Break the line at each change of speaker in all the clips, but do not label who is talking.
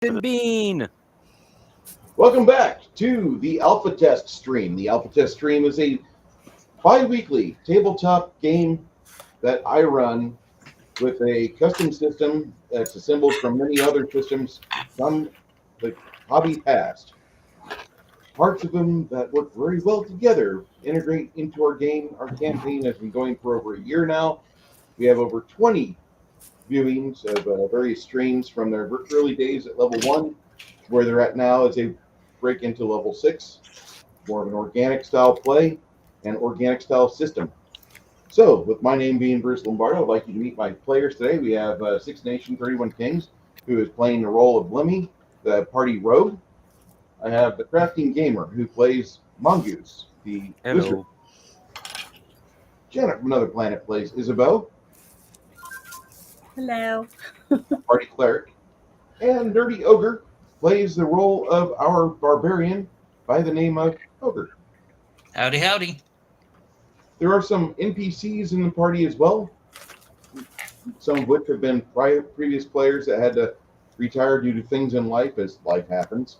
Bean.
Welcome back to the Alpha Test stream. The Alpha Test stream is a bi-weekly tabletop game that I run with a custom system that's assembled from many other systems from the hobby past. Parts of them that work very well together integrate into our game. Our campaign has been going for over a year now. We have over 20 viewings of various streams from their early days at level 1 to where they're at now as they break into level 6. More of an organic style play and organic style system. So, with my name being Bruce Lombardo, I'd like you to meet my players today. We have Six Nation 31 Kings, who is playing the role of Lemmy, the party rogue. I have the Crafting Gamer, who plays Mongoose, the wizard. Janet from Another Planet plays Isabeau.
Hello.
Party Cleric. And Nerdy Ogre plays the role of our barbarian by the name of Ogre.
Howdy, howdy.
There are some NPCs in the party as well, some of which have been previous players that had to retire due to things in life, as life happens.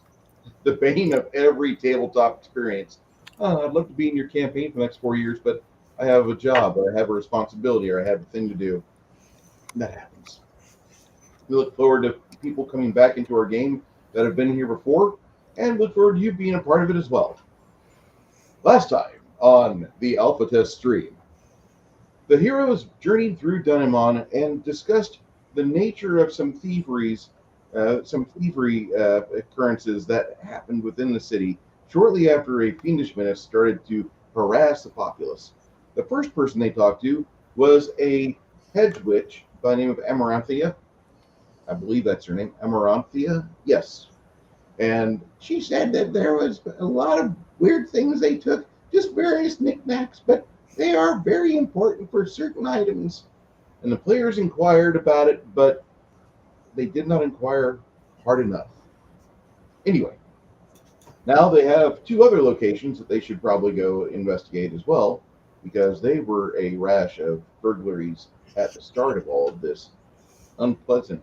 The bane of every tabletop experience. I'd love to be in your campaign for the next 4 years, but I have a job, or I have a responsibility, or I have a thing to do. And that happens. We look forward to people coming back into our game that have been here before, and look forward to you being a part of it as well. Last time on the Alpha Test stream, the heroes journeyed through Dun Eamon and discussed the nature of some thievery occurrences that happened within the city shortly after a fiendish menace started to harass the populace. The first person they talked to was a hedge witch by the name of Amaranthia. I believe that's her name, Amaranthia. Yes. And she said that there was a lot of weird things they took, just various knickknacks, but they are very important for certain items. And the players inquired about it, but they did not inquire hard enough. Anyway, now they have 2 other locations that they should probably go investigate as well, because they were a rash of burglaries at the start of all of this unpleasant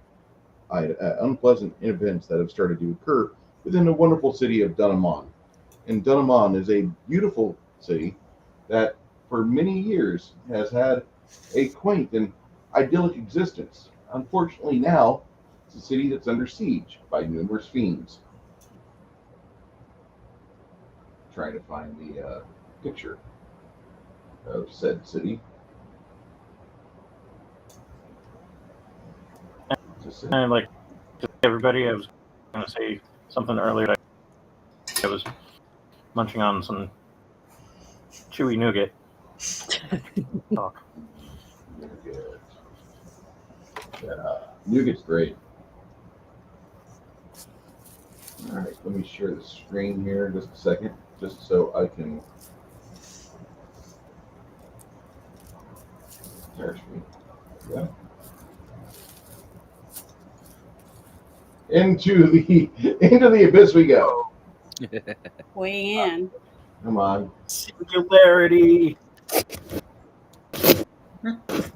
events that have started to occur within the wonderful city of Dun Eamon. And Dun Eamon is a beautiful city that for many years has had a quaint and idyllic existence. Unfortunately now, it's a city that's under siege by numerous fiends. Trying to find the picture of said city.
And like everybody, I was going to say something earlier. I was munching on some chewy nougat. Talk.
Nougat. Nougat's great. All right, let me share the screen here in just a second, just so I can. There's me. Yeah. Into the abyss we go.
Way in.
Come on.
Singularity.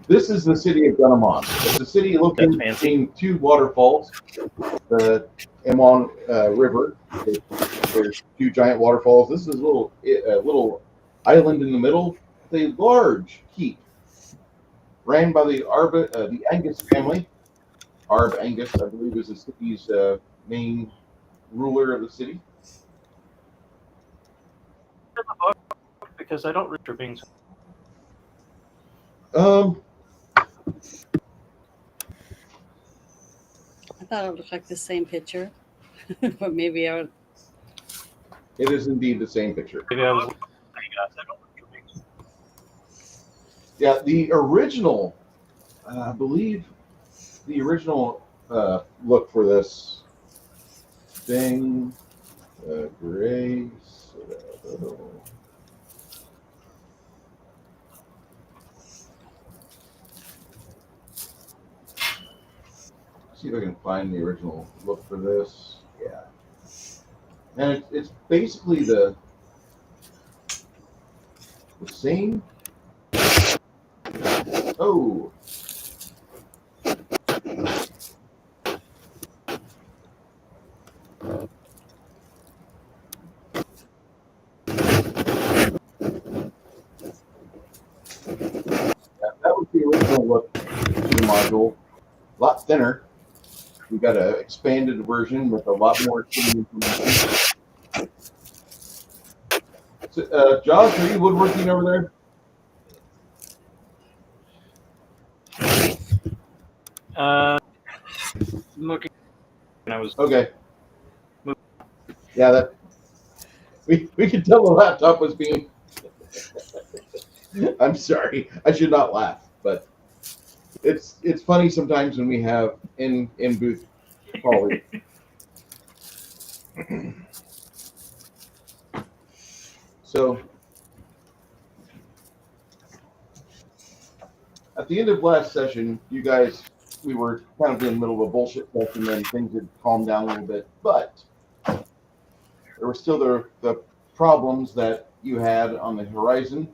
This is the city of Dun Eamon. It's a city located between 2 waterfalls, the Eamon River. There's 2 giant waterfalls. This is a little island in the middle with a large keep ran by the Angus family. Arb Angus, I believe, is the city's main ruler of the city.
Because I don't remember being.
I thought it looked like the same picture, but maybe I would.
It is indeed the same picture.
Maybe I was.
Yeah, the original, I believe, the original look for this thing, Grace. See if I can find the original look for this. Yeah, and it's basically the same. Oh. original look to the module. A lot thinner. We've got an expanded version with a lot more information. So, Josh, are you woodworking over
there? Looking. I was
okay. Yeah, that we could tell the laptop was being. I'm sorry, I should not laugh, but it's funny sometimes when we have in booth colleagues. So at the end of last session, you guys, we were kind of in the middle of a bullshit session, and things had calmed down a little bit, but there were still the problems that you had on the horizon,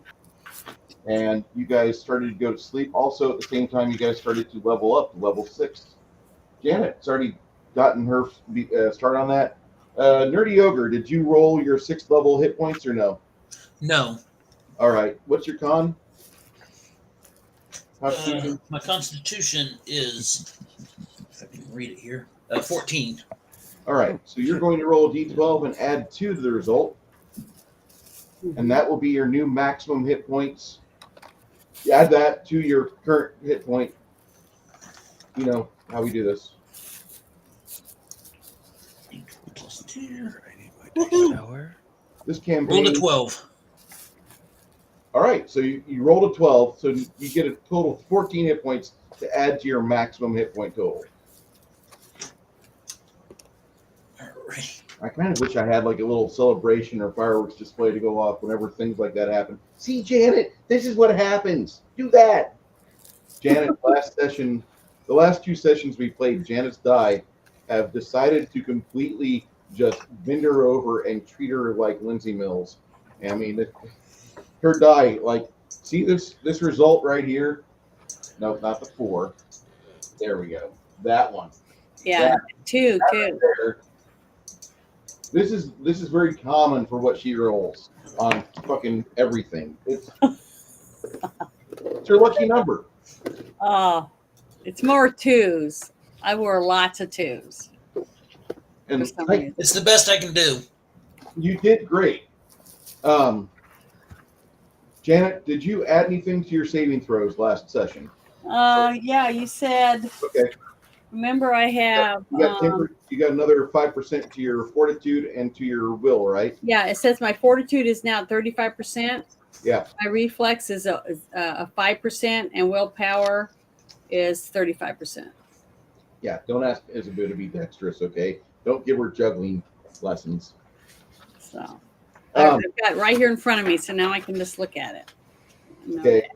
and you guys started to go to sleep. Also, at the same time, you guys started to level up to level 6. Janet's already gotten her start on that. Nerdy Ogre, did you roll your 6th level hit points or no?
No.
All right. What's your con?
My constitution is, if I can read it here, 14.
All right. So you're going to roll a d12 and add 2 to the result. And that will be your new maximum hit points. You add that to your current hit point. You know how we do this.
Plus 2.
This campaign.
Roll a 12.
All right, so you rolled a 12, so you get a total of 14 hit points to add to your maximum hit point total.
All right.
I kind of wish I had like a little celebration or fireworks display to go off whenever things like that happen. See, Janet, this is what happens. Do that. Janet, the last 2 sessions we played, Janet's die, have decided to completely just bend her over and treat her like Lindsay Mills. I mean, her die, like, see this result right here? No, not the 4. There we go. That one.
Yeah,
That
2.
there. This is very common for what she rolls on fucking everything. It's her lucky number.
Oh, it's more 2s. I wore lots of 2s.
And
For some reason.
It's the best I can do.
you did great. Janet, did you add anything to your saving throws last session?
Yeah, you said.
Okay.
Remember, I have.
You got another 5% to your fortitude and to your will, right?
Yeah, it says my fortitude is now 35%.
Yeah.
My reflex is a 5%, and willpower is 35%.
Yeah. Don't ask Isabel to be dexterous, okay? Don't give her juggling lessons.
So I've got it right here in front of me, so now I can just look at it.
Okay.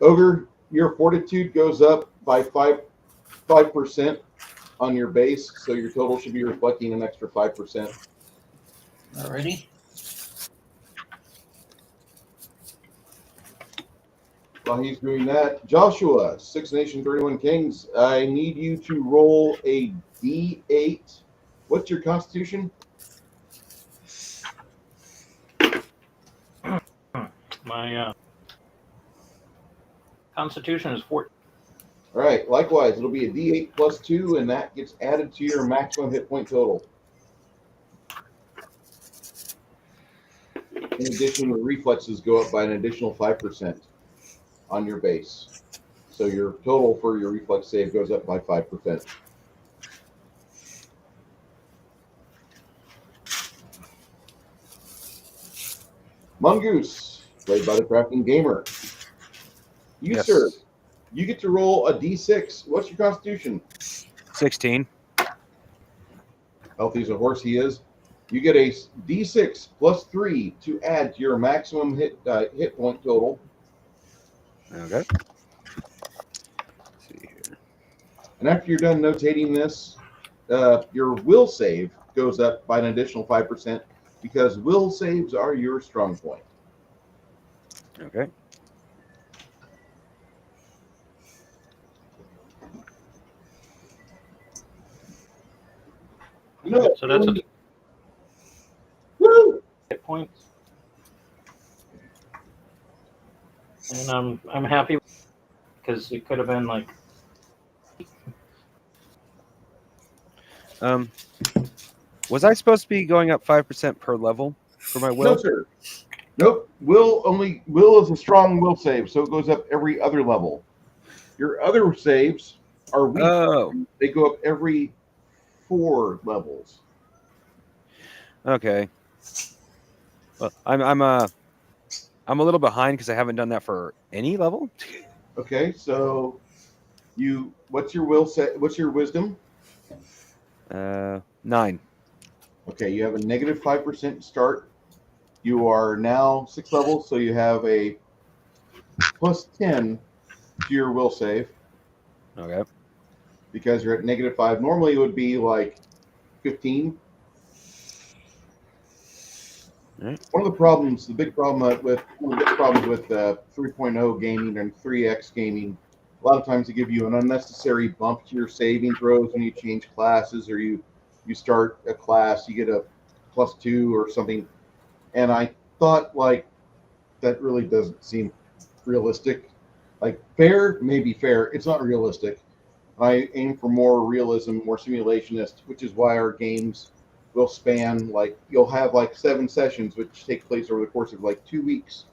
Ogre, your fortitude goes up by 5% on your base, so your total should be reflecting an extra 5%.
Alrighty.
While he's doing that, Joshua, 6 Nation 31 Kings, I need you to roll a D8. What's your constitution?
My constitution is 14.
All right, likewise, it'll be a D8 plus 2, and that gets added to your maximum hit point total. In addition, the reflexes go up by an additional 5% on your base. So your total for your reflex save goes up by 5%. Mongoose, played by the Crafting Gamer. You,
Yes.
sir, you get to roll a D6. What's your constitution?
16.
Healthy as a horse he is. You get a D6 plus 3 to add to your maximum hit point total.
Okay. Let's see here.
And after you're done notating this, your will save goes up by an additional 5% because will saves are your strong point.
Okay.
You know,
So that's a
woo!
hit points. And I'm happy with because it could have been like.
Was I supposed to be going up 5% per level for my
No,
will?
sir. Nope. Will is a strong will save, so it goes up every other level. Your other saves are weak.
Oh,
They go up every 4 levels.
okay. Well, I'm a little behind because I haven't done that for any level.
Okay, so what's your will set? What's your wisdom?
9.
Okay, you have a negative 5% start. You are now 6 levels, so you have a plus 10 to your will save
Okay.
because you're at negative 5. Normally it would be like 15.
All right.
One of the problems, one of the big problems with 3.0 gaming and 3x gaming, a lot of times they give you an unnecessary bump to your saving throws when you change classes or you start a class, you get a +2 or something. And I thought, like, that really doesn't seem realistic. Like, fair, maybe fair. It's not realistic. I aim for more realism, more simulationist, which is why our games will span, like, you'll have like 7 sessions, which take place over the course of like 2 weeks.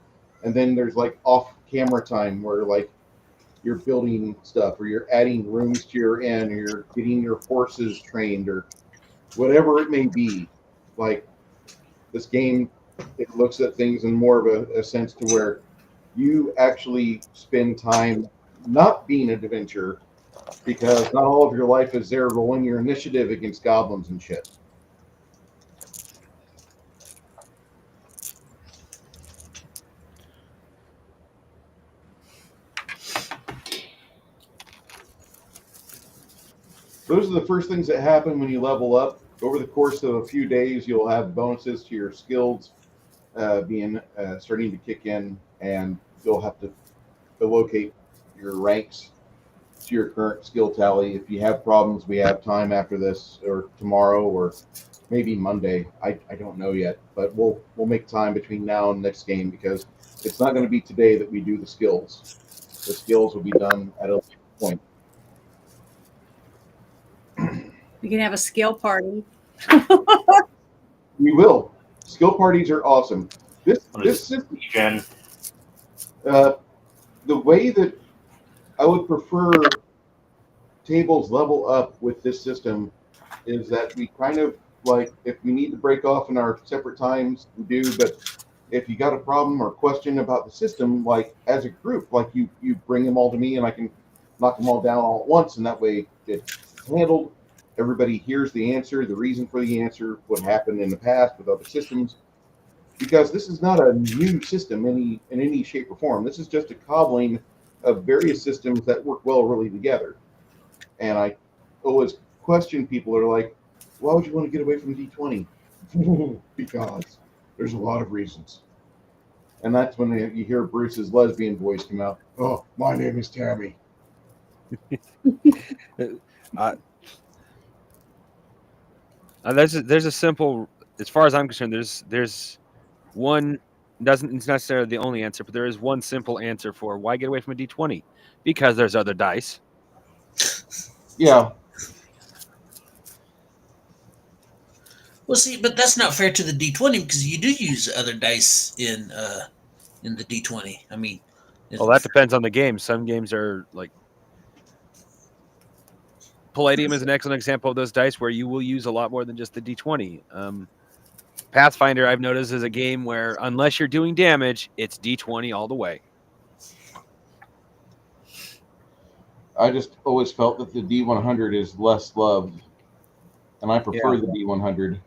And then there's like off camera time where like you're building stuff or you're adding rooms to your inn or you're getting your horses trained or whatever it may be. Like, this game, it looks at things in more of a sense to where you actually spend time not being an adventurer because not all of your life is there rolling your initiative against goblins and shit. Those are the first things that happen when you level up. Over the course of a few days, you'll have bonuses to your skills starting to kick in, and you'll have to locate your ranks to your current skill tally. If you have problems, we have time after this, or tomorrow, or maybe Monday. I don't know yet, but we'll make time between now and next game because it's not going to be today that we do the skills. The skills will be done at a later point.
We can have a skill party.
We will. Skill parties are awesome. This system,
Gen.
the way that I would prefer tables level up with this system is that we kind of, like, if we need to break off in our separate times, we do, but if you got a problem or question about the system, like, as a group, like, you bring them all to me and I can knock them all down all at once, and that way it's handled. Everybody hears the answer, the reason for the answer, what happened in the past with other systems, because this is not a new system in any shape or form. This is just a cobbling of various systems that work well really together. And I always question people are like, why would you want to get away from D20? Because there's a lot of reasons. And that's when you hear Bruce's lesbian voice come out. Oh, my name is Tammy.
There's a simple, as far as I'm concerned, there's one, doesn't it's necessarily the only answer, but there is one simple answer for why get away from a D20, because there's other dice.
Yeah.
Well, see, but that's not fair to the D20 because you do use other dice in the D20. I mean,
Well, that depends on the game. Some games are like Palladium is an excellent example of those dice where you will use a lot more than just the D20. Pathfinder, I've noticed, is a game where unless you're doing damage, it's D20 all the way.
I just always felt that the D100 is less loved, and I prefer the D100.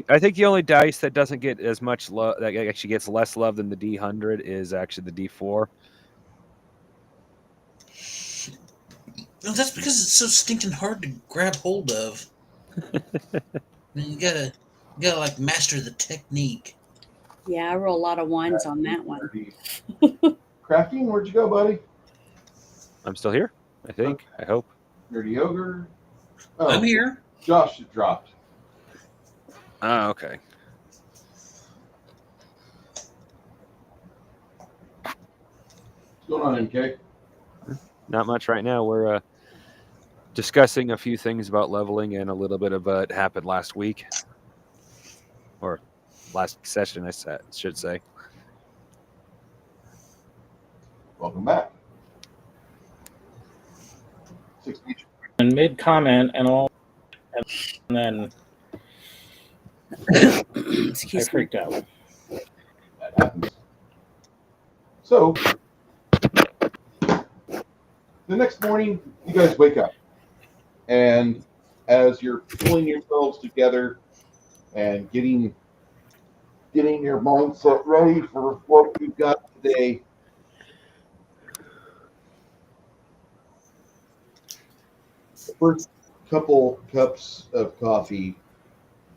I think the only dice that doesn't get as much love, that actually gets less love than the D100, is actually the D4.
No, that's because it's so stinking hard to grab hold of. You gotta like master the technique.
Yeah, I roll a lot of ones on that one.
Crafting, where'd you go, buddy?
I'm still here, I think. I hope.
Nerdy Ogre. Oh,
I'm here.
Josh dropped.
Oh, okay.
going on, MK?
Not much right now. We're discussing a few things about leveling and a little bit of what happened last week. Or last session, should say.
Welcome back. 60.
And mid comment and all, and then I
Excuse me.
freaked out.
That happens. So, the next morning, you guys wake up. And as you're pulling yourselves together and getting your mindset ready for what you've got today, the first couple cups of coffee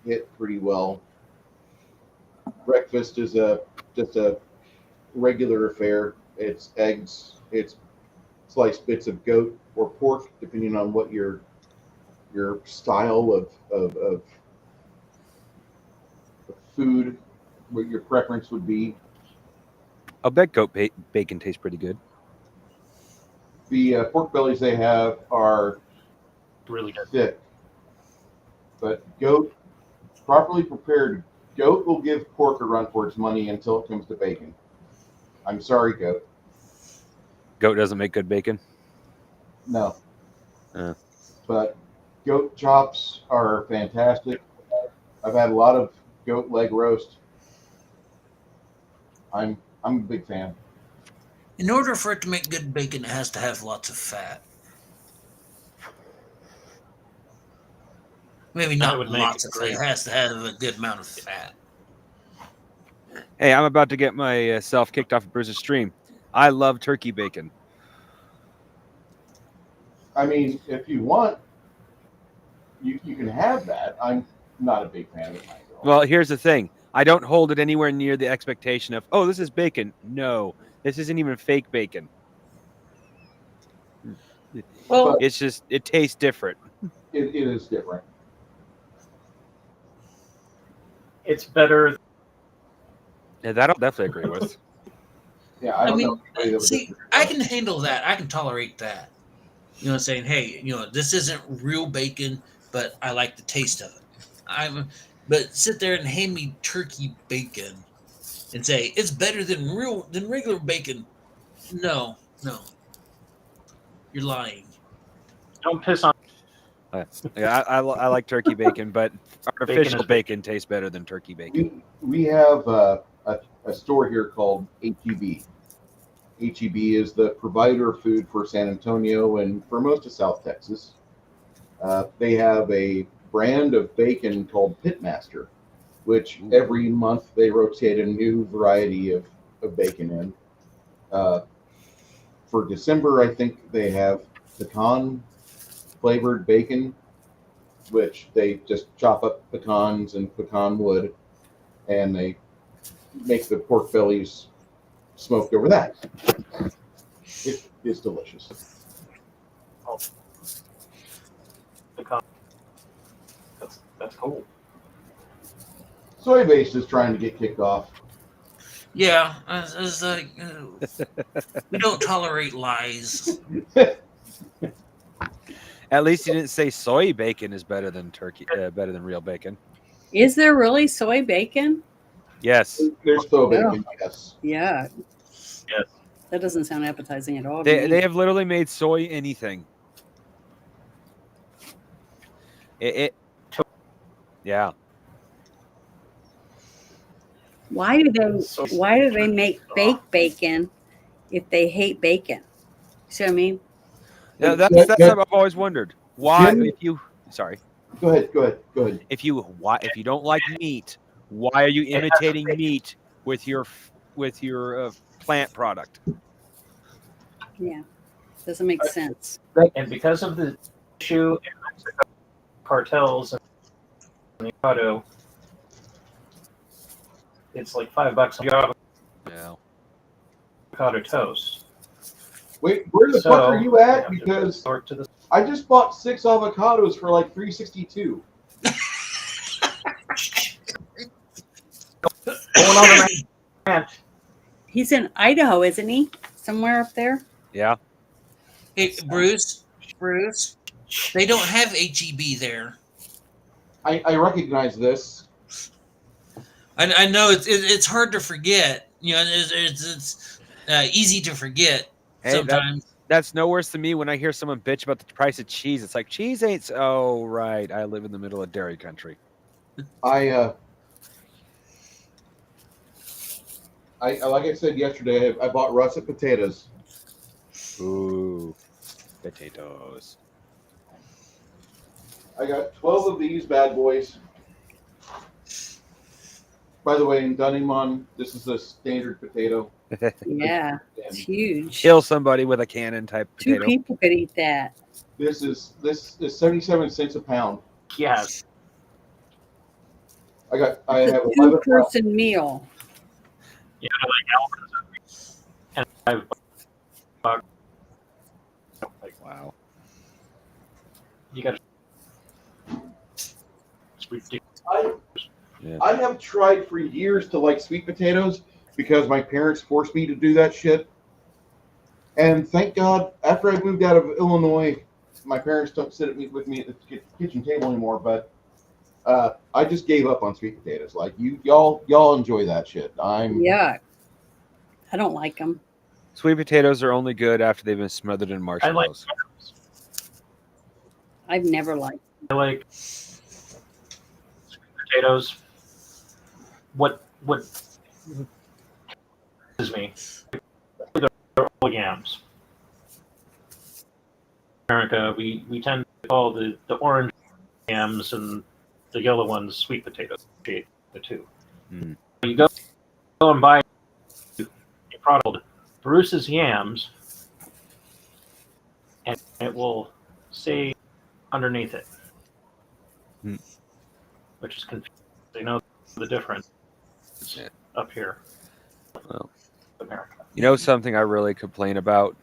hit pretty well. Breakfast is just a regular affair. It's eggs, it's sliced bits of goat or pork, depending on what your style of food, what your preference would be.
I'll bet goat bacon tastes pretty good.
The pork bellies they have are
Really good.
thick, but goat, properly prepared, goat will give pork a run for its money until it comes to bacon. I'm sorry, goat.
Goat doesn't make good bacon.
No.
Uh.
But goat chops are fantastic. I've had a lot of goat leg roast. I'm a big fan.
In order for it to make good bacon, it has to have lots of fat. Maybe not
would make
lots
it
of fat.
great.
It has to have a good amount of fat.
Hey, I'm about to get myself kicked off of Bruce's stream. I love turkey bacon.
I mean, if you want, you can have that. I'm not a big fan of it myself.
Well, here's the thing. I don't hold it anywhere near the expectation of, oh, this is bacon. No, this isn't even fake bacon.
Well,
It's just, it tastes different.
It is different.
It's better.
Yeah, that I'll definitely agree with.
Yeah, I don't know. anybody that would
See,
disagree.
I can handle that. I can tolerate that. You know, saying, hey, this isn't real bacon, but I like the taste of it. But sit there and hand me turkey bacon and say it's better than regular bacon. No, you're lying.
Don't piss on.
Yeah, I like turkey bacon, but artificial
is
bacon tastes better than turkey bacon.
We have a store here called HEB. HEB is the provider of food for San Antonio and for most of South Texas. They have a brand of bacon called Pitmaster, which every month they rotate a new variety of bacon in. For December, I think they have pecan flavored bacon, which they just chop up pecans and pecan wood, and they make the pork bellies smoked over that. It is delicious.
That's cool.
Soy Base is trying to get kicked off.
Yeah, it's like we don't tolerate lies.
At least you didn't say soy bacon is better than better than real bacon.
is there really soy bacon?
Yes,
There's faux bacon, yes.
Yeah.
Yes.
That doesn't sound appetizing at all. to me.
they have literally made soy anything. Yeah.
Why do they make fake bacon if they hate bacon? See what I mean?
Yeah, that's what I've always wondered. Why,
Jim?
if you
Go ahead.
if you don't like meat, why are you imitating meat with your plant product?
Yeah. Doesn't make sense.
And because of the issue in Mexico, cartels and the avocado, it's like $5 a
Yeah.
avocado toast.
Wait, where the
So,
fuck are you at?
have to
Because
resort to the
I just bought 6 avocados for like $3.62.
going on the ranch.
He's in Idaho, isn't he? somewhere up there?
Yeah.
Hey, Bruce, they don't have HEB there.
I recognize this.
I know it's hard to forget. You know, it's easy to forget
Hey,
sometimes.
that's no worse than me when I hear someone bitch about the price of cheese. It's like cheese ain't. Oh right, I live in the middle of dairy country.
I like I said yesterday, I bought russet potatoes.
Ooh, potatoes.
I got 12 of these bad boys. By the way, in Dun Eamon, this is a standard potato.
Yeah, it's huge.
Kill somebody with a cannon type
Two
potato.
people could eat that.
This is 77 cents a pound.
Yes.
I have
It's a
11
two-person meal.
Yeah, like and I've like
Wow.
you got sweet potato.
I have tried for years to like sweet potatoes because my parents forced me to do that shit. And thank God, after I moved out of Illinois, my parents don't sit with me at the kitchen table anymore. But I just gave up on sweet potatoes. Like y'all enjoy that shit.
Yuck. I don't like them.
Sweet potatoes are only good after they've been smothered in
I like
marshmallows.
I've never liked
sweet potatoes. What is me? They're all yams. America, we tend to call the orange yams and the yellow ones sweet potatoes. The two.
Mm.
You go and buy a product called Bruce's Yams, and it will say underneath it, which is confusing. They know the difference up here.
Well,
America.
you know something I really complain about?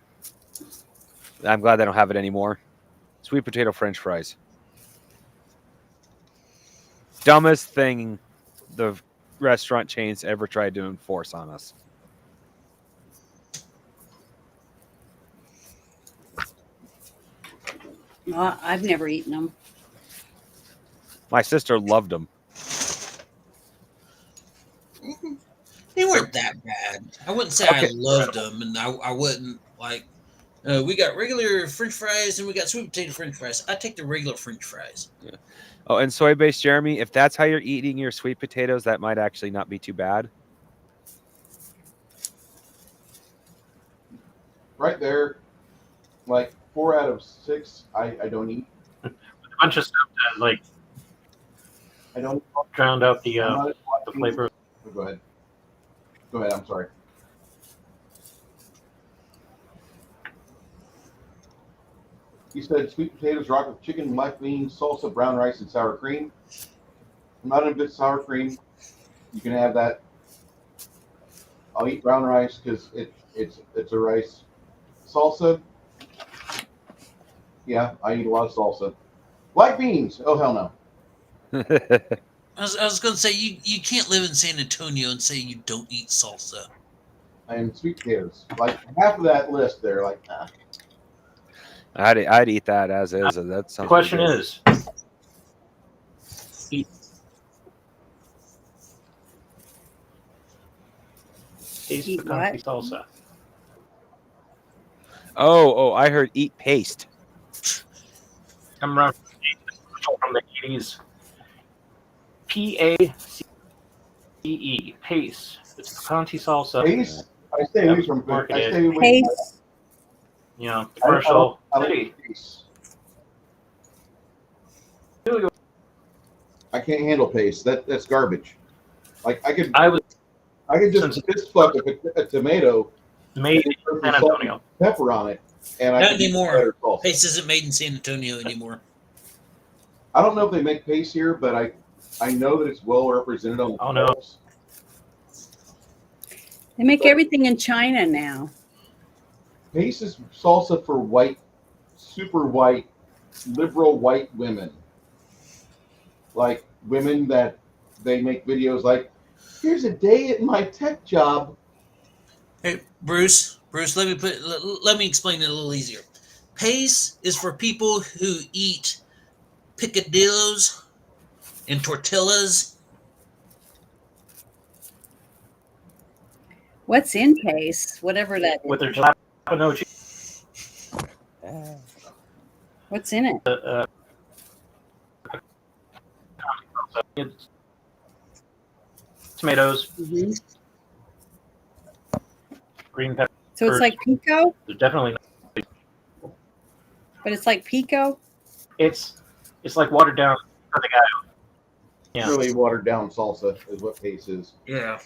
I'm glad they don't have it anymore. Sweet potato French fries. Dumbest thing the restaurant chains ever tried to enforce on us.
them. I've never eaten them.
My sister loved them.
They weren't that bad. I wouldn't say
Okay.
I loved them, and I wouldn't like. We got regular French fries and we got sweet potato French fries. I take the regular French fries.
Yeah. Oh, and soy-based Jeremy, if that's how you're eating your sweet potatoes, that might actually not be too bad.
right there, like 4 out of 6, I don't eat.
A bunch of stuff that like
I don't.
drowned out the
I'm not
flavor.
Go ahead. Go ahead. I'm sorry. You said sweet potatoes rock with chicken, black beans, salsa, brown rice, and sour cream. I'm not a bit sour cream. You can have that. I'll eat brown rice because it's a rice. Salsa. Yeah, I eat a lot of salsa. Black beans. Oh hell no.
I was going to say you can't live in San Antonio and say you don't eat salsa.
And sweet potatoes. Like half of that list there. Like nah.
I'd eat that as is. That sounds
The question
good.
is, taste
Eat
the country
what?
salsa.
Oh, I heard eat paste.
Come around from the 80s. P-A-C-E, pace. It's picante salsa.
Pace. I stay away from. I stay away.
Pace.
You know, commercial city.
Pace. I can't handle paste. That's garbage. Like I could just fist fuck a tomato,
made in San Antonio.
pepper on it, and
Not
I can
anymore. Pace isn't made in San Antonio anymore.
I don't know if they make paste here, but I know that it's well represented on the shelves.
They make everything in China now.
Paste is salsa for white, super white, liberal white women. Like women that they make videos like, here's a day at my tech job.
Hey, Bruce, let me explain it a little easier. Pace is for people who eat picadillos and tortillas.
What's in pace? Whatever that is.
with their jalapeno cheese.
What's in it?
It's tomatoes,
Mhm.
green peppers.
So it's like pico,
There's definitely
but it's like pico.
it's like watered down for the guy. Yeah.
Really watered down salsa is what pace is.
Yeah.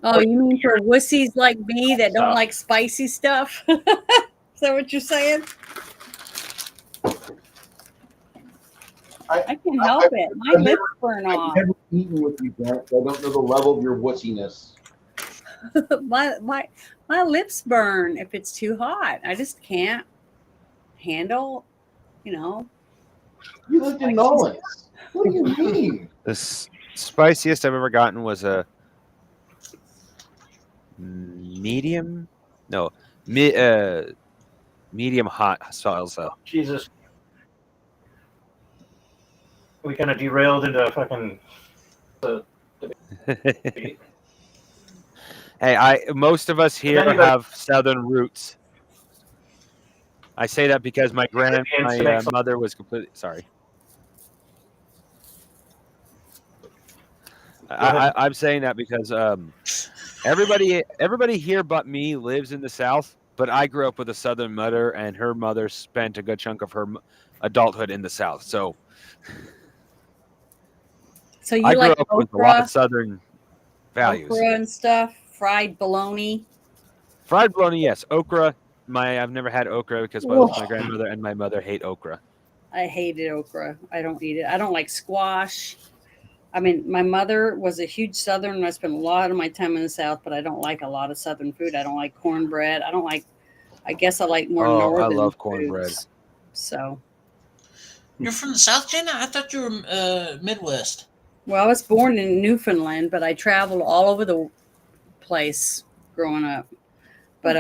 Oh, you mean for wussies like me that don't
Stop.
like spicy stuff? Is that what you're saying? I can help it. My
I've
lips burn
I've
off.
never eaten with you, Janet, so I don't know the level of your wussiness.
my lips burn if it's too hot. I just can't handle, you know.
You lived in Nolens. What do you mean?
The spiciest I've ever gotten was a medium, no, medium hot salsa.
Jesus. We kind of derailed into fucking.
Hey, most of us here
anybody-
have southern roots. I say that because my mother was completely sorry. I'm saying that because everybody here but me lives in the South, but I grew up with a Southern mother, and her mother spent a good chunk of her adulthood in the South. So
You
I grew
like
up with a lot
okra,
of Southern values.
okra and stuff, fried bologna.
Fried bologna, yes. Okra, I've never had okra because both my grandmother and my mother hate okra.
I hated okra. I don't eat it. I don't like squash. I mean, my mother was a huge Southern, and I spent a lot of my time in the South, but I don't like a lot of Southern food. I don't like cornbread. I guess I like more Northern
I love cornbread.
foods. So,
You're from the South, Jenna? I thought you were Midwest.
well, I was born in Newfoundland, but I traveled all over the place growing up. But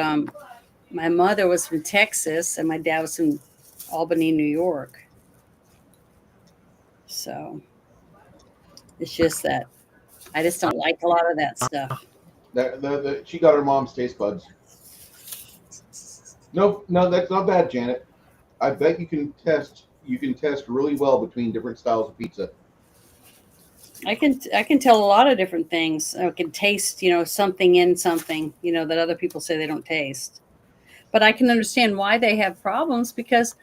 my mother was from Texas, and my dad was from Albany, New York. So it's just that I just don't like a lot of that stuff.
She got her mom's taste buds. No, that's not bad, Janet. I bet you can test really well between different styles of pizza.
I can tell a lot of different things. I can taste, something in something, that other people say they don't taste. But I can understand why they have problems because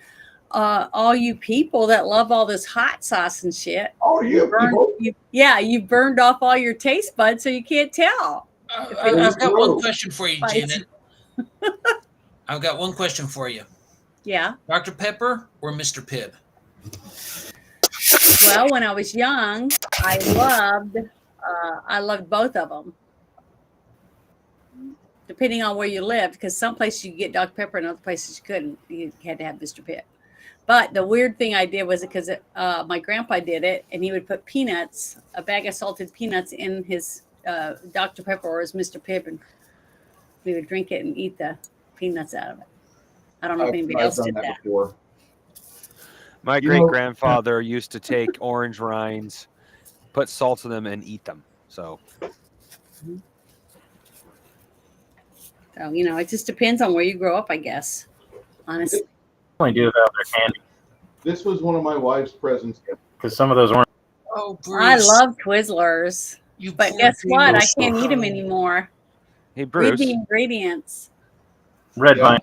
all you people that love all this hot sauce and shit.
Oh, you
burned off all your taste buds, so you can't tell.
I've got one question for you,
Spicy.
Janet. I've got one question for you.
Yeah.
Dr. Pepper or Mr. Pibb?
Well, when I was young, I loved both of them. Depending on where you lived, because some places you could get Dr. Pepper and other places you couldn't. You had to have Mr. Pibb. But the weird thing I did was because my grandpa did it, and he would put peanuts, a bag of salted peanuts, in his Dr. Pepper or his Mr. Pibb, and we would drink it and eat the peanuts out of it. I don't know if anybody else did that.
Before.
My great-grandfather used to take orange rinds, put salt in them, and eat them. So,
it just depends on where you grow up, I guess. Honestly.
Only do about their candy
This was one of my wife's presents.
because some of those orange.
Oh, Bruce.
I love Twizzlers,
You
but
poor
guess what? I
Bruce.
can't eat them anymore.
hey,
Read
Bruce.
the ingredients.
Red vine.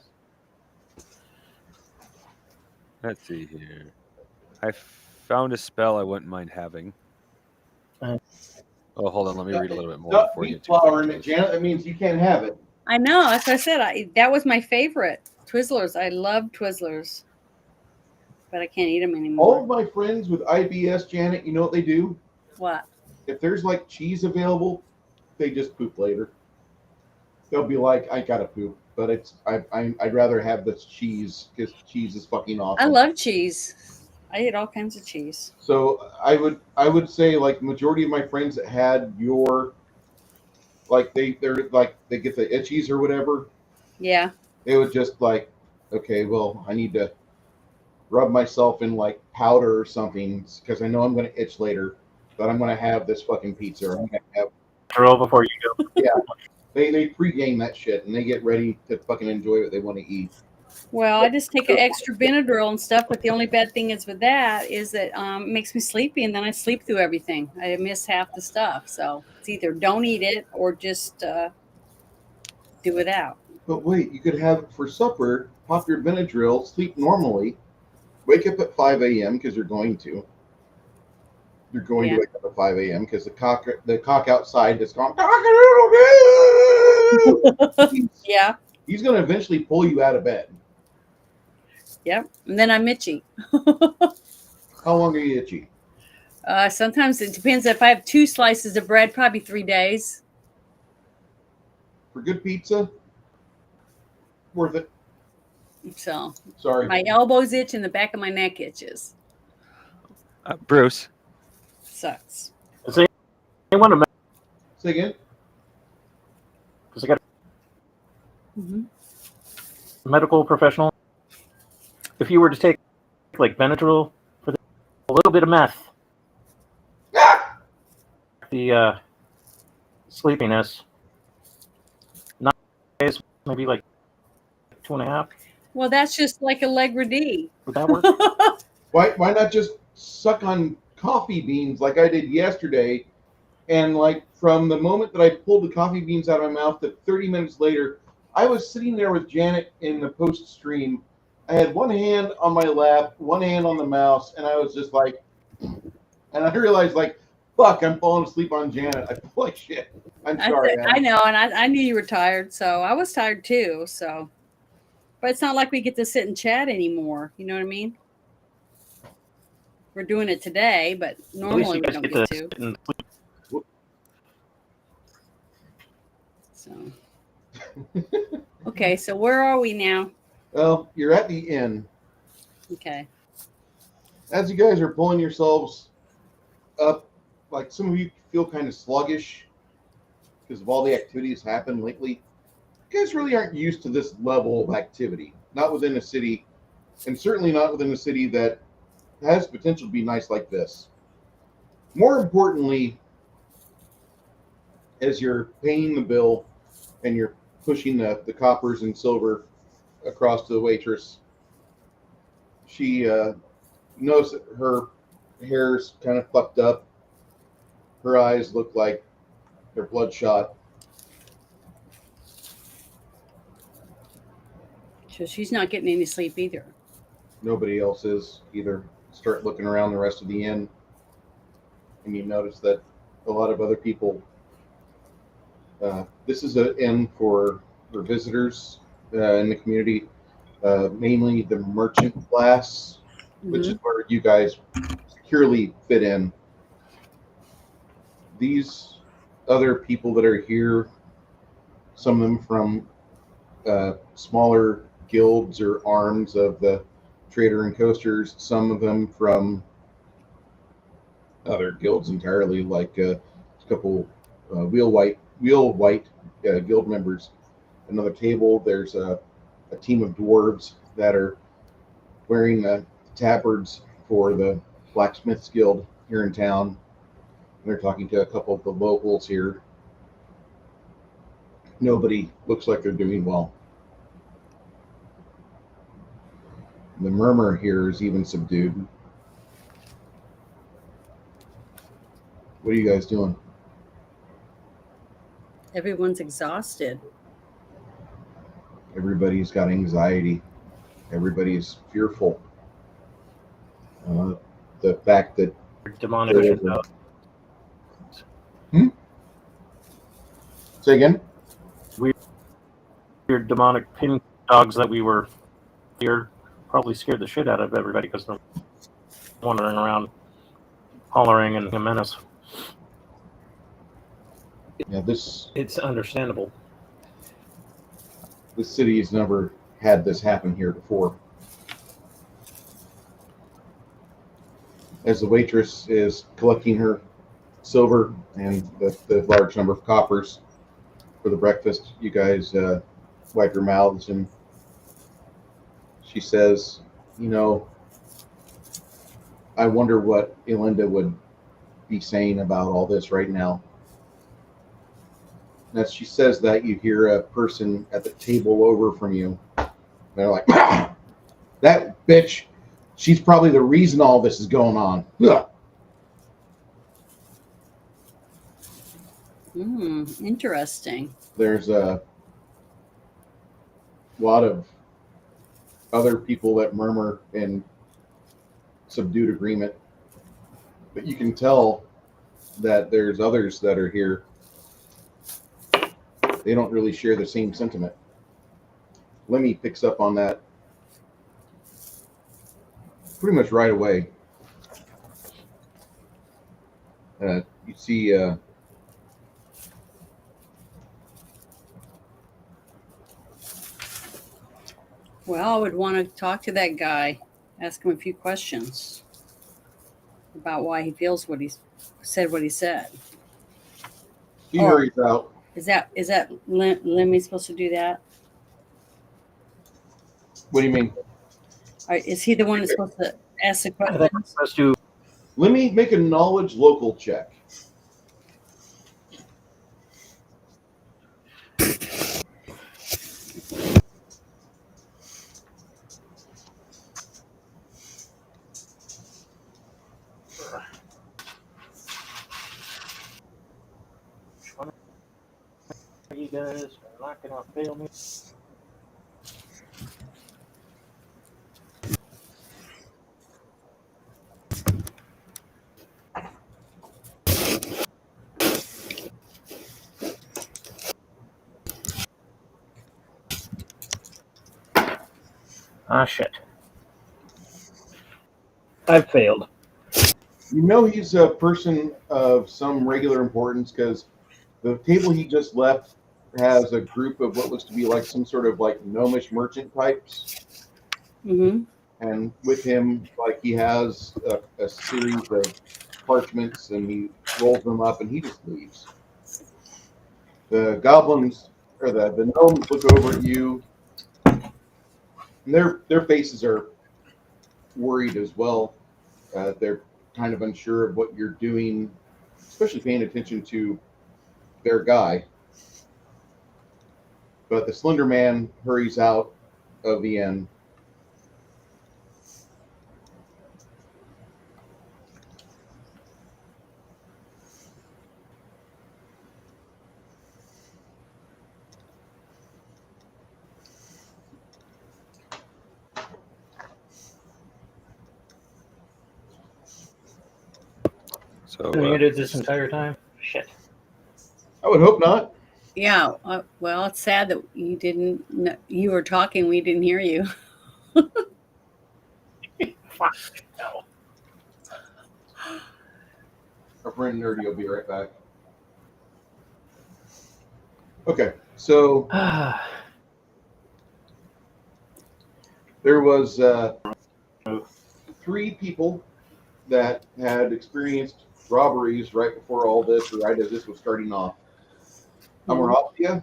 Let's see here. I found a spell I wouldn't mind having. Oh, hold on. Let me read a little bit more.
Not
before you
wheat flour in it, Janet. That means you can't have it.
I know. That's what I said. That was my favorite. Twizzlers. I love Twizzlers, but I can't eat them
All
anymore.
of my friends with IBS, Janet, you know what they do?
What?
If there's like cheese available, they just poop later. They'll be like, I gotta poop, but I'd rather have this cheese because cheese is fucking awesome.
I love cheese. I eat all kinds of cheese.
So I would say like majority of my friends that had your like they're like they get the itchies or whatever,
Yeah.
they would just like, okay, well, I need to rub myself in like powder or something because I know I'm going to itch later, but I'm going to have this fucking pizza. Or I'm going to have
Roll before you go.
they pregame that shit and they get ready to fucking enjoy what they want to eat.
Well, I just take an extra Benadryl and stuff, but the only bad thing is with that is that it makes me sleepy, and then I sleep through everything. I miss half the stuff, so it's either don't eat it or just do without.
But wait, you could have it for supper, pop your Benadryl, sleep normally, wake up at 5 a.m. because you're going to. You're going
Yeah.
to wake up at 5 a.m. because the cock outside is going.
Yeah.
He's going to eventually pull you out of bed.
Yep. And then I'm itchy.
How long are you itchy?
Sometimes it depends. If I have 2 slices of bread, probably 3 days.
For good pizza, worth it.
So
Sorry.
my elbows itch and the back of my neck itches.
Bruce.
Sucks.
Does anyone imagine?
Say again?
Because I got
Mm-hmm.
a medical professional. If you were to take like Benadryl for a little bit of meth, the sleepiness, 9 days, maybe like 2.5.
Well, that's just like Allegra D.
Would that work?
Why not just suck on coffee beans like I did yesterday? And like from the moment that I pulled the coffee beans out of my mouth to 30 minutes later, I was sitting there with Janet in the post stream. I had one hand on my lap, one hand on the mouse, and I was just like, and I realized like, fuck, I'm falling asleep on Janet. I feel like shit. I'm sorry.
I know, and I knew you were tired, so I was tired too. So, but it's not like we get to sit and chat anymore. You know what I mean? We're doing it today, but
At least
normally
you
we
guys
don't
get
get
to
to.
sit and sleep.
So, okay, so where are we now?
Well, you're at the inn.
Okay.
As you guys are pulling yourselves up, like some of you feel kind of sluggish because of all the activities happened lately. You guys really aren't used to this level of activity. Not within a city, and certainly not within a city that has potential to be nice like this. More importantly, as you're paying the bill and you're pushing the coppers and silver across to the waitress, she knows that her hair's kind of fucked up. Her eyes look like they're bloodshot.
So she's not getting any sleep either.
Nobody else is either. Start looking around the rest of the inn, and you notice that a lot of other people. This is an inn for visitors in the community, mainly the merchant class, which is where you guys securely fit in. These other people that are here, some of them from smaller guilds or arms of the Trader and Coasters, some of them from other guilds entirely, like a couple wheel white guild members. Another table, there's a team of dwarves that are wearing tabards for the Blacksmiths Guild here in town. And they're talking to a couple of the locals here. Nobody looks like they're doing well. The murmur here is even subdued. What are you guys doing?
Everyone's exhausted.
Everybody's got anxiety. Everybody's fearful. The fact that
Demonic.
Say again?
Weird demonic pin dogs that we were here probably scared the shit out of everybody because they're wandering around hollering and a menace.
Yeah,
It's understandable.
this city has never had this happen here before. As the waitress is collecting her silver and the large number of coppers, for the breakfast. You guys wipe your mouths, and she says, you know, I wonder what Elinda would be saying about all this right now. And as she says that, you hear a person at the table over from you. They're like, that bitch, she's probably the reason all this is going on. Ugh.
Interesting.
There's a lot of other people that murmur in subdued agreement, but you can tell that there's others that are here. They don't really share the same sentiment. Lemmy picks up on that pretty much right away. You see
Well, I would want to talk to that guy, ask him a few questions about why he feels what he said. What he said.
he
Oh.
hurries out.
Is that Lemmy supposed to do that?
What do you mean?
Or is he the one that's supposed to ask the
I think I'm
questions?
supposed to.
Lemmy, make a knowledge local check.
You guys are not going to fail me. Ah, shit. I've failed.
You know he's a person of some regular importance because the table he just left has a group of what looks to be like some sort of like gnomish merchant types.
Mm-hmm.
And with him, like he has a series of parchments, and he rolls them up, and he just leaves. The goblins or the gnomes look over at you, and their faces are worried as well. They're kind of unsure of what you're doing, especially paying attention to their guy. But the Slender Man hurries out of the inn.
So
Muted this entire time? Shit.
I would hope not.
Yeah. Well, it's sad that you didn't. You were talking. We didn't hear you.
Fuck. No.
Our friend Nerdy will be right back. Okay, so there was 3 people that had experienced robberies right before all this, or right as this was starting off. Amaralthea,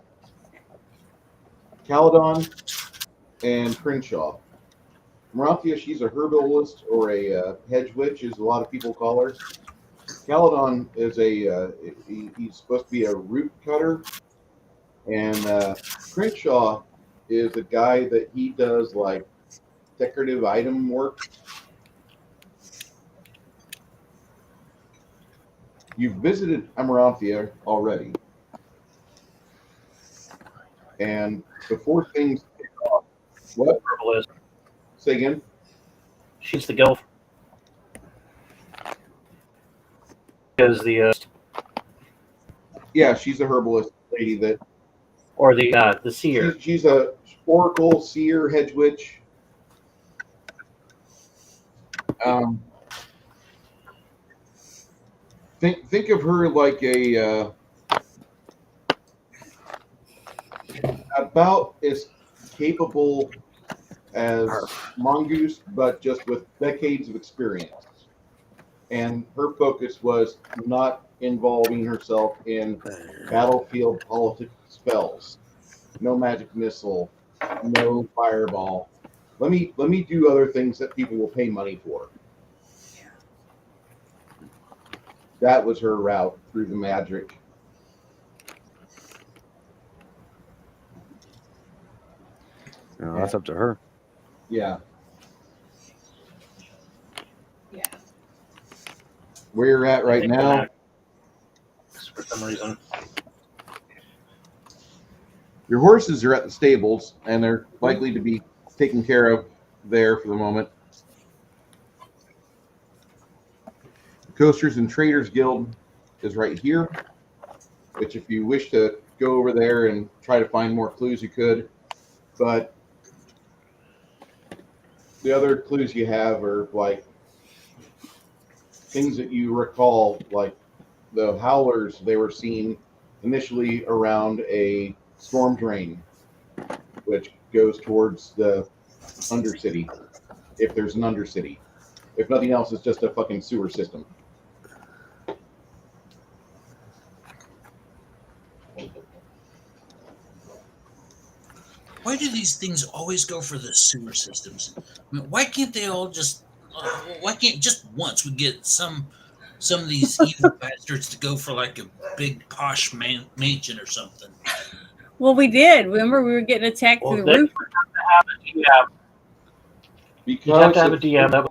Caledon, and Crenshaw. Amaralthea, she's a herbalist or a hedge witch, as a lot of people call her. Caledon is he's supposed to be a root cutter. And Crenshaw is a guy that he does like decorative item work. You've visited Amaralthea already. And before things kick off, what?
Herbalist.
Say again?
She's the guild. Because the
Yeah, she's a herbalist lady that.
or the seer.
She's a oracle, seer, hedge witch. Think of her like a about as capable as Mongoose, but just with decades of experience. And her focus was not involving herself in battlefield politics spells. No magic missile, no fireball. Let me do other things that people will pay money for. That was her route through the magic.
No, that's up to her.
Yeah.
Yeah.
Where you're at right now,
For some reason.
your horses are at the stables, and they're likely to be taken care of there for the moment. The Coasters and Traders Guild is right here, which if you wish to go over there and try to find more clues, you could. But the other clues you have are like things that you recall, like the howlers. They were seen initially around a storm drain, which goes towards the Undercity, if there's an Undercity. If nothing else, it's just a fucking sewer system.
Why do these things always go for the sewer systems? I mean, why can't they all just? Why can't just once we get some of these evil bastards to go for like a big posh mansion or something?
Well, we did. Remember, we were getting attacked
Well,
through
they
the roof.
have a DM.
Because
You have to have a DM. That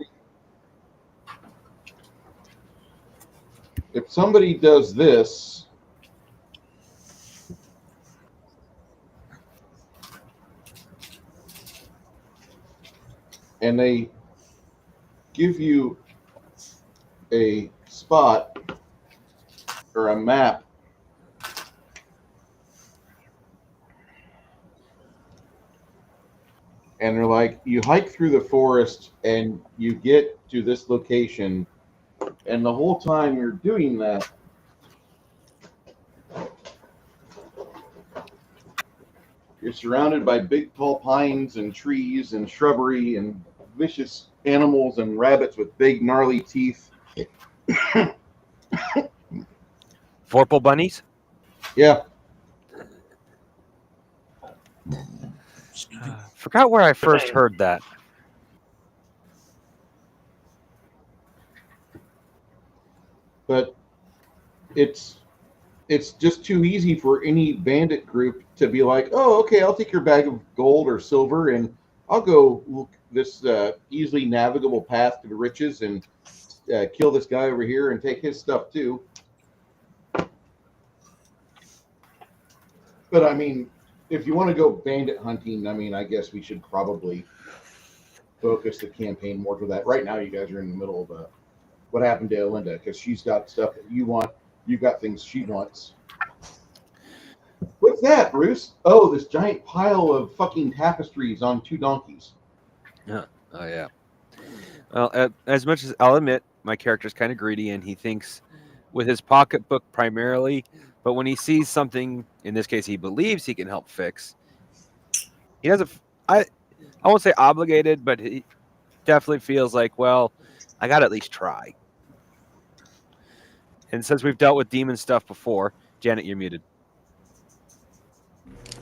if somebody does this, and they give you a spot or a map, and they're like, you hike through the forest and you get to this location, and the whole time you're doing that, you're surrounded by big tall pines and trees and shrubbery and vicious animals and rabbits with big gnarly teeth.
Vorpal bunnies?
Yeah.
Forgot where I first heard that.
But it's just too easy for any bandit group to be like, oh, okay, I'll take your bag of gold or silver and I'll go look this easily navigable path to the riches and kill this guy over here and take his stuff too. But I mean, if you want to go bandit hunting, I mean, I guess we should probably focus the campaign more to that. Right now, you guys are in the middle of what happened to Elinda, because she's got stuff that you want. You've got things she wants. What's that, Bruce? Oh, this giant pile of fucking tapestries on 2 donkeys.
Oh, yeah. Well, as much as I'll admit, my character's kind of greedy, and he thinks with his pocketbook primarily, but when he sees something, in this case, he believes he can help fix, he doesn't. I won't say obligated, but he definitely feels like, well, I got to at least try. And since we've dealt with demon stuff before, Janet, you're muted.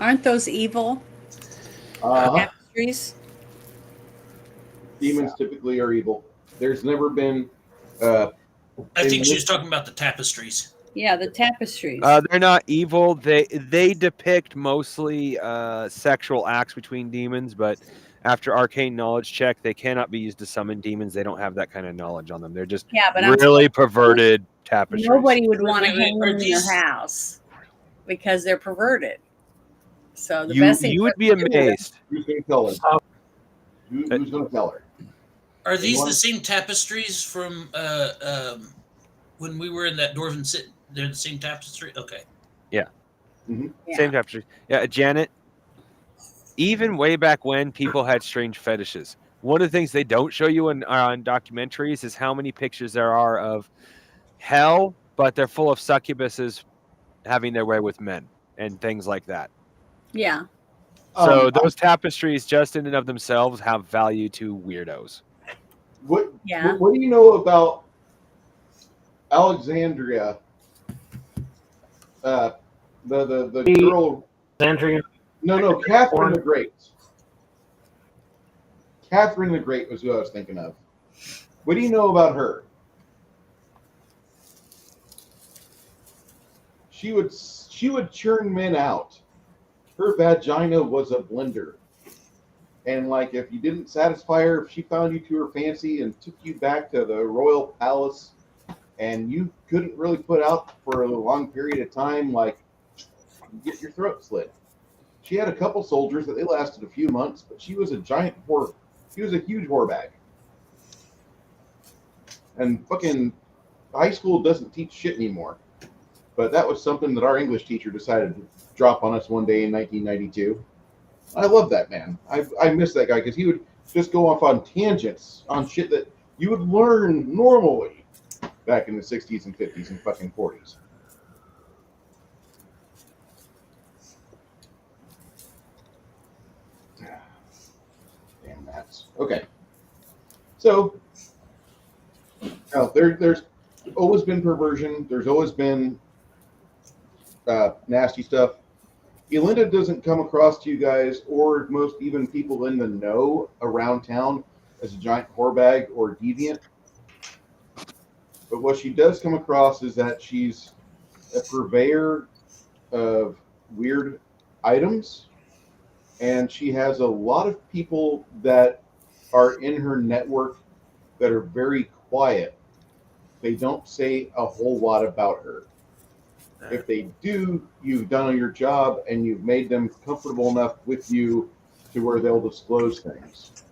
Aren't those evil tapestries?
Demons typically are evil. There's never been.
I think she was talking about the tapestries.
Yeah, the tapestries.
They're not evil. They depict mostly sexual acts between demons, but after arcane knowledge check, they cannot be used to summon demons. They don't have that kind of knowledge on them. They're just really perverted tapestries.
Nobody would want to
Wait,
hang
are
them in
these-
their house because they're perverted. So the
You,
best thing
you would be amazed.
Who's going to tell her? Who's going to tell her?
Are these the same tapestries from when we were in that dwarven city? They're the same tapestry? Okay.
Mm-hmm.
Yeah.
Same tapestry. Yeah, Janet, even way back when people had strange fetishes, one of the things they don't show you on documentaries is how many pictures there are of hell, but they're full of succubuses having their way with men and things like that.
Yeah.
So those tapestries just in and of themselves have value to weirdos.
What
Yeah.
do you know about Alexandria the girl.
Andrea.
No, Catherine the Great. Catherine the Great was who I was thinking of. What do you know about her? She would churn men out. Her vagina was a blender. And like if you didn't satisfy her, if she found you to her fancy and took you back to the royal palace and you couldn't really put out for a long period of time, like get your throat slit. She had a couple soldiers that they lasted a few months, but she was a giant whore. She was a huge whore bag. And fucking high school doesn't teach shit anymore. But that was something that our English teacher decided to drop on us one day in 1992. I love that man. I miss that guy because he would just go off on tangents on shit that you would learn normally back in the 60s and 50s and fucking 40s. Damn that's okay. So there's always been perversion. There's always been nasty stuff. Elinda doesn't come across to you guys or most even people in the know around town as a giant whore bag or deviant. But what she does come across is that she's a purveyor of weird items, and she has a lot of people that are in her network that are very quiet. They don't say a whole lot about her. If they do, you've done your job and you've made them comfortable enough with you to where they'll disclose things.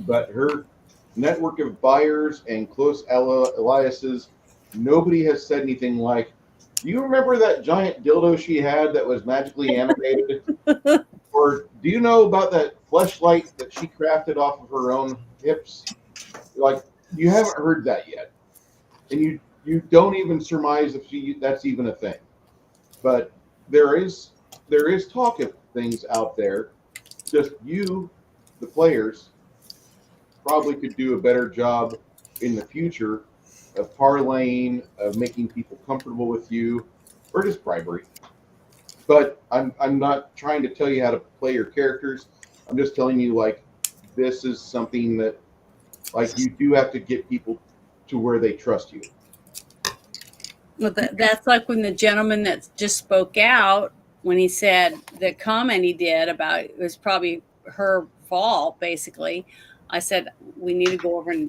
But her network of buyers and close alliances, nobody has said anything like, do you remember that giant dildo she had that was magically animated? Or do you know about that fleshlight that she crafted off of her own hips? Like, you haven't heard that yet. And you don't even surmise if that's even a thing. But there is talk of things out there. Just you, the players, probably could do a better job in the future of parlaying, of making people comfortable with you, or just bribery. But I'm not trying to tell you how to play your characters. I'm just telling you, like, this is something that, like, you do have to get people to where they trust you.
Well, that's like when the gentleman that just spoke out, when he said the comment he did about it was probably her fault, basically. I said, we need to go over and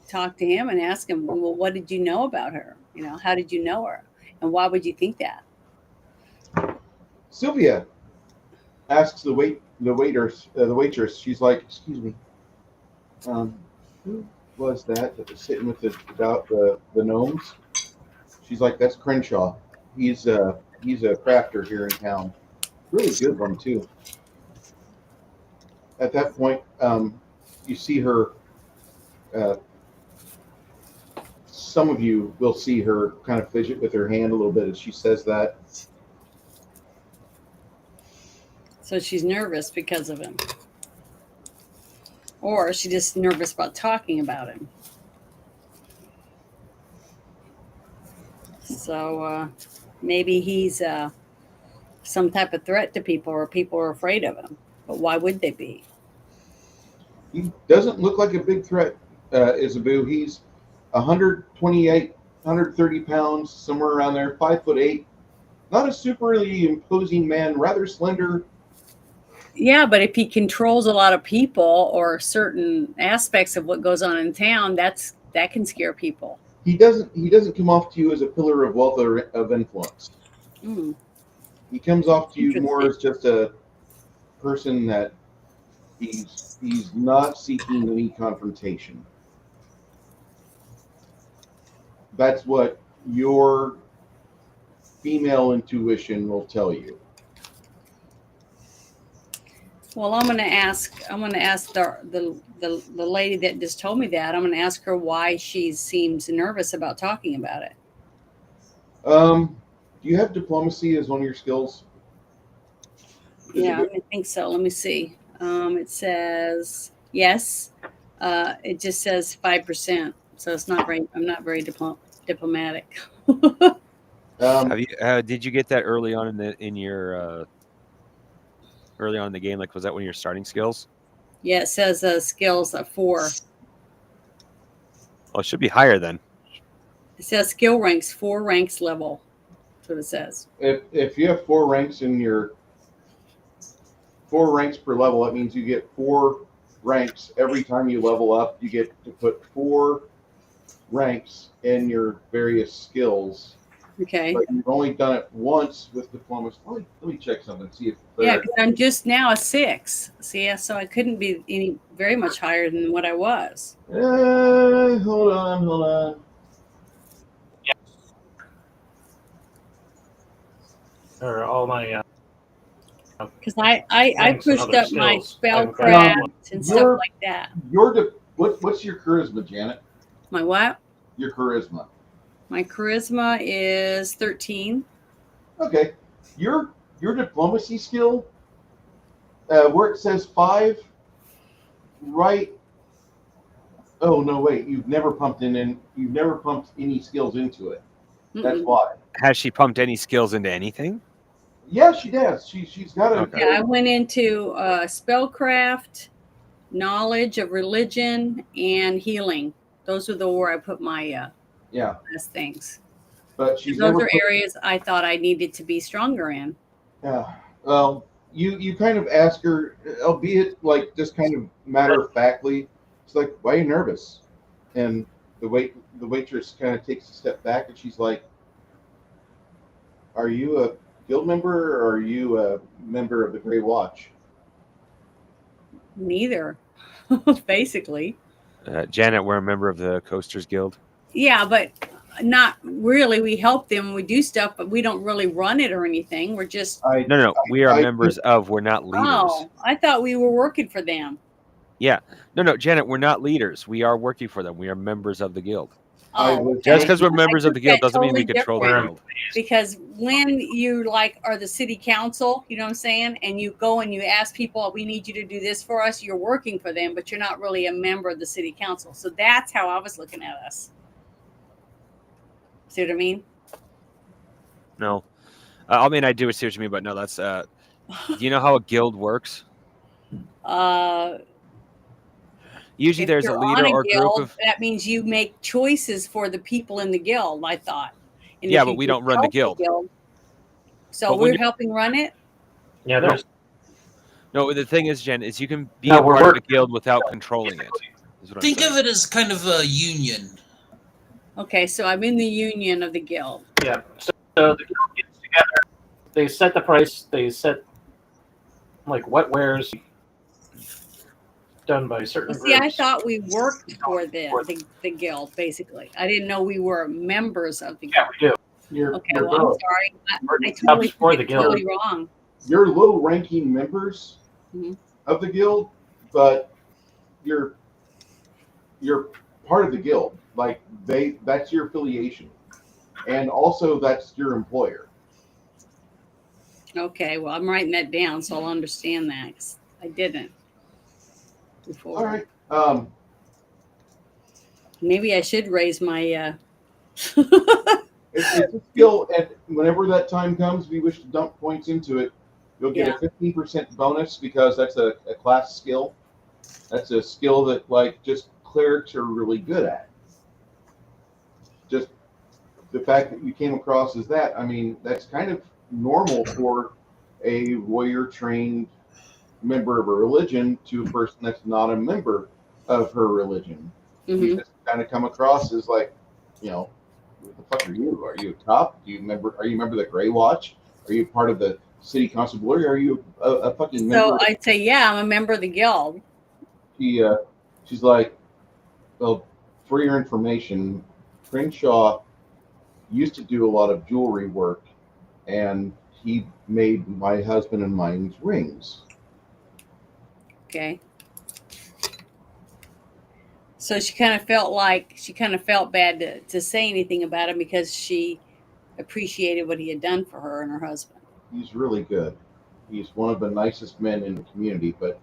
talk to him and ask him, well, what did you know about her? You know, how did you know her? And why would you think that?
Sylvia asks the waitress. She's like, "Excuse me, who was that was sitting with the gnomes?" She's like, "That's Crenshaw. He's a crafter here in town. Really good one too." At that point, you see her. Some of you will see her kind of fidget with her hand a little bit as she says that.
So she's nervous because of him. Or she's just nervous about talking about him. So maybe he's some type of threat to people, or people are afraid of him. But why would they be?
He doesn't look like a big threat, Isabu. He's 128, 130 pounds, somewhere around there, 5'8". Not a superly imposing man, rather slender.
Yeah, but if he controls a lot of people or certain aspects of what goes on in town, that can scare people.
He doesn't come off to you as a pillar of wealth or of influence.
Mm.
He comes off to you more as just a person that he's not seeking any confrontation. That's what your female intuition will tell you.
Well, I'm going to ask the lady that just told me that. I'm going to ask her why she seems nervous about talking about it.
Do you have diplomacy as one of your skills?
Yeah, I think so. Let me see. It says yes. It just says 5%, so it's not very. I'm not very diplomatic.
Have you? Did you get that early on in your early on in the game? Like, was that one of your starting skills?
Yeah, it says skills of 4.
Oh, it should be higher then.
It says skill ranks 4 ranks level. That's what it says.
If you have 4 ranks in your 4 ranks per level, that means you get 4 ranks every time you level up. You get to put 4 ranks in your various skills.
Okay.
But you've only done it once with diplomas. Let me check something. See if
Yeah, because I'm just now a 6. See, so I couldn't be very much higher than what I was.
Hold on.
Or all my
Because I
ranks and
pushed
other
up my
skills. I've got
spellcraft and stuff
Your-
like that.
What's your charisma, Janet?
My what?
Your charisma.
My charisma is 13.
Okay. Your diplomacy skill, where it says 5, right? Oh no, wait! You've never pumped any skills into it. That's
Mm-mm.
why.
Has she pumped any skills into anything?
Yeah, she does. She's got a.
Okay.
Yeah, I went into spellcraft, knowledge of religion, and healing. Those are where I put my
Yeah,
best things.
but she's
Those
never.
are areas I thought I needed to be stronger in.
Yeah. Well, you kind of ask her, albeit like just kind of matter of factly. It's like, why are you nervous? And the waitress kind of takes a step back and she's like, "Are you a guild member or are you a member of the Grey Watch?"
Neither, basically.
Janet, we're a member of the Coasters Guild.
Yeah, but not really. We help them. We do stuff, but we don't really run it or anything. We're just.
No. We are
I-
members of. We're not leaders.
Oh, I thought we were working for them.
Yeah. No, Janet, we're not leaders. We are working for them. We are members of the guild.
I
Oh,
was-
Just because we're members
I
of the
took
guild
that
doesn't mean we
totally
control the
different.
guild.
because when you are the city council, you know what I'm saying, and you go and you ask people, we need you to do this for us, you're working for them, but you're not really a member of the city council. So that's how I was looking at us. See what I mean?
No. I mean, I do see what you mean, but no, that's. Do you know how a guild works? Usually
If
there's a
you're
leader
on a
or
guild,
group of.
that means you make choices for the people in the guild, I thought. And
Yeah,
if
but
you
we
just
don't run the
help
guild.
So
But when
we're
you-
helping run it?
Yeah, there's
No, the thing is, Jen, is you can be
No,
a
we're
part of the
working.
guild without controlling it. Is what I'm
Think
saying.
of it as kind of a union.
Okay, so I'm in the union of the guild.
yeah. So the guild gets together. They set the price. They set like what wares done by certain
Well, see, I
groups.
thought we worked for the guild, basically. I didn't know we were members of the
Yeah,
guild.
we do. You're,
Okay,
you're
well, I'm
both.
sorry.
We're
I
subs
totally
for
did
the
it
guild.
totally wrong.
You're low-ranking members
Mhm.
of the guild, but you're part of the guild. Like that's your affiliation, and also that's your employer.
Okay, well, I'm writing that down so I'll understand that 'cause I didn't before.
All right.
Maybe I should raise my.
It's a skill, and whenever that time comes, if you wish to dump points into it, you'll get
Yeah.
a 15% bonus because that's a class skill. That's a skill that like just clerics are really good at. Just the fact that you came across as that, I mean, that's kind of normal for a warrior trained member of a religion to a person that's not a member of her religion. You
Mhm.
just kind of come across as like, you know, what the fuck are you? Are you a cop? Are you a member of the Grey Watch? Are you part of the city constabulary? Are you a fucking member?
So I'd say, yeah, I'm a member of the guild.
She's like, well, for your information, Crenshaw used to do a lot of jewelry work, and he made my husband and mine's rings.
Okay. So she kind of felt bad to say anything about him because she appreciated what he had done for her and her husband.
He's really good. He's one of the nicest men in the community, but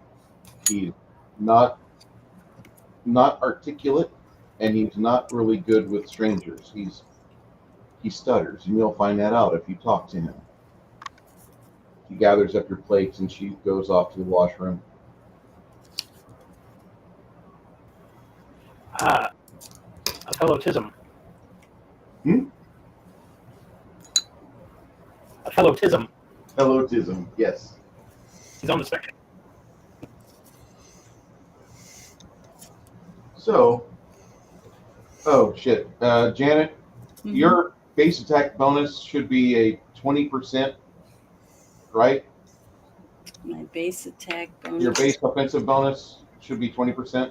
he's not articulate, and he's not really good with strangers. he stutters, and you'll find that out if you talk to him. She gathers up your plates and she goes off to the washroom.
A fellow Tism.
Hmm?
A fellow Tism.
Hello, Tism. Yes.
He's on the spectrum.
So, oh shit, Janet, your base attack bonus should be a 20%, right?
My base attack bonus.
Your base offensive bonus should be 20%.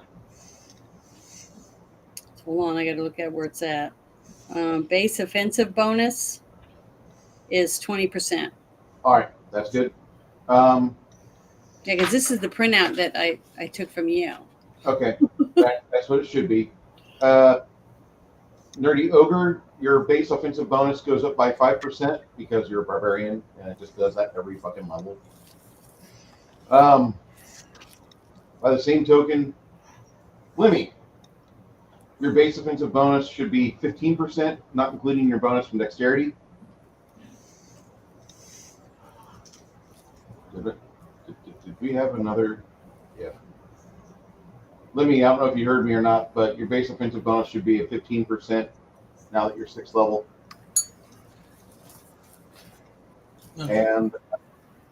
Hold on, I got to look at where it's at. Base offensive bonus is 20%.
All right, that's good.
Yeah, because this is the printout that I took from you.
Okay, that's what it should be. Nerdy Ogre, your base offensive bonus goes up by 5% because you're a barbarian, and it just does that every fucking level. By the same token, Lemmy, your base offensive bonus should be 15%, not including your bonus from dexterity. Did we have another? Yeah. Lemmy, I don't know if you heard me or not, but your base offensive bonus should be at 15% now that you're 6th level.
Okay.
And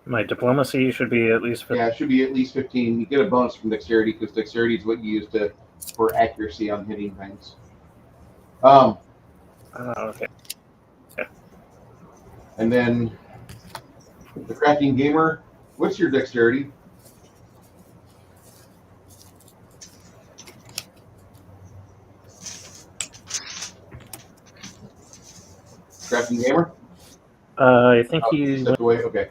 My diplomacy should be at least 50.
yeah, it should be at least 15. You get a bonus from dexterity because dexterity is what you use for accuracy on hitting things.
Okay.
And then the crafting gamer, what's your dexterity? Crafting gamer?
I think
Oh,
he
he
went
stepped away. Okay,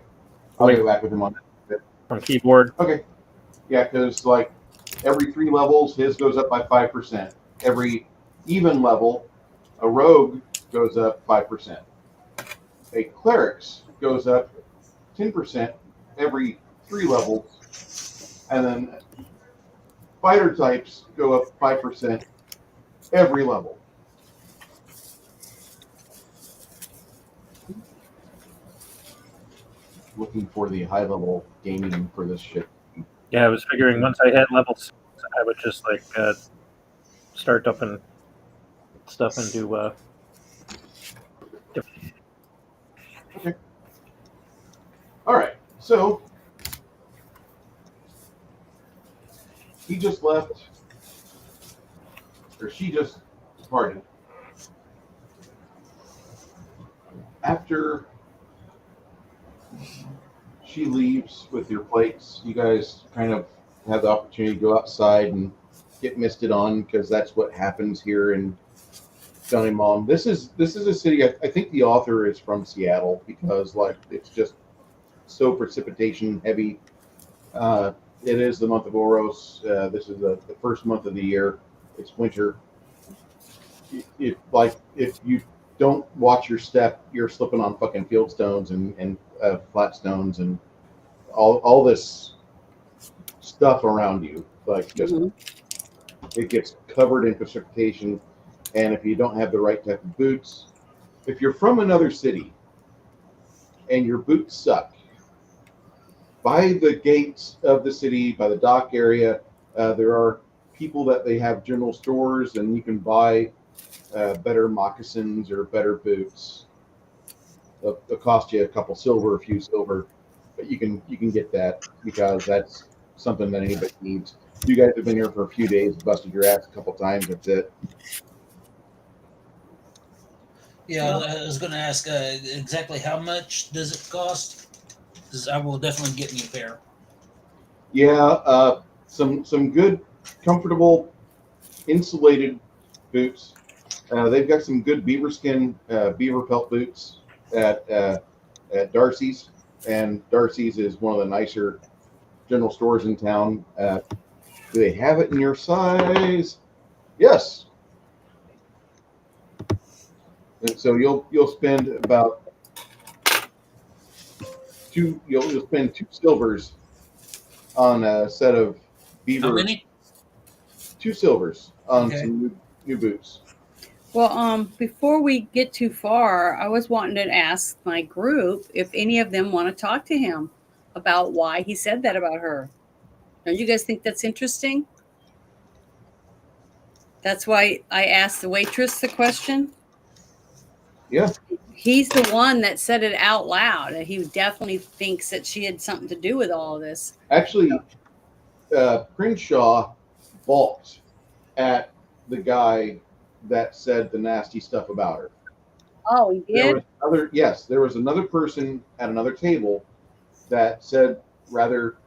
I'll
Wait.
get back with him on that.
from keyboard.
Okay, yeah, because like every 3 levels, his goes up by 5%. Every even level, a rogue goes up 5%. A cleric's goes up 10% every 3 levels, and then fighter types go up 5% every level. Looking for the high level gaming for this shit.
Yeah, I was figuring once I hit level 6, I would just like start up and stuff and do
Okay. All right. So he just left, or she just departed. After she leaves with your plates, you guys kind of have the opportunity to go outside and get misted on because that's what happens here in Dun Eamon. This is a city. I think the author is from Seattle because like it's just so precipitation heavy. It is the month of Oros. This is the first month of the year. It's winter. If you don't watch your step, you're slipping on fucking field stones and flat stones and all this stuff around you. Like just it gets covered in precipitation. And if you don't have the right type of boots, if you're from another city and your boots suck, by the gates of the city, by the dock area, there are people that they have general stores and you can buy better moccasins or better boots. They'll cost you a couple silver, a few silver, but you can get that because that's something that anybody needs. You guys have been here for a few days, busted your ass a couple times. That's it.
Yeah, I was going to ask exactly how much does it cost? Because I will definitely get me a pair.
Yeah, some good, comfortable, insulated boots. They've got some good beaver skin, beaver pelt boots at Darcy's, and Darcy's is one of the nicer general stores in town. Do they have it in your size? Yes. And so you'll spend about you'll spend 2 silvers on a set of beaver.
How many?
2 silvers on
Okay.
some new boots.
Well, before we get too far, I was wanting to ask my group if any of them want to talk to him about why he said that about her. Don't you guys think that's interesting? That's why I asked the waitress the question.
Yeah.
He's the one that said it out loud, and he definitely thinks that she had something to do with all of this.
Actually, Crenshaw balked at the guy that said the nasty stuff about her.
Oh, he did?
There was another person at another table that said rather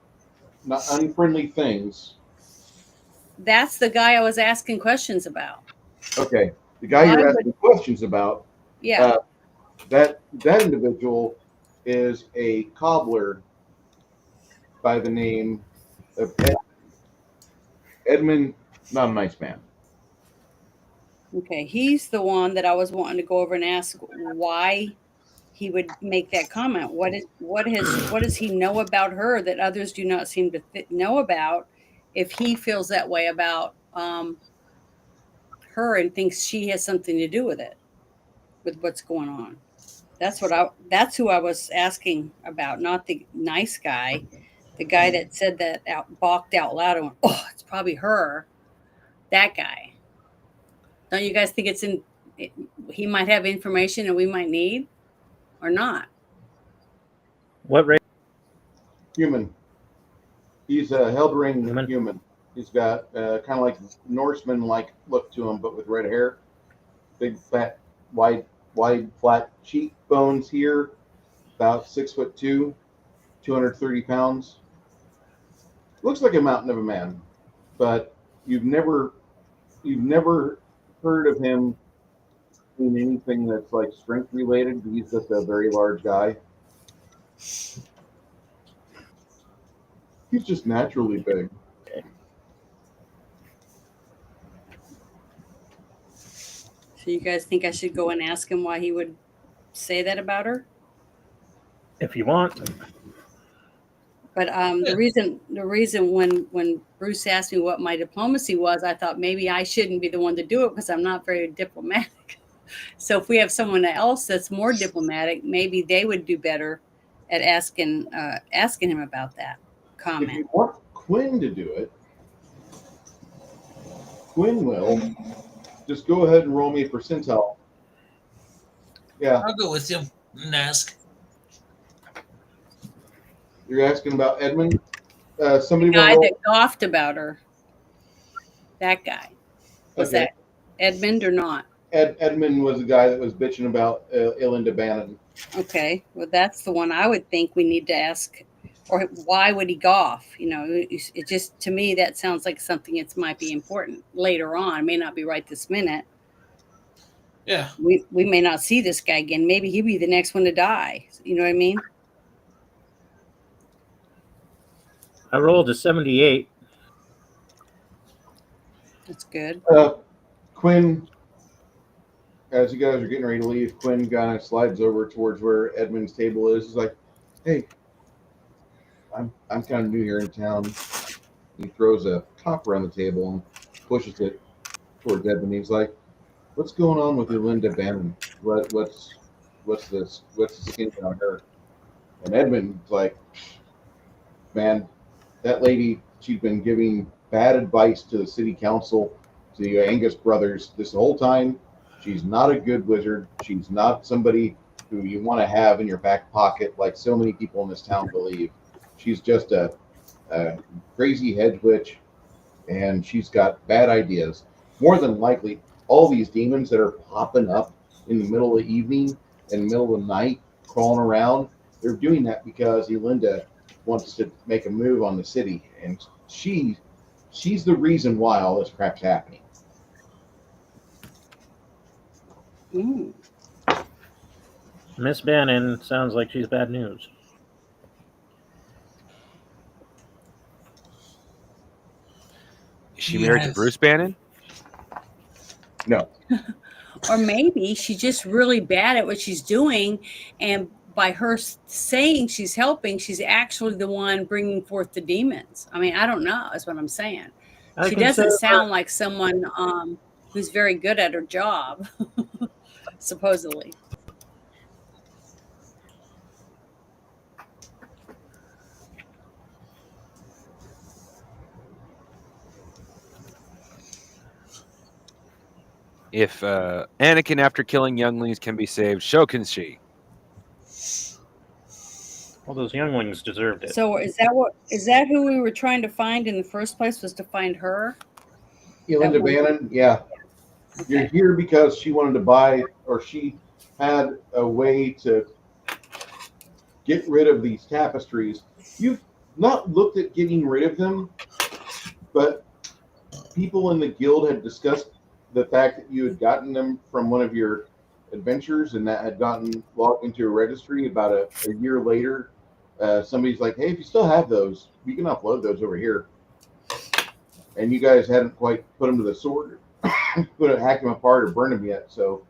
not unfriendly things.
That's the guy I was asking questions about.
Okay, the guy you're asking questions about,
Yeah.
that individual is a cobbler by the name of Edmund, not a nice man.
Okay, he's the one that I was wanting to go over and ask why he would make that comment. What does he know about her that others do not seem to know about? If he feels that way about her and thinks she has something to do with it, with what's going on. That's who I was asking about, not the nice guy, the guy that said that balked out loud and went, "Oh, it's probably her." That guy. Don't you guys think he might have information that we might need or not?
What race?
Human. He's a Hellbring
Human.
human. He's got kind of like Norseman-like look to him, but with red hair. Big, fat, wide, flat cheekbones here. About 6'2", 230 pounds. Looks like a mountain of a man, but you've never heard of him in anything that's like strength related. He's just a very large guy. He's just naturally big.
So you guys think I should go and ask him why he would say that about her?
If you want.
But the reason when Bruce asked me what my diplomacy was, I thought maybe I shouldn't be the one to do it because I'm not very diplomatic. So if we have someone else that's more diplomatic, maybe they would do better at asking him about that comment.
If you want Quinn to do it, Quinn will. Just go ahead and roll me a percentile. Yeah.
I'll go with you and ask.
You're asking about Edmund? Somebody
The guy
roll?
that golfed about her. That guy. Was
Okay.
that Edmund or not?
Edmund was the guy that was bitching about Ilinda Bannon.
Okay. Well, that's the one I would think we need to ask. Or why would he golf? You know, it just, to me, that sounds like something that might be important later on. It may not be right this minute.
Yeah.
We may not see this guy again. Maybe he'll be the next one to die. You know what I mean?
I rolled a 78.
That's good.
Quinn, as you guys are getting ready to leave, Quinn kind of slides over towards where Edmund's table is. He's like, "Hey, I'm kind of new here in town." He throws a copper on the table and pushes it towards Edmund. He's like, "What's going on with Ilinda Bannon? What's this? What's the skin on her?" And Edmund's like, "Man, that lady, she's been giving bad advice to the city council, to the Angus brothers this whole time. She's not a good wizard. She's not somebody who you want to have in your back pocket like so many people in this town believe. She's just a crazy hedge witch, and she's got bad ideas. More than likely, all these demons that are popping up in the middle of the evening and the middle of the night, crawling around, they're doing that because Ilinda wants to make a move on the city, and she's the reason why all this crap's happening."
Mm.
Miss Bannon sounds like she's bad news.
Is she married to Bruce Bannon?
No.
Or maybe she's just really bad at what she's doing, and by her saying she's helping, she's actually the one bringing forth the demons. I mean, I don't know. Is what I'm saying. She doesn't sound like someone who's very good at her job, supposedly.
If Anakin, after killing younglings, can be saved, so can she.
Well, those younglings deserved it.
So is that who we were trying to find in the first place? Was to find her?
Elinda Bannon, yeah. You're
Okay.
here because she wanted to buy, or she had a way to get rid of these tapestries. You've not looked at getting rid of them, but people in the guild had discussed the fact that you had gotten them from one of your adventures and that had gotten logged into a registry about a year later. Somebody's like, hey, if you still have those, we can upload those over here. And you guys hadn't quite put them to the sword, hacked them apart or burned them yet, so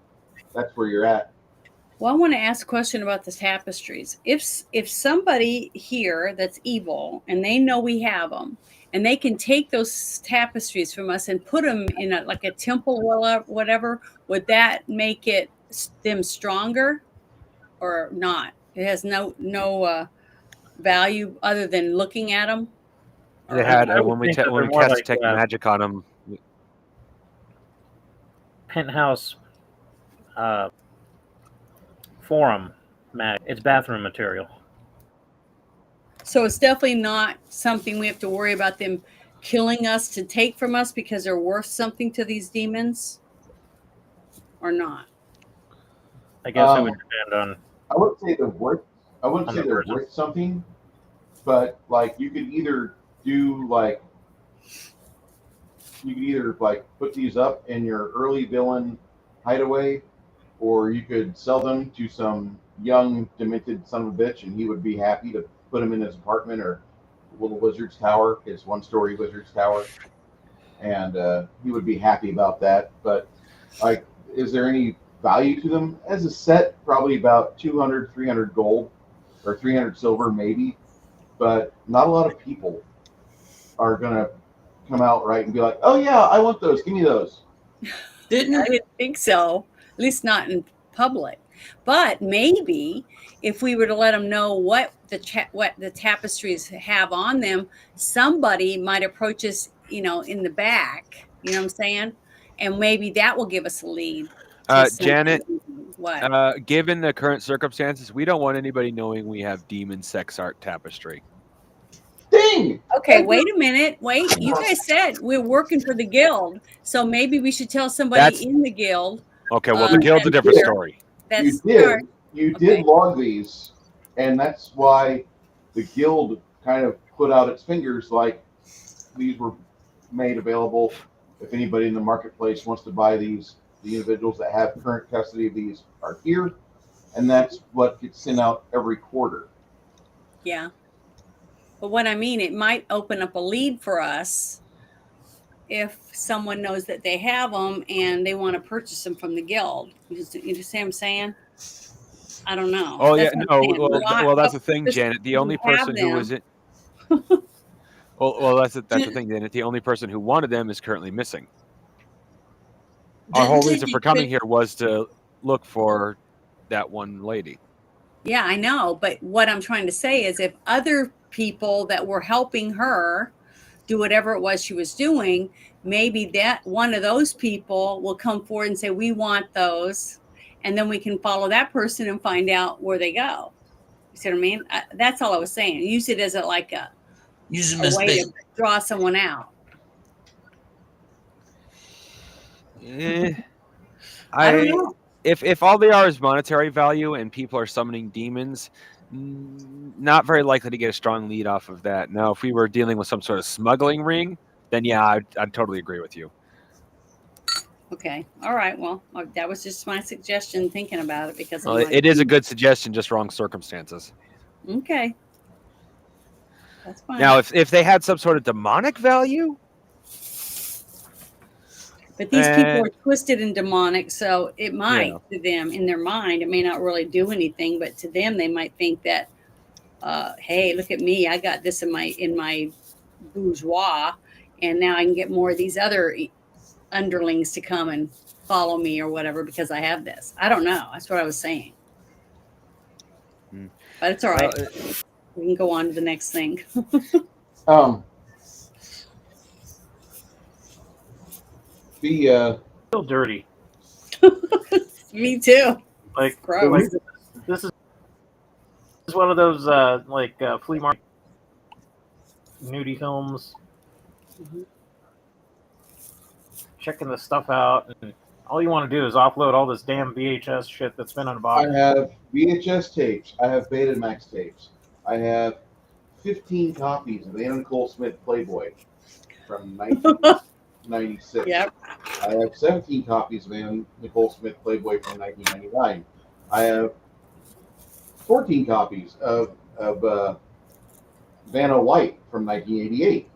that's where you're at.
Well, I want to ask a question about the tapestries. If somebody here that's evil and they know we have them, and they can take those tapestries from us and put them in like a temple or whatever, would that make them stronger or not? It has no value other than looking at them.
They had
I would
when we
think that
when
they're
we
more
cast
like,
detect magic on them.
Penthouse forum mag. It's bathroom material.
So it's definitely not something we have to worry about them killing us to take from us because they're worth something to these demons, or not.
I guess it would depend on.
I wouldn't say they're worth. I wouldn't
On
say
the
they're
person.
worth something, but like you could either do like put these up in your early villain hideaway, or you could sell them to some young demented son of a bitch, and he would be happy to put them in his apartment or little wizard's tower, his one-story wizard's tower, and he would be happy about that. But like, is there any value to them as a set? Probably about 200, 300 gold or 300 silver, maybe. But not a lot of people are gonna come out right and be like, "Oh yeah, I want those. Give me those."
I
Didn't
didn't think so, at least not in public. But maybe if we were to let them know what the tapestries have on them, somebody might approach us, in the back. You know what I'm saying? And maybe that will give us a lead. To
Janet,
what?
given the current circumstances, we don't want anybody knowing we have demon sex art tapestry.
Ding!
Okay, wait a minute. Wait, you guys said we're working for the guild, so maybe we should tell somebody in the guild.
Okay, well, the guild's a different story.
You
That's
did log these, and that's why the guild kind of put out its fingers like these were made available. If anybody in the marketplace wants to buy these, the individuals that have current custody of these are here, and that's what gets sent out every quarter.
Yeah. But what I mean, it might open up a lead for us if someone knows that they have them and they want to purchase them from the guild. You see what I'm saying? I don't know.
Oh
That's
yeah,
what I'm
no.
saying.
Well, that's the thing,
Just
Janet. The only
have
person who
them.
was it. Well, that's the thing, Janet. The only person who wanted them is currently missing. Our whole reason for coming here was to look for that one lady.
Yeah, I know. But what I'm trying to say is if other people that were helping her do whatever it was she was doing, maybe that one of those people will come forward and say, we want those. And then we can follow that person and find out where they go. You see what I mean? That's all I was saying. Use it as a way to draw someone out. I don't know.
If all they are is monetary value and people are summoning demons, not very likely to get a strong lead off of that. Now, if we were dealing with some sort of smuggling ring, then yeah, I'd totally agree with you.
Okay. All right. Well, that was just my suggestion thinking about it because
it is a good suggestion, just wrong circumstances.
Okay. That's fine.
Now, if they had some sort of demonic value.
But these people are twisted and demonic, so it might to them in their mind, it may not really do anything, but to them, they might think that, hey, look at me, I got this in my bourgeois, and now I can get more of these other underlings to come and follow me or whatever because I have this. I don't know. That's what I was saying.
Hmm.
But it's all right.
Well,
We can go on to the next thing.
Still dirty.
Me too.
Like,
Gross.
like this is one of those flea market nudie films.
Mhm.
Checking the stuff out, and all you want to do is offload all this damn VHS shit that's been
I
unboxed.
have VHS tapes. I have Betamax tapes. I have 15 copies of Anna Nicole Smith Playboy from 1996.
Yep.
I have 17 copies of Anna Nicole Smith Playboy from 1999. I have 14 copies of Vanna White from 1988.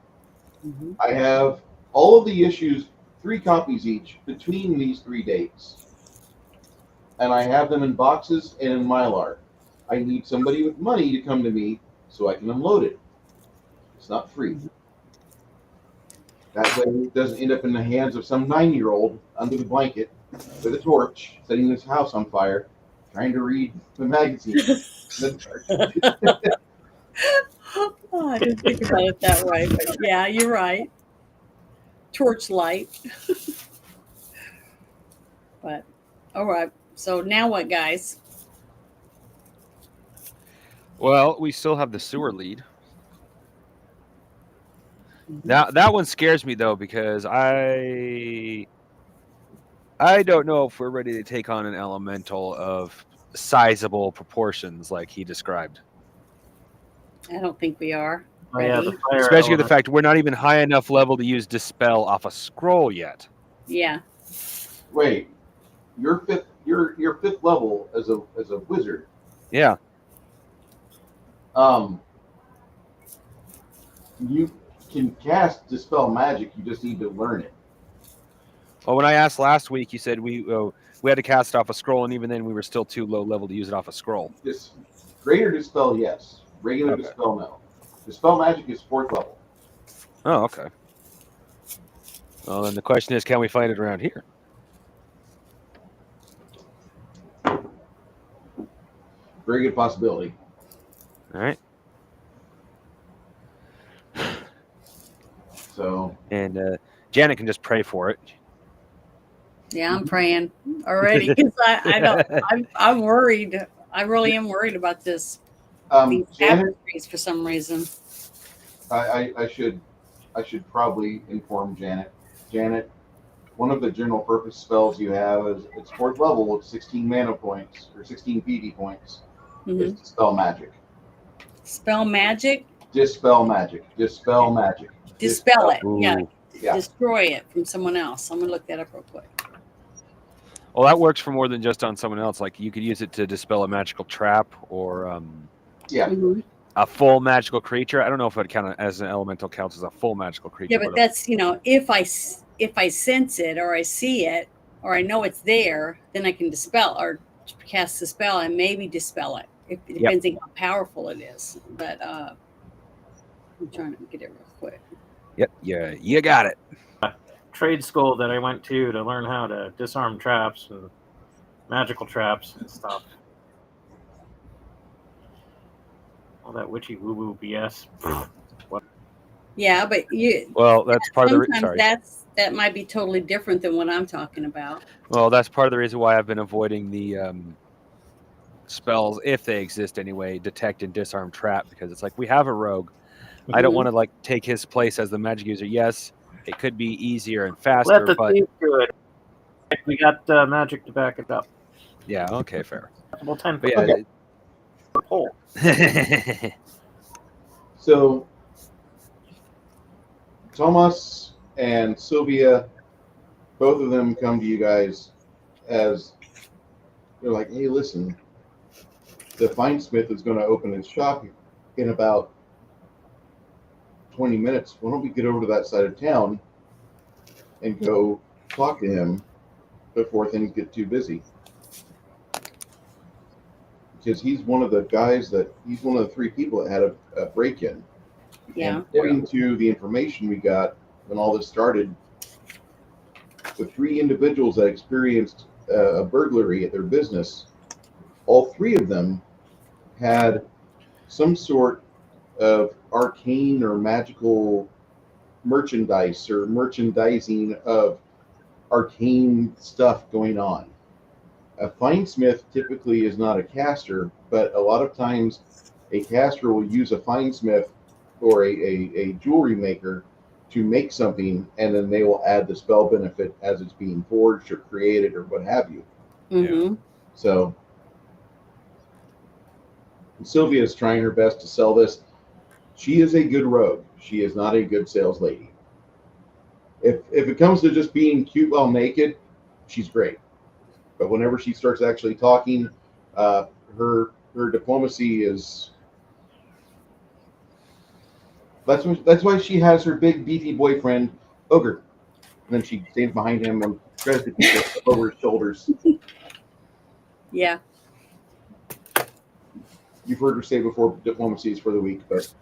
Mhm.
I have all of the issues, 3 copies each, between these 3 dates. And I have them in boxes and in Mylar. I need somebody with money to come to me so I can unload it. It's not free. That way it doesn't end up in the hands of some 9-year-old under the blanket with a torch, setting his house on fire, trying to read the magazine.
Oh, I didn't think about it that way, but yeah, you're right. Torchlight. But all right. So now what, guys?
well, we still have the sewer lead. That one scares me though because I don't know if we're ready to take on an elemental of sizable proportions like he described.
I don't think we are.
Oh, yeah, the
Ready?
fire
Especially with the
element.
fact we're not even high enough level to use dispel off a scroll yet.
Yeah.
Wait, you're fifth level as a wizard.
Yeah.
You can cast Dispel Magic, you just need to learn it.
Well, when I asked last week, you said we had to cast off a scroll, and even then we were still too low level to use it off a scroll.
Greater Dispel, yes. Regular
Okay.
Dispel, no. Dispel Magic is 4th level.
Oh, okay. Well, then the question is, can we find it around here?
Very good possibility.
All right.
So,
And Janet can just pray for it.
Yeah, I'm praying already because I'm worried. I really am worried about these
Janet,
tapestries for some reason.
I should probably inform Janet. Janet, one of the general purpose spells you have is it's 4th level with 16 mana points or 16 PD points.
Mhm.
Is Dispel Magic.
Spell magic.
Dispel Magic. Dispel Magic.
Dispel it.
Ooh.
Yeah.
Yeah.
Destroy it from someone else. I'm gonna look that up real quick.
Well, that works for more than just on someone else. Like you could use it to dispel a magical trap or
Yeah.
Mhm.
a full magical creature. I don't know if it count as an elemental counts as a full magical creature.
Yeah, but that's if I sense it or I see it or I know it's there, then I can dispel or cast the spell and maybe dispel it. It depends on how powerful it is. But I'm trying to get it real quick.
Yep. Yeah, you got it.
Trade school that I went to learn how to disarm traps and magical traps and stuff. All that witchy woo woo BS.
Yeah, but
Well, that's part of the
sometimes that might be totally different than what I'm talking about.
Well, that's part of the reason why I've been avoiding the spells, if they exist anyway, detect and disarm trap, because it's like we have a rogue. I don't want to like take his place as the magic user. Yes, it could be easier and faster,
Let the
but
thief do it. We got magic to back it up.
yeah, okay, fair.
Well, 10
But yeah,
hole.
So, Thomas and Sylvia, both of them come to you guys as they're like, hey, listen, the Finesmith is going to open his shop in about 20 minutes. Why don't we get over to that side of town and go talk to him before things get too busy? Because he's one of the he's one of the 3 people that had a break-in.
Yeah.
And according to the information we got when all this started, the 3 individuals that experienced a burglary at their business, all 3 of them had some sort of arcane or magical merchandise or merchandising of arcane stuff going on. A finesmith typically is not a caster, but a lot of times a caster will use a finesmith or a jewelry maker to make something, and then they will add the spell benefit as it's being forged or created or what have you.
Mm-hmm.
So Sylvia is trying her best to sell this. She is a good rogue. She is not a good sales lady. If it comes to just being cute while naked, she's great. But whenever she starts actually talking, her diplomacy is. That's why she has her big beefy boyfriend, Ogre. And then she stands behind him and tries to keep it over his shoulders.
Yeah.
You've heard her say before, diplomacy is for the weak, but.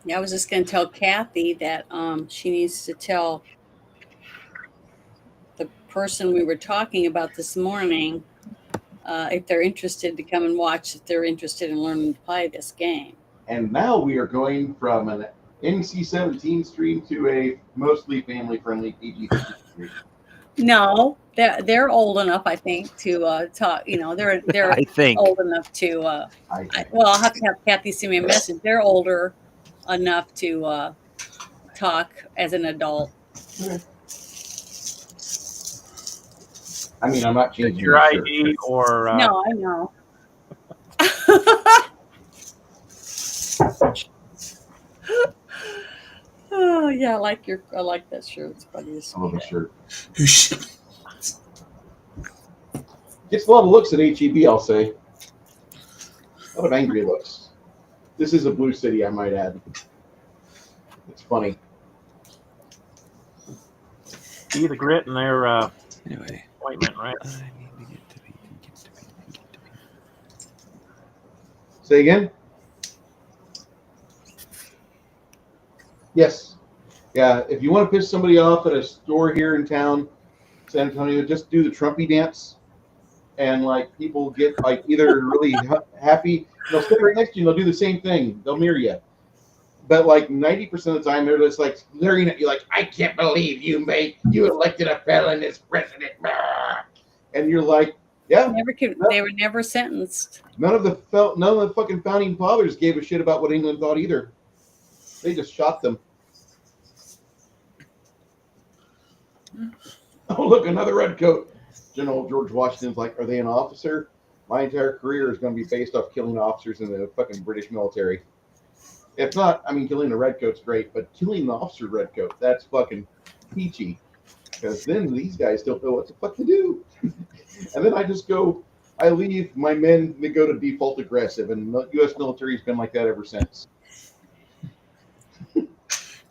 Yeah, I was just going to tell Kathy that she needs to tell the person we were talking about this morning if they're interested to come and watch, if they're interested in learning to play this game.
And now we are going from an NC-17 stream to a mostly family-friendly PG-13 stream.
No, they're old enough, I think, to talk. You know, they're
I think.
old enough to. Well, I'll have to have Kathy send me a message. They're older enough to talk as an adult.
Okay. I mean, I'm not changing
Your
my
ID
shirt.
or
No, I know. Oh yeah, I like that shirt. It's probably
I love the shirt.
Shit.
Gets a lot of looks at HEB, I'll say. A lot of angry looks. This is a blue city, I might add. It's funny.
be the grit and their
Anyway,
appointment, right?
I need to get to be.
Say again? Yes. Yeah, if you want to piss somebody off at a store here in town, San Antonio, just do the Trumpy dance. And like people get like either really happy, they'll sit right next to you and they'll do the same thing. They'll mirror you. But like 90% of the time, they're just like glaring at you like, I can't believe you elected a felon as president. And you're like, yeah.
They were never sentenced.
None of the fucking founding fathers gave a shit about what England thought either. They just shot them. Oh, look, another red coat. General George Washington's like, are they an officer? My entire career is going to be based off killing officers in the fucking British military. If not, I mean, killing a redcoat's great, but killing the officer redcoat, that's fucking peachy. Because then these guys don't know what the fuck to do. And then I leave my men, they go to default aggressive, and the U.S. military's been like that ever since.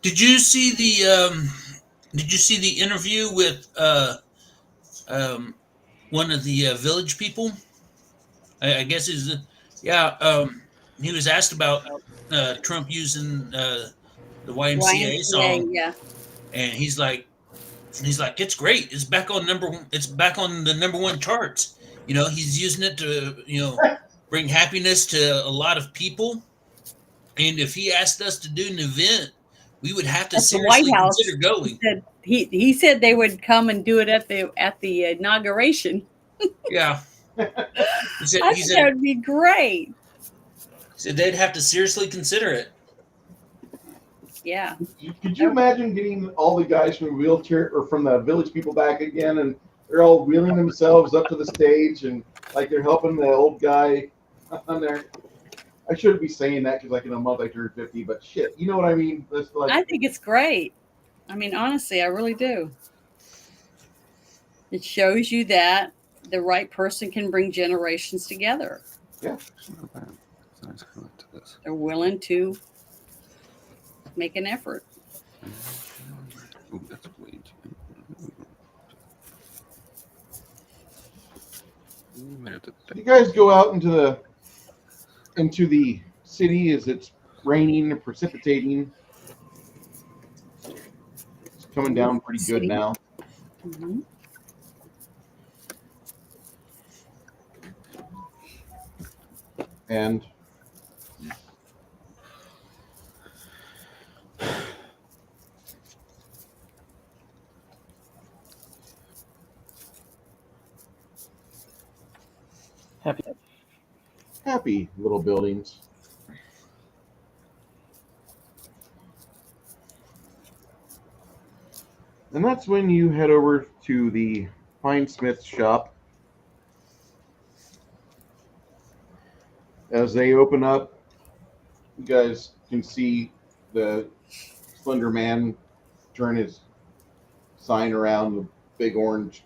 Did you see the interview with one of the village people? I guess is he was asked about Trump using the YMCA song,
yeah.
and he's like, it's great. It's back on the #1 charts. You know, he's using it to bring happiness to a lot of people. And if he asked us to do an event, we would have to seriously consider going.
He said they would come and do it at the inauguration.
Yeah. He said
that would be great.
He said they'd have to seriously consider it.
Yeah.
Could you imagine getting all the guys from the wheelchair or from the village people back again, and they're all wheeling themselves up to the stage and like they're helping the old guy on there? I shouldn't be saying that because like in a month I turned 50, but shit, you know what I mean?
I think it's great. I mean, honestly, I really do. It shows you that the right person can bring generations together.
Yeah.
They're willing to make an effort.
Ooh, that's way too.
You guys go out into the city as it's raining and precipitating. It's coming down pretty good
City.
now.
Mhm.
And happy little buildings. And that's when you head over to the Pinesmith shop. As they open up, you guys can see the Slender Man turn his sign around, the big orange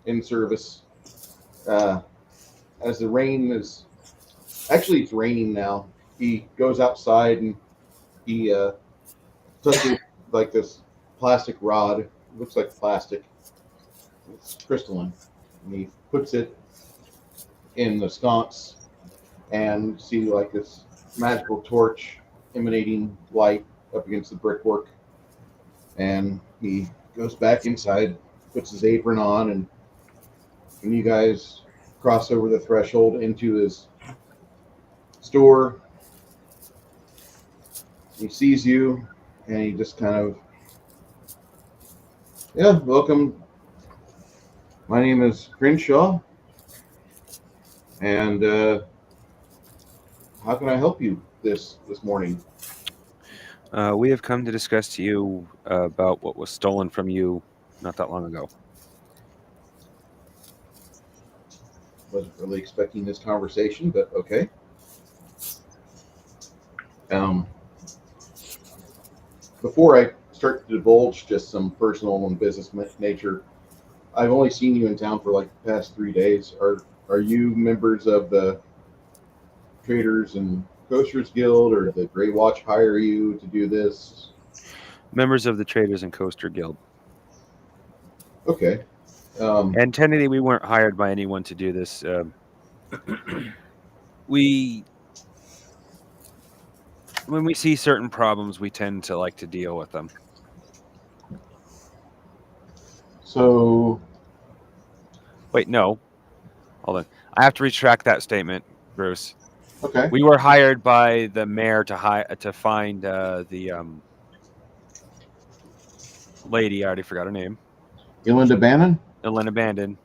in service. As the rain is, actually it's raining now, he goes outside and he touches like this plastic rod. It looks like plastic. It's crystalline. And he puts it in the sconce and see like this magical torch emanating light up against the brickwork. And he goes back inside, puts his apron on, and when you guys cross over the threshold into his store, he sees you and he just kind of, yeah, welcome. My name is Crenshaw, and how can I help you this morning?
We have come to discuss to you about what was stolen from you not that long ago.
Wasn't really expecting this conversation, but okay. Before I start to divulge just some personal and business nature, I've only seen you in town for like the past 3 days. Are you members of the Traders and Coasters Guild, or did the Grey Watch hire you to do this?
Members of the Traders and Coaster Guild.
Okay.
And technically, we weren't hired by anyone to do this. When we see certain problems, we tend to like to deal with them.
So,
Wait, no. Hold on. I have to retract that statement, Bruce.
okay.
We were hired by the mayor to find the lady. I already forgot her name.
Yolanda Bannon?
Elena Bandon,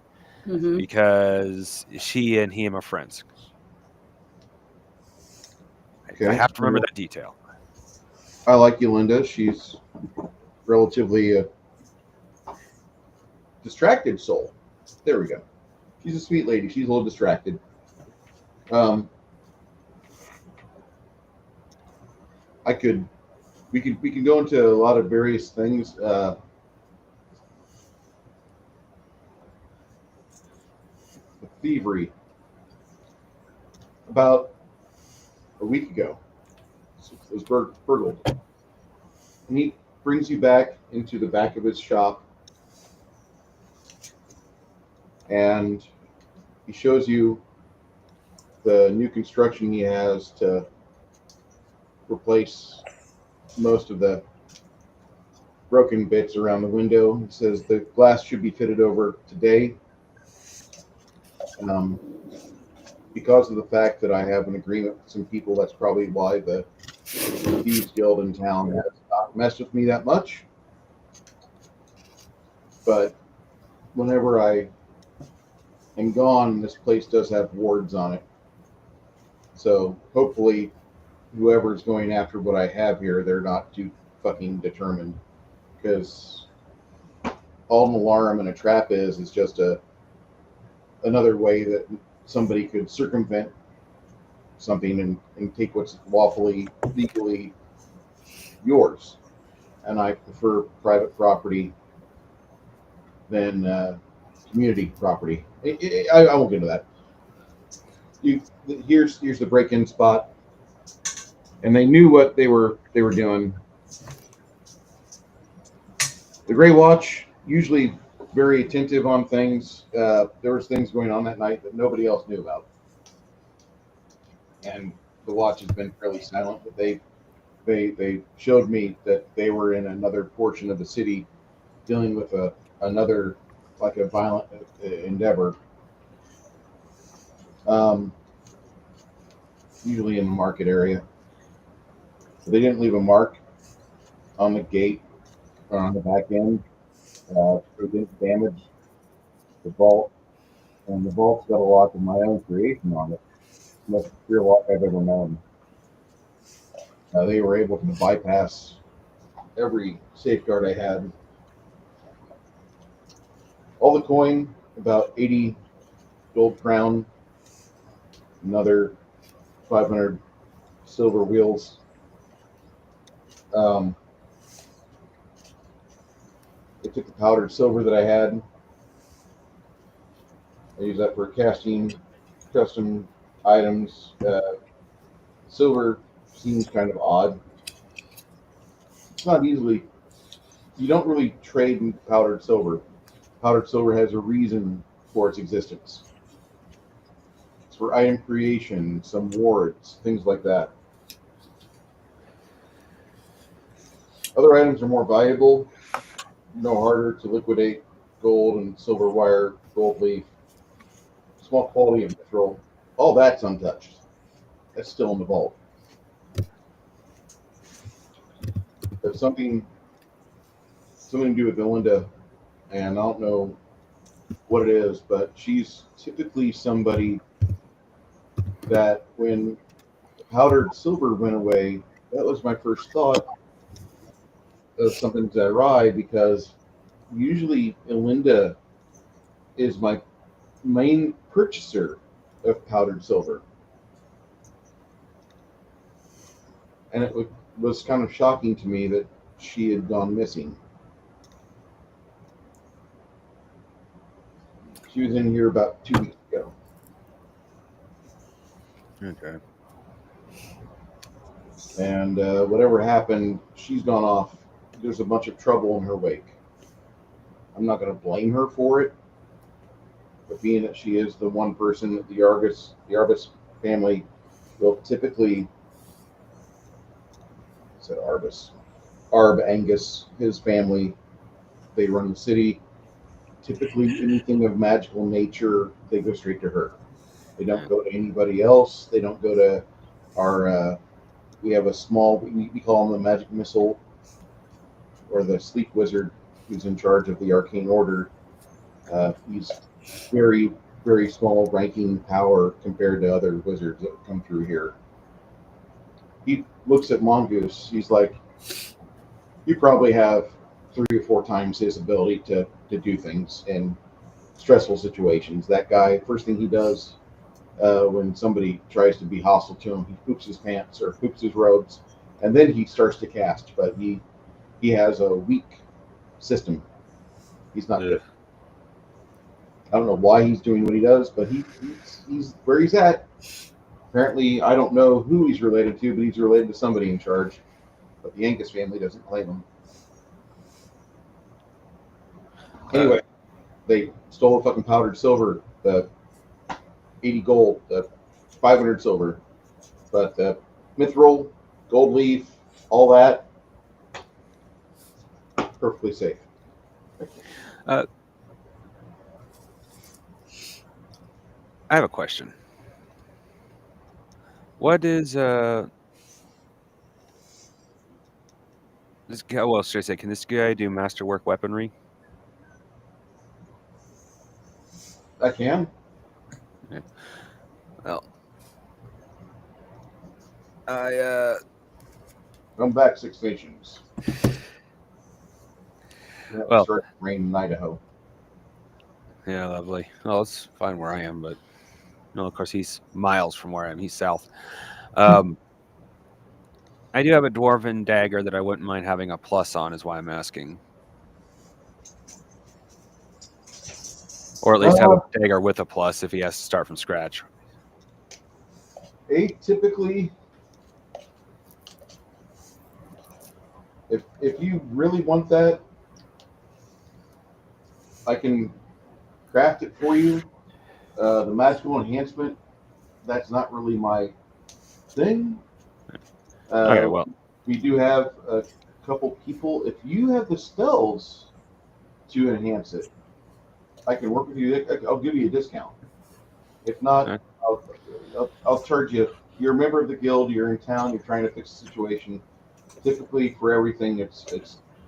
Mhm.
because she and him are friends.
Okay.
I have to remember that detail.
I like Yolanda. She's relatively a distracted soul. There we go. She's a sweet lady. She's a little distracted. We can go into a lot of various things. Thievery. About a week ago, it was burgled. And he brings you back into the back of his shop, and he shows you the new construction he has to replace most of the broken bits around the window. He says the glass should be fitted over today. Because of the fact that I have an agreement with some people, that's probably why the Thieves Guild in town has not messed with me that much. But whenever I am gone, this place does have wards on it. So hopefully whoever's going after what I have here, they're not too fucking determined. Because all an alarm and a trap is just another way that somebody could circumvent something and take what's lawfully, legally yours. And I prefer private property than community property. I won't get into that. Here's the break-in spot, and they knew what they were doing. The Grey Watch usually very attentive on things. There was things going on that night that nobody else knew about, and the watch has been fairly silent. But they showed me that they were in another portion of the city dealing with another like a violent endeavor. Usually in the market area. So they didn't leave a mark on the gate or on the back end. They didn't damage the vault, and the vault's got a lock of my own creation on it. Most secure lock I've ever known. They were able to bypass every safeguard I had. All the coin, about 80 gold crown, another 500 silver wheels. They took the powdered silver that I had. I use that for casting custom items. Silver seems kind of odd. It's not easily. You don't really trade in powdered silver. Powdered silver has a reason for its existence. It's for item creation, some wards, things like that. Other items are more valuable, no harder to liquidate. Gold and silver wire, gold leaf, small quality of mithril. All that's untouched. That's still in the vault. There's something to do with Belinda, and I don't know what it is, but she's typically somebody that when powdered silver went away, that was my first thought of something's awry, because usually Belinda is my main purchaser of powdered silver. And it was kind of shocking to me that she had gone missing. She was in here about 2 weeks ago.
Okay.
And whatever happened, she's gone off. There's a bunch of trouble in her wake. I'm not going to blame her for it, but being that she is the one person that the Arbus family will typically, I said Arbus, Arb Angus, his family, they run the city. Typically, anything of magical nature, they go straight to her. They don't go to anybody else. They don't go to our. We have a small. We call him the magic missile, or the sleep wizard, who's in charge of the arcane order. He's very, very small ranking power compared to other wizards that come through here. He looks at Mongoose. He's like, you probably have 3 or 4 times his ability to do things in stressful situations. That guy, first thing he does when somebody tries to be hostile to him, he poops his pants or poops his robes, and then he starts to cast. But he has a weak system. He's not good. I don't know why he's doing what he does, but he's where he's at. Apparently, I don't know who he's related to, but he's related to somebody in charge. But the Angus family doesn't claim him. Anyway, they stole the fucking powdered silver, the 80 gold, the 500 silver. But the mithril, gold leaf, all that, perfectly safe.
I have a question. What is this guy? Well, should I say, can this guy do masterwork weaponry?
I can.
Yeah. Well, I
Come back, Six Nations.
Well-
Start rain in Idaho.
yeah, lovely. Well, it's fine where I am, but no, of course he's miles from where I am. He's south. I do have a dwarven dagger that I wouldn't mind having a plus on, is why I'm asking. Or at least have a dagger with a plus if he has to start from scratch.
Typically, if you really want that, I can craft it for you. The magical enhancement, that's not really my thing.
Okay, well,
We do have a couple people. If you have the spells to enhance it, I can work with you. I'll give you a discount. If not,
Okay.
I'll charge you. You're a member of the guild. You're in town. You're trying to fix the situation. Typically, for everything, it's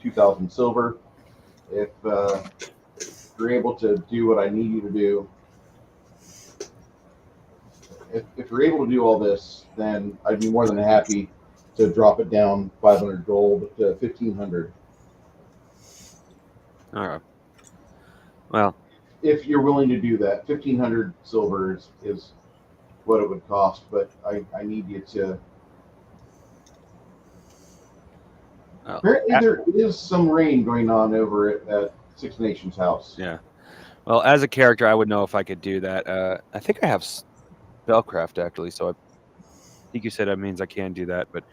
2,000 silver. If you're able to do what I need you to do, if you're able to do all this, then I'd be more than happy to drop it down 500 gold to 1,500.
all right. Well,
If you're willing to do that, 1,500 silver is what it would cost, but I need you to. Apparently, there is some rain going on over at Six Nations House.
yeah. Well, as a character, I would know if I could do that. I think I have spellcraft actually, so I think you said that means I can do that. But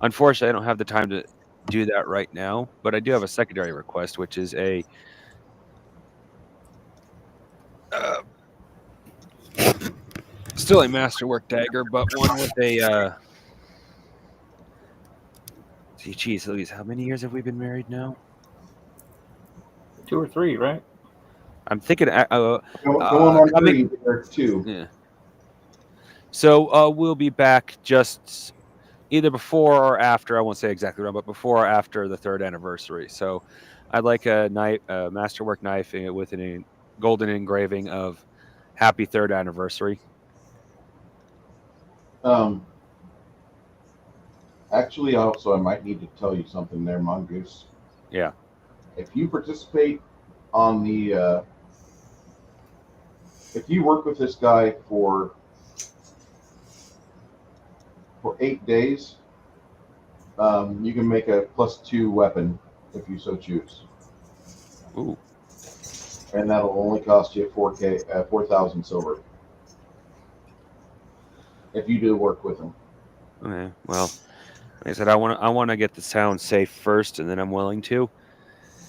unfortunately, I don't have the time to do that right now. But I do have a secondary request, which is still a masterwork dagger, but one with a. Geez, Louise, how many years have we been married now?
2 or 3, right?
I'm thinking.
Going on
Coming-
3 or 2.
Yeah. So we'll be back just either before or after. I won't say exactly when, but before or after the 3rd anniversary. So I'd like a masterwork knife with a golden engraving of "Happy 3rd Anniversary."
Actually, also, I might need to tell you something there, Mongoose.
Yeah.
If you participate on the, if you work with this guy for 8 days, you can make a +2 weapon if you so choose.
Ooh.
And that'll only cost you 4,000 silver. If you do work with him.
Okay. Well, like I said, I want to get the sound safe first, and then I'm willing to.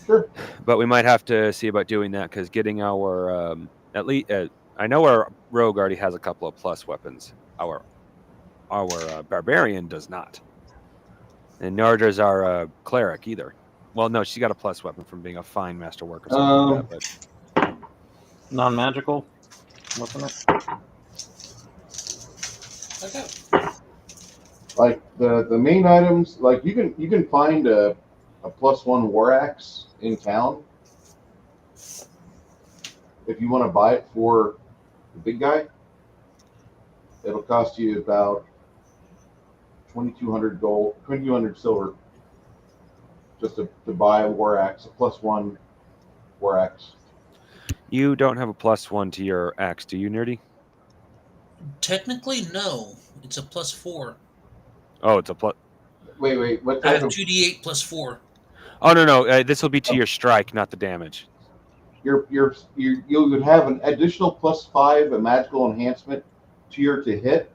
Sure.
But we might have to see about doing that because getting our at least I know our rogue already has a couple of plus weapons. Our barbarian does not, and nor does our cleric either. Well, no, she got a plus weapon from being a fine masterwork or something like that. But
Non-magical, wasn't it?
Okay.
Like the main items, like you can find a +1 war axe in town. If you want to buy it for the big guy, it'll cost you about 2,200 gold, 2,200 silver, just to buy a war axe, a +1 war axe.
you don't have a +1 to your axe, do you, Nerdy?
Technically, no. It's a +4.
Oh, it's a plus.
Wait, what
I
type
have
of
2d8 +4.
Oh no, this will be to your strike, not the damage.
you would have an additional +5, a magical enhancement to hit,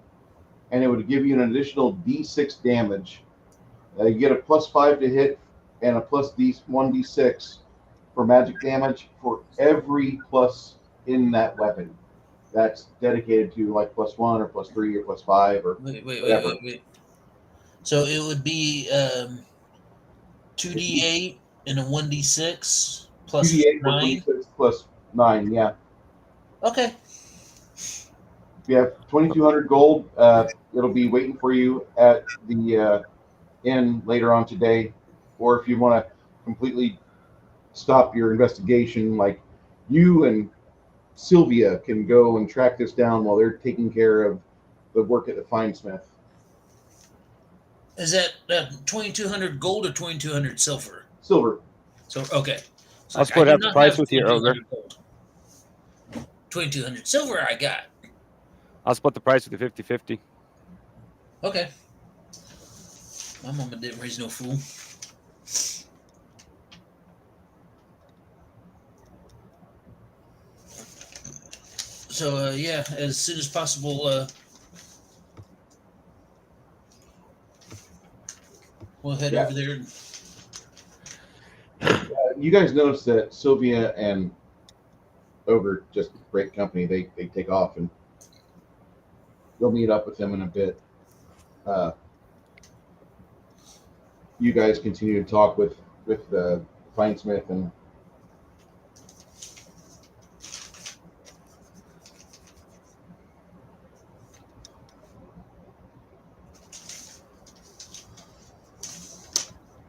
and it would give you an additional D6 damage. You get a +5 to hit and a +1d6 for magic damage for every plus in that weapon. That's dedicated to like +1 or +3 or +5 or whatever.
Wait. So it would be 2d8 and a 1d6 plus
2d8 plus
9.
1d6 plus 9, yeah.
Okay.
If you have 2,200 gold, it'll be waiting for you at the inn later on today. Or if you want to completely stop your investigation, like you and Sylvia can go and track this down while they're taking care of the work at the Finesmith.
Is that 2,200 gold or 2,200 silver?
Silver.
So okay. So
I'll split
I do
out the
not
price
have
with you, Ogre.
2,200 gold. 2,200 silver I got.
I'll split the price with you 50-50.
Okay. My mama didn't raise no fool. So yeah, as soon as possible, we'll head over there.
You guys notice that Sylvia and Ogre, just great company. They take off, and they'll meet up with him in a bit. You guys continue to talk with Finesmith, and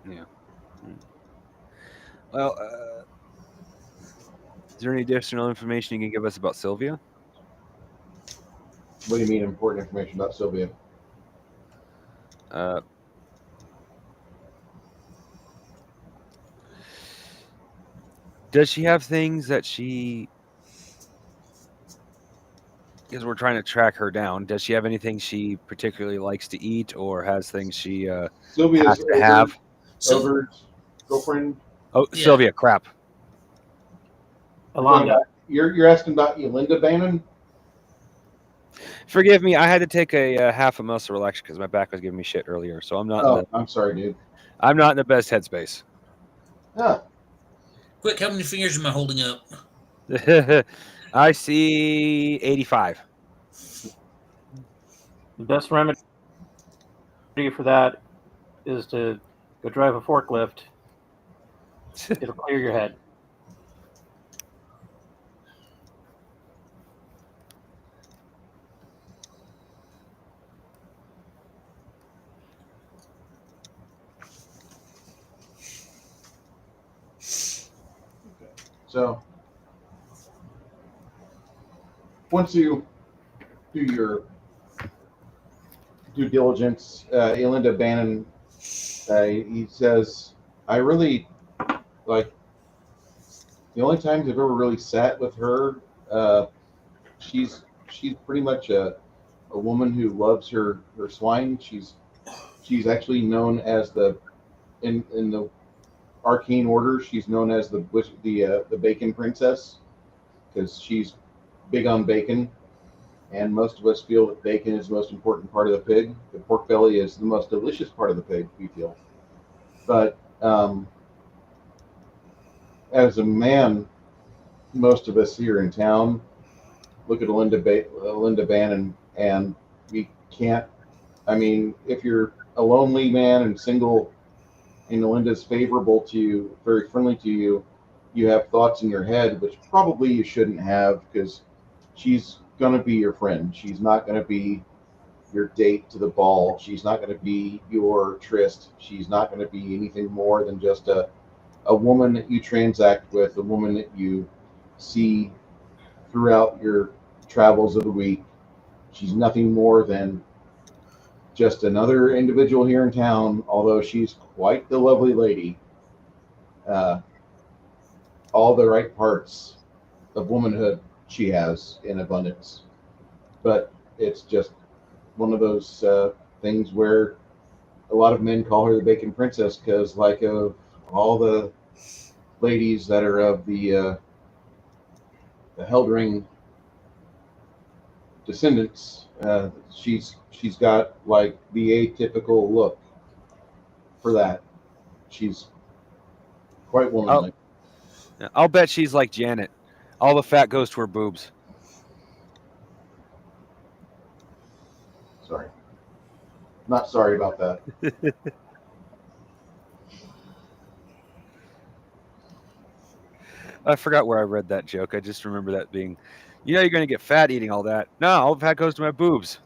Yeah. Well, is there any additional information you can give us about Sylvia?
what do you mean important information about Sylvia?
Does she have things that she? Because we're trying to track her down. Does she have anything she particularly likes to eat, or has things she
Sylvia's
has to have?
So
Ogre's girlfriend.
Oh,
Yeah.
Sylvia, crap.
Alonda.
You're asking about Yolinda Bannon?
Forgive me. I had to take a half a muscle relaxation because my back was giving me shit earlier. So I'm not.
Oh, I'm sorry, dude.
I'm not in the best headspace.
Huh.
quick, how many fingers am I holding up?
I see 85.
The best remedy for that is to go drive a forklift. It'll clear your head.
So once you do your due diligence, Yolinda Bannon, he says, I really, like, the only times I've ever really sat with her, she's pretty much a woman who loves her swine. She's actually known as in the arcane order, she's known as the bacon princess, because she's big on bacon, and most of us feel that bacon is the most important part of the pig. The pork belly is the most delicious part of the pig, we feel. But as a man, most of us here in town look at Linda Bannon, and we can't. I mean, if you're a lonely man and single, and Linda's favorable to you, very friendly to you, you have thoughts in your head which probably you shouldn't have, because she's going to be your friend. She's not going to be your date to the ball. She's not going to be your tryst. She's not going to be anything more than just a woman that you transact with, a woman that you see throughout your travels of the week. She's nothing more than just another individual here in town, although she's quite the lovely lady. All the right parts of womanhood she has in abundance. But it's just one of those things where a lot of men call her the Bacon Princess, because, like, of all the ladies that are of the Heldring descendants, she's got, like, the atypical look for that. She's quite womanly.
I'll bet she's like Janet. All the fat goes to her boobs.
Sorry. Not sorry about that.
I forgot where I read that joke. I just remember that being, you're going to get fat eating all that. No, all the fat goes to my boobs.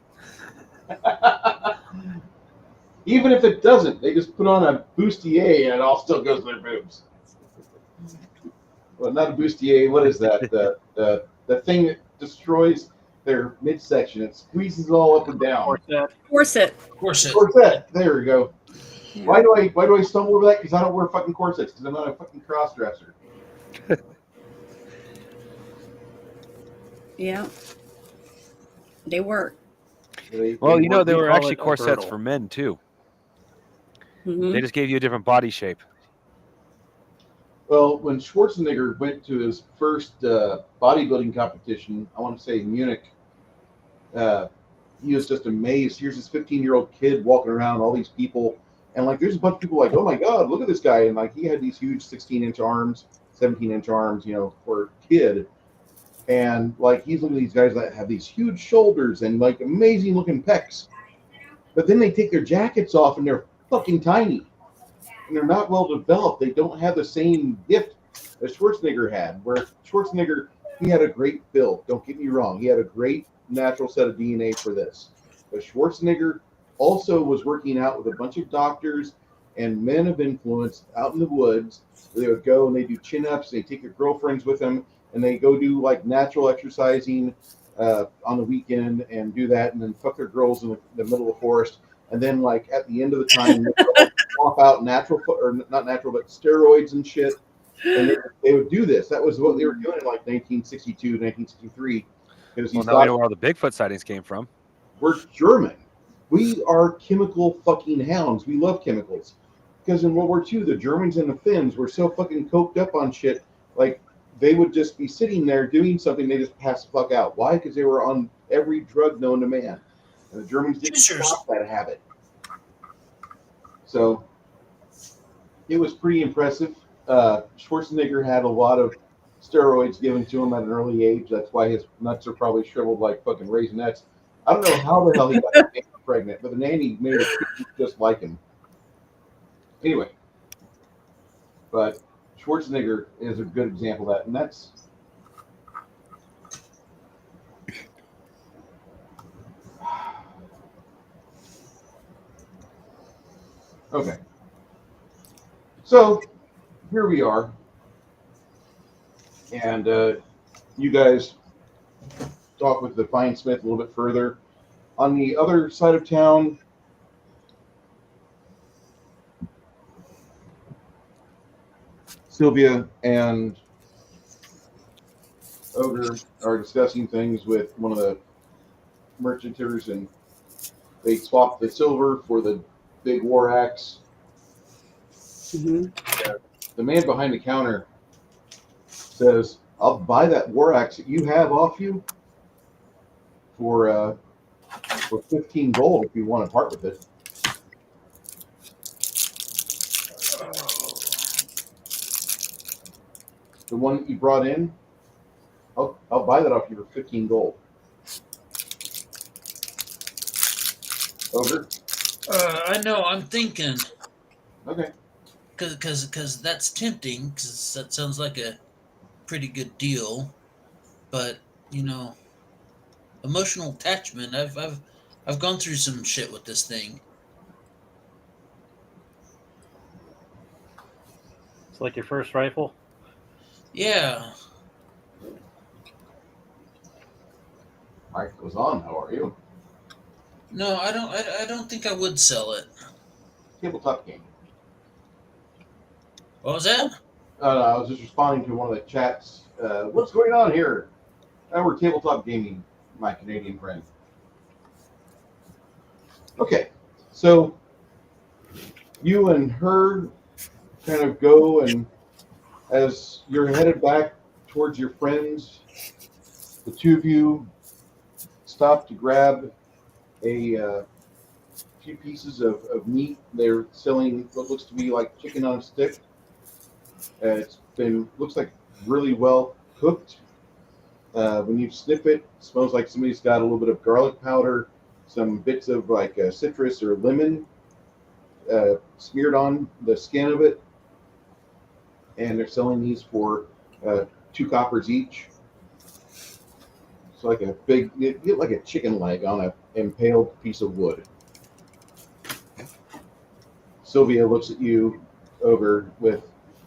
Even if it doesn't, they just put on a bustier and it all still goes to their boobs. Well, not a bustier. What is that? The thing that destroys their midsection. It squeezes it all up and down.
Corset.
Corset. There we go. Yeah. Why do I stumble over that? Because I don't wear fucking corsets. Because I'm not a fucking cross dresser.
Yeah. They work.
Well, you know, there were actually corsets for men too.
Mm-hmm.
They just gave you a different body shape.
Well, when Schwarzenegger went to his first bodybuilding competition, I want to say in Munich, he was just amazed. Here's this 15-year-old kid walking around, all these people, and, like, there's a bunch of people like, oh my God, look at this guy. And, like, he had these huge 16-inch arms, 17-inch arms, you know, for a kid. And like he's looking at these guys that have these huge shoulders and like amazing looking pecs. But then they take their jackets off and they're fucking tiny. And they're not well developed. They don't have the same gift that Schwarzenegger had. Where Schwarzenegger, he had a great build. Don't get me wrong. He had a great natural set of DNA for this. But Schwarzenegger also was working out with a bunch of doctors and men of influence out in the woods. They would go and they do chin-ups. They take their girlfriends with them. And they go do like natural exercising on the weekend and do that, and then fuck their girls in the middle of the forest. And then like at the end of the time, they would swap out natural or not natural, but steroids and shit. And they would do this. That was what they were doing in like 1962, 1963. Because
Well, now we know where all the Bigfoot sightings came from.
we're German. We are chemical fucking hounds. We love chemicals. Because in World War II, the Germans and the Finns were so fucking coked up on shit. Like, they would just be sitting there doing something, they just pass the fuck out. Why? Because they were on every drug known to man. And the Germans didn't stop that habit. So, it was pretty impressive. Schwarzenegger had a lot of steroids given to him at an early age. That's why his nuts are probably shriveled like fucking raisinets. I don't know how the hell he got pregnant, but the nanny made it just like him. Anyway, but Schwarzenegger is a good example of that, and that's okay. So here we are, and you guys talk with the Fine Smith a little bit further. On the other side of town, Sylvia and Ogre are discussing things with one of the merchanters, and they swap the silver for the big war axe. The man behind the counter says, "I'll buy that war axe that you have off you for 15 gold if you want to part with it." The one that you brought in, I'll buy that off you for 15 gold. Over.
I know. I'm thinking.
Okay.
Because that's tempting. Because that sounds like a pretty good deal, but emotional attachment. I've gone through some shit with this thing.
It's like your first rifle.
Yeah.
Mike goes on. How are you?
No, I don't. I don't think I would sell it.
Tabletop game.
What was that?
I was just responding to one of the chats. What's going on here? We're tabletop gaming, my Canadian friend. Okay, so you and her kind of go, and as you're headed back towards your friends, the two of you stop to grab a few pieces of meat. They're selling what looks to be like chicken on a stick. Looks like really well cooked. When you sniff it, it smells like somebody's got a little bit of garlic powder, some bits of like citrus or lemon smeared on the skin of it, and they're selling these for 2 coppers each. It's like a big, you get like a chicken leg on an impaled piece of wood. Sylvia looks at you over with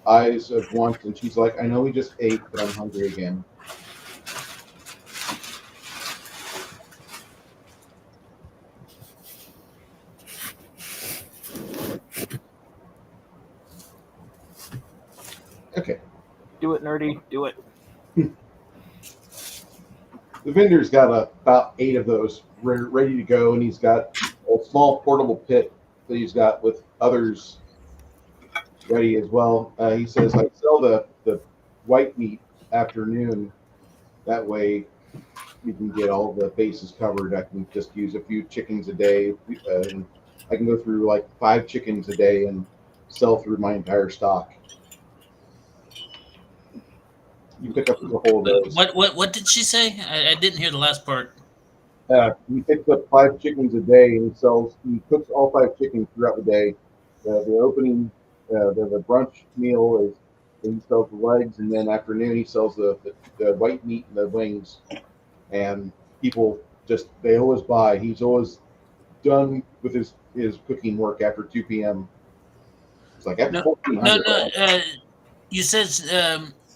eyes of want, and she's like, "I know we just ate, but I'm hungry again." Okay.
Do it, nerdy. Do it.
The vendor's got about 8 of those ready to go, and he's got a small portable pit that he's got with others ready as well. He says, "I sell the white meat afternoon. That way you can get all the bases covered. I can just use a few chickens a day. And I can go through like 5 chickens a day and sell through my entire stock." You pick up a whole of those.
What did she say? I didn't hear the last part.
He picks up 5 chickens a day, and he cooks all 5 chickens throughout the day. The opening, the brunch meal is he sells the legs, and then afternoon he sells the white meat and the wings. And people they always buy. He's always done with his cooking work after 2 p.m. It's like after
No,
1400.
You said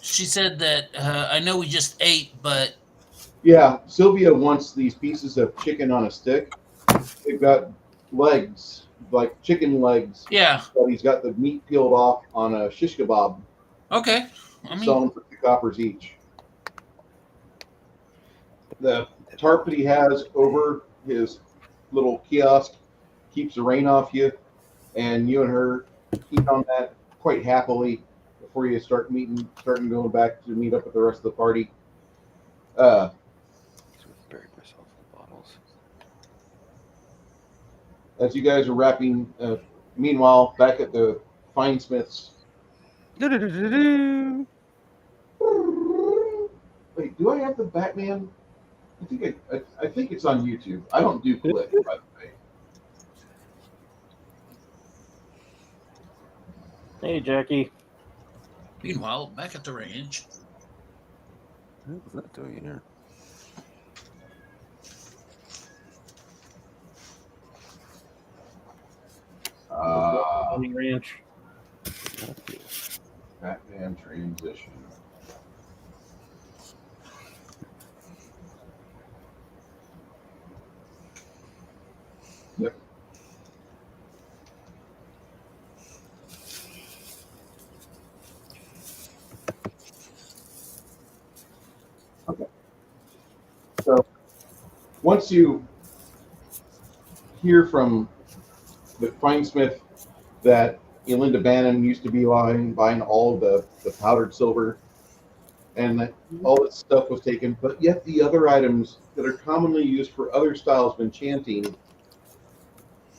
she said that I know we just ate, but
Yeah, Sylvia wants these pieces of chicken on a stick. They've got legs, like chicken legs.
yeah,
But he's got the meat peeled off on a shish kebab.
okay. I
Selling
mean,
for $2 each. The tarp that he has over his little kiosk keeps the rain off you, and you and her eat on that quite happily before you start going back to meet up with the rest of the party.
Buried myself in bottles.
As you guys are wrapping, meanwhile, back at the Finesmiths.
Do-do-do-do-do.
Wait, do I have the Batman? I think it's on YouTube. I don't do click, by the way.
Hey, Jackie.
meanwhile, back at the range.
What was that doing here?
Ranch.
Batman transition. Yep. Okay. So once you hear from the Finesmith that Elinda Bannon used to be buying all the powdered silver, and that all this stuff was taken, but yet the other items that are commonly used for other styles of enchanting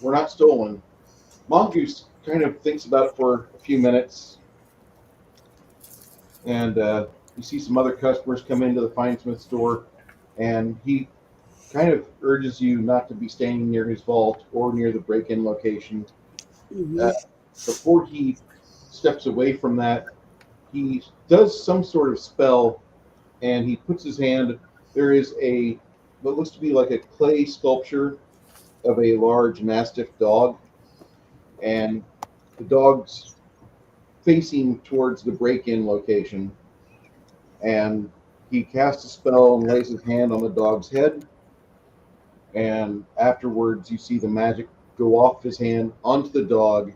were not stolen. Mongoose kind of thinks about it for a few minutes, and you see some other customers come into the Finesmith store, and he kind of urges you not to be standing near his vault or near the break-in location. Before he steps away from that, he does some sort of spell, and he puts his hand. There is what looks to be like a clay sculpture of a large mastiff dog, and the dog's facing towards the break-in location. And he casts a spell and lays his hand on the dog's head, and afterwards you see the magic go off his hand onto the dog,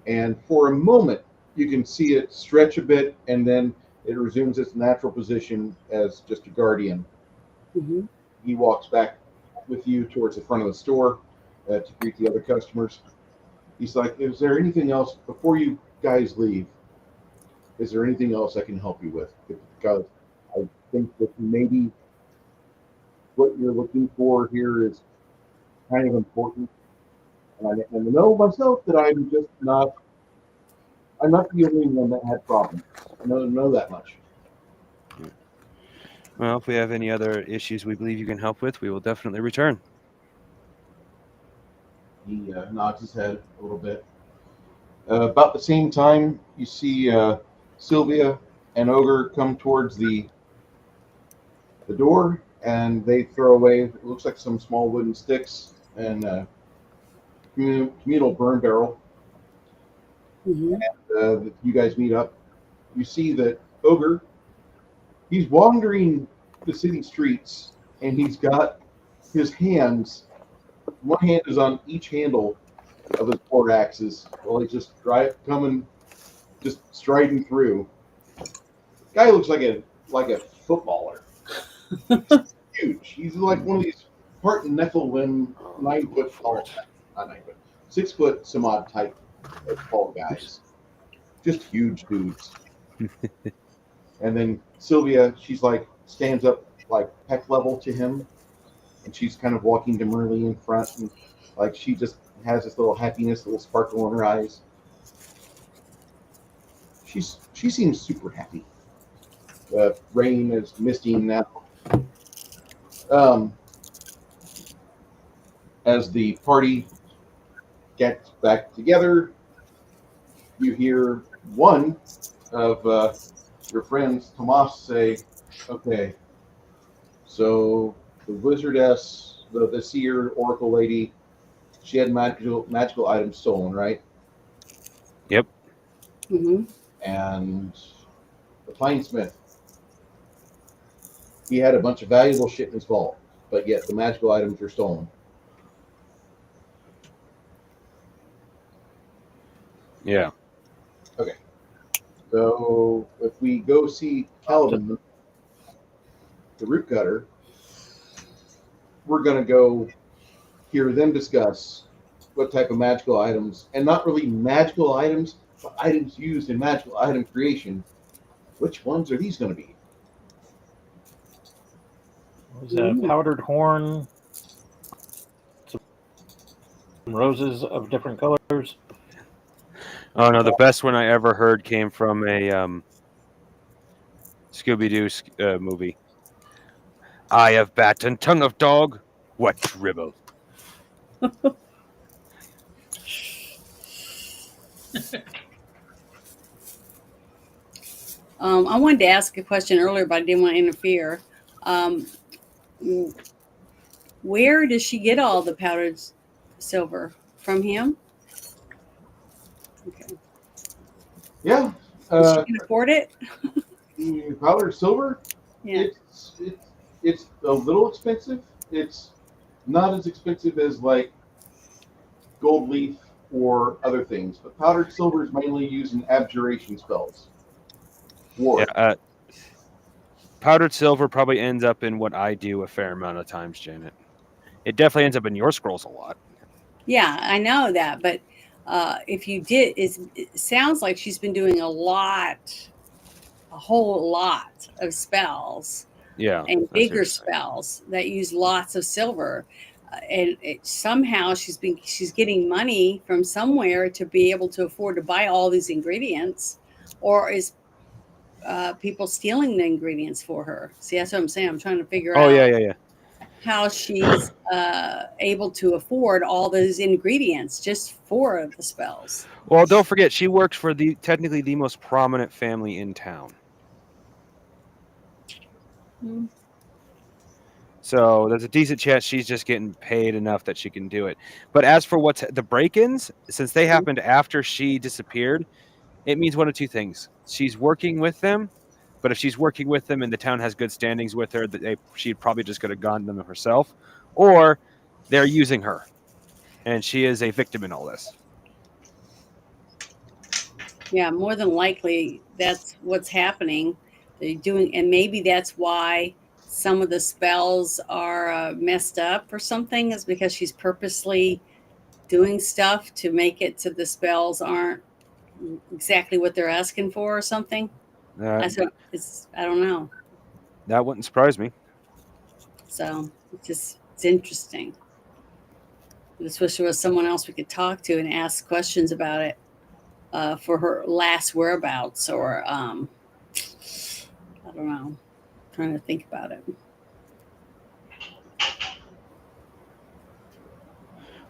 and for a moment you can see it stretch a bit, and then it resumes its natural position as just a guardian.
Mm-hmm.
He walks back with you towards the front of the store to greet the other customers. He's like, is there anything else before you guys leave? Is there anything else I can help you with? Because I think that maybe what you're looking for here is kind of important. And I know myself that I'm not the only one that had problems. I know that much.
Well, if we have any other issues we believe you can help with, we will definitely return.
He nods his head a little bit. About the same time, you see Sylvia and Ogre come towards the door, and they throw away, it looks like some small wooden sticks and a communal burn barrel.
Mm-hmm.
And you guys meet up. You see that Ogre, he's wandering the city streets, and he's got his hands, one hand is on each handle of his 4 axes while he's just striding through. Guy looks like a footballer. Huge. He's like one of these part Nephilim 9 foot tall, not 9 foot, 6 foot some odd type of tall guys. Just huge dudes. And then Sylvia, she's like stands up like peck level to him, and she's kind of walking demurely in front, and like she just has this little happiness, little sparkle in her eyes. She seems super happy. Rain is misting now. As the party gets back together, you hear one of your friends, Tomas, say, "Okay, so the wizardess, the seer oracle lady, she had magical items stolen, right?
Yep.
Mm-hmm.
And the Pinesmith, he had a bunch of valuable shit in his vault, but yet the magical items were stolen."
Yeah.
So if we go see Caliban, the root cutter, we're going to go hear them discuss what type of magical items, and not really magical items, but items used in magical item creation. Which ones are these going to be?
Was a powdered horn, some roses of different colors.
Oh no, the best one I ever heard came from a Scooby-Doo movie. Eye of bat and tongue of dog. What dribble?
I wanted to ask a question earlier, but I didn't want to interfere. Where does she get all the powdered silver? From him? Okay.
Yeah.
She can afford it?
Powdered silver?
Yeah.
It's a little expensive. It's not as expensive as like gold leaf or other things, but powdered silver is mainly used in abjuration spells. War.
Yeah. Powdered silver probably ends up in what I do a fair amount of times, Janet. It definitely ends up in your scrolls a lot.
Yeah, I know that, but if you did, it sounds like she's been doing a whole lot of spells.
Yeah.
And bigger spells that use lots of silver, and somehow she's getting money from somewhere to be able to afford to buy all these ingredients, or is people stealing the ingredients for her? See, that's what I'm saying. I'm trying to figure out.
Yeah.
How she's able to afford all those ingredients just for the spells.
Well, don't forget, she works for technically the most prominent family in town.
Hmm.
So there's a decent chance she's just getting paid enough that she can do it. But as for what's the break-ins, since they happened after she disappeared, it means one of two things. She's working with them, but if she's working with them and the town has good standings with her, she'd probably just could have gone them herself, or they're using her, and she is a victim in all this.
Yeah, more than likely that's what's happening. They're doing, and maybe that's why some of the spells are messed up or something, is because she's purposely doing stuff to make it so the spells aren't exactly what they're asking for or something. I don't know.
That wouldn't surprise me.
So it's interesting. I just wish there was someone else we could talk to and ask questions about it for her last whereabouts, or I don't know. I'm trying to think about it.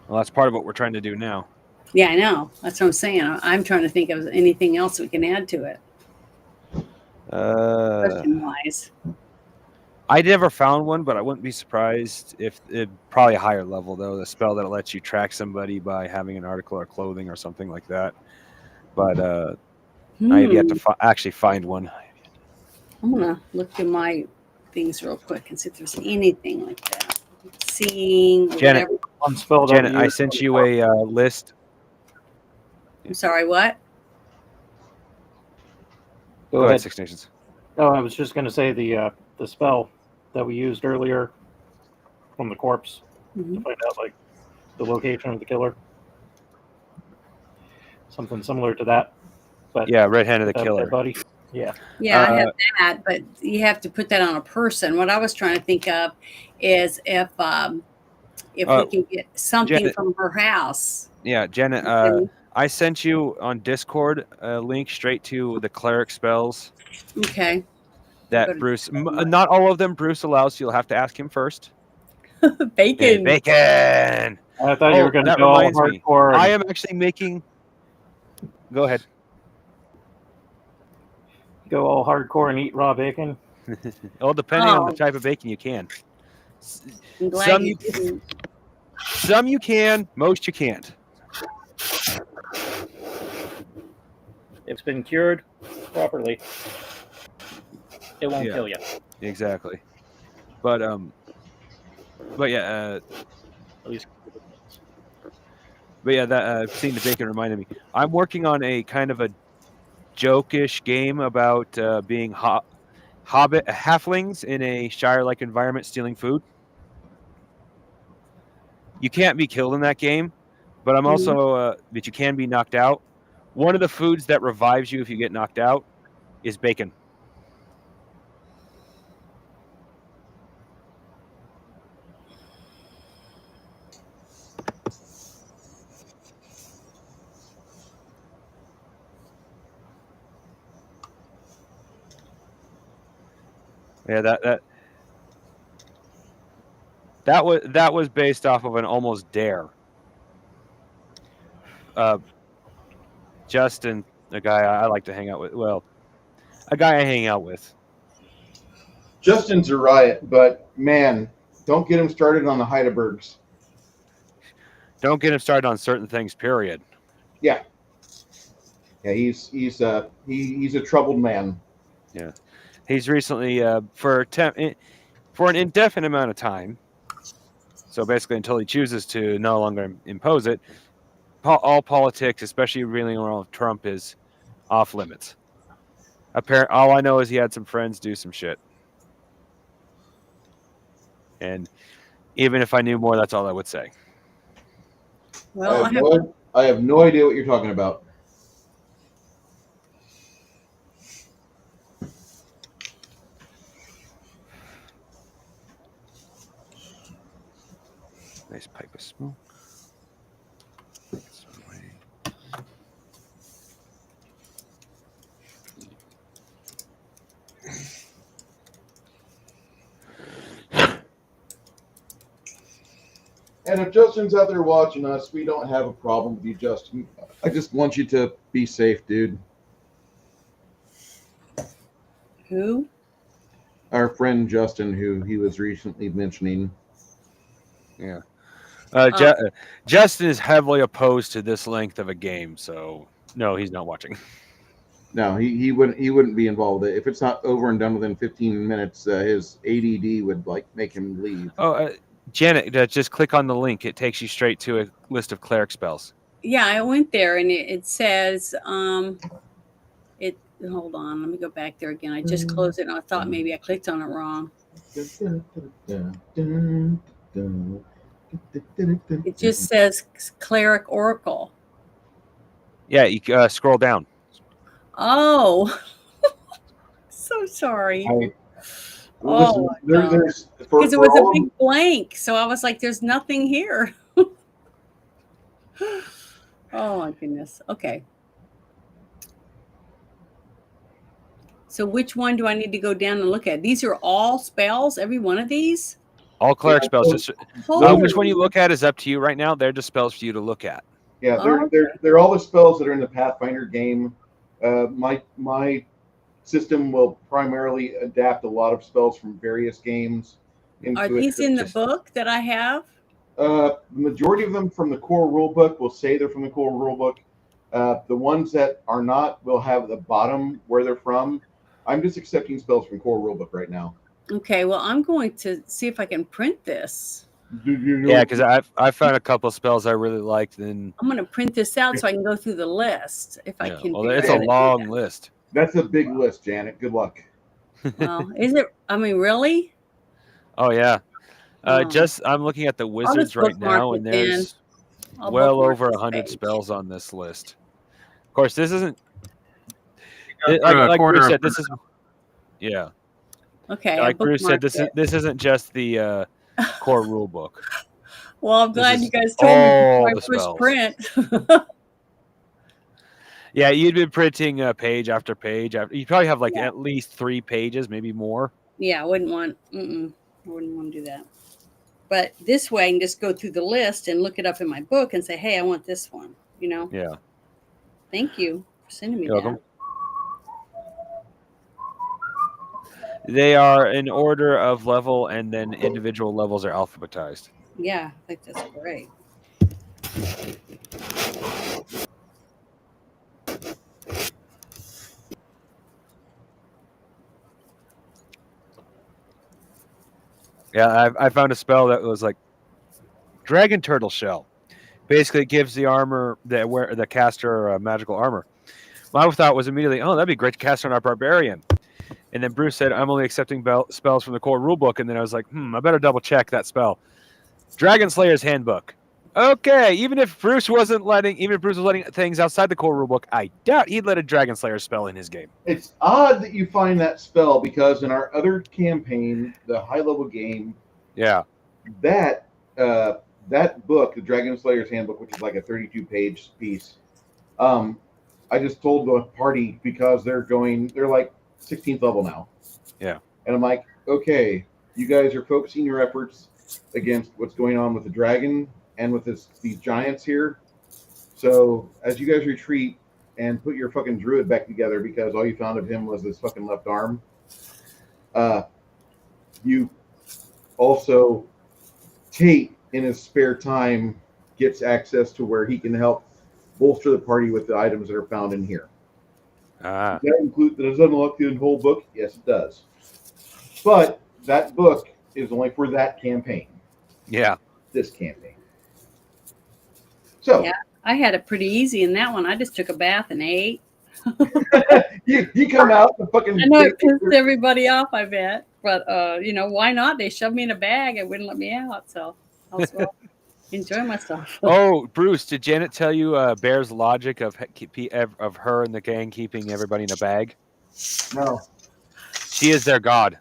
Well, that's part of what we're trying to do now.
Yeah, I know. That's what I'm saying. I'm trying to think of anything else we can add to it. Question-wise.
I never found one, but I wouldn't be surprised if probably a higher level though. The spell that lets you track somebody by having an article or clothing or something like that. But I have yet to actually find one.
I'm gonna look through my things real quick and see if there's anything like that. Seeing
Janet,
whatever.
Janet, I sent you a list.
I'm sorry, what?
Go ahead, Six Nations.
Oh, I was just going to say the spell that we used earlier from the corpse to find out like the location of the killer. Something similar to that. But
yeah, red-handed the killer.
Buddy. Yeah.
Yeah, I have that, but you have to put that on a person. What I was trying to think of is if we can get something
Janet,
from her house.
Yeah, Janet, I sent you on Discord a link straight to the cleric spells.
Okay.
that
Go to-
Bruce. Not all of them Bruce allows. So you'll have to ask him first. Hey,
Bacon.
bacon.
I thought you were going to
That
go all
reminds me.
hardcore.
I am actually making. Go ahead.
Go all hardcore and eat raw bacon.
Well, depending on the
Oh.
type of bacon you can.
I'm glad
Some
you
you
didn't.
Some you can, most you can't.
It's been cured properly. It won't
Yeah.
kill you.
Exactly. But yeah,
At least.
that seeing the bacon reminded me. I'm working on a kind of a jokish game about being hobbit halflings in a Shire-like environment stealing food. You can't be killed in that game, but I'm also but you can be knocked out. One of the foods that revives you if you get knocked out is bacon. Yeah, that was based off of an almost dare. Justin, a guy I like to hang out with. Well, a guy I hang out with.
Justin's a riot, but man, don't get him started on the Heidelbergs.
Don't get him started on certain things. Period.
Yeah, he's a troubled man.
Yeah, he's recently for an indefinite amount of time. So basically, until he chooses to no longer impose it, all politics, especially reeling around Trump, is off limits. All I know is he had some friends do some shit, and even if I knew more, that's all I would say.
Well,
I have no idea what you're talking about.
Nice pipe of smoke.
And if Justin's out there watching us, we don't have a problem with you, Justin. I just want you to be safe, dude.
who?
Our friend Justin, who he was recently mentioning.
Yeah. Justin is heavily opposed to this length of a game, so no, he's not watching.
No, he wouldn't be involved with it. If it's not over and done within 15 minutes, his ADD would make him leave.
Oh, Janet, just click on the link. It takes you straight to a list of cleric spells.
Yeah, I went there and it says it. Hold on, let me go back there again. I just closed it and I thought maybe I clicked on it wrong. It just says cleric oracle.
Yeah, you scroll down.
Oh, so sorry.
Listen, there's
Because it was a big blank, so I was like, "There's nothing here." Oh my goodness. Okay. So which one do I need to go down and look at? These are all spells, every one of these?
All cleric spells. Just, which one you look at is up to you right now. They're just spells for you to look at.
Yeah, they're all the spells that are in the Pathfinder game. My system will primarily adapt a lot of spells from various games.
Are these in the book that I have?
The majority of them from the core rulebook will say they're from the core rulebook. The ones that are not will have the bottom where they're from. I'm just accepting spells from core rulebook right now.
Okay, well, I'm going to see if I can print this.
Yeah, because I found a couple of spells I really liked. Then
I'm going to print this out so I can go through the list if I can.
Well, it's a long list.
That's a big list, Janet. Good luck.
Well, is it? I mean, really?
Oh yeah. I'm looking at the wizards right now, and there's well over 100 spells on this list. Of course, this isn't like Bruce said. This is
okay.
Like Bruce said, this isn't just the core rule book.
Well, I'm glad you guys told me before I push print.
Yeah, you'd been printing page after page. You probably have like at least 3 pages, maybe more.
Yeah, I wouldn't want. I wouldn't want to do that. But this way, I can just go through the list and look it up in my book and say, "Hey, I want this one." You know.
Yeah.
Thank you for sending me
You're
that.
welcome. They are in order of level, and then individual levels are alphabetized.
Yeah, I think that's great.
Yeah, I found a spell that was like Dragon Turtle Shell. Basically, it gives the armor the caster magical armor. My thought was immediately, oh, that'd be great to cast on our barbarian. And then Bruce said, I'm only accepting spells from the core rulebook. And then I was like, I better double check that spell. Dragon Slayer's Handbook. Okay, even if Bruce was letting things outside the core rulebook, I doubt he'd let a Dragon Slayer spell in his game.
It's odd that you find that spell because in our other campaign, the high level game,
Yeah.
that book, the Dragon Slayer's Handbook, which is like a 32-page piece, I just told the party because they're like 16th level now.
Yeah.
And I'm like, okay, you guys are focusing your efforts against what's going on with the dragon and with these giants here. So as you guys retreat and put your fucking druid back together because all you found of him was this fucking left arm, you also, Tate in his spare time gets access to where he can help bolster the party with the items that are found in here.
Ah.
Does that unlock the whole book? Yes, it does. But that book is only for that campaign.
Yeah.
This campaign. So
Yeah, I had it pretty easy in that one. I just took a bath and ate.
you come out and fucking.
I know it pissed everybody off, I bet. But why not? They shoved me in a bag and wouldn't let me out. So I was enjoy myself.
Oh, Bruce, did Janet tell you Bear's logic of her and the gang keeping everybody in a bag?
No.
She is their god.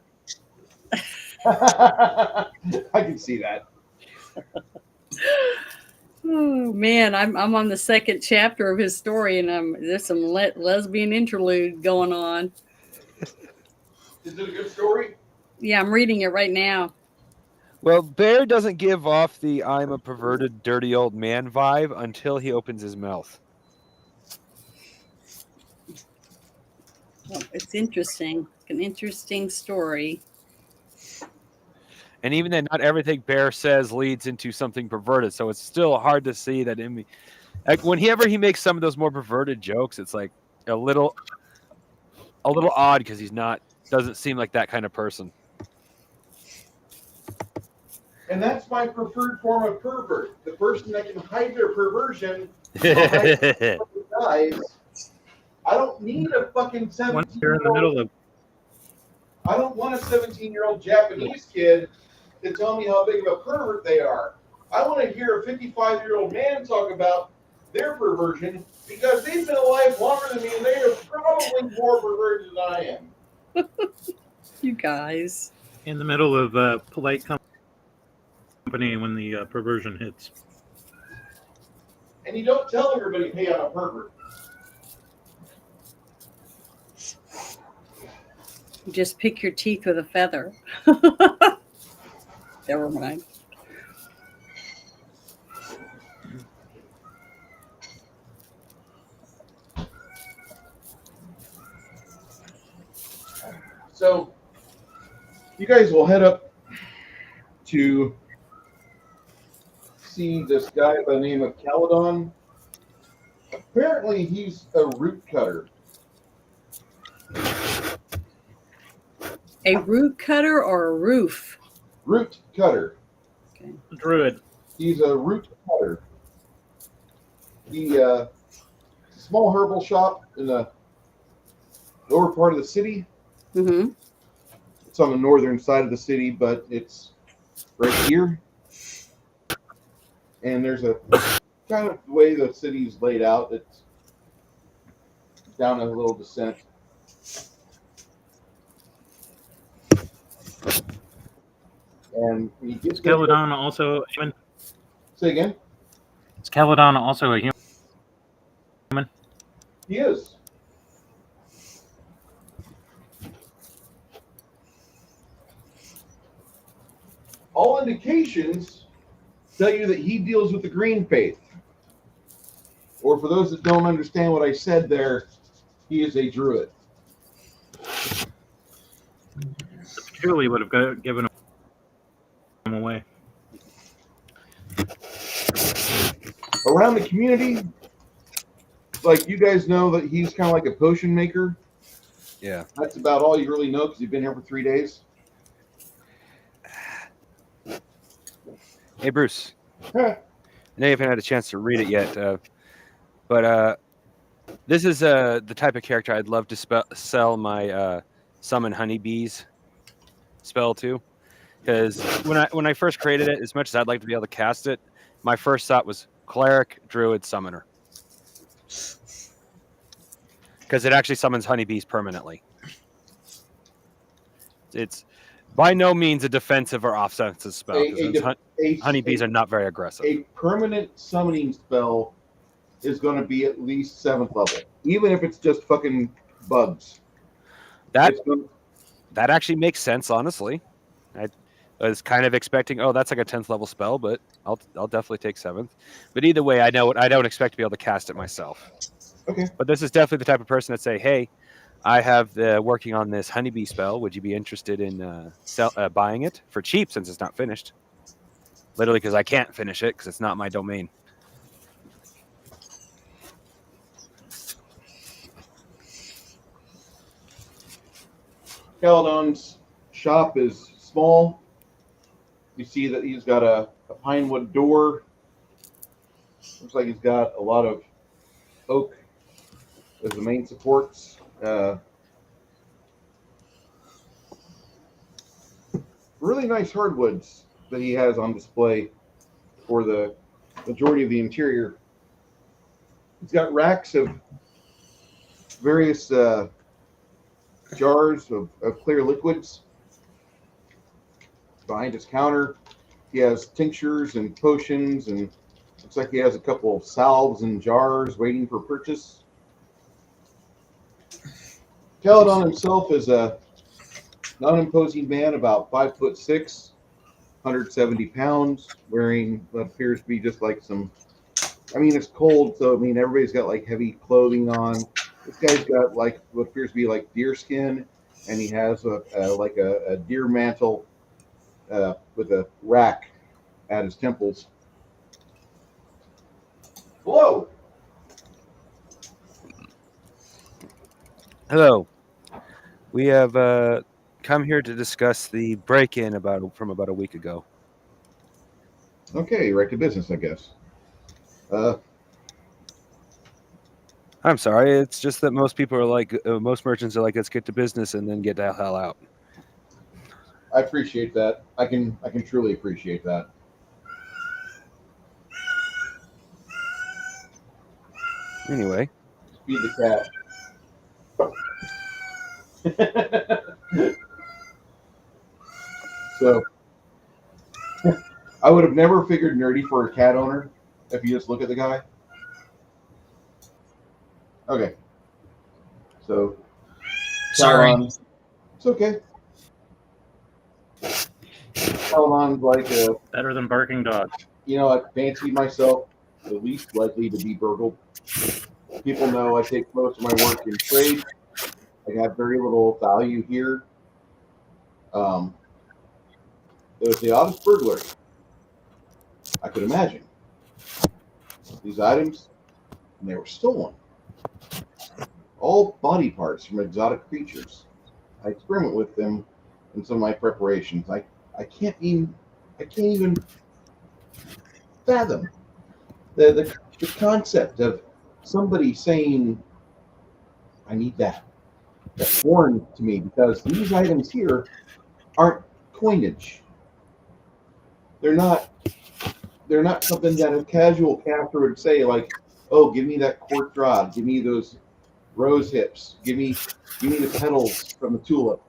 I can see that.
Oh man, I'm on the second chapter of his story, and there's some lesbian interlude going on.
Is it a good story?
Yeah, I'm reading it right now.
Well, Bear doesn't give off the I'm a perverted, dirty old man vibe until he opens his mouth.
Well, it's interesting. An interesting story.
And even then, not everything Bear says leads into something perverted. So it's still hard to see that whenever he makes some of those more perverted jokes, it's like a little odd because doesn't seem like that kind of person.
And that's my preferred form of pervert. The person that can hide their perversion behind guys. I don't need a fucking 17-year-old. I don't want a 17-year-old Japanese kid to tell me how big of a pervert they are. I want to hear a 55-year-old man talk about their perversion because they've been alive longer than me and they are probably more perverted than I am.
You guys.
In the middle of polite company when the perversion hits.
And you don't tell everybody, hey, I'm a pervert.
You just pick your teeth with a feather. Never mind.
So, you guys will head up to see this guy by the name of Caledon. Apparently, he's a root cutter.
A root cutter or a roof?
Root cutter.
Okay.
Druid.
He's a root cutter. He a small herbal shop in the lower part of the city.
Mm-hmm.
It's on the northern side of the city, but it's right here. And there's a kind of the way the city's laid out. It's down a little descent. And he gets
Is Caledon also a human?
Say again?
Is Caledon also a human?
He is. All indications tell you that he deals with the green faith. Or for those that don't understand what I said there, he is a druid.
Surely would have given him away.
Around the community, like you guys know that he's kind of like a potion maker.
Yeah.
That's about all you really know because you've been here for 3 days.
Hey, Bruce.
Huh.
I know you haven't had a chance to read it yet, but this is the type of character I'd love to sell my summon honeybees spell to. Because when I first created it, as much as I'd like to be able to cast it, my first thought was cleric, druid, summoner. Because it actually summons honeybees permanently. It's by no means a defensive or offensive spell. Honeybees are not very aggressive.
A permanent summoning spell is going to be at least 7th level, even if it's just fucking bugs.
That actually makes sense, honestly. I was kind of expecting, that's like a 10th level spell, but I'll definitely take 7th. But either way, I don't expect to be able to cast it myself.
Okay.
But this is definitely the type of person that say, hey, I have working on this honeybee spell. Would you be interested in buying it for cheap since it's not finished? Literally, because I can't finish it because it's not my domain.
Caledon's shop is small. You see that he's got a pine wood door. Looks like he's got a lot of oak as the main supports. Really nice hardwoods that he has on display for the majority of the interior. He's got racks of various jars of clear liquids. Behind his counter, he has tinctures and potions, and looks like he has a couple of salves and jars waiting for purchase. Caledon himself is a non-imposing man, about 5'6", 170 pounds, wearing what appears to be just like it's cold, so everybody's got like heavy clothing on. This guy's got like what appears to be like deer skin, and he has a deer mantle with a rack at his temples. Hello.
Hello. We have come here to discuss the break-in from about a week ago.
Okay, right to business, I guess.
I'm sorry. It's just that most people are like, most merchants are like, let's get to business and then get the hell out.
I appreciate that. I can truly appreciate that.
Anyway.
Feed the cat. So, I would have never figured nerdy for a cat owner if you just look at the guy. Okay. So,
Sorry.
It's okay. Caledon's like
better than barking dogs.
I fancy myself the least likely to be burgled. People know I take most of my work in trade. I have very little value here. It was the oddest burglary I could imagine. These items, and they were stolen. All body parts from exotic creatures. I experiment with them in some of my preparations. I can't even fathom the concept of somebody saying, I need that. That's foreign to me because these items here aren't coinage. They're not something that a casual caster would say like, oh, give me that quartz rod, give me those rose hips, give me the petals from the tulip.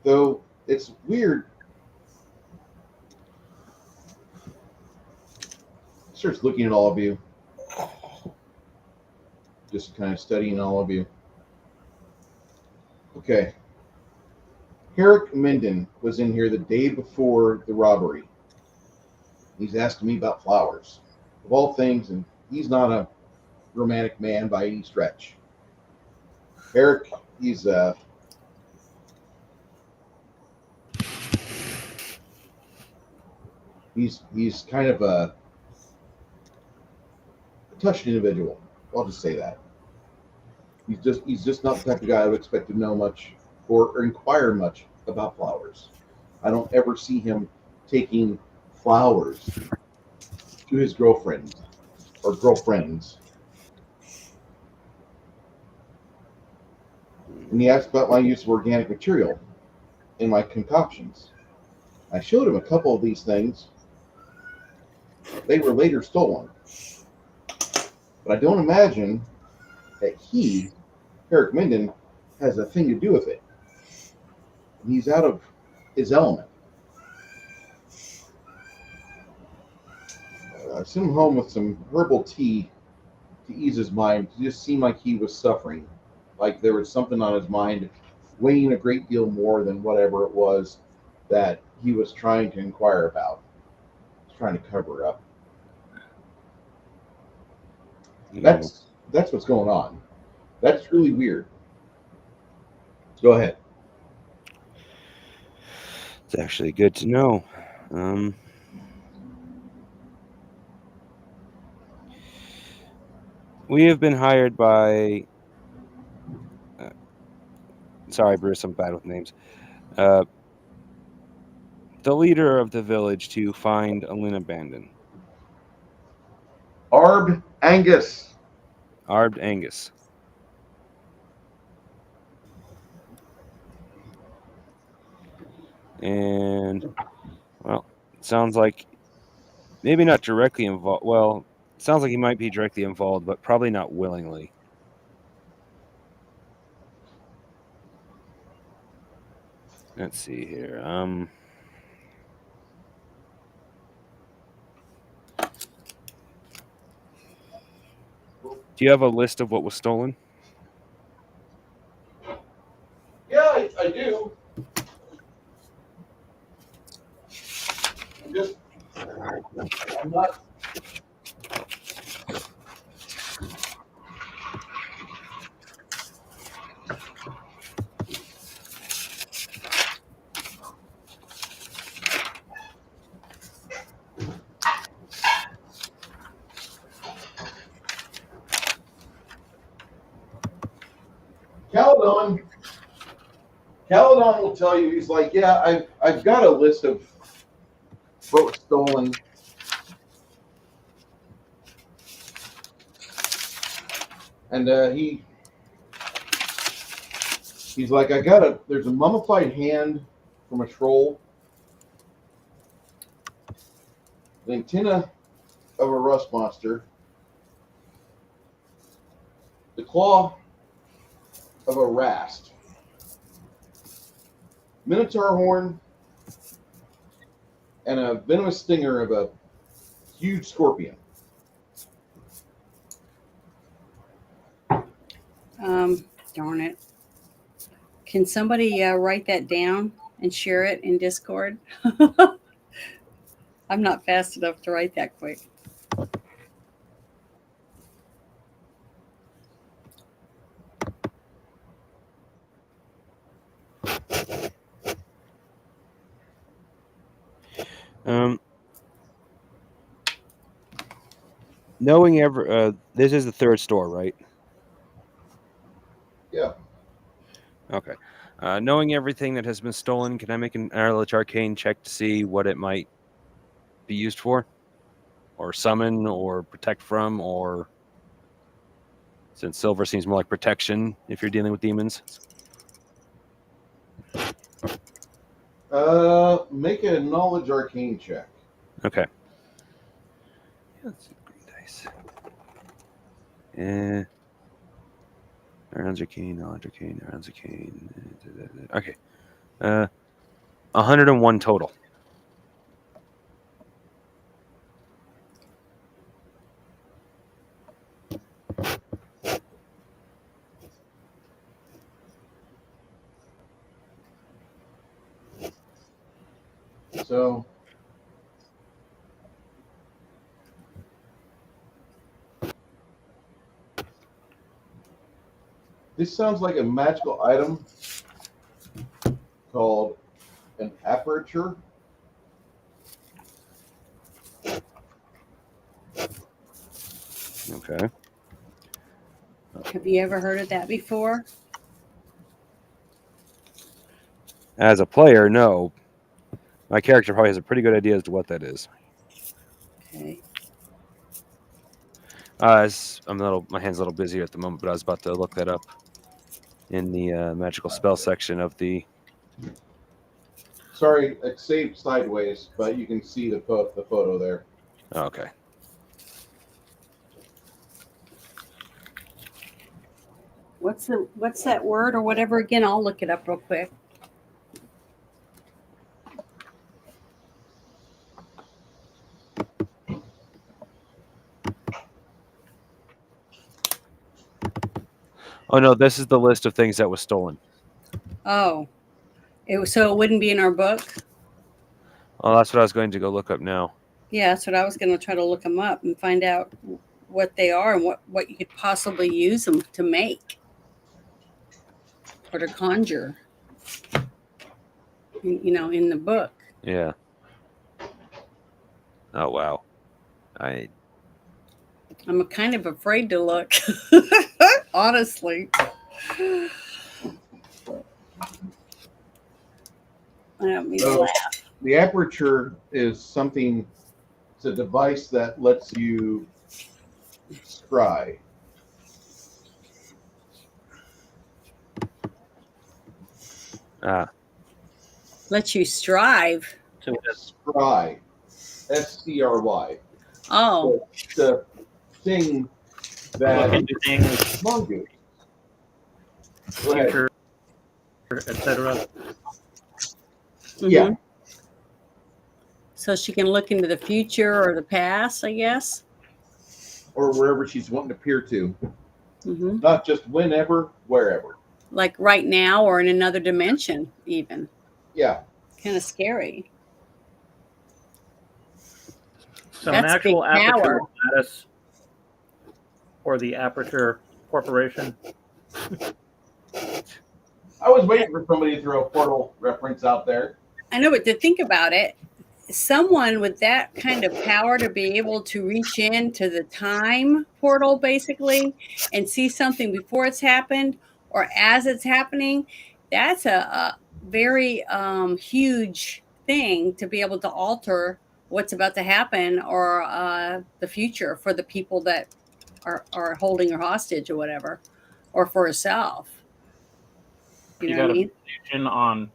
Though it's weird Starts looking at all of you. Just kind of studying all of you. Okay. Herrick Minden was in here the day before the robbery. He's asking me about flowers, of all things, and he's not a romantic man by any stretch. Herrick, he's kind of a touched individual. I'll just say that. He's just not the type of guy I would expect to know much or inquire much about flowers. I don't ever see him taking flowers to his girlfriend or girlfriends. And he asked about my use of organic material in my concoctions. I showed him a couple of these things. They were later stolen. But I don't imagine that he, Herrick Minden, has a thing to do with it. He's out of his element. I sent him home with some herbal tea to ease his mind. It just seemed like he was suffering. Like there was something on his mind weighing a great deal more than whatever it was that he was trying to inquire about. He's trying to cover up. That's what's going on. That's really weird. Go ahead.
It's actually good to know. We have been hired by. Sorry, Bruce, I'm bad with names. The leader of the village to find Alina Bandon.
Arbed Angus.
Arbed Angus. And, well, it sounds like maybe not directly involved. Well, it sounds like he might be directly involved, but probably not willingly. Let's see here. Do you have a list of what was stolen?
Yeah, I do. I'm not. Caledon will tell you, he's like, yeah, I've got a list of what was stolen. And he's like, there's a mummified hand from a troll, the antenna of a rust monster, the claw of a rast, minotaur horn, and a venomous stinger of a huge scorpion.
Darn it. Can somebody write that down and share it in Discord? I'm not fast enough to write that quick.
Knowing this is the third store, right?
Yeah.
Okay. Knowing everything that has been stolen, can I make an Eldritch Arcane check to see what it might be used for? Or summon, or protect from, or... Since silver seems more like protection if you're dealing with demons.
Make a knowledge arcane check.
Okay. Let's see, green dice. Knowledge arcane. Okay. 101 total.
So this sounds like a magical item called an aperture.
Okay.
Have you ever heard of that before?
As a player, no. My character probably has a pretty good idea as to what that is.
Okay.
My hand's a little busy at the moment, but I was about to look that up in the magical spell section of the.
Sorry, it saved sideways, but you can see the photo there.
Oh, okay.
What's that word or whatever again? I'll look it up real quick.
Oh no, this is the list of things that was stolen.
Oh, so it wouldn't be in our book.
Oh, that's what I was going to go look up now.
Yeah, that's what I was going to try to look them up and find out what they are and what you could possibly use them to make or to conjure. In the book.
Yeah. Oh wow. I'm
kind of afraid to look, honestly. I don't mean to laugh.
The aperture is something. It's a device that lets you scry.
Lets you strive.
Scry. SCRY.
Oh.
It's the thing that
Look into things,
mongoose. Go ahead.
future, etc.
Yeah.
Mhm. So she can look into the future or the past, I guess.
Or wherever she's wanting to peer to.
Hmm.
Not just whenever, wherever.
Like right now or in another dimension, even.
Yeah.
Kind of scary.
So an
That's
actual
big
aperture
power.
lattice or the Aperture Corporation.
I was waiting for somebody to throw a Portal reference out there.
I know, but to think about it, someone with that kind of power to be able to reach into the time portal basically and see something before it's happened or as it's happening, that's a very huge thing to be able to alter what's about to happen or the future for the people that are holding her hostage or whatever, or for herself. You know
got
what I
a
mean?
position on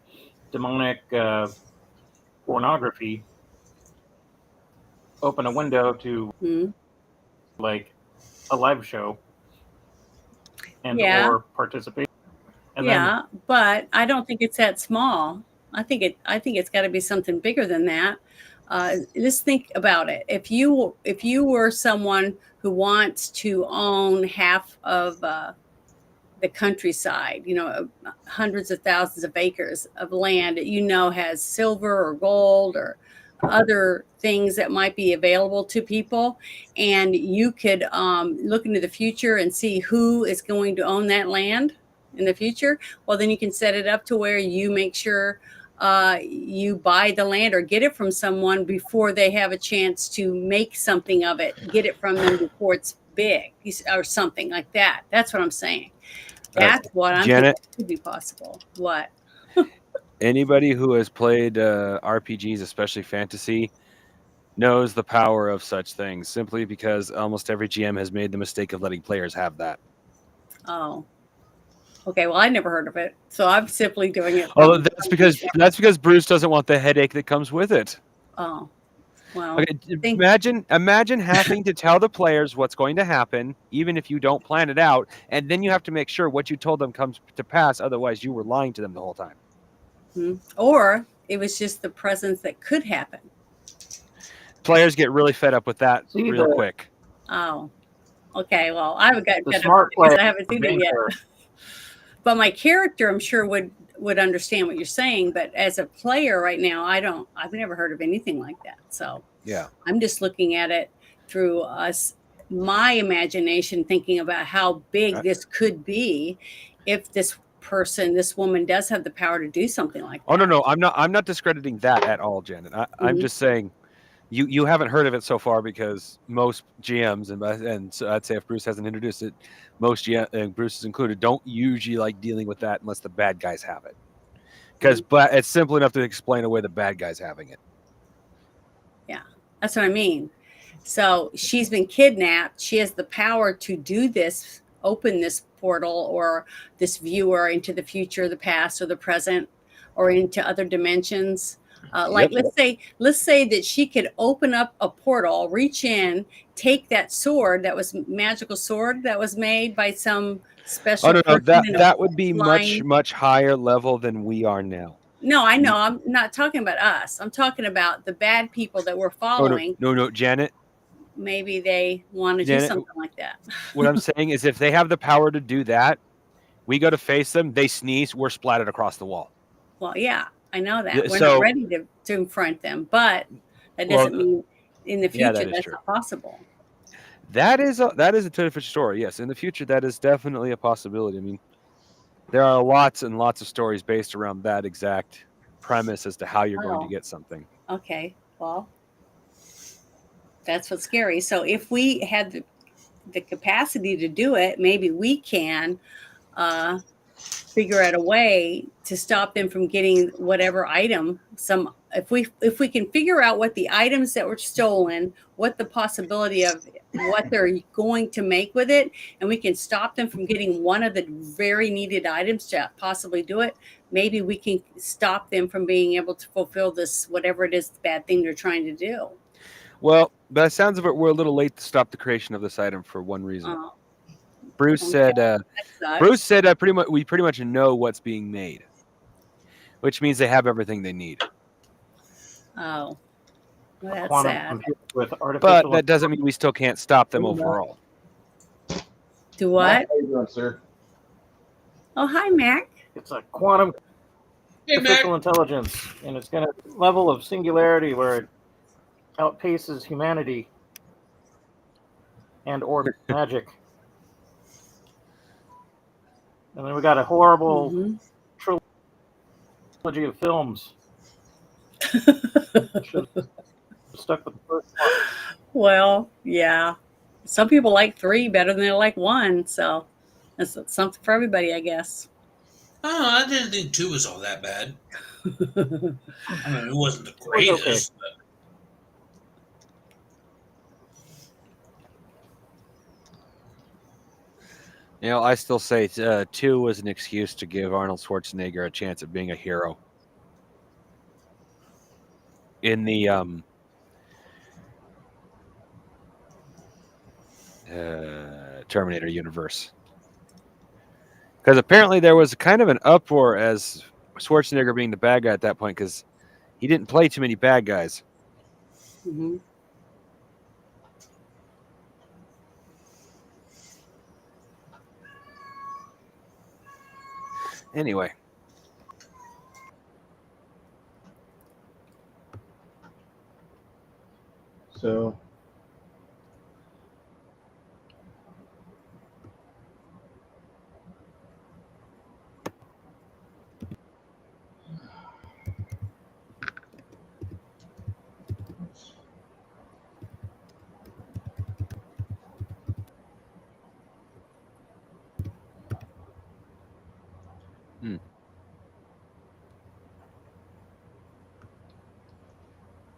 demonic pornography. Open a window to
Mhm.
like a live show and
Yeah.
or participate. And
Yeah, but I don't think it's that small. I think it's got to be something bigger than that. Just think about it. If you were someone who wants to own half of the countryside, hundreds of thousands of acres of land that has silver or gold or other things that might be available to people, and you could look into the future and see who is going to own that land in the future, well, then you can set it up to where you make sure you buy the land or get it from someone before they have a chance to make something of it. Get it from them before it's big or something like that. That's what I'm saying. That's what I'm
Janet,
thinking could be possible. What?
anybody who has played RPGs, especially fantasy, knows the power of such things simply because almost every GM has made the mistake of letting players have that.
Oh. Okay, well, I never heard of it, so I'm simply doing it.
Oh, that's because Bruce doesn't want the headache that comes with it.
Oh, well.
Okay, imagine having to tell the players what's going to happen, even if you don't plan it out, and then you have to make sure what you told them comes to pass. Otherwise, you were lying to them the whole time.
Or it was just the presence that could happen.
Players get really fed up with that real quick.
Oh, okay. Well, I haven't gotten
the
fed
smart
up because
player
I haven't seen it yet. But my character, I'm sure, would understand what you're saying, but as a player right now, I've never heard of anything like that. So
Yeah.
I'm just looking at it through my imagination, thinking about how big this could be if this woman does have the power to do something like that.
Oh no, I'm not discrediting that at all, Janet. I'm just saying you haven't heard of it so far because most GMs and so I'd say if Bruce hasn't introduced it, most and Bruce is included, don't usually like dealing with that unless the bad guys have it. But it's simple enough to explain away the bad guys having it.
Yeah, that's what I mean. So she's been kidnapped. She has the power to do this, open this portal or this viewer into the future, the past, or the present, or into other dimensions. Like let's say that she could open up a portal, reach in, take that sword that was magical sword that was made by some special.
Oh no, that would be much higher level than we are now.
No, I know. I'm not talking about us. I'm talking about the bad people that we're following.
Oh, no, Janet.
Maybe they want to do something like that.
What I'm saying is if they have the power to do that, we go to face them, they sneeze, we're splattered across the wall.
Well, yeah, I know that. We're not ready to confront them, but that doesn't mean in the future that's not possible.
That is a different story. Yes, in the future, that is definitely a possibility. I mean, there are lots and lots of stories based around that exact premise as to how you're going to get something.
Okay, well, that's what's scary. So if we had the capacity to do it, maybe we can figure out a way to stop them from getting whatever item. If we can figure out what the items that were stolen, what the possibility of what they're going to make with it, and we can stop them from getting one of the very needed items to possibly do it, maybe we can stop them from being able to fulfill this, whatever it is, the bad thing they're trying to do.
Well, by the sounds of it, we're a little late to stop the creation of this item for one reason. Bruce said we pretty much know what's being made, which means they have everything they need.
Oh, well, that's sad.
But that doesn't mean we still can't stop them overall.
Do what?
How you doing, sir?
Oh, hi, Mac.
It's a quantum artificial intelligence, and it's going to level of singularity where it outpaces humanity and or magic. And then we got a horrible trilogy of films. Stuck with the first one.
Well, yeah. Some people like 3 better than they like 1, so that's something for everybody, I guess.
Oh, I didn't think 2 was all that bad. I mean, it wasn't the greatest.
Okay.
You know, I still say 2 was an excuse to give Arnold Schwarzenegger a chance at being a hero in the Terminator universe. Because apparently there was kind of an uproar as Schwarzenegger being the bad guy at that point because he didn't play too many bad guys.
Mm-hmm.
Anyway.
So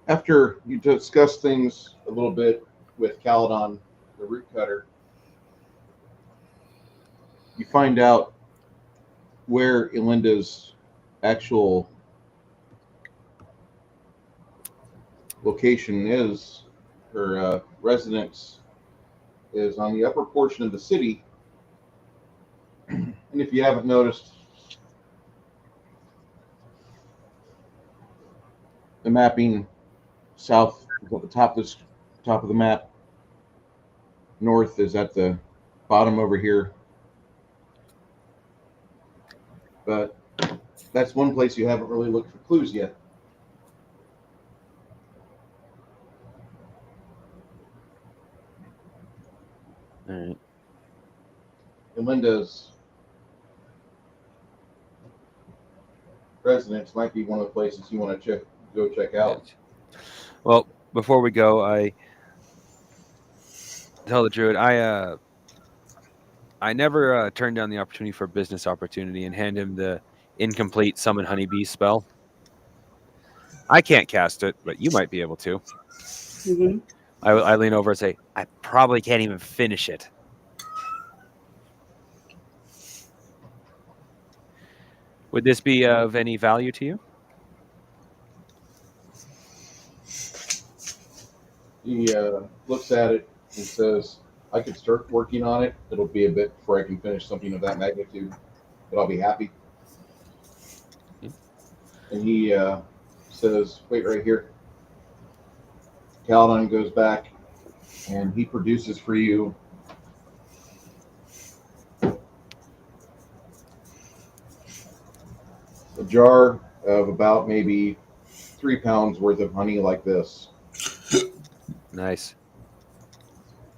after you discuss things a little bit with Caledon, the root cutter, you find out where Elinda's actual location is. Her residence is on the upper portion of the city. And if you haven't noticed, the mapping south is at the top of the map. North is at the bottom over here. But That's one place you haven't really looked for clues yet.
All right.
And Linda's residence might be one of the places you want to go check out.
Well, before we go, I tell the druid I never turned down the opportunity for a business opportunity and hand him the incomplete summon honeybee spell. I can't cast it, but you might be able to.
Mm-hmm.
I lean over and say, I probably can't even finish it. Would this be of any value to you?
He looks at it and says, I could start working on it. It'll be a bit before I can finish something of that magnitude, but I'll be happy.
Yeah.
And he says, wait right here. Caladon goes back and he produces for you a jar of about maybe 3 pounds worth of honey like this.
Nice.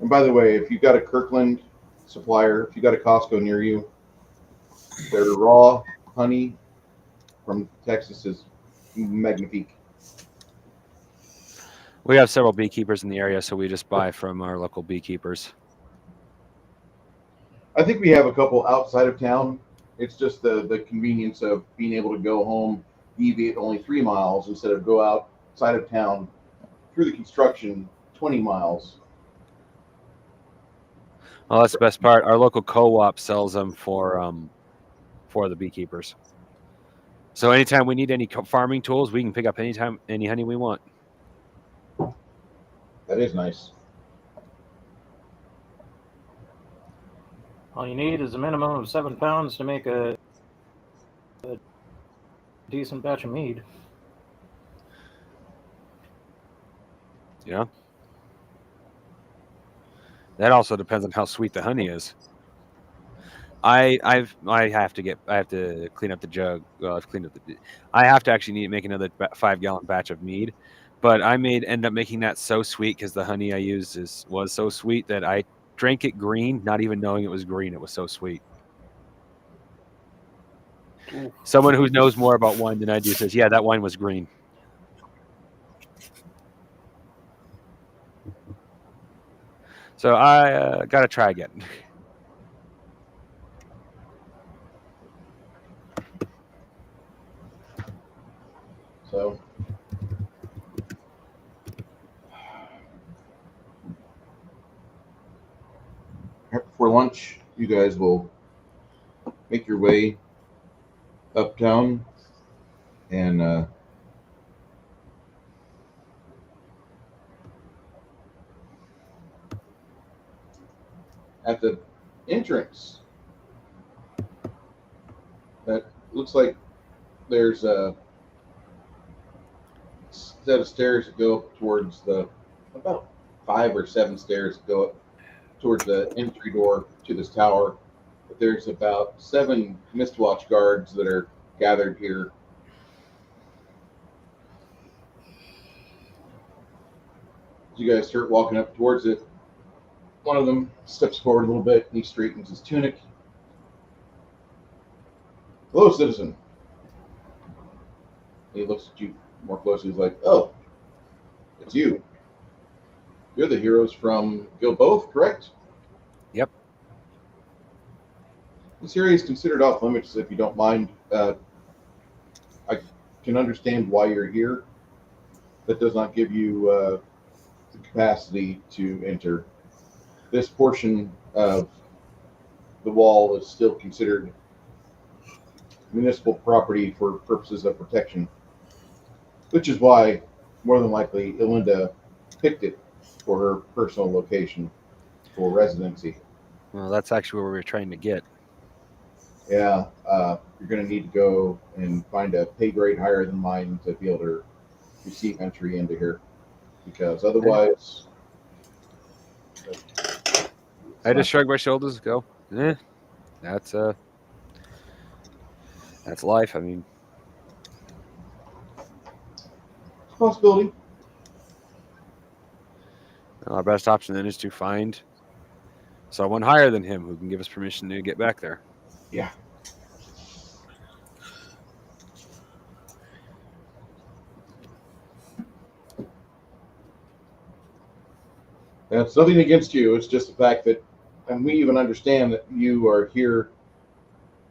And by the way, if you've got a Kirkland supplier, if you've got a Costco near you, their raw honey from Texas is magnifique.
We have several beekeepers in the area, so we just buy from our local beekeepers.
I think we have a couple outside of town. It's just the convenience of being able to go home, deviate only 3 miles instead of go outside of town through the construction 20 miles.
Well, that's the best part. Our local co-op sells them for the beekeepers. So anytime we need any farming tools, we can pick up any honey we want.
That is nice.
All you need is a minimum of 7 pounds to make a decent batch of mead.
Yeah. That also depends on how sweet the honey is. I have to clean up the jug. Well, I've cleaned up I have to actually make another 5-gallon batch of mead, but I end up making that so sweet because the honey I used was so sweet that I drank it green, not even knowing it was green. It was so sweet.
Ooh.
Someone who knows more about wine than I do says, "Yeah, that wine was green." So I gotta try again.
So for lunch, you guys will make your way uptown and at the entrance that looks like there's a set of stairs that go up towards about 5 or 7 stairs that go up towards the entry door to this tower. But there's about 7 Mistwatch guards that are gathered here. As you guys start walking up towards it, one of them steps forward a little bit and he straightens his tunic. Hello, citizen. He looks at you more closely. He's like, oh, it's you. You're the heroes from Gilboth, correct?
Yep.
This area is considered off limits, if you don't mind. I can understand why you're here. That does not give you the capacity to enter. This portion of the wall is still considered municipal property for purposes of protection, which is why, more than likely, Ilinda picked it for her personal location for residency.
Well, that's actually where we were trying to get.
Yeah, you're going to need to go and find a pay grade higher than mine to be able to receive entry into here, because otherwise...
I just shrug my shoulders and go, that's life. I mean,
Possibility.
Well, our best option then is to find someone higher than him who can give us permission to get back there.
Yeah. And it's nothing against you. It's just the fact that, and we even understand that you are here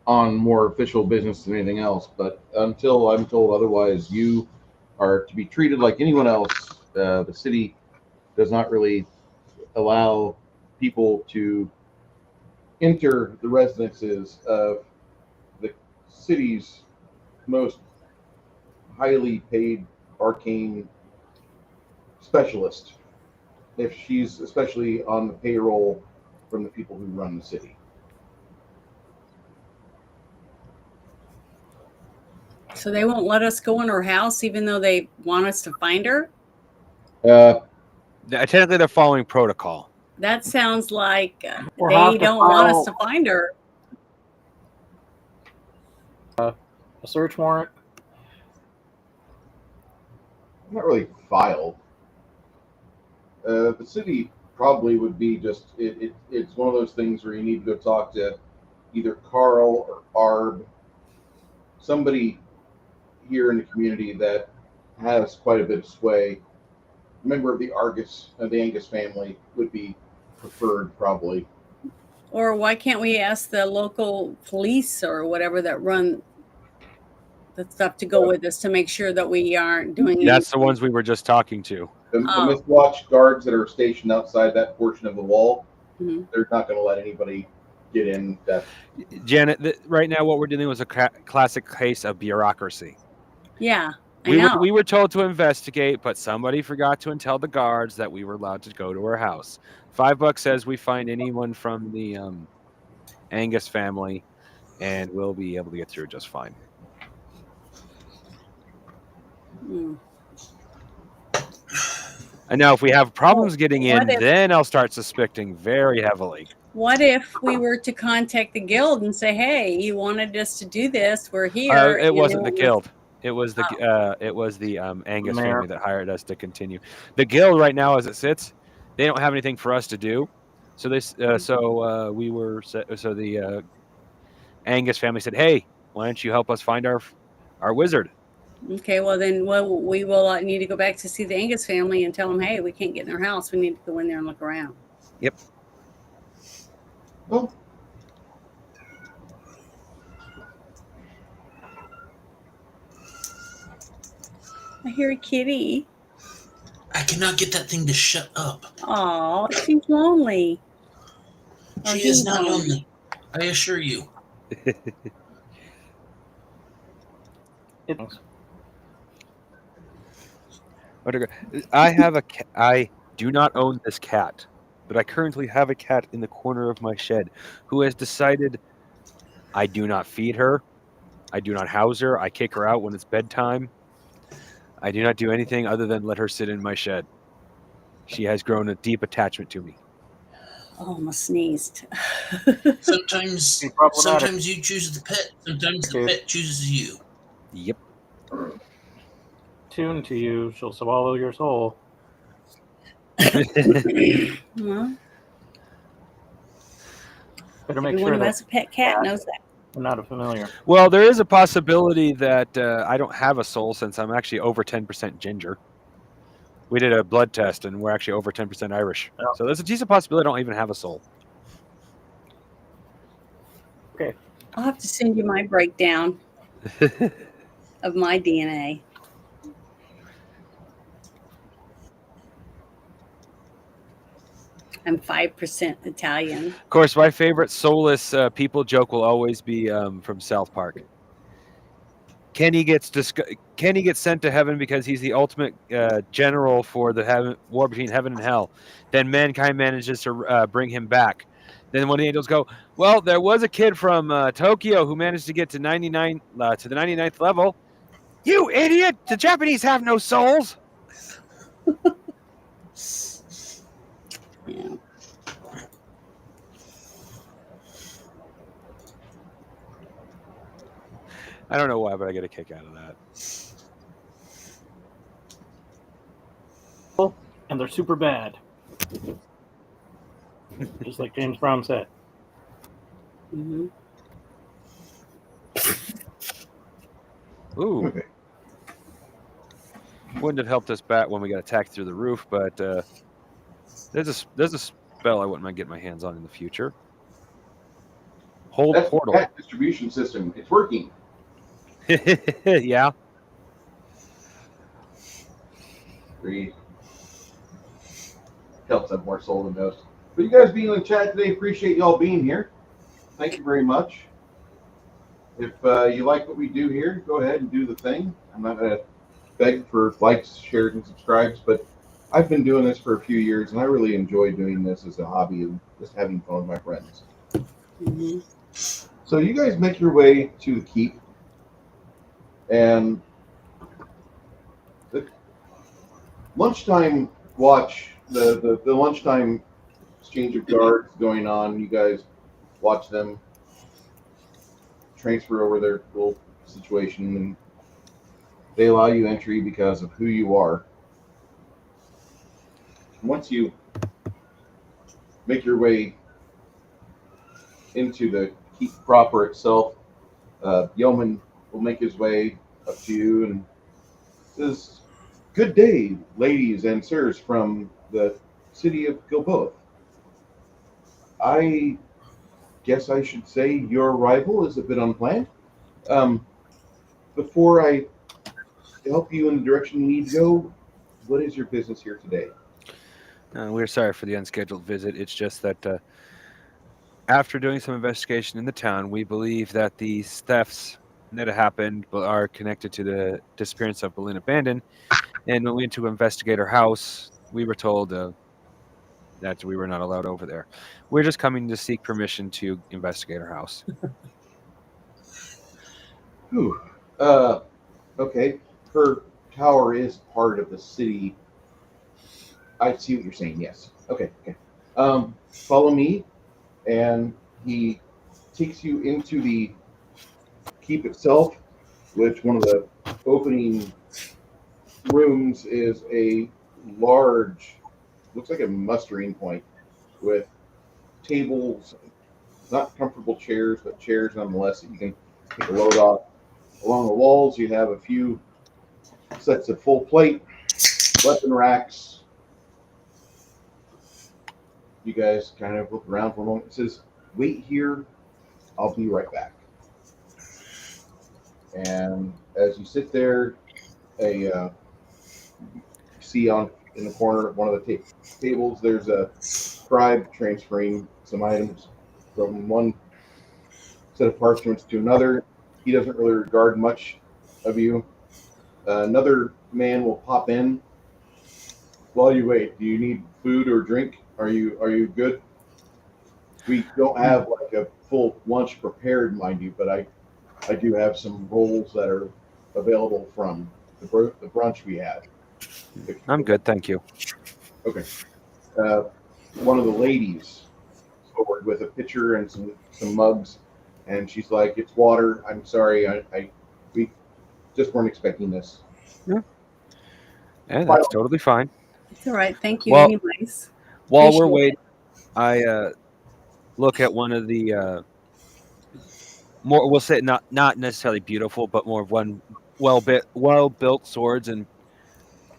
on more official business than anything else. But until I'm told otherwise, you are to be treated like anyone else. The city does not really allow people to enter the residences of the city's most highly paid arcane specialist if she's especially on the payroll from the people who run the city.
So they won't let us go in her house even though they want us to find her?
Technically, they're following protocol.
That sounds like
We'll
they
have to
don't want us
file-
to find her.
A search warrant.
Not really filed. The city probably would be just it's one of those things where you need to go talk to either Carl or Arb, somebody here in the community that has quite a bit of sway. A member of the the Angus family would be preferred probably.
Or why can't we ask the local police or whatever that run the stuff to go with us to make sure that we aren't doing
That's the
anything?
ones we were just talking to.
The
Oh.
Mistwatch guards that are stationed outside that portion of the wall,
Mhm.
they're not going to let anybody get in. That
Janet, right now what we're dealing with is a classic case of bureaucracy.
Yeah, I know.
We were told to investigate, but somebody forgot to tell the guards that we were allowed to go to her house. $5 says we find anyone from the Angus family, and we'll be able to get through just fine.
Mm.
And now, if we have problems getting in,
What if-
then I'll start suspecting very heavily.
What if we were to contact the guild and say, "Hey, you wanted us to do this. We're here."
It
and
wasn't
they
the
want us-
guild. It was the Angus
Mayor.
family that hired us to continue. The guild right now, as it sits, they don't have anything for us to do. So the Angus family said, "Hey, why don't you help us find our wizard?"
Okay, well then, we will need to go back to see the Angus family and tell them, "Hey, we can't get in their house. We need to go in there and look around."
well,
I hear a kitty.
I cannot get that thing to shut up.
Oh, she's lonely. Or
She
he's
is not lonely. I assure you.
I do not own this cat, but I currently have a cat in the corner of my shed who has decided I do not feed her. I do not house her. I kick her out when it's bedtime. I do not do anything other than let her sit in my shed. She has grown a deep attachment to me.
Oh, almost sneezed.
Sometimes you choose the pet. Sometimes the pet chooses you.
Yep.
Tuned to you, she'll swallow your soul.
Well,
Better make
everyone
sure
who
that
has a pet cat knows that.
I'm not a familiar.
Well, there is a possibility that I don't have a soul since I'm actually over 10% ginger. We did a blood test and we're actually over 10% Irish.
Yeah.
So there's a decent possibility I don't even have a soul.
Okay.
I'll have to send you my breakdown of my DNA. I'm 5% Italian.
Of course, my favorite soulless people joke will always be from South Park. Kenny gets sent to heaven because he's the ultimate general for the war between heaven and hell. Then mankind manages to bring him back. Then one of the angels go, well, there was a kid from Tokyo who managed to get to 99 to the 99th level. You idiot! The Japanese have no souls.
Yeah.
I don't know why, but I get a kick out of that.
and they're super bad. Just like James Brown said.
Mm-hmm.
Ooh,
Okay.
wouldn't have helped us bat when we got attacked through the roof, but there's a spell I wouldn't mind getting my hands on in the future. Hold
That's the
portal.
cat distribution system. It's working.
Yeah.
Agreed. Helps have more soul than most. But you guys being in the chat today, appreciate y'all being here. Thank you very much. If you like what we do here, go ahead and do the thing. I'm not going to beg for likes, shares, and subscribes, but I've been doing this for a few years, and I really enjoy doing this as a hobby and just having fun with my friends.
Mm-hmm.
So you guys make your way to the keep, and the lunchtime watch, the lunchtime exchange of guards going on. You guys watch them transfer over their little situation, and they allow you entry because of who you are. Once you make your way into the keep proper itself, Yeoman will make his way up to you and says, "Good day, ladies and sirs from the city of Gilboa. I guess I should say your arrival is a bit unplanned. Before I help you in the direction you need to go, what is your business here today?"
We're sorry for the unscheduled visit. It's just that after doing some investigation in the town, we believe that these thefts that have happened are connected to the disappearance of Belinda Bandon. And when we went to investigate her house, we were told that we were not allowed over there. We're just coming to seek permission to investigate her house.
Whew. Okay. Her tower is part of the city. I see what you're saying. Yes. Okay. Okay. Follow me, and he takes you into the keep itself, which one of the opening rooms is a large, looks like a mustering point with tables, not comfortable chairs, but chairs nonetheless that you can take a load off. Along the walls, you have a few sets of full plate, weapon racks. You guys kind of look around for a moment. It says, "Wait here, I'll be right back." And as you sit there, you see in the corner of one of the tables, there's a scribe transferring some items from one set of parchments to another. He doesn't really regard much of you. Another man will pop in. While you wait, do you need food or drink? Are you good? We don't have like a full lunch prepared, mind you, but I do have some rolls that are available from the brunch we had.
I'm good, thank you.
Okay. One of the ladies forward with a pitcher and some mugs, and she's like, "It's water. I'm sorry. We just weren't expecting this."
Yeah, that's totally fine.
It's all right. Thank you,
Well,
anyways.
While we're
Appreciate
waiting, I look at one of the more, we'll say not necessarily beautiful, but more of one well built swords and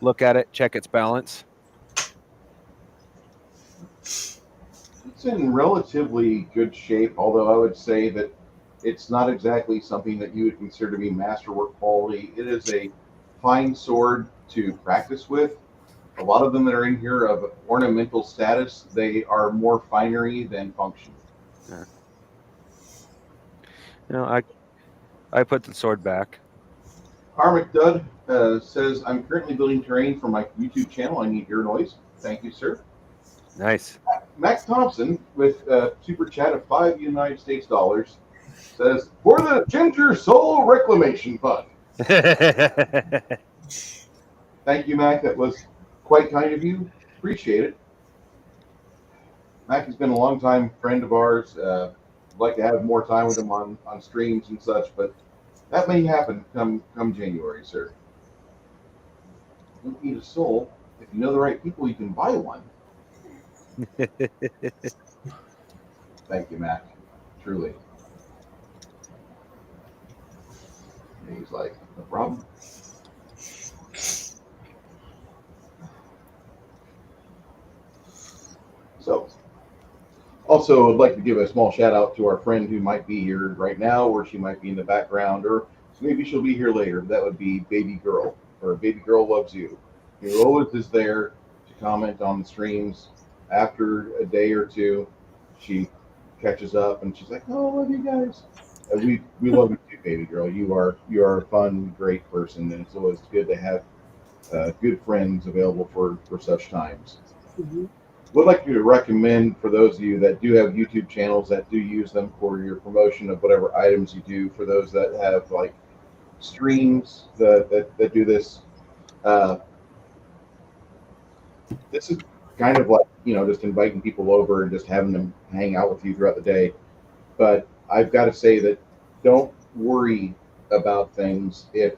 look at it, check its balance.
It's in relatively good shape, although I would say that it's not exactly something that you would consider to be masterwork quality. It is a fine sword to practice with. A lot of them that are in here of ornamental status, they are more finery than function.
Yeah. I put the sword back.
Karmic Dud says, "I'm currently building terrain for my YouTube channel. I need your noise." Thank you, sir.
Nice.
Max Thompson with a super chat of $5 United States says, "For the Ginger Soul Reclamation Fund." Thank you, Mac. That was quite kind of you. Appreciate it. Mac has been a long-time friend of ours. I'd like to have more time with him on streams and such, but that may happen come January, sir. Don't need a soul. If you know the right people, you can buy one. Thank you, Mac. Truly. And he's like, no problem. So, also, I'd like to give a small shout out to our friend who might be here right now, or she might be in the background, or maybe she'll be here later. That would be Baby Girl, or Baby Girl Loves You, who always is there to comment on the streams. After a day or two, she catches up and she's like, "Oh, I love you guys." And we love you too, Baby Girl. You are a fun, great person, and it's always good to have good friends available for such times.
Mhm.
Would like to recommend for those of you that do have YouTube channels that do use them for your promotion of whatever items you do. For those that have like streams that do this, this is kind of like just inviting people over and just having them hang out with you throughout the day. But I've got to say that don't worry about things if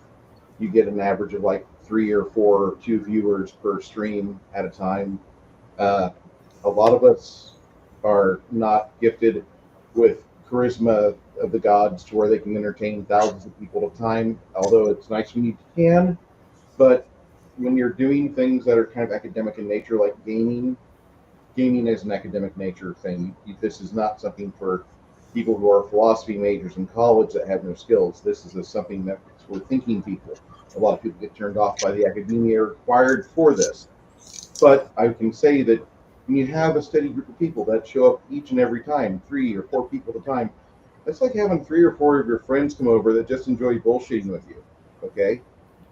you get an average of like 3 or 4 or 2 viewers per stream at a time. A lot of us are not gifted with charisma of the gods to where they can entertain thousands of people at a time, although it's nice when you can. But when you're doing things that are kind of academic in nature, like gaming is an academic nature thing. This is not something for people who are philosophy majors in college that have no skills. This is something that's for thinking people. A lot of people get turned off by the academia required for this. But I can say that when you have a steady group of people that show up each and every time, 3 or 4 people at a time, that's like having 3 or 4 of your friends come over that just enjoy bullshitting with you. Okay?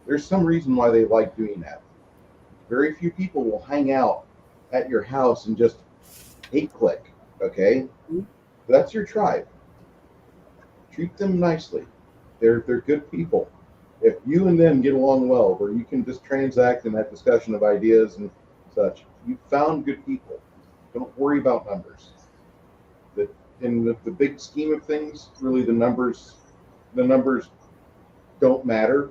There's some reason why they like doing that. Very few people will hang out at your house and just hate click. Okay? That's your tribe. Treat them nicely. They're good people. If you and them get along well, where you can just transact in that discussion of ideas and such, you found good people. Don't worry about numbers. In the big scheme of things, really the numbers don't matter.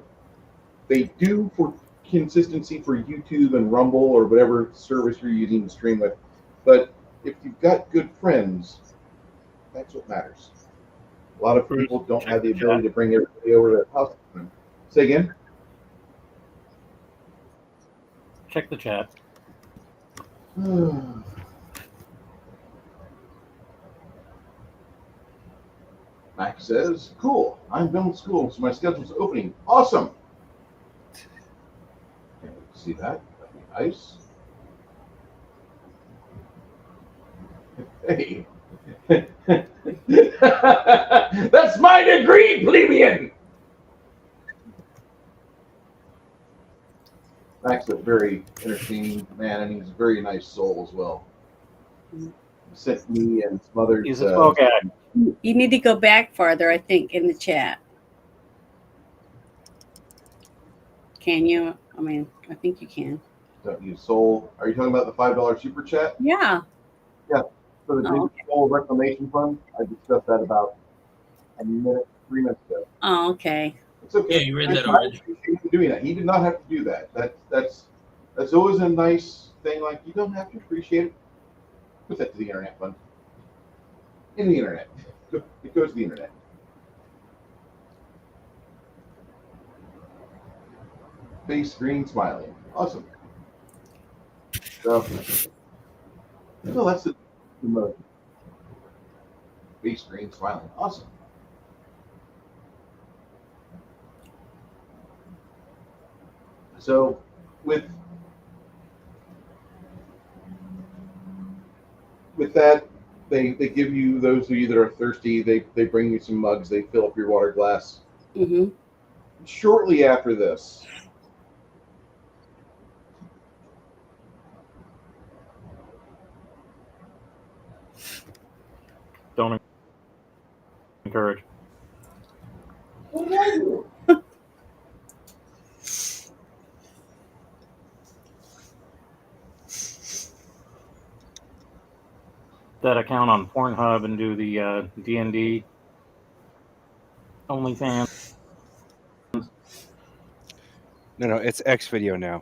They do for consistency for YouTube and Rumble or whatever service you're using to stream with. But if you've got good friends, that's what matters. A lot of people don't have the ability to bring everybody over to their house. Say again?
Check the chat.
Max says, cool, I'm done with school, so my schedule's opening. Awesome. Can't wait to see that. That'd be nice. Hey. That's my degree, plebeian! Max is a very entertaining man, and he's a very nice soul as well. He sent me and some others.
He's a slow guy.
You need to go back farther, I think, in the chat. Can you? I mean, I think you can.
Don't use soul. Are you talking about the $5 super chat?
Yeah.
Yeah. For the Digital Soul Reclamation Fund, I discussed that about 3 minutes ago.
Oh, okay.
It's okay.
Yeah, you read that already.
I appreciate him doing that. He did not have to do that. That's always a nice thing. Like, you don't have to appreciate it. Put that to the internet fund. In the internet. It goes to the internet. Face screen smiling. Awesome. So, no, that's the emoji. Face screen smiling. Awesome. So, with that, they give you, those of you that are thirsty, they bring you some mugs, they fill up your water glass.
Mm-hmm.
Shortly after this,
Don't encourage.
what did I do?
That account on Pornhub and do the D&D OnlyFans.
No, it's X video now.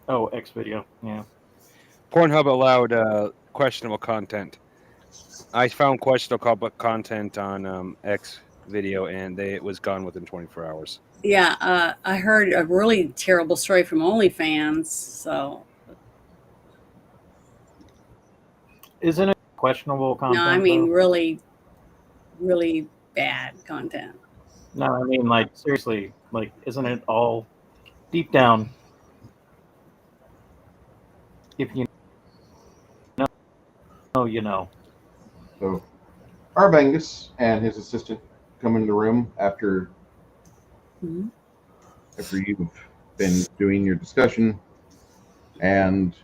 Oh, X video. Yeah.
Pornhub allowed questionable content. I found questionable content on X video, and it was gone within 24 hours.
Yeah, I heard a really terrible story from OnlyFans. So
Isn't it questionable
no, I
content
mean
though?
really, really bad content.
No, I mean like seriously, like isn't it all deep down? If you know, you know.
So, Arbangus and his assistant come in the room after
Mhm.
you've been doing your discussion, and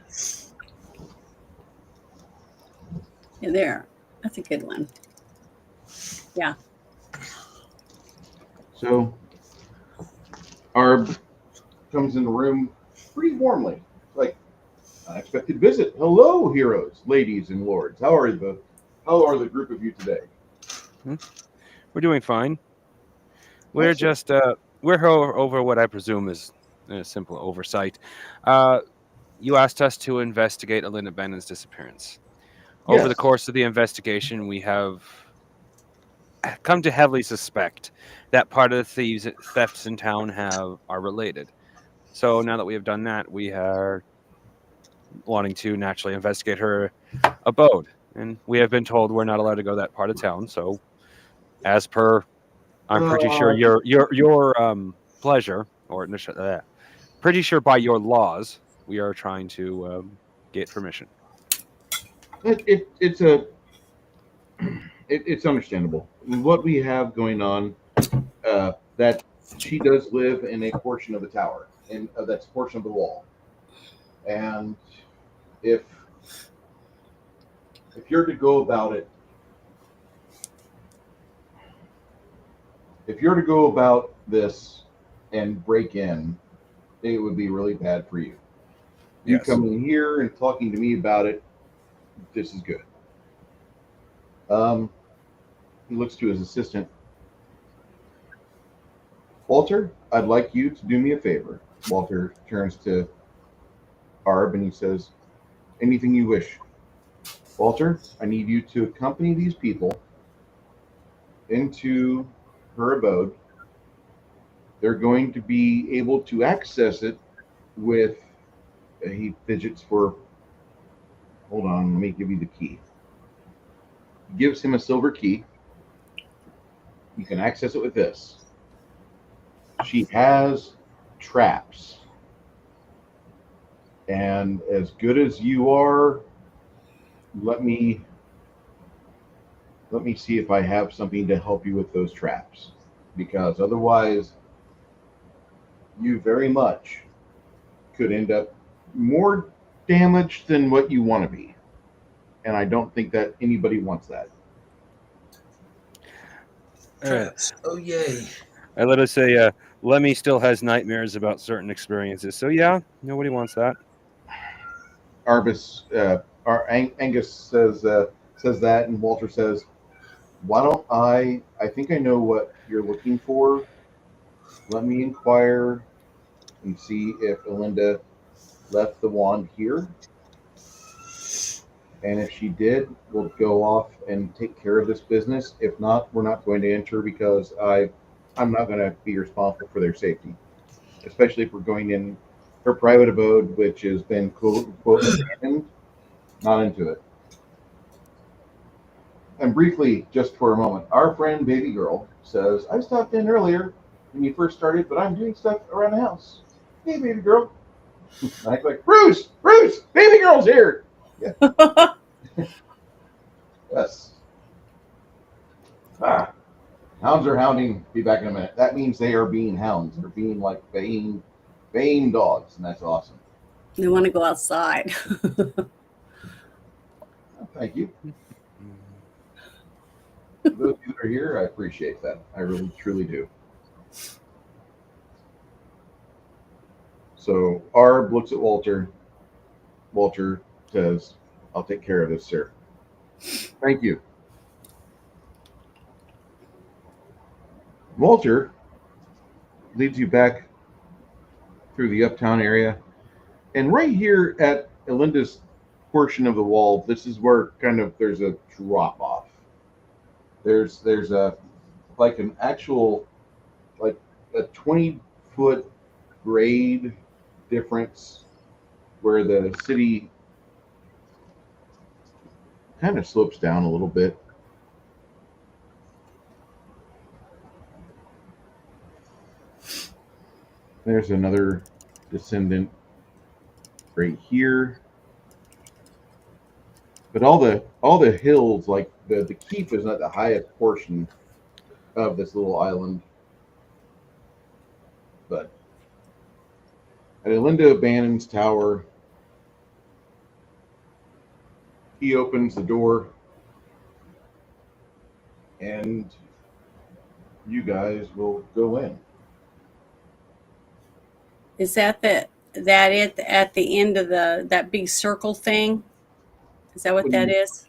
Yeah, there. That's a good one. Yeah.
so Arb comes in the room pretty warmly, like unexpected visit. Hello, heroes, ladies, and lords. How are the group of you today?
We're doing fine. We're
Excellent.
just we're over what I presume is a simple oversight. You asked us to investigate Alinda Bennon's disappearance. Over the
Yes.
course of the investigation, we have come to heavily suspect that part of the thefts in town are related. So now that we have done that, we are wanting to naturally investigate her abode, and we have been told we're not allowed to go that part of town. So, as per, I'm pretty sure
Uh,
your pleasure, or pretty sure by your laws, we are trying to get permission.
it's understandable. What we have going on, that she does live in a portion of the tower, and that's a portion of the wall. And if you're to go about it, if you're to go about this and break in, it would be really bad for you. You
Yes.
coming here and talking to me about it, this is good. He looks to his assistant. Walter, I'd like you to do me a favor. Walter turns to Arb and he says, anything you wish. Walter, I need you to accompany these people into her abode. They're going to be able to access it with, he fidgets for, hold on, let me give you the key. He gives him a silver key. You can access it with this. She has traps. And as good as you are, let me see if I have something to help you with those traps. Because otherwise, you very much could end up more damaged than what you want to be. And I don't think that anybody wants that.
Traps. Oh yay!
I let us say, Lemmy still has nightmares about certain experiences. So yeah, nobody wants that.
Angus says that, and Walter says, "Why don't I think I know what you're looking for. Let me inquire and see if Alinda left the wand here. And if she did, we'll go off and take care of this business. If not, we're not going to enter because I'm not going to be responsible for their safety, especially if we're going in her private abode, which has been quote unquote abandoned. Not into it." And briefly, just for a moment, our friend Baby Girl says, "I stopped in earlier when you first started, but I'm doing stuff around the house. Hey, Baby Girl." And I'm like, Bruce, Baby Girl's here. Yeah. Yes. Hounds are hounding. Be back in a minute. That means they are being hounds. They're being like baying dogs, and that's awesome.
They want to go outside.
Thank you. For those of you that are here, I appreciate that. I really, truly do. So Arb looks at Walter. Walter says, "I'll take care of this, sir. Thank you." Walter leads you back through the uptown area, And right here at Elinda's portion of the wall, this is where kind of there's a drop off. There's a like an actual like a 20-foot grade difference where the city kind of slopes down a little bit. There's another descendant right here. But all the hills, like the keep is not the highest portion of this little island. But at Linda Bannon's tower, he opens the door and you guys will go in.
Is that it at the end of that big circle thing? Is that what that is?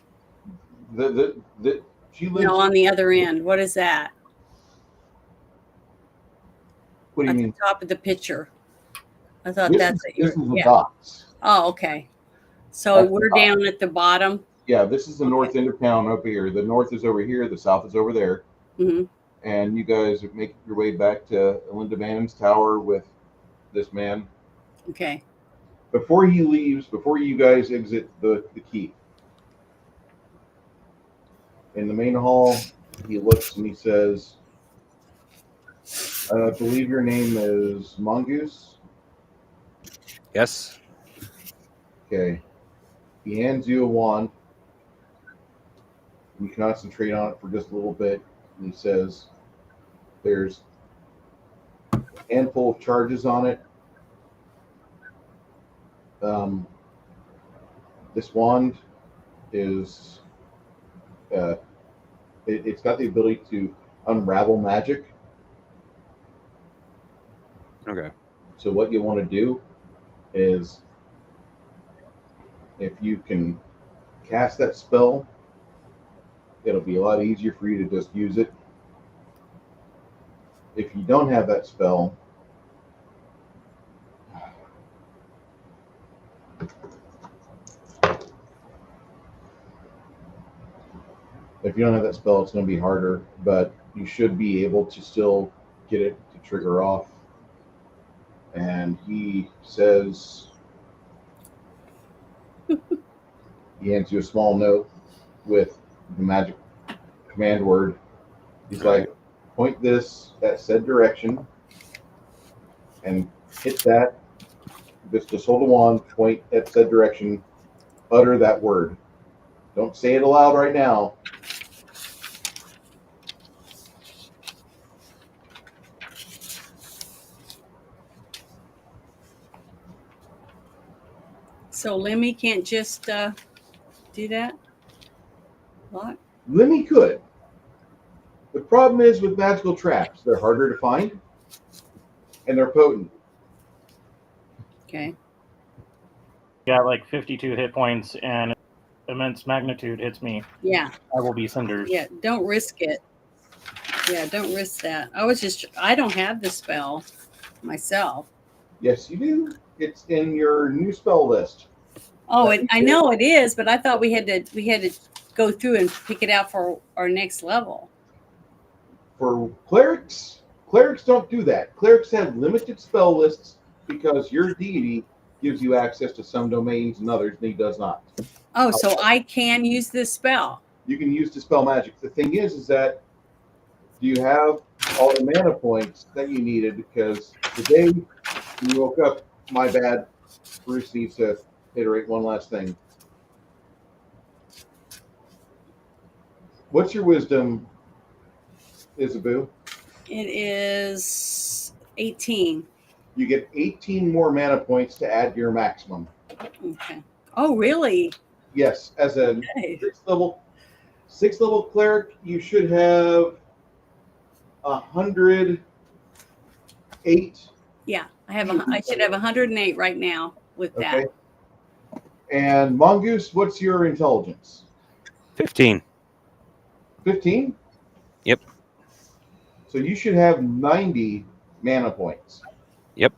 She lives.
No, on the other end. What is that?
What do you
At
mean?
the top of the picture. I thought
This
that's
is the
yeah.
docks.
Oh, okay. So
That's the
we're
top.
down at the bottom.
Yeah, this is the north end of town over here. The north is over here. The south is over there.
Hmm.
And you guys make your way back to Linda Bannon's tower with this man.
Okay.
Before he leaves, before you guys exit the keep, in the main hall, he looks and he says, I believe your name is Mongoose.
Yes.
Okay. He hands you a wand. You concentrate on it for just a little bit. And he says, there's a handful of charges on it. This wand is it's got the ability to unravel magic.
Okay.
So what you want to do is, if you can cast that spell, it'll be a lot easier for you to just use it. If you don't have that spell, it's going to be harder, but you should be able to still get it to trigger off. And he says, he hands you a small note with the magic command word. He's like, point this at said direction and hit that. Just hold a wand, point at said direction, utter that word. Don't say it aloud right now.
So Lemmy can't just do that? What?
Lemmy could. The problem is with magical traps, they're harder to find and they're potent.
Okay.
Got like 52 hit points and immense magnitude hits me.
Yeah.
I will be cinders.
Yeah. Don't risk it. Yeah, don't risk that. I don't have the spell myself.
Yes, you do. It's in your new spell list.
Oh, I know it is, but I thought we had to go through and pick it out for our next level.
For clerics don't do that. Clerics have limited spell lists because your deity gives you access to some domains and others, and he does not.
Oh, so I can use this spell.
You can use dispel magic. The thing is that do you have all the mana points that you needed? Because today when you woke up, my bad, Bruce needs to iterate one last thing. What's your wisdom, Isabu?
It is 18.
You get 18 more mana points to add to your maximum.
Okay. Oh, really?
Yes, as a
Okay.
sixth level cleric, you should have 108.
Yeah, I should have 108 right now with that.
Okay. And Mongoose, what's your intelligence?
15.
15?
Yep.
So you should have 90 mana points.
Yep.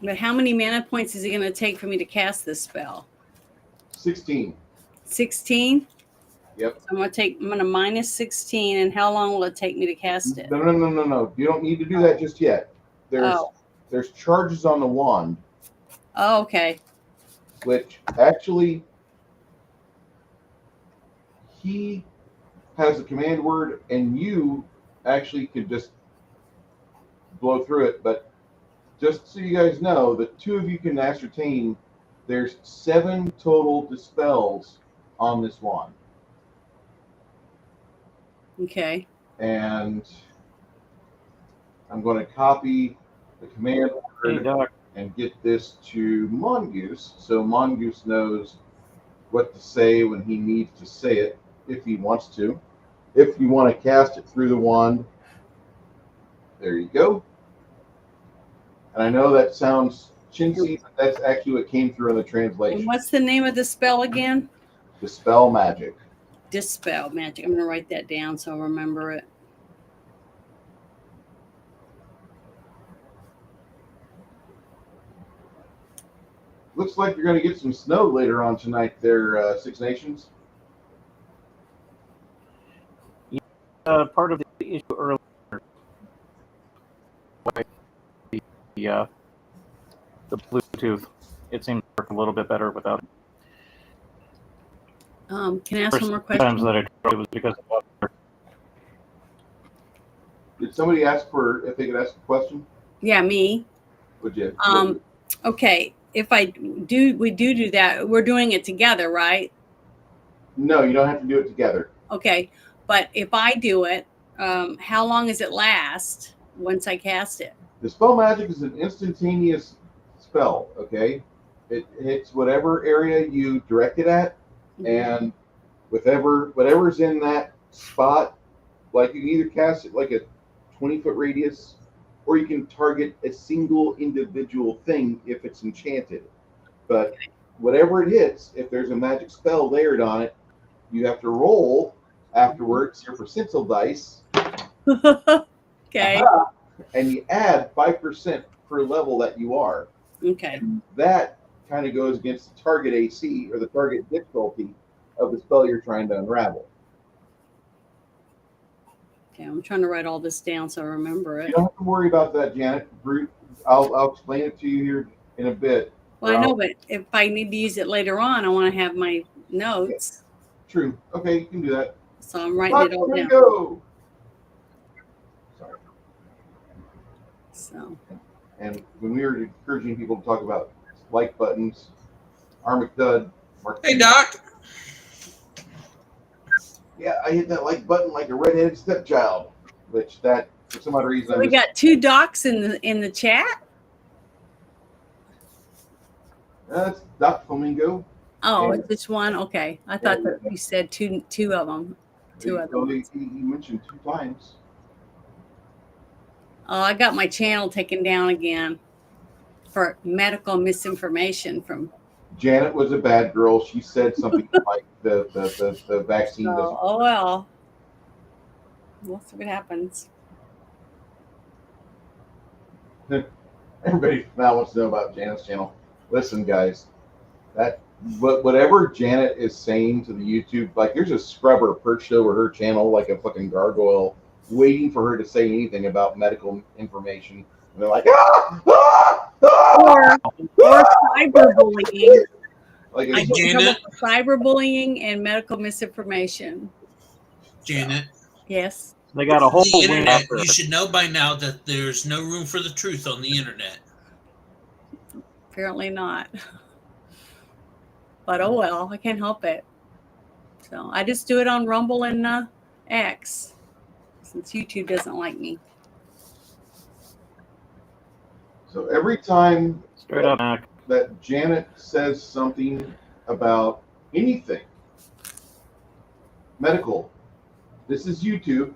But how many mana points is it going to take for me to cast this spell?
16.
16?
Yep.
I'm going to minus 16, and how long will it take me to cast it?
No. You don't need to do that just yet. There's charges on the wand,
Oh, okay.
which actually he has a command word, and you actually could just blow through it. But just so you guys know, the two of you can ascertain there's 7 total dispels on this wand.
Okay.
And I'm going to copy the command
Hey,
word
Doc.
and get this to Mongoose, so Mongoose knows what to say when he needs to say it, if he wants to. If you want to cast it through the wand, there you go. And I know that sounds chintzy, but that's actually what came through in the
And
translation.
what's the name of the spell again?
Dispel magic.
Dispel magic. I'm going to write that down so I'll remember it.
Looks like you're going to get some snow later on tonight there, Six Nations.
Part of the issue earlier, the Bluetooth, it seems to work a little bit better without it.
Can I ask
First
one more
times
question?
that I tried it was because of weather.
Did somebody ask for if they could ask a question?
Yeah, me.
Would you?
Okay. If we do that, we're doing it together, right?
No, you don't have to do it together.
Okay. But if I do it, how long does it last once I cast it?
Dispel magic is an instantaneous spell, okay? It hits whatever area you direct it at, and whatever's in that spot, like you can either cast it like a 20-foot radius, or you can target a single individual thing if it's enchanted. But whatever it hits, if there's a magic spell layered on it, you have to roll afterwards your percentile dice,
Okay.
and you add 5% per level that you are.
Okay.
And that kind of goes against the target AC, or the target difficulty of the spell you're trying to unravel.
Okay. I'm trying to write all this down so I remember it.
You don't have to worry about that, Janet. I'll explain it to you here in a bit.
Well, I know, but if I need to use it later on, I want to have my notes.
True. Okay, you can do that.
So I'm writing it all down.
Go. Sorry.
So.
And when we were encouraging people to talk about like buttons, Armicdud.
Hey, Doc.
Yeah, I hit that like button like a redheaded stepchild, which that for some odd reason.
So we got 2 docs in the chat.
That's Doc Flamingo.
Oh,
And-
it's just one. Okay, I thought that you said two of them. Two other ones.
He mentioned 2 times.
Oh, I got my channel taken down again for medical misinformation from.
Janet was a bad girl. She said something like the vaccine.
Oh well. We'll see what happens.
Everybody now wants to know about Janet's channel. Listen, guys, whatever Janet is saying to the YouTube, like there's a scrubber perched over her channel like a fucking gargoyle, waiting for her to say anything about medical information. And they're like,
Or cyberbullying.
like
Hi,
it's,
Janet.
Cyberbullying and medical misinformation.
Janet.
Yes.
They got a whole
The
wing
internet,
after
you
it.
should know by now that there's no room for the truth on the internet.
Apparently not. But oh well, I can't help it. So I just do it on Rumble and X, since YouTube doesn't like me.
so every time
Straight up, Mac.
that Janet says something about anything medical, this is YouTube.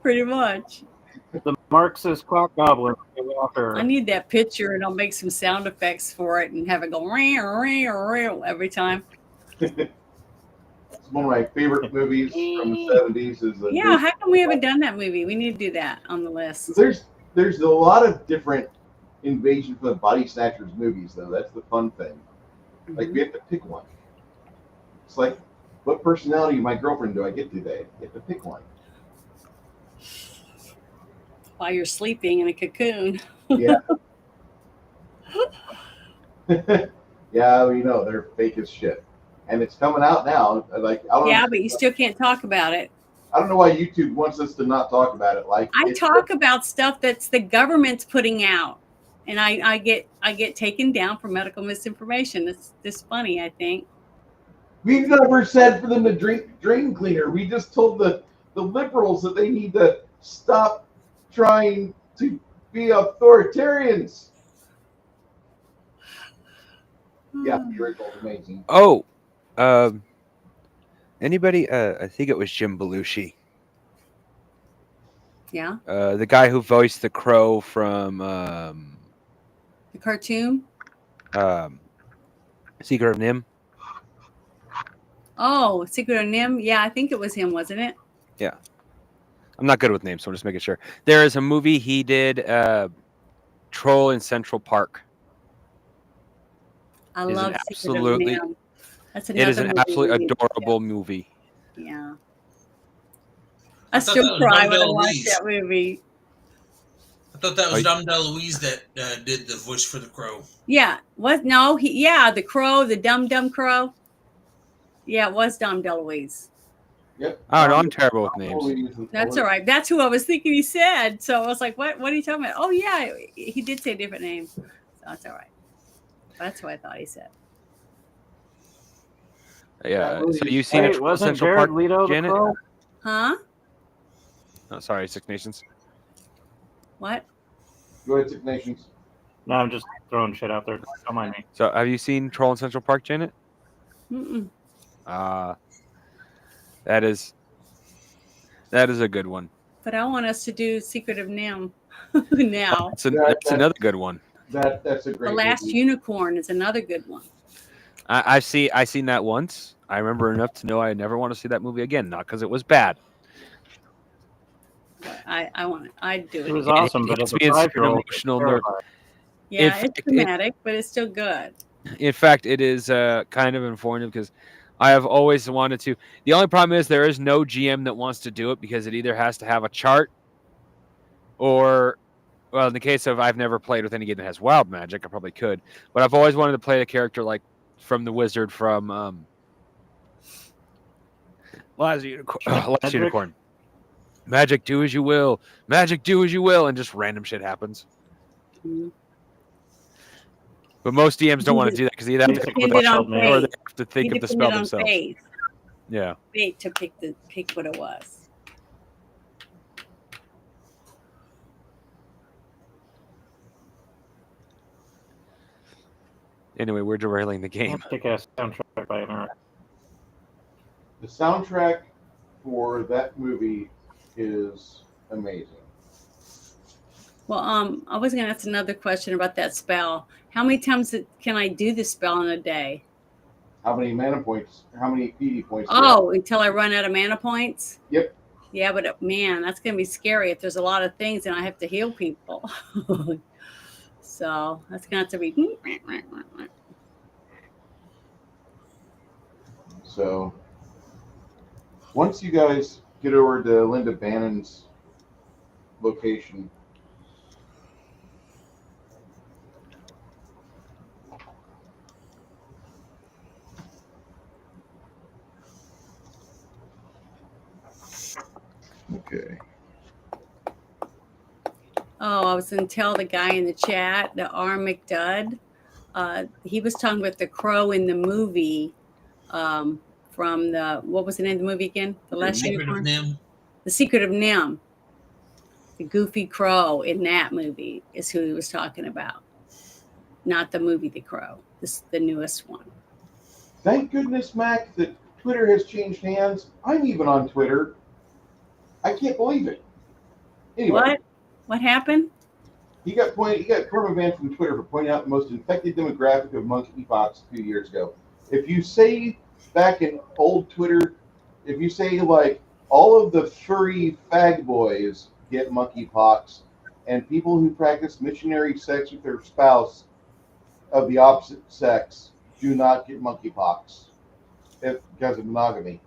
Pretty much.
The Marxist clock gobbler came after
I
her.
need that picture, and I'll make some sound effects for it and have it go ring, ring, ring every time.
It's one of my favorite movies from the 70s.
Yeah, how come we haven't done that movie? We need to do that on the list.
There's there's a lot of different Invasion from the Body Snatchers movies, though. That's the fun thing. Like, we have to pick one. It's like, what personality of my girlfriend do I get today? You have to pick one.
While you're sleeping in a cocoon.
Yeah. Yeah, you know, they're fake as shit. And it's coming out now. Like, I don't
Yeah,
know,
but you still can't talk about it.
I don't know why YouTube wants us to not talk about it. Like,
I talk about stuff that's the government's putting out, and I get taken down for medical misinformation. It's just funny, I think.
We've never said for them to drink drain cleaner. We just told the liberals that they need to stop trying to be authoritarians. Yeah, the original's amazing.
Oh, anybody? I think it was Jim Belushi,
Yeah,
the guy who voiced the Crow from
the cartoon.
Secret of Nim.
Oh, Secret of Nim. Yeah, I think it was him, wasn't it?
Yeah, I'm not good with names, so I'm just making sure. There is a movie he did, Troll in Central Park.
I
Is
love
an
Secret of
absolutely-
Nim. That's
It is an
movie
absolutely
we need to
adorable movie.
check. Yeah.
I
I
thought
still
that was
cry
Dom
when I watch
DeLuise.
that movie.
I thought that was
Like-
Dom DeLuise that did the voice for the Crow.
Yeah. What? No. The Crow, the dumb Crow. Yeah, it was Dom DeLuise.
Yep.
I don't know. I'm terrible with names.
That's all right. That's who I was thinking he said. So I was like, what are you talking about? Oh, yeah. He did say a different name. So that's all right. That's who I thought he said.
Yeah.
really
So you've seen
Hey,
it from
wasn't
Central
Jared
Park,
Leto the
Janet?
Crow?
Huh?
Oh, sorry, Six Nations.
What?
Go ahead, Six Nations.
No, I'm just throwing shit out there. Don't mind me.
So have you seen Troll in Central Park, Janet?
Mm-mm.
That is a good one.
But I want us to do Secret of Nim now.
That's another good one.
That's a great
The Last
movie.
Unicorn is another good one.
I've seen that once. I remember enough to know I never want to see that movie again. Not because it was bad.
But I want it. I'd do
It
it.
was
again.
awesome, but
It's
as a
me as an
5-year-old,
emotional nerd.
Yeah,
in fact,
it's dramatic, but it's still good.
In fact, it is kind of informative because I have always wanted to. The only problem is there is no GM that wants to do it because it either has to have a chart or, well, in the case of I've never played with any game that has wild magic, I probably could, but I've always wanted to play a character like from the wizard from Last Unicorn. Magic, do as you will. Magic, do as you will, and just random shit happens.
Mhm.
But most DMs don't want to do that because they have to
Basic
come up with
Depended
a
on
spell, or they
faith.
have to think
He
of the
depended
spell
on
themselves.
faith.
Yeah.
Faith to pick what it was.
Anyway, we're derailing the game.
Kick-ass soundtrack by an
The soundtrack for that movie is amazing.
Well, I was going to ask another question about that spell. How many times can I do the spell in a day?
How many mana points? How many PD points? do you have?
Oh, until I run out of mana points?
Yep.
Yeah, but man, that's going to be scary if there's a lot of things and I have to heal people. So that's going to have to be.
So once you guys get over to Linda Bannon's location, okay.
Oh, I was going to tell the guy in the chat, the R. McDudd. He was talking about the crow in the movie from the, what was the name of the movie again? The Last
Secret of
Unicorn?
Nim.
The Secret of Nim. The goofy crow in that movie is who he was talking about. Not the movie The Crow. This is the newest one.
Thank goodness, Mac, that Twitter has changed hands. I'm even on Twitter. I can't believe it. Anyway,
What? What happened?
he got perma-banned from Twitter for pointing out the most infected demographic of monkeypox a few years ago. If you say back in old Twitter, if you say like all of the furry fag boys get monkeypox, and people who practice missionary sex with their spouse of the opposite sex do not get monkeypox because of monogamy.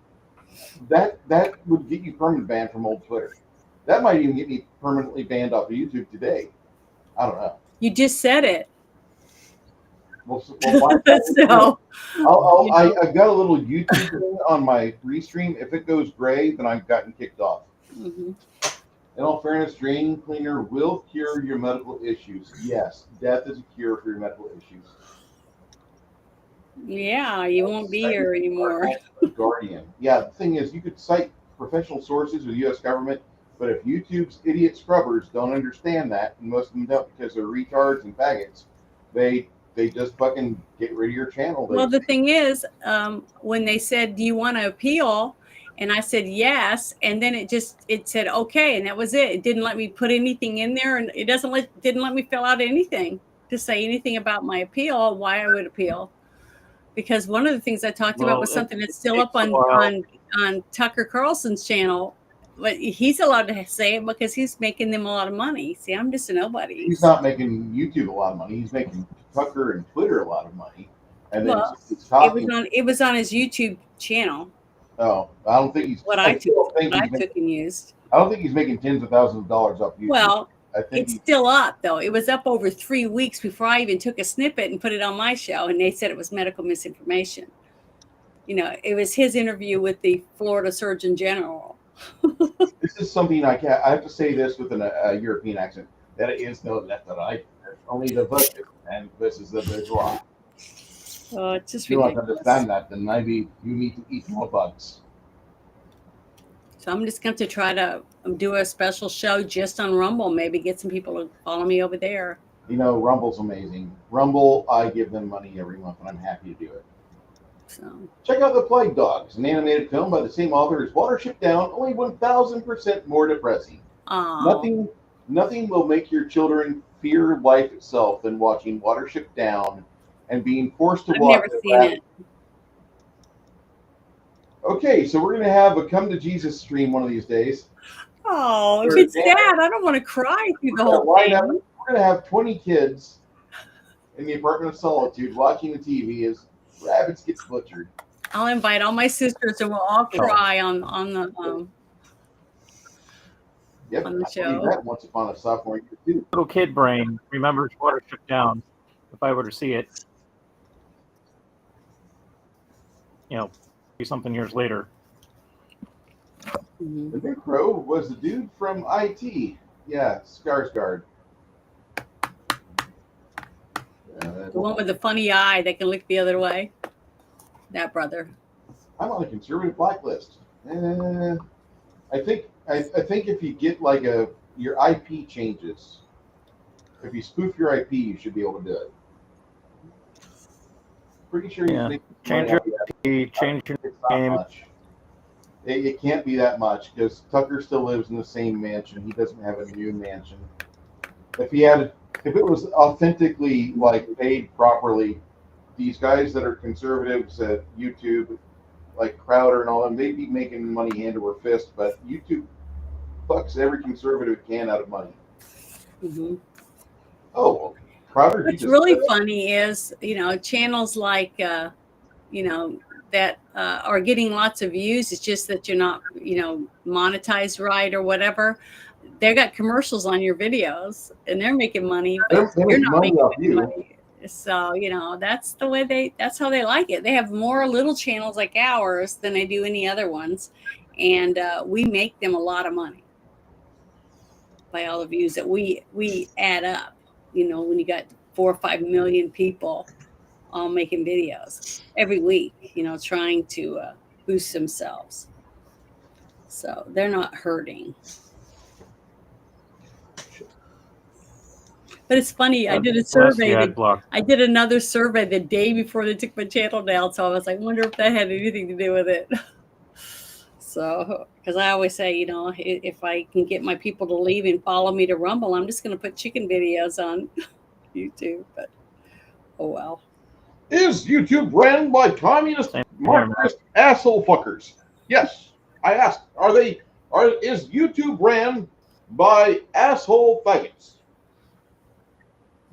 That would get you permanent banned from old Twitter. That might even get me permanently banned off of YouTube today. I don't know.
You just said it.
Why
So,
I've got a little YouTube thing on my restream. If it goes gray, then I've gotten kicked off.
mm-hmm.
In all fairness, drain cleaner will cure your medical issues. Yes, death is a cure for your medical issues.
Yeah, you won't be here anymore.
Guardian. Yeah, the thing is, you could cite professional sources with the U.S. government, but if YouTube's idiot scrubbers don't understand that, and most of them don't because they're retards and faggots, they just fucking get rid of your channel.
Well, the thing is, when they said, "Do you want to appeal?" and I said yes, and then it said okay, and that was it. It didn't let me put anything in there, and it didn't let me fill out anything to say anything about my appeal or why I would appeal. Because one of the things I talked about was something that's still up on Tucker Carlson's channel, but he's allowed to say it because he's making them a lot of money. See, I'm just a nobody.
He's not making YouTube a lot of money. He's making Tucker and Twitter a lot of money. And then
it was on his YouTube channel.
Oh, I don't think he's
I took and used.
I don't think he's making tens of thousands of dollars off YouTube.
Well, it's still up though. It was up over 3 weeks before I even took a snippet and put it on my show, and they said it was medical misinformation. You know, it was his interview with the Florida Surgeon General.
This is something I have to say this with a European accent. That it is no left or right. There's only the virtue, and this is the bourgeois.
Oh, it's just
if you
ridiculous.
want to understand that, then maybe you need to eat more bugs.
So I'm just going to try to do a special show just on Rumble. Maybe get some people to follow me over there.
You know, Rumble's amazing. Rumble, I give them money every month, and I'm happy to do it.
So
check out The Plague Dogs, an animated film by the same author as Watership Down, only 1,000% more depressing.
Aww.
Nothing will make your children fear life itself than watching Watership Down and being forced to watch.
I've never seen it.
Okay, so we're going to have a Come to Jesus stream one of these days.
Oh, if it's sad, I don't want to cry through the whole thing.
We're going to have 20 kids in the apartment of solitude watching the TV as rabbits get butchered.
I'll invite all my sisters and we'll all cry on the show.
That once upon a sophomore year too.
Little kid brain remembers Watership Down. If I were to see it, you know, something years later.
Mm-hmm.
The Big Crow was the dude from IT. Yeah, Skarsgård.
The one with the funny eye that can look the other way. That brother.
I'm on a conservative blacklist. I think if you get like your IP changes, if you spoof your IP, you should be able to do it. Pretty sure you can
change your IP, change your name.
It can't be that much because Tucker still lives in the same mansion. He doesn't have a new mansion. If it was authentically like paid properly, these guys that are conservatives at YouTube, like Crowder and all them, they'd be making money hand over fist. But YouTube fucks every conservative can out of money.
Mm-hmm.
Oh, well, Crowder.
What's really funny is, channels like, that are getting lots of views. It's just that you're not, monetized right or whatever. They got commercials on your videos and they're making money, but you're not making money. So, that's the way that's how they like it. They have more little channels like ours than they do any other ones. And we make them a lot of money by all the views that we add up. When you got 4 or 5 million people all making videos every week, trying to boost themselves. So they're not hurting. But it's funny. I did a survey. I did another survey the day before they took my channel down. So I was like, wonder if that had anything to do with it. So, because I always say, if I can get my people to leave and follow me to Rumble, I'm just going to put chicken videos on YouTube. But oh well.
Is YouTube ran by communist, Marxist asshole fuckers? Yes, I asked. Is YouTube ran by asshole faggots.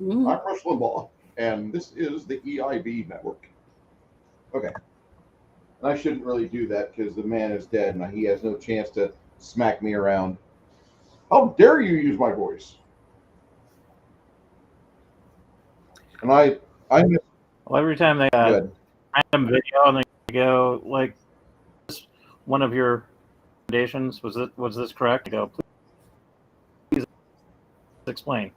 Mm.
I'm Rush Limbaugh, and this is the EIB network. Okay. And I shouldn't really do that because the man is dead and he has no chance to smack me around. How dare you use my voice? And I miss
Well, every time they
good.
random video and they go like, one of your recommendations was this correct? I go, please explain.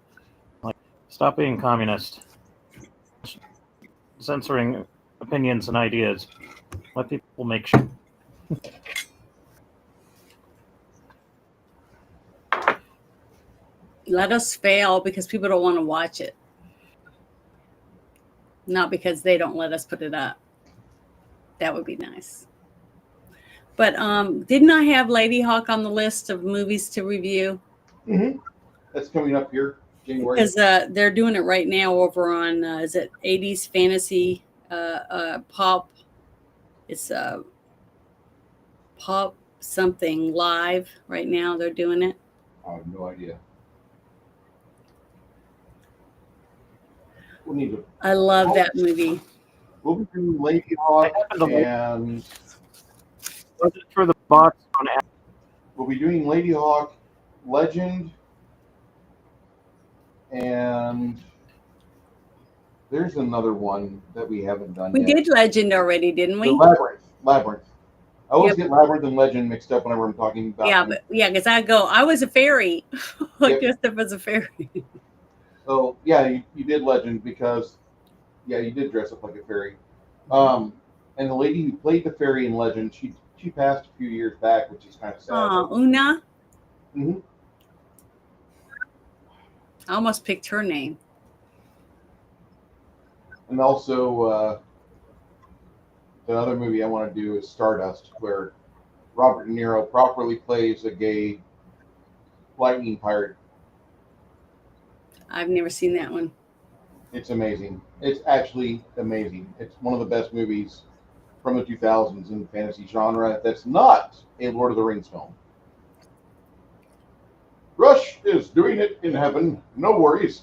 Like, stop being communist, censoring opinions and ideas. Let people make shit.
Let us fail because people don't want to watch it, not because they don't let us put it up. That would be nice. But didn't I have Lady Hawk on the list of movies to review?
Mm-hmm. That's coming up here, January.
Because they're doing it right now over on is it 80s fantasy pop? It's pop something live right now. They're doing it.
I have no idea. We'll need to.
I love that movie.
We'll be doing Lady Hawk and
Was it for the bots on Apple?
we'll be doing Lady Hawk, Legend, and there's another one that we haven't done
We
yet.
did Legend already, didn't we?
The Labyrinth. I always get Labyrinth and Legend mixed up whenever I'm talking about them.
Because I was a fairy.
Yep.
Dressed up as a fairy.
So yeah, you did Legend because you did dress up like a fairy. And the lady who played the fairy in Legend, she passed a few years back, which is kind of sad.
Una.
Mm-hmm.
I almost picked her name.
And also, the other movie I want to do is Stardust, where Robert De Niro properly plays a gay lightning pirate.
I've never seen that one.
It's amazing. It's actually amazing. It's one of the best movies from the 2000s in the fantasy genre that's not a Lord of the Rings film. Rush is doing it in heaven. No worries.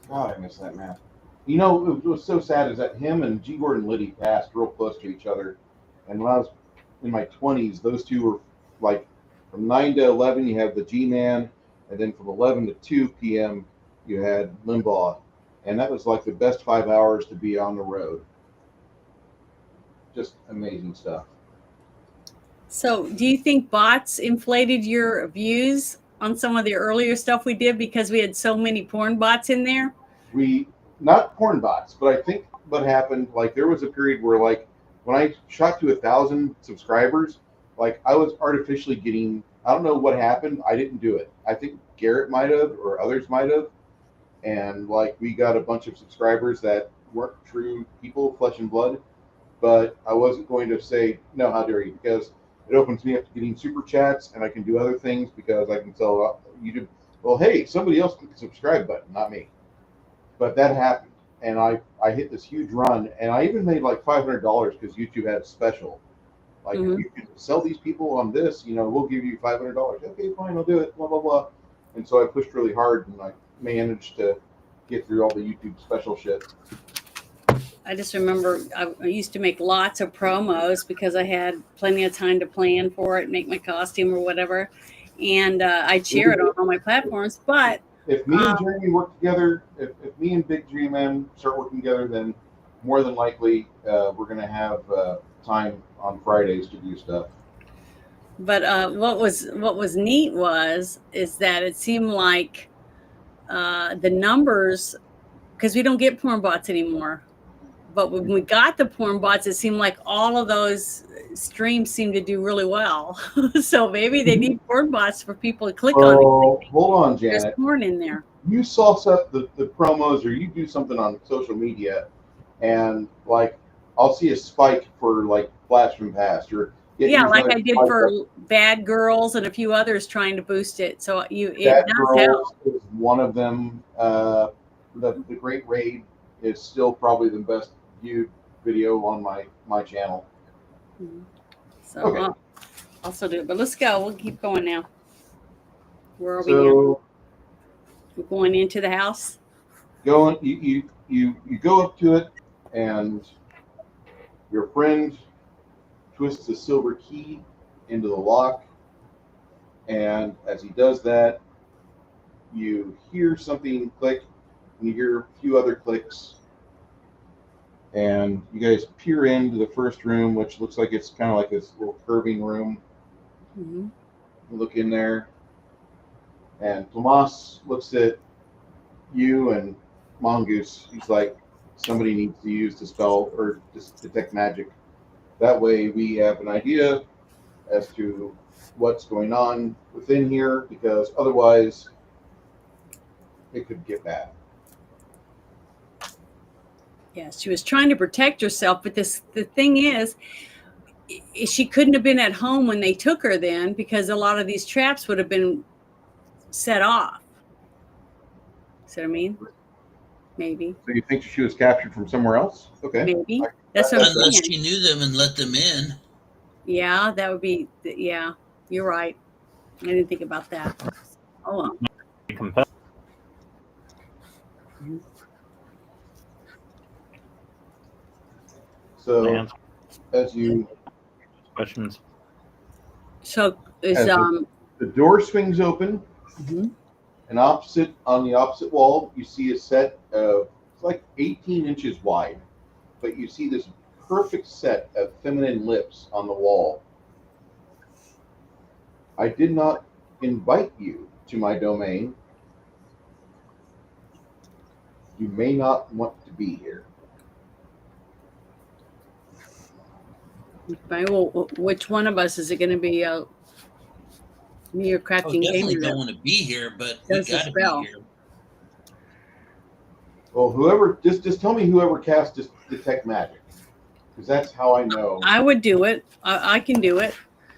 God, I miss that man. You know, it was so sad is that him and G. Gordon Liddy passed real close to each other. And when I was in my 20s, those two were like from 9 to 11, you have the G-Man. And then from 11 to 2 p.m., you had Limbaugh. And that was like the best 5 hours to be on the road. Just amazing stuff.
So do you think bots inflated your views on some of the earlier stuff we did because we had so many porn bots in there?
Not porn bots, but I think what happened, like there was a period where like when I shot to 1,000 subscribers, like I was artificially getting, I don't know what happened. I didn't do it. I think Garrett might have or others might have. And like we got a bunch of subscribers that weren't true people, flesh and blood. But I wasn't going to say, no, how dare you? Because it opens me up to getting super chats and I can do other things because I can tell YouTube, well, hey, somebody else click the subscribe button, not me. But that happened. And I hit this huge run. And I even made like $500 because YouTube had a special. Like, if you can sell these people on this, we'll give you $500. Okay, fine, I'll do it, blah, blah, blah. And so I pushed really hard and I managed to get through all the YouTube special shit.
I just remember I used to make lots of promos because I had plenty of time to plan for it, make my costume or whatever. And I'd share it on all my platforms. But
if me and Jeremy work together, if me and Big G-Man start working together, then more than likely we're going to have time on Fridays to do stuff.
But what was neat is that it seemed like the numbers, because we don't get porn bots anymore. But when we got the porn bots, it seemed like all of those streams seemed to do really well. So maybe they need porn bots for people to click on.
Hold on, Janet.
There's porn in there.
You sauce up the promos or you do something on social media and like I'll see a spike for like Blast from Past or
like I did for Bad Girls and a few others trying to boost it. So
Bad Girls is one of them. The Great Raid is still probably the best viewed video on my channel.
So okay. I'll also do it. But let's go. We'll keep going now. Where are we now?
So
We're going into the house.
going, you go up to it, and your friend twists a silver key into the lock, and as he does that, you hear something click, and you hear a few other clicks, and you guys peer into the first room, which looks like it's kind of like this little curving room.
Mm-hmm.
You look in there, and Tomas looks at you and Mongoose. He's like, somebody needs to use the spell or just detect magic. That way we have an idea as to what's going on within here, because otherwise it could get bad.
Yeah, she was trying to protect herself, but the thing is, she couldn't have been at home when they took her then, because a lot of these traps would have been set off. See what I mean? Maybe.
So you think she was captured from somewhere else? Okay.
Maybe. That's what I'm
Unless
saying.
she knew them and let them in.
Yeah, that would be. Yeah, you're right. I didn't think about that. Hold on.
Compelled.
So
Answer
as you
questions.
So is
As the door swings open,
mhm.
and on the opposite wall, you see a set of, it's like 18 inches wide, but you see this perfect set of feminine lips on the wall. I did not invite you to my domain. You may not want to be here.
Well, which one of us is it going to be? Me or
Oh,
crafting
definitely
gamer?
don't want to be here, but we
Does the
got to be
spell.
here.
Well, whoever, just tell me whoever cast detect magic, because that's how I know.
I would do it. I can do it.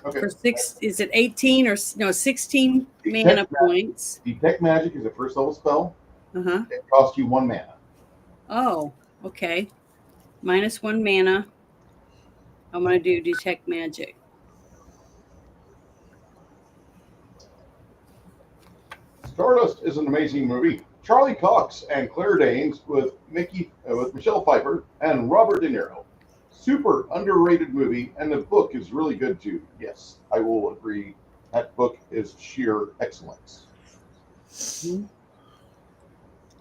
Okay.
For 6, is it 18 or no 16
Detect
mana
magic.
points?
Detect magic is a first level spell.
Uh-huh.
It costs you 1 mana.
Oh, okay. -1 mana. I'm going to do detect magic.
Stardust is an amazing movie. Charlie Cox and Claire Danes with Michelle Pfeiffer and Robert De Niro. Super underrated movie, and the book is really good too. Yes, I will agree. That book is sheer excellence.
Mhm.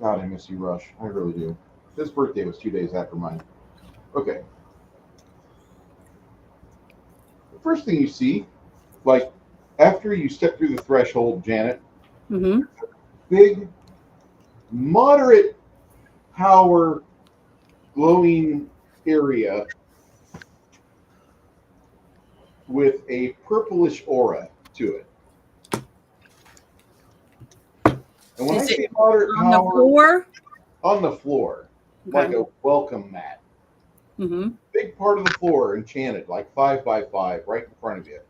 God, I miss you, Rush. I really do. His birthday was 2 days after mine. Okay. The first thing you see, like after you step through the threshold, Janet,
Mm-hmm.
big, moderate power glowing area with a purplish aura to it. And when
Is
I
it
say moderate
On the
power,
floor?
on the floor, like
Okay.
a welcome mat.
Mm-hmm.
Big part of the floor enchanted, like 5 by 5, right in front of you.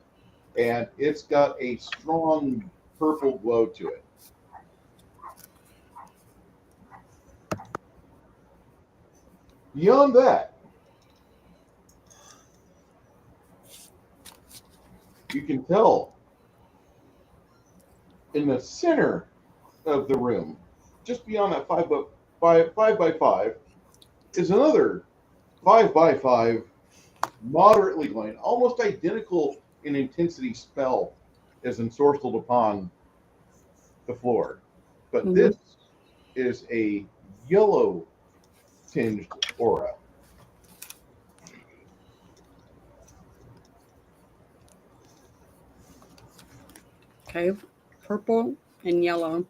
And it's got a strong purple glow to it. Beyond that, you can tell in the center of the room, just beyond that 5 by 5, is another 5 by 5, moderately glowing, almost identical in intensity spell as ensorcelled upon the floor. But
Mhm.
this is a yellow tinged aura.
Okay. Purple and yellow.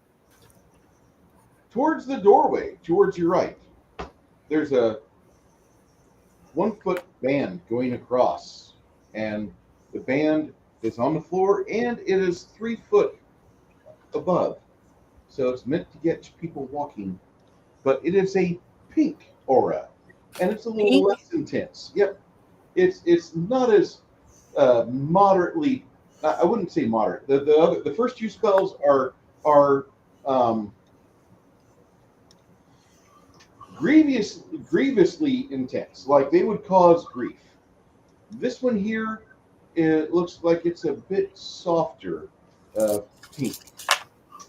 Towards the doorway, towards your right, there's a 1 foot band going across, and the band is on the floor and it is 3 foot above. So it's meant to get people walking, but it is a pink aura, and it's a little
Pink?
less intense. Yep, it's not as moderately. I wouldn't say moderate. The first 2 spells are grievously intense, like they would cause grief. This one here, it looks like it's a bit softer pink.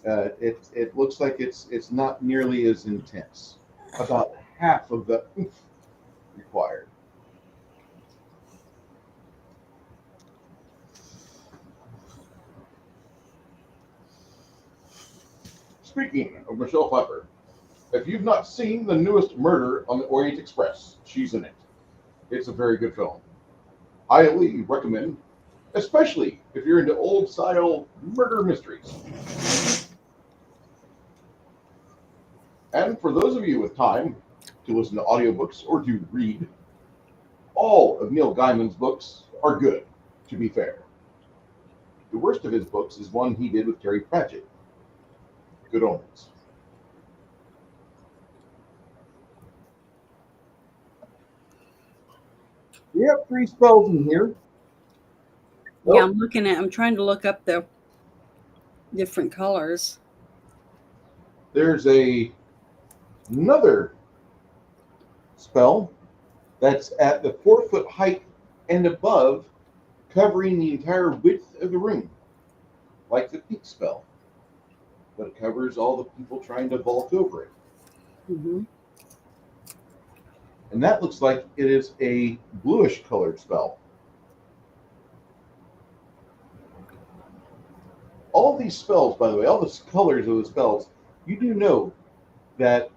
It looks like it's not nearly as intense. About half of the oomph required. Speaking of Michelle Pfeiffer, if you've not seen the newest Murder on the Orient Express, she's in it. It's a very good film. Highly recommend, especially if you're into old-style murder mysteries. And for those of you with time to listen to audiobooks or to read, all of Neil Gaiman's books are good, to be fair. The worst of his books is one he did with Terry Pratchett, Good Omens. We have 3 spells in here.
Yeah, I'm trying to look up the different colors.
There's another spell that's at the 4-foot height and above, covering the entire width of the room, like the peak spell. But it covers all the people trying to vault over it.
Mm-hmm.
And that looks like it is a bluish colored spell. All of these spells, by the way, all the colors of the spells, you do know that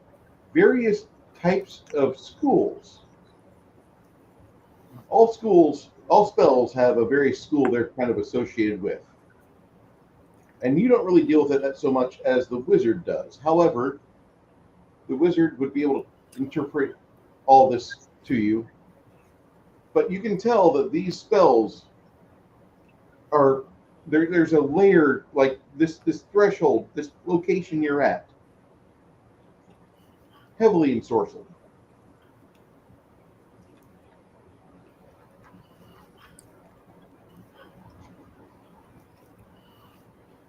various types of schools, all spells have a various school they're kind of associated with. And you don't really deal with it so much as the wizard does. However, the wizard would be able to interpret all this to you. But you can tell that these spells are, there's a layer, like this threshold, this location you're at, heavily ensorcelled.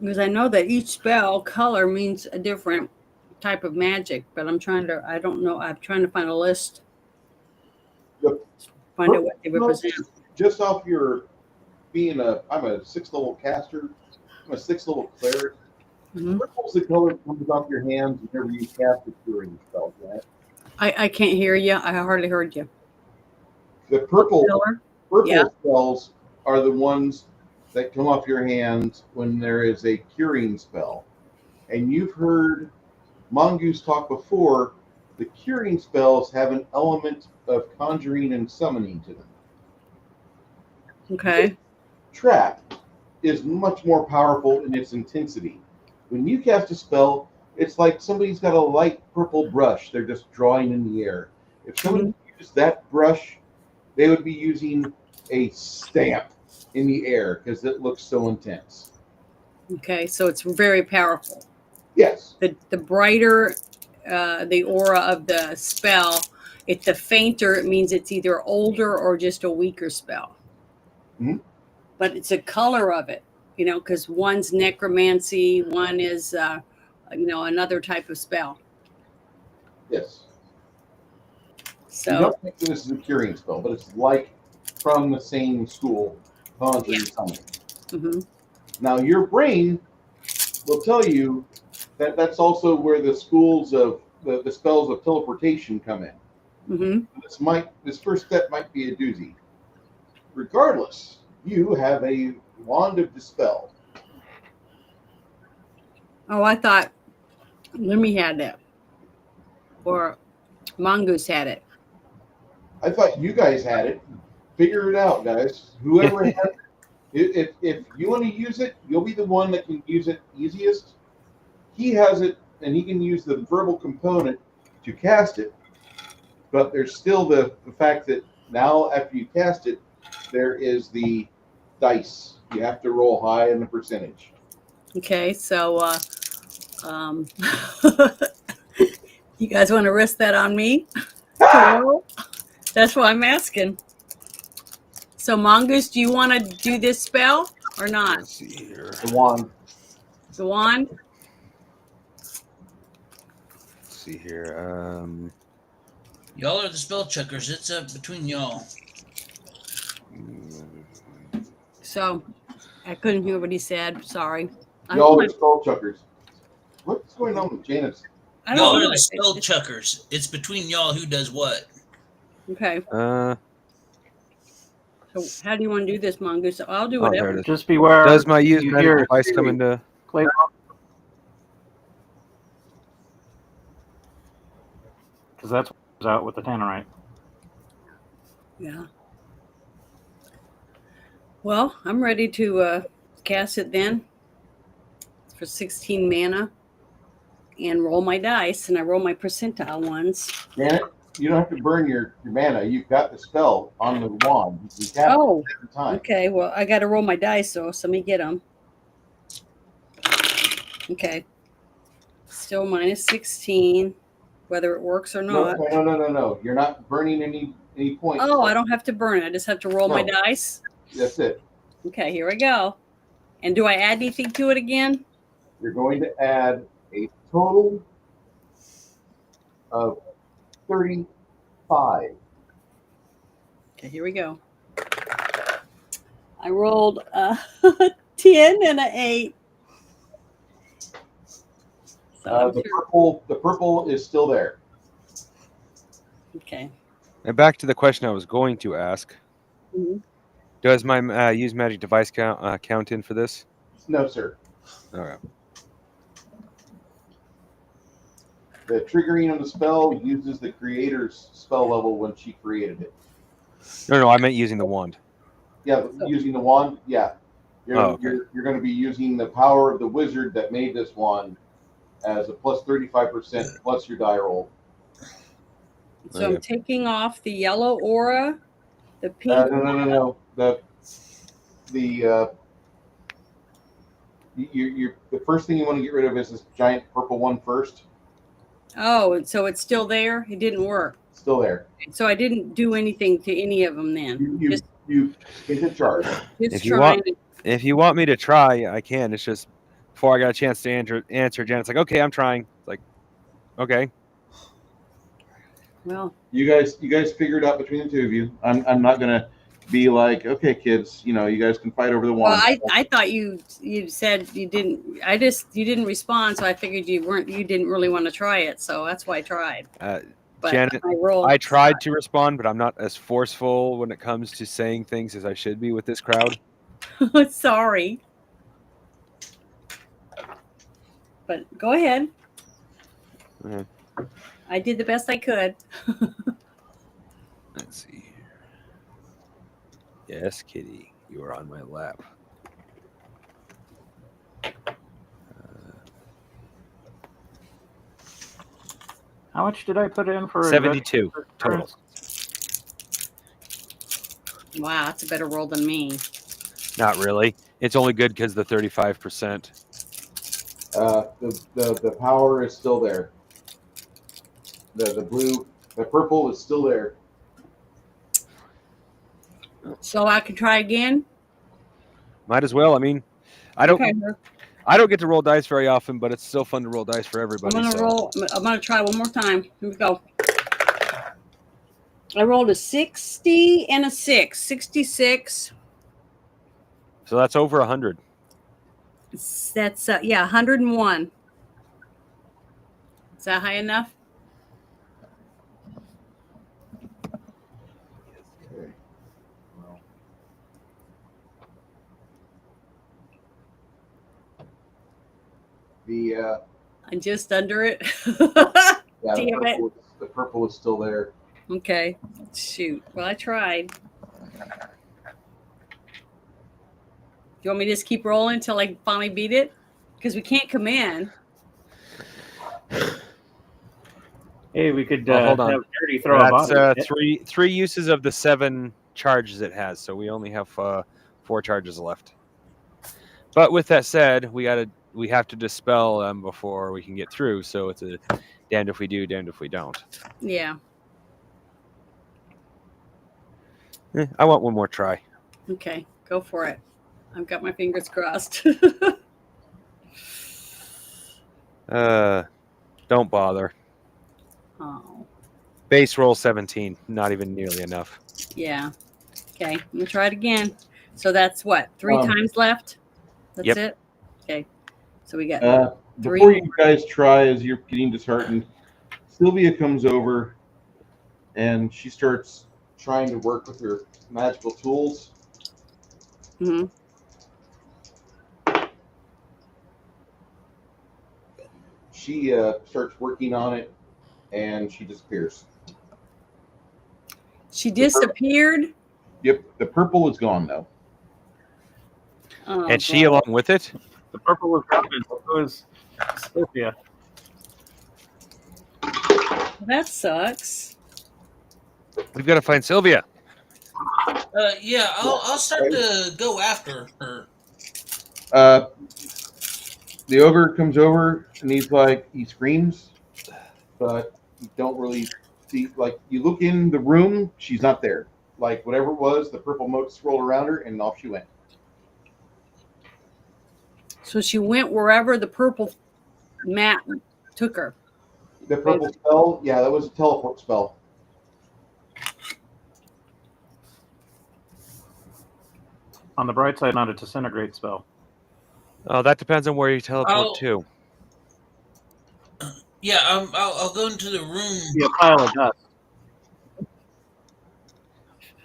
Because I know that each spell color means a different type of magic, but I don't know. I'm trying to find a list. Find out what they represent.
Just off your I'm a 6th level caster. I'm a 6th level cleric.
Mm-hmm.
Purple's the color that comes off your hands whenever you cast a curing spell, right?
I can't hear you. I hardly heard you.
The purple
Yeah.
spells are the ones that come off your hands when there is a curing spell. And you've heard Mongoose talk before, the curing spells have an element of conjuring and summoning to them.
Okay.
Trap is much more powerful in its intensity. When you cast a spell, it's like somebody's got a light purple brush they're just drawing in the air. If somebody used that brush, they would be using a stamp in the air because it looks so intense.
Okay, so it's very powerful.
Yes.
The brighter the aura of the spell, if the fainter, it means it's either older or just a weaker spell.
Mm-hmm.
But it's a color of it, because one's necromancy, one is, another type of spell.
Yes.
So
you don't think this is a curing spell, but it's like from the same school, conjuring summoning.
Mm-hmm.
Now, your brain will tell you that that's also where the schools of the spells of teleportation come in.
Mm-hmm.
This first step might be a doozy. Regardless, you have a wand of dispel.
Oh, I thought Lemmy had it, or Mongoose had it.
I thought you guys had it. Figure it out, guys. Whoever has it, if you want to use it, you'll be the one that can use it easiest. He has it, and he can use the verbal component to cast it. But there's still the fact that now, after you cast it, there is the dice. You have to roll high in the percentage.
Okay, so you guys want to risk that on me? That's why I'm asking. So, Mongoose, do you want to do this spell or not?
Let's see here.
The wand.
The wand?
Let's see here.
Y'all are the spell checkers. It's between y'all.
So, I couldn't hear what he said. Sorry.
Y'all are spell checkers. going on with Janet's?
I
Y'all
don't
are
know.
the spell chuckers. It's between y'all who does what.
Okay.
Oh,
So how do you want to do this, Mongoose? I'll do
there
whatever.
it is.
Just beware.
Does my use
you
magic
hear
device come
Siri
into?
play because that's what's out with the Tannerite.
Yeah. Well, I'm ready to cast it then for 16 mana and roll my dice, and I roll my percentile ones.
Janet, you don't have to burn your mana. You've got the spell on the wand. You cast
Oh,
it every time.
okay. Well, I got to roll my dice, though, so let me get them. Okay. Still minus 16, whether it works or
No,
not.
no. You're not burning any points.
Oh, I don't have to burn it. I just have to roll my
No.
dice.
That's it.
Okay, here we go. And do I add anything to it again?
You're going to add a total of 35.
Okay, here we go. I rolled a 10 and an 8. So I'm
The purple is still there.
okay.
And back to the question I was going to ask.
Mhm.
Does my use magic device count in for this?
No, sir.
All right.
The triggering of the spell uses the creator's spell level when she created it.
No, I meant using the wand.
Yeah, using the wand. Yeah, you're
okay.
you're going to be using the power of the wizard that made this wand as a plus 35% plus your die roll.
So I'm taking off the yellow aura, the pink.
No. The first thing you want to get rid of is this giant purple one first.
Oh, and so it's still there? It didn't work.
Still there.
So I didn't do anything to any of them then.
You take charge.
Just
If you want me to try, I can. It's just before I got a chance to answer Janet's like, okay, I'm trying. It's like, okay.
Well,
you guys figure it out between the two of you. I'm not gonna be like, okay, kids, you guys can fight over the wand.
Well, I thought you said you didn't. You didn't respond, so I figured you didn't really want to try it. So that's why I tried. But
Janet, I tried to respond, but I'm not as forceful when it comes to saying things as I should be with this crowd.
Sorry. But go ahead.
Okay.
I did the best I could.
Let's see here. Yes, kitty, you are on my lap.
How much did I put in for
72 total?
Wow, that's a better roll than me.
Not really. It's only good because the 35%.
The power is still there. The purple is still there.
So I can try again.
Might as well. I mean, I don't get to roll dice very often, but it's still fun to roll dice for everybody.
I'm gonna try one more time. Here we go. I rolled a 60 and a 6. 66.
So that's over 100.
That's 101. Is that high enough?
Okay. Well.
I'm just under it.
Yeah,
Damn it.
The purple is still there.
Okay. Shoot. Well, I tried. Do you want me to just keep rolling until I finally beat it? Because we can't come in.
Hey, we could
hold on.
have Dirty throw a body.
That's three uses of the 7 charges it has, so we only have 4 charges left. But with that said, we have to dispel them before we can get through. So it's a damned if we do, damned if we don't.
Yeah.
I want one more try.
Okay. Go for it. I've got my fingers crossed.
Don't bother.
Oh.
Base roll 17. Not even nearly enough.
Yeah. Okay. I'm going to try it again. So that's what? 3 times left? That's
Yep.
it? Okay. So we got
before you guys try, as you're getting disheartened, Sylvia comes over and she starts trying to work with her magical tools.
Hmm.
She starts working on it, and she disappears.
She disappeared.
Yep, the purple is gone though.
Oh,
And she
boy.
along with it?
The purple was gone, and so was Sophia.
That sucks.
We've got to find Sylvia.
Yeah, I'll start to go after her.
The ogre comes over and he screams, but you don't really see. Like you look in the room, she's not there. Like whatever it was, the purple mote swirled around her, and off she went.
So she went wherever the purple mat took her.
The purple spell, yeah, that was a teleport spell.
On the bright side, not a disintegrate spell.
Oh, that depends on where you teleport to.
Yeah, I'll go into the room.
Be a pile of dust.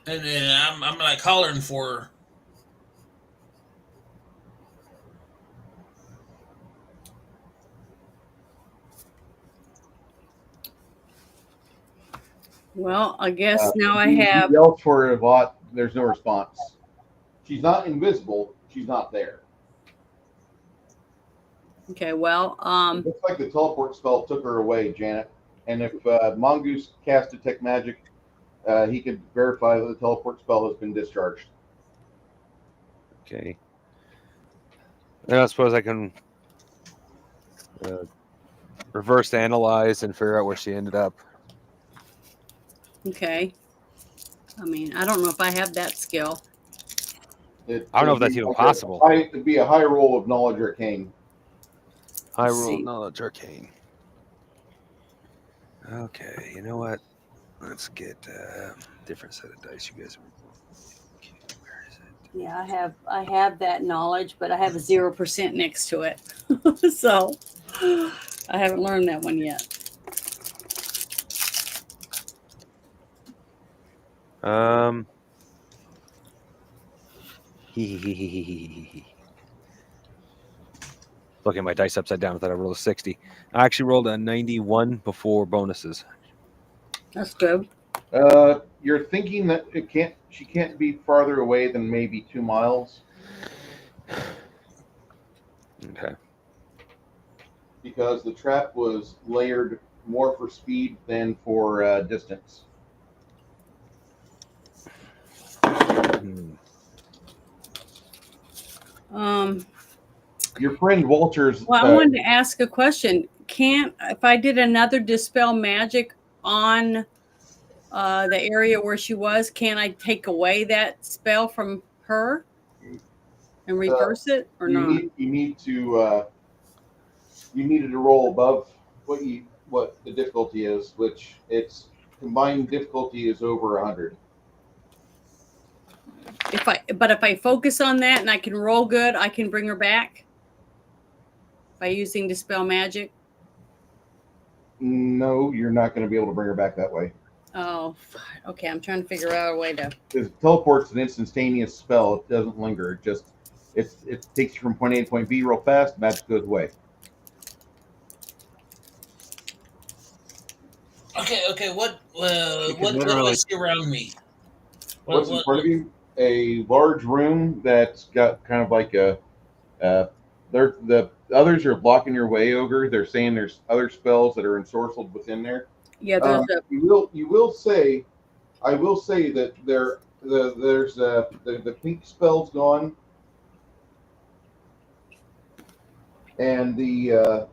And then I'm like hollering for her.
Well, I guess now I
You
have.
yelled for her a lot. There's no response. She's not invisible. She's not there.
Okay, well,
It looks like the teleport spell took her away, Janet. And if Mongoose cast Detect Magic, he could verify that the teleport spell has been discharged.
Okay. Then I suppose I can reverse analyze and figure out where she ended up.
okay. I mean, I don't know if I have that skill.
I don't know if that's even possible.
It'd be a high roll of knowledge arcane.
I
Let's
rolled
see.
knowledge arcane. Okay, you know what? Let's get a different set of dice. You guys. Okay, where is it?
Yeah, I have that knowledge, but I have a 0% next to it. So I haven't learned that one yet.
Looking at my dice upside down, I thought I rolled a 60. I actually rolled a 91 before bonuses.
That's good.
You're thinking that she can't be farther away than maybe 2 miles.
Okay.
Because the trap was layered more for speed than for distance. Your friend Walter's.
Well, I wanted to ask a question. If I did another dispel magic on the area where she was, can I take away that spell from her and reverse it or not?
You needed to roll above what the difficulty is, which its combined difficulty is over 100.
If I focus on that and I can roll good, I can bring her back by using dispel magic.
No, you're not going to be able to bring her back that way.
Oh, okay. I'm trying to figure out a way to.
Because teleport's an instantaneous spell. It doesn't linger. It takes you from point A to point B real fast. Magic goes away.
Okay. What do I see around me?
What's in front of you? A large room that's got kind of like the others are blocking your way, ogre. They're saying there's other spells that are ensorcelled within there.
Yeah, there's
you will say, I will say that there's the pink spell's gone, and the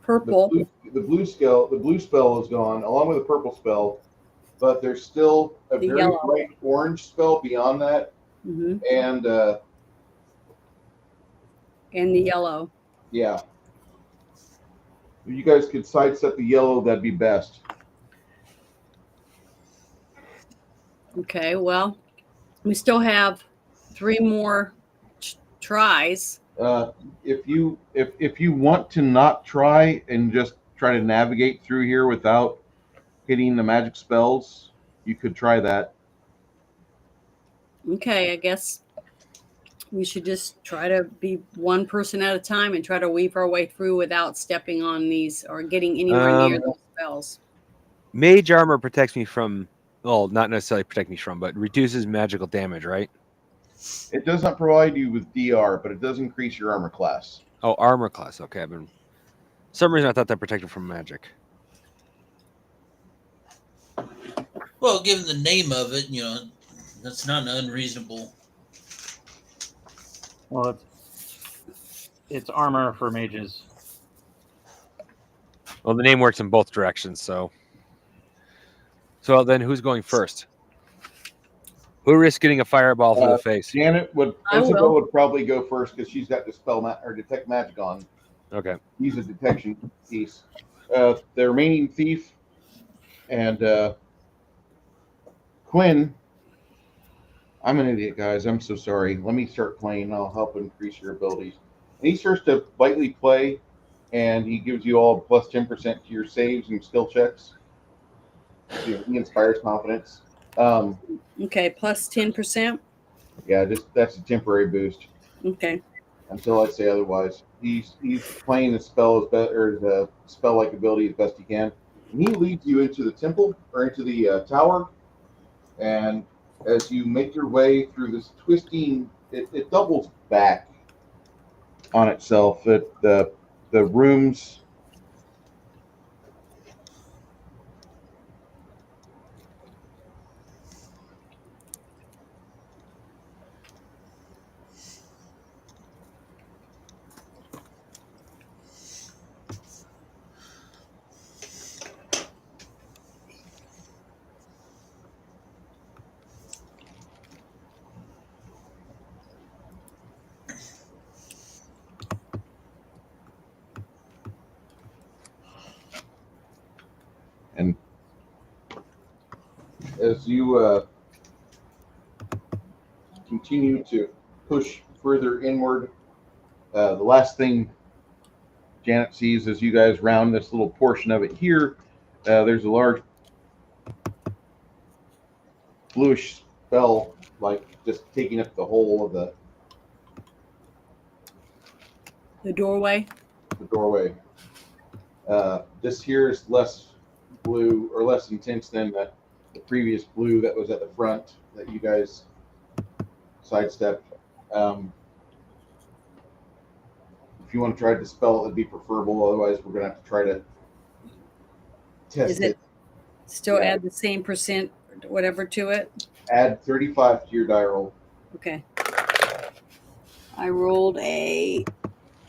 purple.
The blue spell is gone along with the purple spell, but there's still a very
yellow.
bright orange spell beyond that, and
the yellow.
yeah. If you guys could sidestep the yellow, that'd be best.
Okay, well, we still have 3 more tries.
If you want to not try and just try to navigate through here without hitting the magic spells, you could try that.
Okay, I guess we should just try to be one person at a time and try to weave our way through without stepping on these or getting anywhere near those spells.
Mage armor protects me from, well, not necessarily protect me from, but reduces magical damage, right?
It does not provide you with DR, but it does increase your armor class.
Oh, armor class. Okay, for some reason I thought that protected from magic.
Well, given the name of it, that's not unreasonable.
Well, it's armor for mages.
Well, the name works in both directions, so then who's going first? Who risks getting a fireball through the face?
Janet would.
I will.
Isabel would probably go first because she's got or detect magic on.
Okay.
Use a detection piece. The remaining thief and Quinn. I'm an idiot, guys. I'm so sorry. Let me start playing. I'll help increase your abilities. And he starts to lightly play, and he gives you all plus 10% to your saves and skill checks. So he inspires confidence.
Okay, plus 10%.
Yeah, that's a temporary boost.
Okay.
Until I say otherwise. He's playing the spell as better, the spell-like ability as best he can. And he leads you into the temple or into the tower. And as you make your way through this twisting, it doubles back on itself. The rooms. And as you continue to push further inward, the last thing Janet sees as you guys round this little portion of it here, there's a large bluish spell, like just taking up the whole of the
doorway.
The doorway. This here is less blue or less intense than the previous blue that was at the front that you guys sidestepped. If you want to try to dispel it, it'd be preferable. Otherwise, we're going to have to try to test
Is it still add the same percent, whatever, to it?
Add 35 to your die roll.
Okay. I rolled a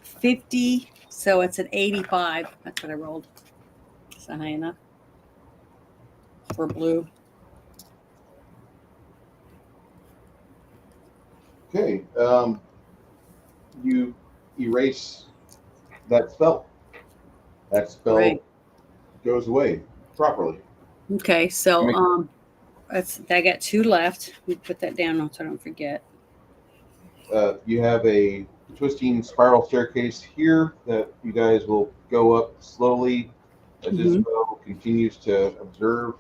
50, so it's an 85. That's what I rolled. Is that high enough for blue?
Okay. You erase that spell. That spell goes away properly.
Okay, so I got 2 left. We put that down so I don't forget.
You have a twisting spiral staircase here that you guys will go up slowly as Isabel continues to observe.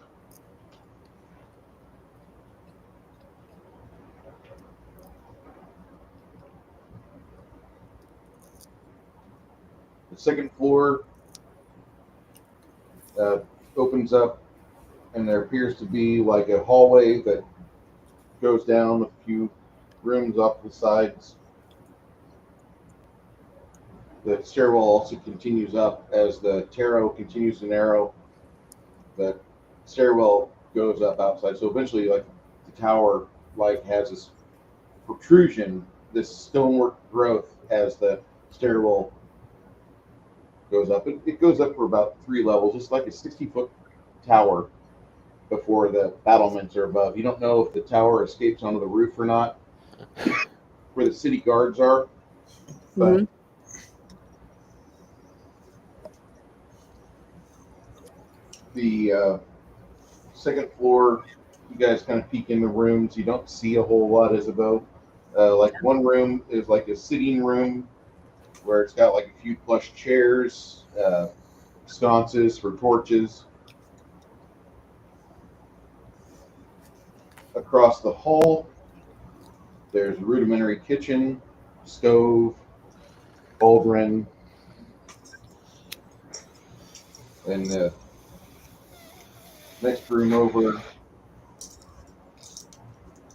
The second floor opens up, and there appears to be like a hallway that goes down a few rooms off the sides. The stairwell also continues up as the tarot continues to narrow. The stairwell goes up outside, so eventually, like the tower, like has this protrusion, this stonework growth as the stairwell goes up. It goes up for about 3 levels, just like a 60-foot tower before the battlements are above. You don't know if the tower escapes onto the roof or not, where the city guards are, but the second floor, you guys kind of peek in the rooms. You don't see a whole lot, Isabel. Like one room is like a sitting room where it's got like a few plush chairs, sconces for torches. Across the hall, there's a rudimentary kitchen, stove, cauldron, and the next room over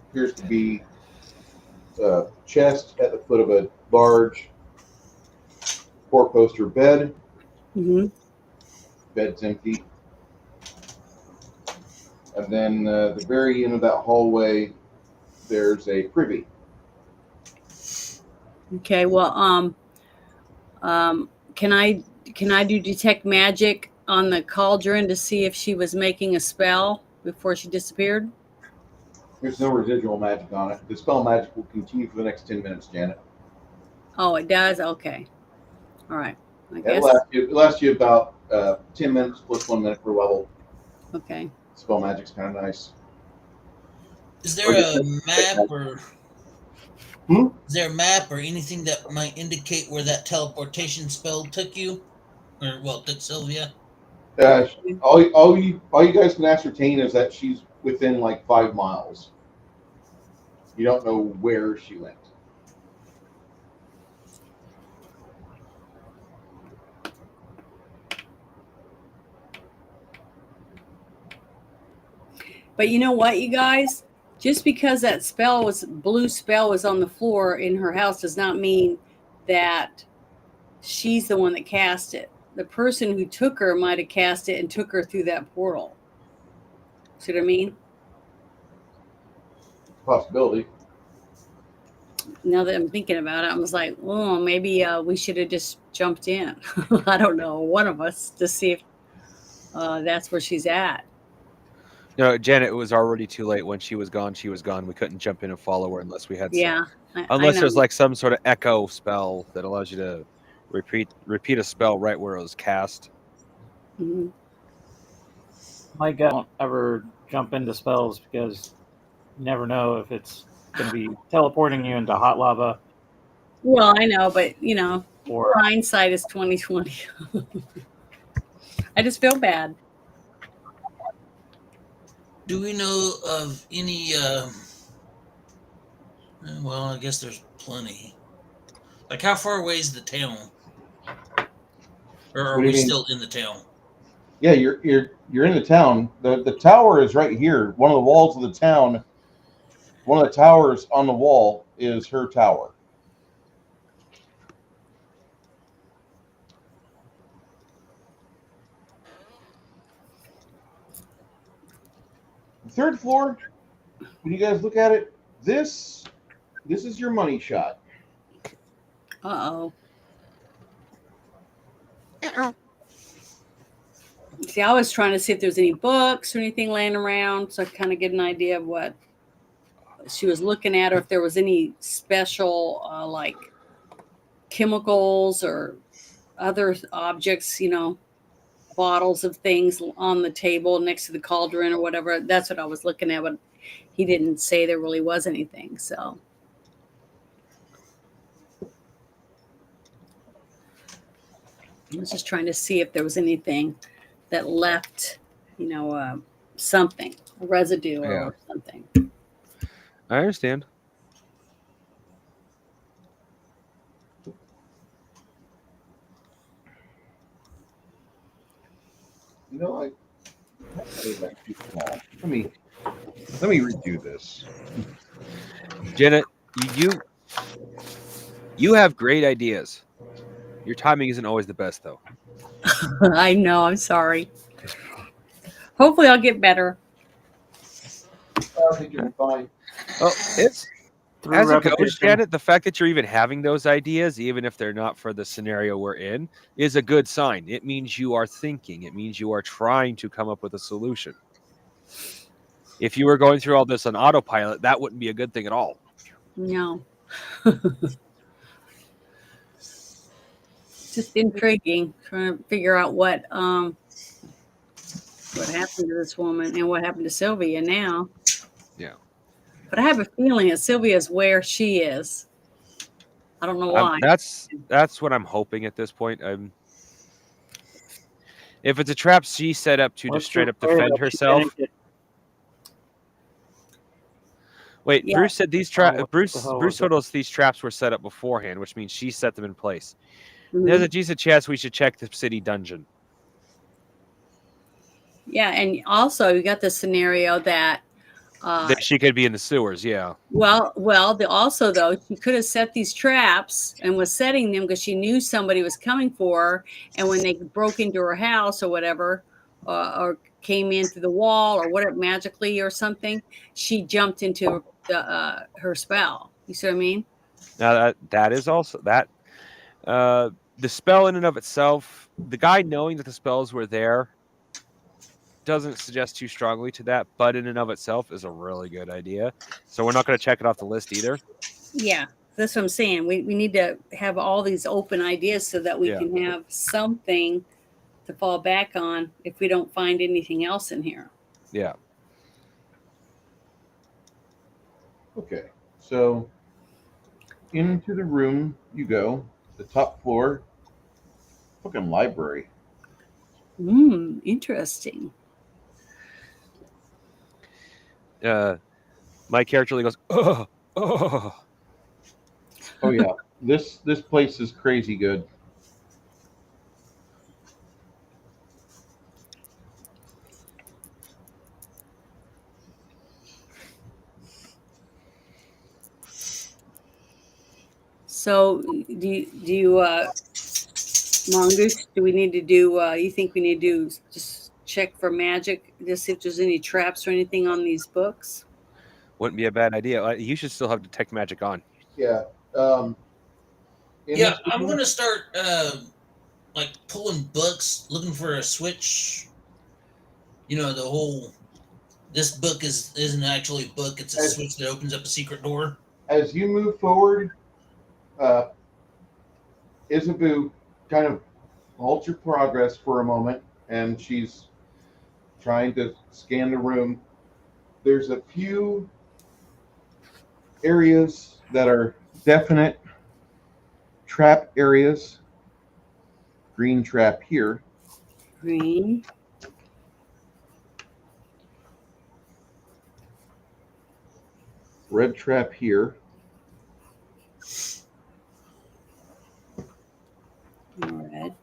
appears to be a chest at the foot of a large four-poster bed.
Mm-hmm.
Bed's empty. And then the very end of that hallway, there's a privy.
Okay. Well, can I do detect magic on the cauldron to see if she was making a spell before she disappeared?
There's no residual magic on it. The spell magic will continue for the next 10 minutes, Janet.
Oh, it does. Okay. All right. I guess.
It lasts you about 10 minutes plus 1 minute per level.
Okay.
Spell magic's kind of nice.
Is there a map or
Hmm?
is there a map or anything that might indicate where that teleportation spell took you, or well, took Sylvia?
All you guys can ascertain is that she's within like 5 miles. You don't know where she went.
But you know what, you guys? Just because that blue spell was on the floor in her house does not mean that she's the one that cast it. The person who took her might have cast it and took her through that portal. See what I mean?
Possibility.
Now that I'm thinking about it, I was like, oh, maybe we should have just jumped in. I don't know, one of us, to see if that's where she's at.
No, Janet, it was already too late. When she was gone, she was gone. We couldn't jump in and follow her unless we had
Yeah.
unless
I
there's
know.
like some sort of echo spell that allows you to repeat a spell right where it was cast.
Mhm.
My gut won't ever jump into spells because you never know if it's going to be teleporting you into hot lava.
Well, I know, but
or
hindsight is 2020. I just feel bad.
Do we know of any? Well, I guess there's plenty. Like, how far away is the town? Or
What
are
do you
we
mean?
still in the town?
Yeah, you're in the town. The tower is right here. One of the walls of the town. One of the towers on the wall is her tower. The third floor. When you guys look at it, this is your money shot.
Uh-oh. See, I was trying to see if there's any books or anything laying around, so I kind of get an idea of what she was looking at, or if there was any special, like chemicals or other objects, bottles of things on the table next to the cauldron or whatever. That's what I was looking at, but he didn't say there really was anything, so. I was just trying to see if there was anything that left, something, a residue or something.
I understand.
You know, I made that too small. Let me redo this.
Janet, you have great ideas. Your timing isn't always the best, though.
I know. I'm sorry. Hopefully, I'll get better.
I think you're fine.
Oh, it's
through
as it goes,
repetition.
Janet. The fact that you're even having those ideas, even if they're not for the scenario we're in, is a good sign. It means you are thinking. It means you are trying to come up with a solution. If you were going through all this on autopilot, that wouldn't be a good thing at all.
No. Just intriguing, trying to figure out what happened to this woman and what happened to Sylvia now.
Yeah.
But I have a feeling that Sylvia is where she is. I don't know why.
That's what I'm hoping at this point. If it's a trap she set up to just straight up defend herself. Wait,
Yeah.
Bruce said these Bruce told us these traps were set up beforehand, which means she set them in place.
Mhm.
There's a decent chance we should check the city dungeon.
Yeah, and also you got the scenario that
That she could be in the sewers, yeah.
also though she could have set these traps and was setting them because she knew somebody was coming for her, and when they broke into her house or whatever, or came in through the wall or whatever magically or something, she jumped into her spell. You see what I mean?
Now that is also that the spell in and of itself, the guy knowing that the spells were there doesn't suggest too strongly to that, but in and of itself is a really good idea. So we're not going to check it off the list either.
Yeah, that's what I'm saying. We need to have all these open ideas so that we can have something to fall back on if we don't find anything else in here.
Yeah.
Okay, so into the room you go, the top floor, fucking library.
Interesting.
My character goes, oh.
Oh yeah, this place is crazy good.
So do you Mongoose, do we need to do you think we need to do just check for magic, just see if there's any traps or anything on these books?
Wouldn't be a bad idea. You should still have detect magic on.
Yeah.
Yeah, I'm gonna start like pulling books, looking for a switch. You know, the whole this book isn't actually a book; it's a switch that opens up a secret door.
As you move forward, Isabu kind of halts your progress for a moment, and she's trying to scan the room. There's a few areas that are definite trap areas. Green trap here.
Green.
Red trap here.
Red.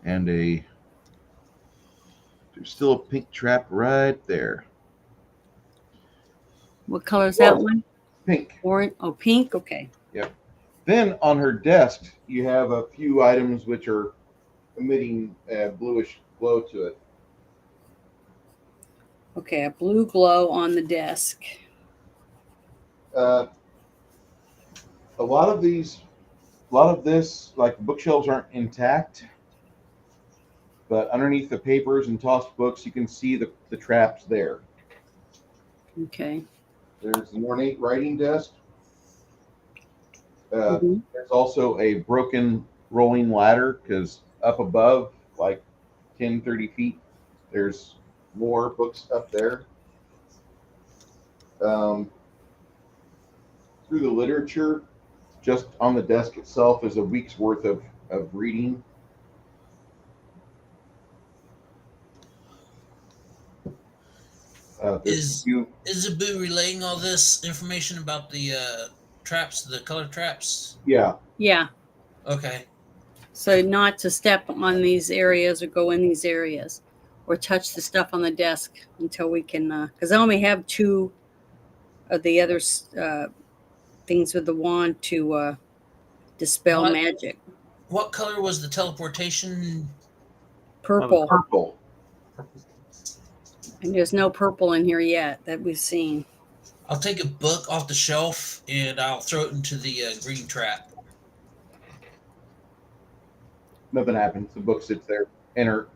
And there's still a pink trap right there.
What color is that one?
Pink.
Orange. Oh, pink. Okay.
Yep. Then on her desk, you have a few items which are emitting a bluish glow to it.
Okay, a blue glow on the desk.
A lot of this, like bookshelves aren't intact, but underneath the papers and tossed books, you can see the traps there.
Okay.
There's an ornate writing desk. There's also a broken rolling ladder because up above, like 10, 30 feet, there's more books up there. Through the literature, just on the desk itself is a week's worth of reading.
Is Isabu relaying all this information about the traps, the color traps?
Yeah.
Yeah.
Okay.
So not to step on these areas or go in these areas or touch the stuff on the desk until we can, because I only have 2 of the other things with the wand to dispel magic.
What color was the teleportation?
Purple.
Purple.
And there's no purple in here yet that we've seen.
I'll take a book off the shelf and I'll throw it into the green trap.
Nothing happens. The book sits there inert.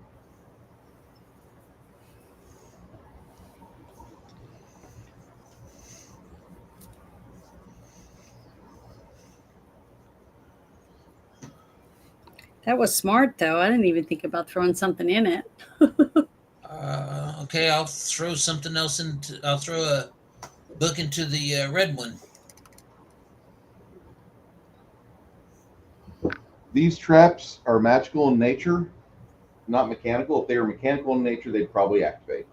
That was smart, though. I didn't even think about throwing something in it.
I'll Okay, I'll throw something else into. I'll throw a book into the red one.
These traps are magical in nature, not mechanical. If they were mechanical in nature, they'd probably activate.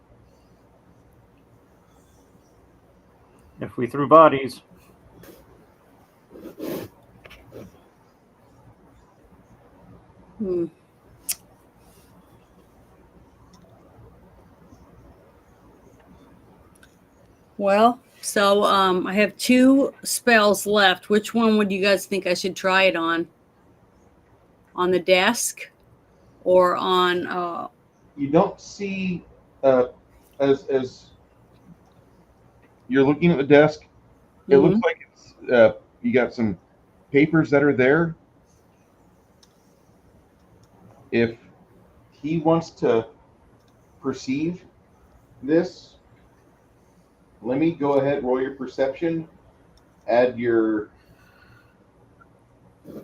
If we threw bodies,
Hmm. Well, so I have 2 spells left. Which one would you guys think I should try it on? On the desk or on
You don't see as you're looking at the desk. It looks
mhm.
like it's you got some papers that are there. If he wants to perceive this, let me go ahead, roll your perception, add your. Do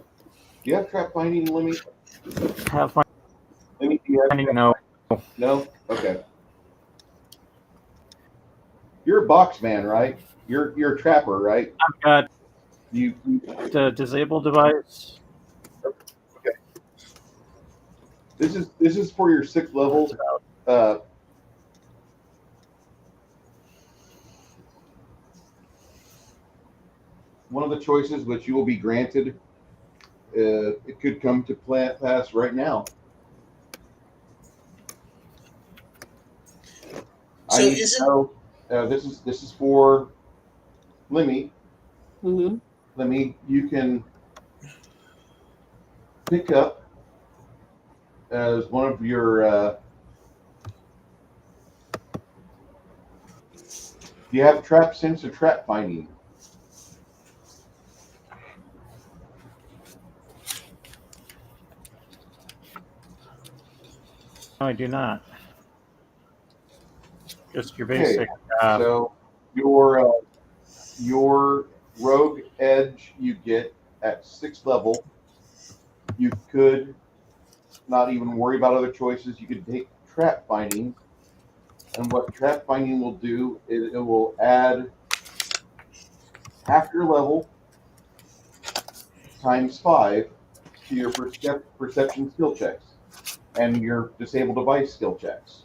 you have trap finding, Lemmy?
have
Lemmy, do you have
finding
trap
no.
finding? No? Okay. You're a box man, right? You're a trapper, right?
I've got
You
the disable device.
okay. This is for your 6th level. One of the choices which you will be granted, it could come to pass right now.
So
I need to
isn't
know. This is for Lemmy.
Mhm.
Lemmy, you can pick up as one of your. Do you have trap sense or trap finding?
No, I do not. Just your
Okay,
basic.
so your rogue edge you get at 6th level. You could not even worry about other choices. You could take trap finding, and what trap finding will do is it will add half your level times 5 to your perception skill checks and your disable device skill checks.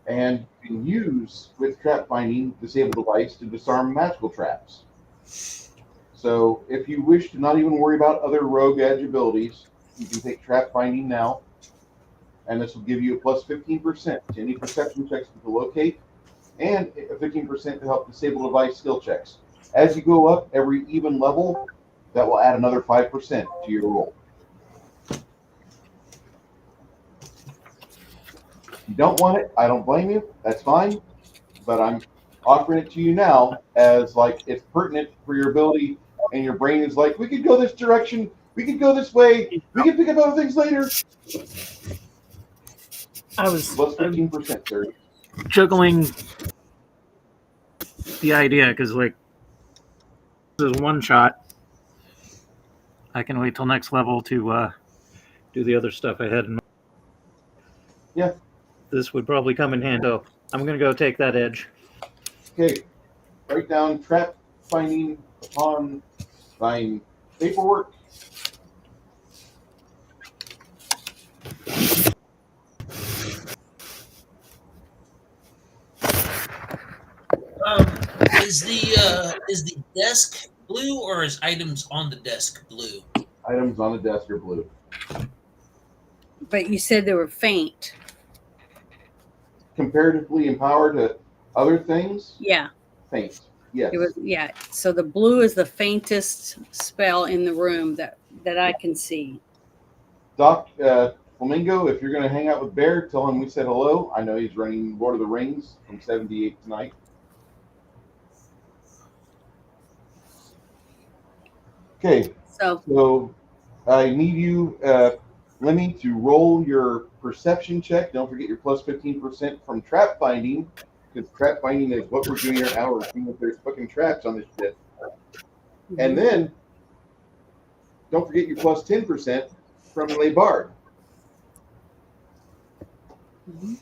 And you can use with trap finding disable device to disarm magical traps. So if you wish to not even worry about other rogue edge abilities, you can take trap finding now, and this will give you a plus 15% to any perception checks to locate, and a 15% to help disable device skill checks. As you go up every even level, that will add another 5% to your roll. If you don't want it, I don't blame you. That's fine. But I'm offering it to you now as like it's pertinent for your ability, and your brain is like, we could go this direction, we could go this way, we can pick up other things later.
I was
Plus 15%, sir.
juggling the idea because like this is one shot. I can wait till next level to do the other stuff I had in mind.
Yeah.
This would probably come in handy. So I'm gonna go take that edge.
Okay. Write down trap finding upon thine paperwork.
is the desk blue or is items on the desk blue?
Items on the desk are blue.
But you said they were faint.
Comparatively empowered to other things,
Yeah.
faint. Yes.
It was so the blue is the faintest spell in the room that I can see.
Doc Flamingo, if you're going to hang out with Bear, tell him we said hello. I know he's running Lord of the Rings from 78 tonight. Okay, so I need you, Lemmy, to roll your perception check. Don't forget your plus 15% from trap finding, because trap finding is what we're doing right now. We're seeing if there's fucking traps on this shit.
Mhm.
And then, don't forget your plus 10% from Le Bard.
Mhm.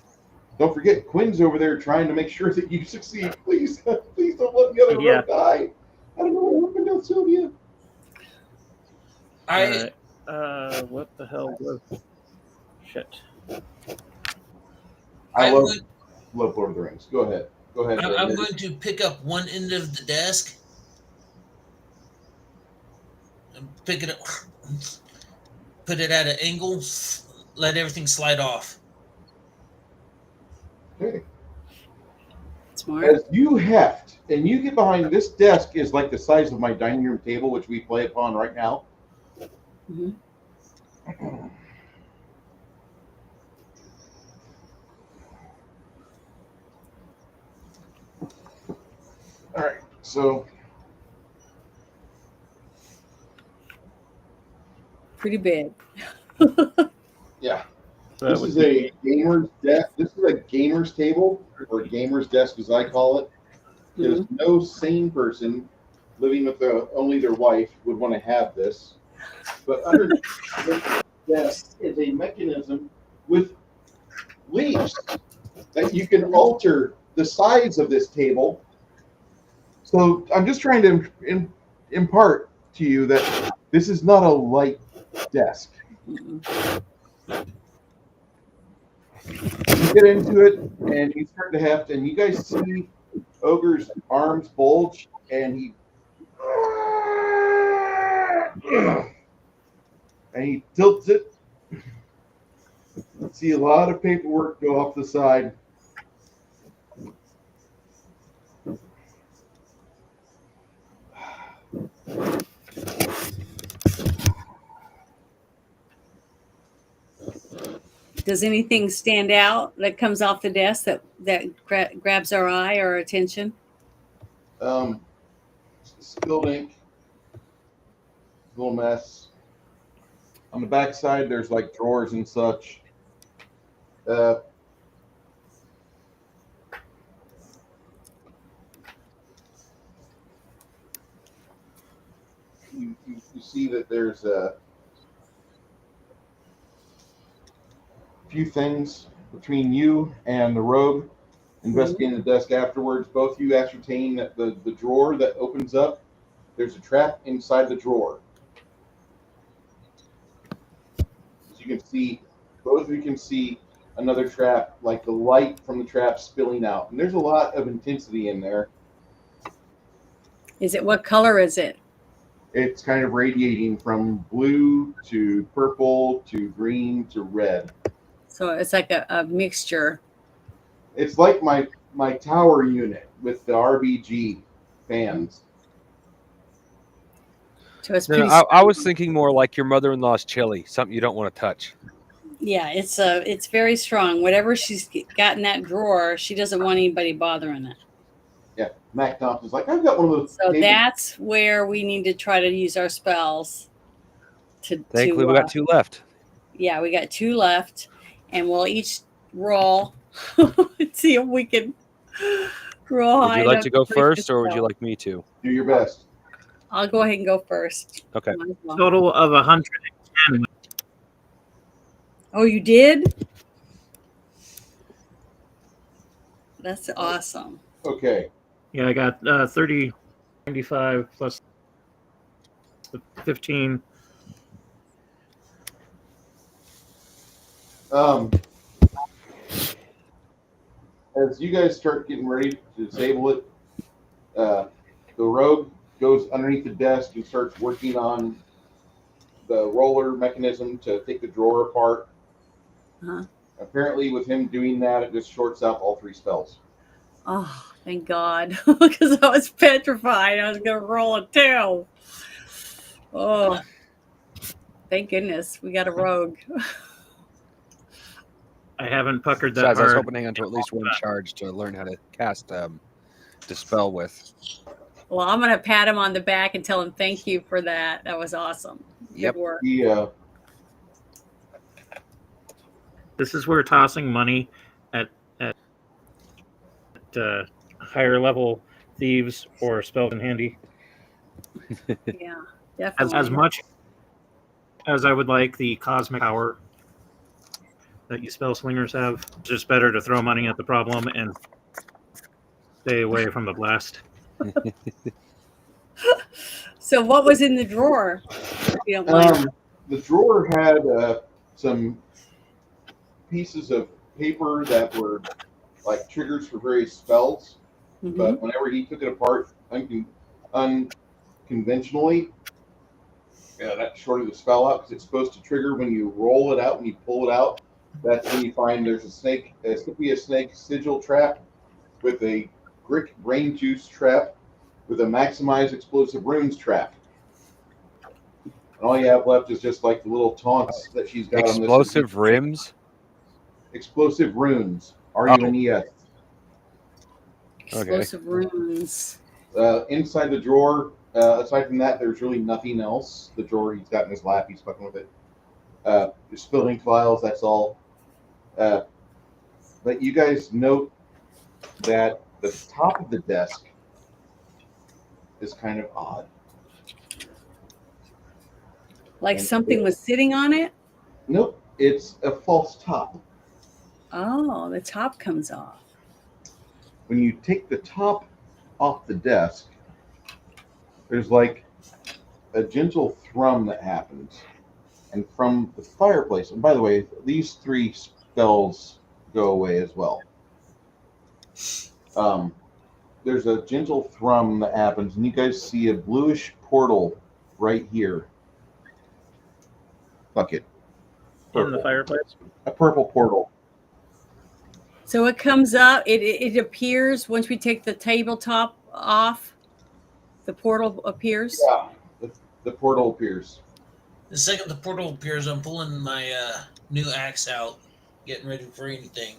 Don't forget, Quinn's over there trying to make sure that you succeed. Please, please don't let the other
Yeah.
rogue die. I don't know what happened to Sylvia.
I
What the hell was... Shit.
I
I'm
love
going,
Lord of the Rings. Go ahead. Go ahead.
I'm going to pick up one end of the desk, and pick it up, put it at an angle, let everything slide off.
Okay.
Smart.
As you heft and you get behind this desk is like the size of my dining room table, which we play upon right now.
Mm-hmm.
All right, so
Pretty big.
yeah,
That
this
would
is
be...
a gamer's desk. This is a gamer's table, or a gamer's desk, as I call it. Because no sane person living with only their wife would want to have this. But under this desk is a mechanism with leaves that you can alter the size of this table. So I'm just trying to impart to you that this is not a light desk.
Mm-mm.
You get into it and you start to heft, and you guys see Ogre's arms bulge, and he tilts it. See a lot of paperwork go off the side.
Does anything stand out that comes off the desk that grabs our eye or attention?
Spilled ink, a little mess. On the back side, there's like drawers and such. You see that there's a few things between you and the rogue. Investigating the desk afterwards, both you ascertain that the drawer that opens up, there's a trap inside the drawer. As you can see, both of you can see another trap, like the light from the trap spilling out. And there's a lot of intensity in there.
What color is it?
It's kind of radiating from blue to purple to green to red.
So it's like a mixture.
It's like my tower unit with the RBG fans.
So it's
No,
pretty.
I was thinking more like your mother-in-law's chili, something you don't want to touch.
Yeah, it's very strong. Whatever she's got in that drawer, she doesn't want anybody bothering it.
Yeah, Mac Thompson's like, I've got one of those.
So
tables.
that's where we need to try to use our spells.
Thankfully, we got 2 left.
Yeah, we got 2 left, and we'll each roll and see if we can roll
Would
high
you like
enough
to go
place
first, or would
spell.
you like me to?
Do your best.
I'll go ahead and go first.
Okay.
Might as well.
Total of 110.
Oh, you did? That's awesome.
Okay.
Yeah, I got 30, 95 plus the 15.
As you guys start getting ready to disable it, the rogue goes underneath the desk and starts working on the roller mechanism to take the drawer apart.
Uh-huh.
Apparently, with him doing that, it just shorts out all 3 spells.
Oh, thank God. Because I was petrified. I was going to roll a 2. Oh, thank goodness. We got a rogue.
I haven't puckered that
Besides, I was
hard.
hoping to hang on to at least 1 charge to learn how to cast Dispel with.
Well, I'm going to pat him on the back and tell him thank you for that. That was awesome.
Yep.
Good work.
This is where tossing money at higher level thieves or spells in handy.
Yeah, definitely.
As much as I would like the cosmic power that you spell slingers have. It's just better to throw money at the problem and stay away from the blast.
So what was in the drawer? If you don't mind.
The drawer had some pieces of paper that were like triggers for various spells,
Mhm.
but whenever he took it apart unconventionally, that shorted the spell out because it's supposed to trigger when you roll it out, when you pull it out. That's when you find there's a snake, a Scipia snake sigil trap with a Grick brain juice trap with a maximize explosive runes trap. And all you have left is just like the little taunts that she's got on this.
Explosive rims.
Explosive runes. R-U-N-E-S.
Explosive runes.
Inside the drawer, aside from that, there's really nothing else. The drawer he's got in his lap, he's fucking with it. There's spilling files, that's all. But you guys note that the top of the desk is kind of odd.
Like something was sitting on it?
Nope, it's a false top.
Oh, the top comes off.
When you take the top off the desk, there's like a gentle thrum that happens. And from the fireplace, and by the way, these 3 spells go away as well. There's a gentle thrum that happens, and you guys see a bluish portal right here. Fuck it.
In the fireplace?
A purple portal.
So it comes up, it appears once we take the tabletop off, the portal appears.
Yeah, the portal appears.
The second the portal appears, I'm pulling my new axe out, getting ready for anything.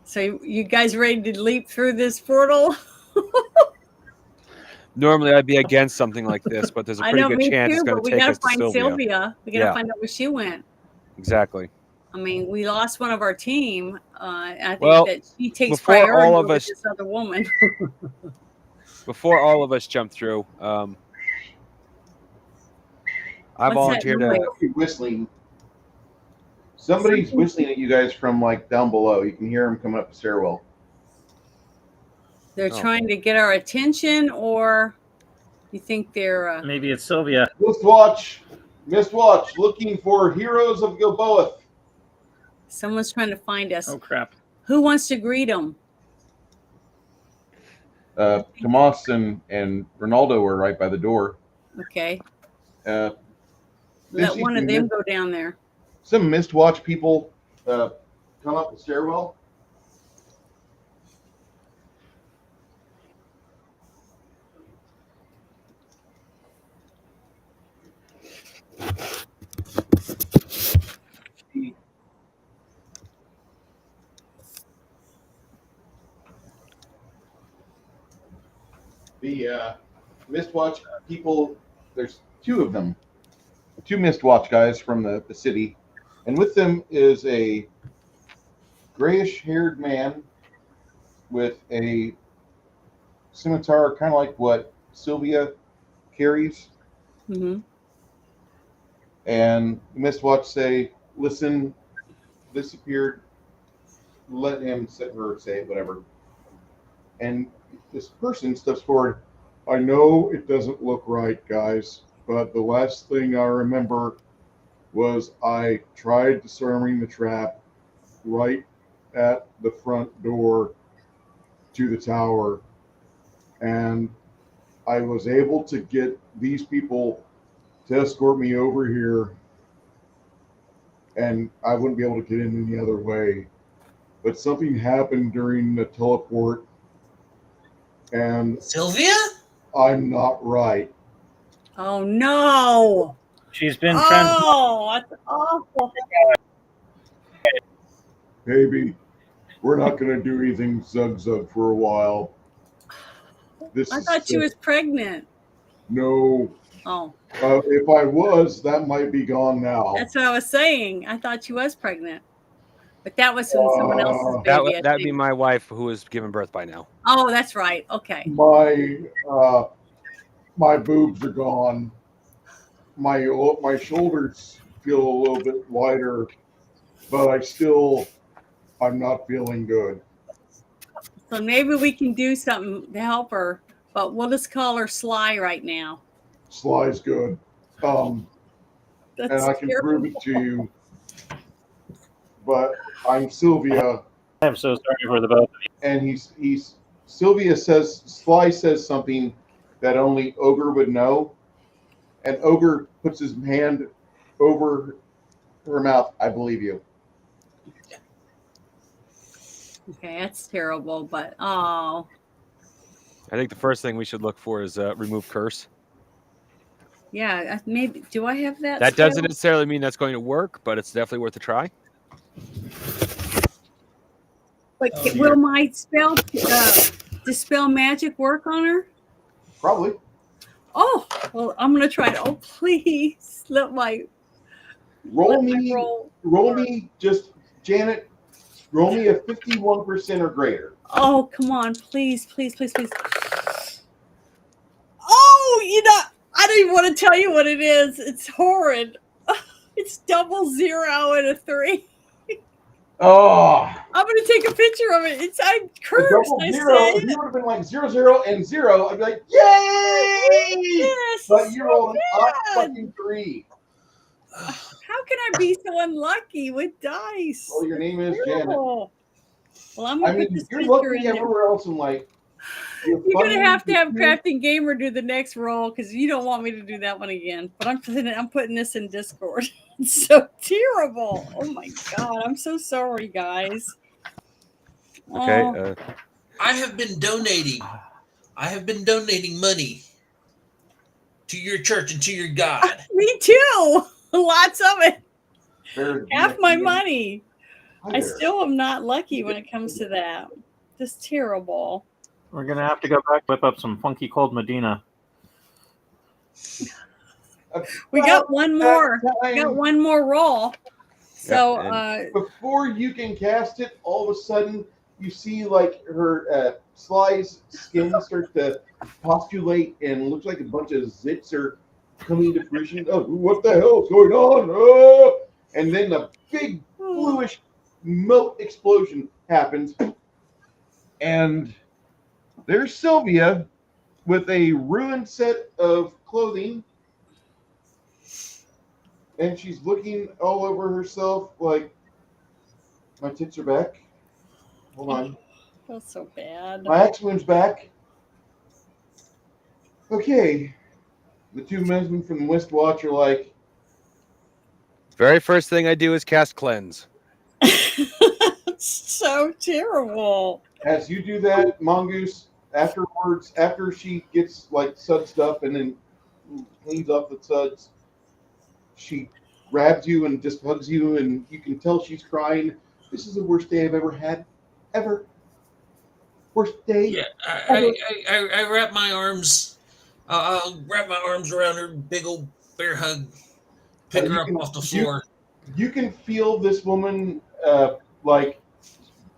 So you guys ready to leap through this portal?
Normally, I'd be against something like this, but there's a pretty good chance it's going to take us to Sylvia.
Sylvia. We got to find out where she went.
Exactly.
I mean, we lost one of our team. I think that she takes
before
priority
all of
over
us-
this other woman.
Before all of us jump through, I
What's
volunteer
that
to.
noise?
Whistling. Somebody's whistling at you guys from like down below. You can hear them coming up the stairwell.
They're
Oh.
trying to get our attention, or you think they're...
Maybe it's Sylvia.
Mistwatch, looking for heroes of Gilboa.
someone's trying to find us.
Oh, crap.
Who wants to greet them?
Tomas and Ronaldo were right by the door.
Okay.
Then
Let
see
one
some
of them go down there.
Some Mistwatch people come up the stairwell. The Mistwatch people, there's 2 of them. 2 Mistwatch guys from the city. And with them is a grayish-haired man with a scimitar, kind of like what Sylvia carries.
Mm-hmm.
And Mistwatch say, listen, this appeared, let him sit her say it, whatever. And this person steps forward. I know it doesn't look right, guys, but the last thing I remember was I tried disarming the trap right at the front door to the tower, and I was able to get these people to escort me over here, and I wouldn't be able to get in any other way. But something happened during the teleport, and
Sylvia?
I'm not right.
Oh, no.
She's been
Oh, that's awful.
Baby, we're not going to do anything zug for a while.
I thought she was pregnant.
No.
Oh,
If I was, that might be gone now.
that's what I was saying. I thought she was pregnant. But that was when someone else's baby. I
That'd be
think.
my wife, who is giving birth by now.
Oh, that's right. Okay.
My boobs are gone. My shoulders feel a little bit lighter, but I'm not feeling good.
So maybe we can do something to help her, but we'll just call her Sly right now.
Sly's good. And
That's
I can
terrible.
prove it to you. But I'm Sylvia,
I'm so sorry for the both of you.
and Sylvia says, Sly says something that only Ogre would know, and Ogre puts his hand over her mouth. I believe you.
Okay, that's terrible, but oh,
I think the first thing we should look for is remove curse.
yeah, maybe. Do I have that?
That
spell?
doesn't necessarily mean that's going to work, but it's definitely worth a try.
But
Oh,
will my spell dispel magic work on her?
Probably.
Oh, well, I'm gonna try to. Oh, please let my
Roll
let my
me.
roll.
Roll me. Just Janet. Roll me a 51% or greater.
Oh, come on, please, please, please, please. Oh, I don't even want to tell you what it is. It's horrid. It's 00 and a 3.
Oh,
I'm gonna take a picture of it. I'm
a
cursed.
double
I
zero.
say
If you would have been like 0, 0, and 0, I'd be like, yay!
yes.
But you rolled an
bad.
fucking 3.
How can I be so unlucky with dice?
Well, your name is Janet.
Terrible. Well, I'm
I
gonna put
mean,
this
you're
picture
lucky
in there.
everywhere else in life.
You're gonna have to have Crafting Gamer do the next roll because you don't want me to do that one again. But I'm putting this in Discord. It's so terrible. Oh my god, I'm so sorry, guys.
Okay.
Oh,
I have been donating. I have been donating money to your church and to your God.
me too. Lots of it.
There's
Half my
Ian.
money.
Hi
I
there.
still am not lucky when it comes to that. Just terrible.
We're gonna have to go back, whip up some funky cold Medina.
We got one more.
That
We got
time,
one more roll. So
and-
before you can cast it, all of a sudden you see like her Sly's skin start to postulate and looks like a bunch of zits are coming to fruition. Oh, what the hell is going on? Oh! And then a big bluish moat explosion happens, and there's Sylvia with a ruined set of clothing, and she's looking all over herself like, my tits are back. Hold on.
feels so bad.
My axe wound's back. Okay. The two men from the West Watch are like,
very first thing I do is cast cleanse.
It's so terrible.
as you do that, Mongoose, afterwards, after she gets like sudsed up and then cleans up the suds, she grabs you and just hugs you, and you can tell she's crying. This is the worst day I've ever had. Ever. Worst day.
Yeah, I wrap my arms. I'll wrap my arms around her, big old bear hug, pick
And
her
you
up
can-
off the floor.
You can feel this woman like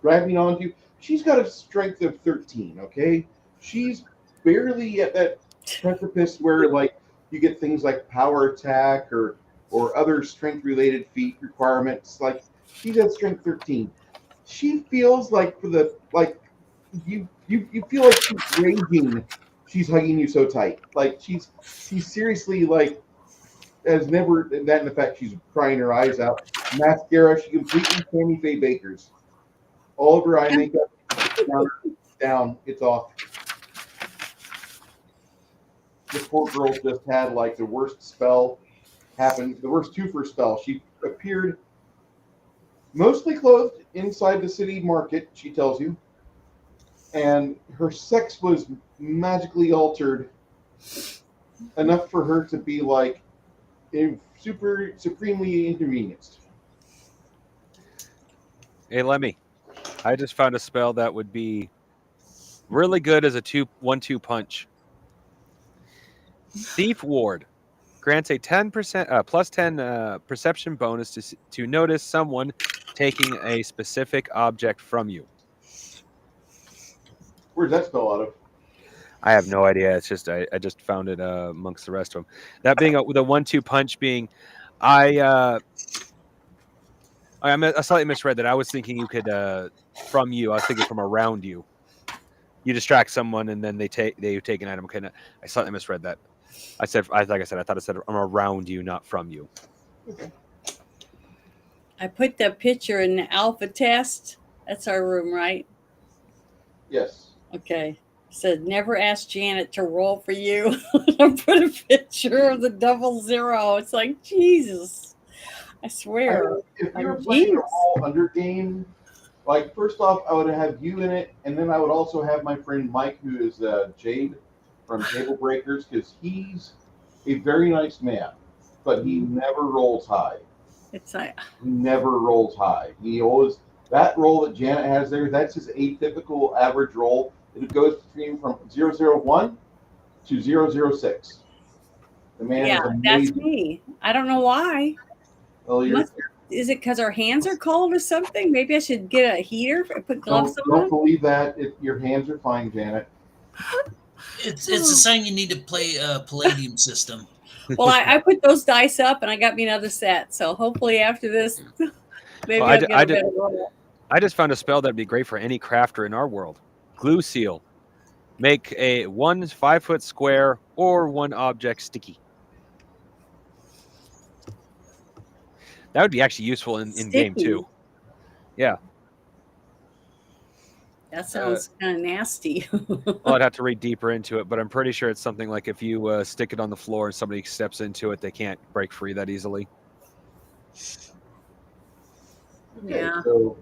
grabbing onto you. She's got a strength of 13, okay? She's barely at that precipice where like you get things like power attack or other strength related feat requirements. Like she's at strength 13. She feels like for the like you feel like she's raging. She's hugging you so tight. Like she's seriously like has never that in effect she's crying her eyes out. Mascara, she completely Tammy Faye Baker's. All of her eye makeup down, it's off. This poor girl just had like the worst spell happen, the worst twofer spell. She appeared mostly clothed inside the city market, she tells you, and her sex was magically altered enough for her to be like supremely inconvenienced.
Hey, Lemmy, I just found a spell that would be really good as a 1-2 punch. Thief Ward grants a 10% plus 10 perception bonus to notice someone taking a specific object from you.
Where's that spell out of?
I have no idea. It's just I just found it amongst the rest of them. That being the 1-2 punch being, I slightly misread that. I was thinking you could from you. I was thinking from around you. You distract someone and then they take an item. Okay, I slightly misread that. I thought it said I'm around you, not from you.
I put the picture in the alpha test. That's our room, right?
Yes.
Okay. It said never ask Janet to roll for you. I put a picture of the 00. It's like Jesus. I swear.
If you were playing a roll under game, like first off, I would have you in it, and then I would also have my friend Mike, who is Jade from Table Breakers, because he's a very nice man, but he never rolls high.
It's like
He never rolls high. He always that roll that Janet has there. That's his atypical average roll. It goes between from 001 to 006. The man is amazing.
that's me. I don't know why.
Well,
Is it because our hands are cold or something? Maybe I should get a heater, put gloves on.
Don't believe that. If your hands are fine, Janet.
It's a sign you need to play a Palladium system.
Well, I put those dice up and I got me another set. So hopefully after this, maybe I'll get a better roll.
I just found a spell that'd be great for any crafter in our world. Glue seal. Make a 1 5-foot square or one object sticky. That would be actually useful in game too. Yeah.
That sounds kind of nasty.
Well, I'd have to read deeper into it, but I'm pretty sure it's something like if you stick it on the floor and somebody steps into it, they can't break free that easily.
Yeah. So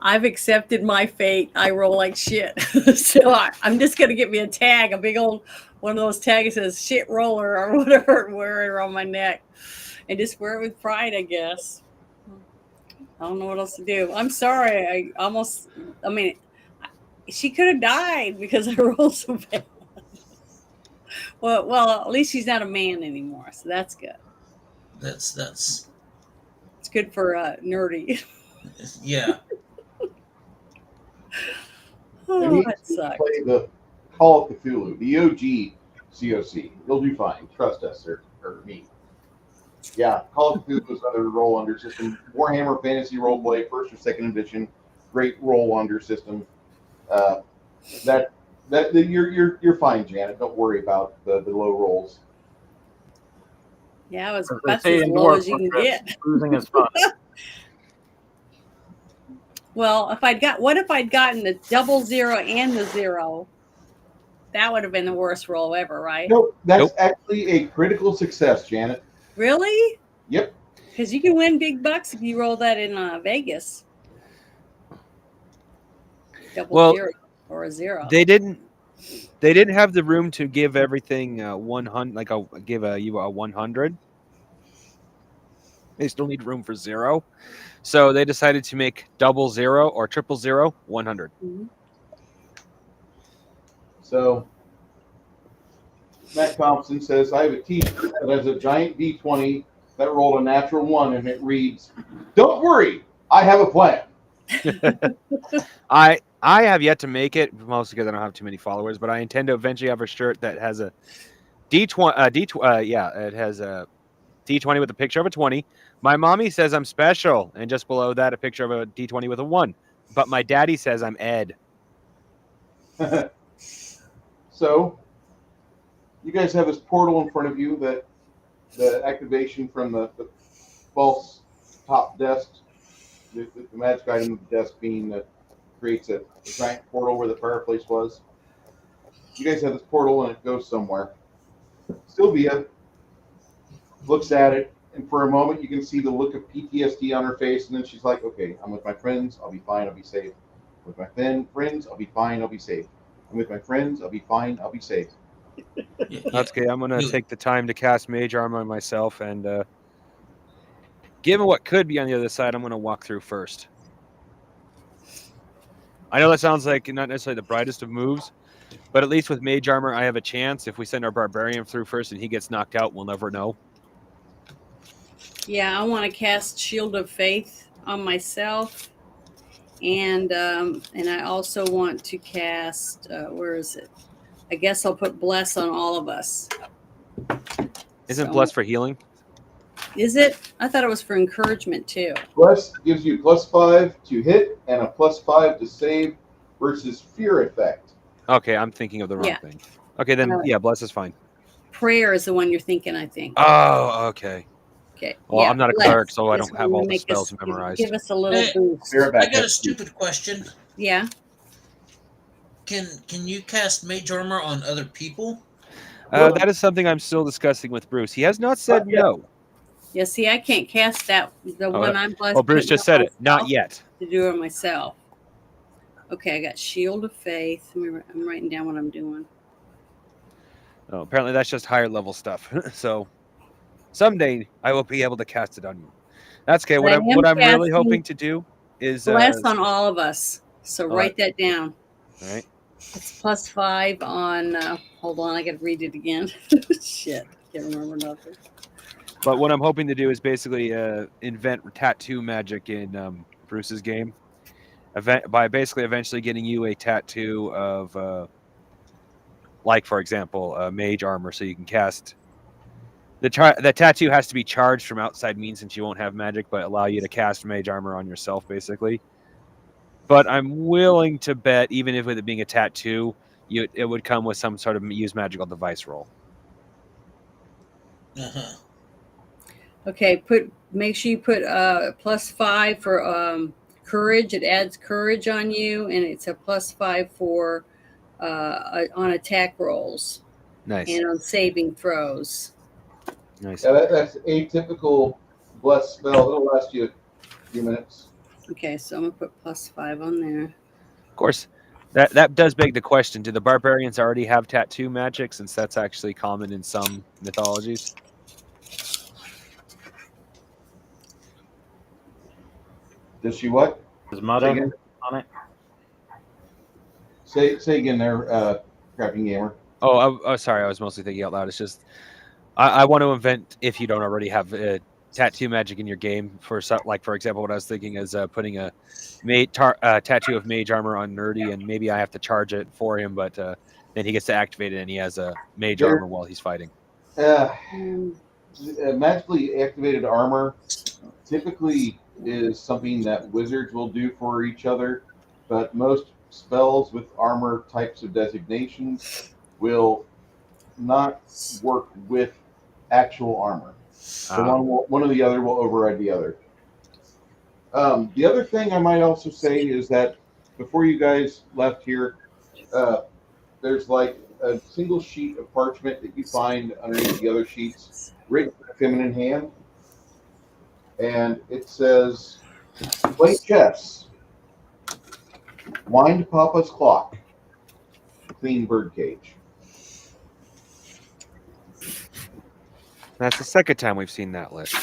I've accepted my fate. I roll like shit. So I'm just going to get me a tag, a big old one of those tags that says shit roller or whatever, and wear it around my neck. And just wear it with pride, I guess. I don't know what else to do. I'm sorry. She could have died because I rolled so bad. Well, at least she's not a man anymore, so that's good.
That's
it's good for nerdy.
Yeah.
Oh, that sucks.
Play the Call of Cthulhu, the OG COC. You'll do fine. Trust us, or me. Yeah, Call of Cthulhu is another roll under system. Warhammer Fantasy Roleplay, first or second edition, great roll under system. You're fine, Janet. Don't worry about the low rolls.
Yeah, that's as low as you can get.
Losing is fun.
Well, what if I'd gotten the 00 and the 0? That would have been the worst roll ever, right?
Nope, that's actually a critical success, Janet.
Really?
Yep.
Because you can win big bucks if you roll that in Vegas. 00 or a 0.
They didn't have the room to give everything 100. Like give you a 100. They still need room for 0, so they decided to make 00 or 000 100.
Mm-hmm.
So Matt Thompson says, I have a T-shirt that has a giant D20 that rolled a natural 1, and it reads, "Don't worry, I have a plan."
I have yet to make it, mostly because I don't have too many followers, but I intend to eventually have a shirt that has a D20. It has a D20 with a picture of a 20. My mommy says I'm special, and just below that, a picture of a D20 with a 1. But my daddy says I'm Ed.
So, you guys have this portal in front of you that the activation from the false top desk, the magic item of the desk being that creates a giant portal where the fireplace was. You guys have this portal and it goes somewhere. Sylvia looks at it, and for a moment you can see the look of PTSD on her face, and then she's like, okay, I'm with my friends, I'll be fine, I'll be safe. With my friends, I'll be fine, I'll be safe. I'm with my friends, I'll be fine, I'll be safe.
That's okay. I'm going to take the time to cast Mage Armor on myself, and given what could be on the other side, I'm going to walk through first. I know that sounds like not necessarily the brightest of moves, but at least with Mage Armor, I have a chance. If we send our Barbarian through first and he gets knocked out, we'll never know.
Yeah, I want to cast Shield of Faith on myself, and I also want to cast where is it? I guess I'll put Bless on all of us.
Isn't Bless for healing?
Is it? I thought it was for encouragement too.
Bless gives you +5 to hit and a +5 to save versus fear effect.
Okay, I'm thinking of the wrong
Yeah.
thing. Okay, then yeah, bless is fine.
Prayer is the one you're thinking, I think.
Oh, okay.
Okay.
Well,
yeah,
I'm not a
bless
cleric, so I
is
don't have
one
all
to
the
make
spells
us-
memorized.
Give us a little
Hey,
boost.
Fear
I
effect.
got a stupid question.
Yeah.
Can you cast mage armor on other people?
That is something I'm still discussing with Bruce. He has not said
Yeah.
no.
Yeah. See, I can't cast that. The one I'm blessed.
Well, Bruce
putting
just
on
said it. Not
myself
yet.
To do it myself. Okay, I got Shield of Faith. I'm writing down what I'm doing.
Oh, apparently that's just higher level stuff. So someday I will be able to cast it on you. That's okay.
But I
What
am
I'm really
casting
hoping to do is
Bless on all of us. So
all
write that down.
right.
It's +5 on. Hold on, I got to read it again. Shit, can't remember nothing.
But what I'm hoping to do is basically invent tattoo magic in Bruce's game. By basically eventually getting you a tattoo of, like for example, mage armor, so you can cast. The tattoo has to be charged from outside means since you won't have magic, but allow you to cast mage armor on yourself, basically. But I'm willing to bet, even if with it being a tattoo, it would come with some sort of use magical device roll.
Uh-huh.
Okay, make sure you put +5 for courage. It adds courage on you, and it's a +5 for on attack rolls
Nice,
and on saving throws.
nice.
Yeah, that's atypical bless spell. It'll last you a few minutes.
Okay, so I'm gonna put +5 on there.
Of course, that does beg the question: do the barbarians already have tattoo magic, since that's actually common in some mythologies?
Does she what?
Is mud
Say
on
again,
it?
say again there, Crafting Gamer.
Oh, sorry. I was mostly thinking out loud. It's just I want to invent, if you don't already have tattoo magic in your game, like for example, what I was thinking is putting a tattoo of mage armor on Nerdy, and maybe I have to charge it for him, but then he gets to activate it, and he has a mage
There-
armor while he's fighting.
Magically activated armor typically is something that wizards will do for each other, but most spells with armor types of designations will not work with actual armor. So one or the other will override the other. The other thing I might also say is that before you guys left here, there's like a single sheet of parchment that you find underneath the other sheets, written with a feminine hand, and it says, "Play chess, wind Papa's clock, clean birdcage."
That's the second time we've seen that list.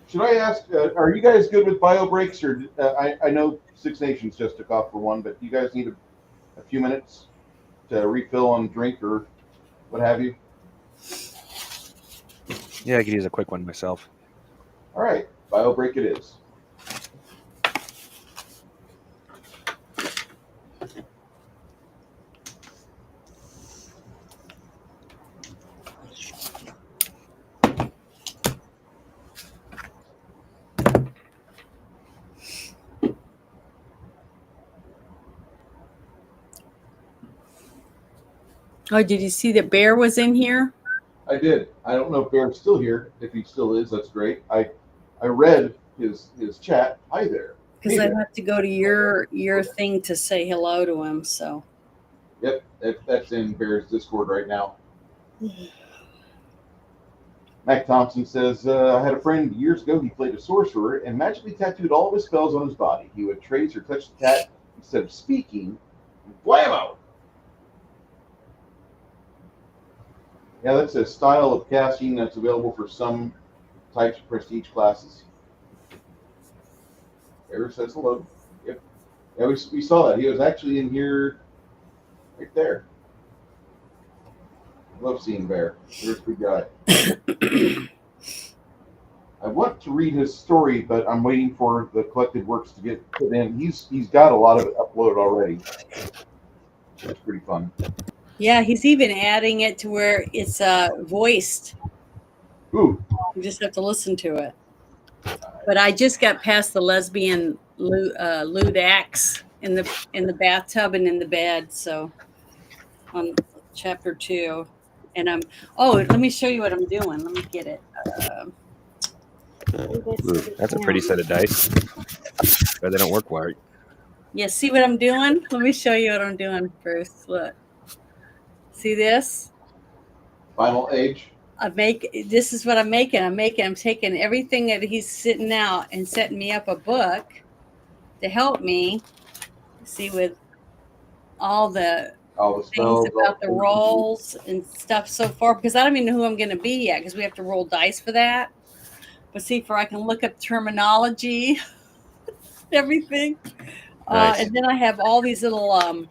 Should I ask, are you guys good with bio breaks? Or I know Six Nations just took off for one, but you guys need a few minutes to refill on drink or what have you?
Yeah, I could use a quick one myself.
All right, bio break it is.
Oh, did you see that Bear was in here?
I did. I don't know if Bear's still here. If he still is, that's great. I read his chat. Hi there.
Because
Hey
I
there.
have to go to your thing to say hello to him. So
Yep, that's in Bear's Discord right now. Mac Thompson says, I had a friend years ago. He played a sorcerer and magically tattooed all of his spells on his body. He would trace or touch the cat instead of speaking. Blammo! Yeah, that's a style of casting that's available for some types of prestige classes. Eric says hello. Yep. Yeah, we saw that. He was actually in here right there. I love seeing Bear. Here's a good guy. I want to read his story, but I'm waiting for the collected works to get put in. He's got a lot of it uploaded already. It's pretty fun.
Yeah, he's even adding it to where it's voiced.
Ooh,
You just have to listen to it. But I just got past the lesbian lewd acts in the bathtub and in the bed. So on chapter 2, and let me show you what I'm doing. Let me get it.
That's a pretty set of dice, but they don't work well.
Yeah, see what I'm doing? Let me show you what I'm doing first. Look, see this?
Final Age.
This is what I'm making. I'm taking everything that he's sitting out and setting me up a book to help me see with all the
All the
things
spells.
about the rolls and stuff so far, because I don't even know who I'm going to be yet, because we have to roll dice for that. But see, I can look up terminology, everything.
Nice.
And then I have all these little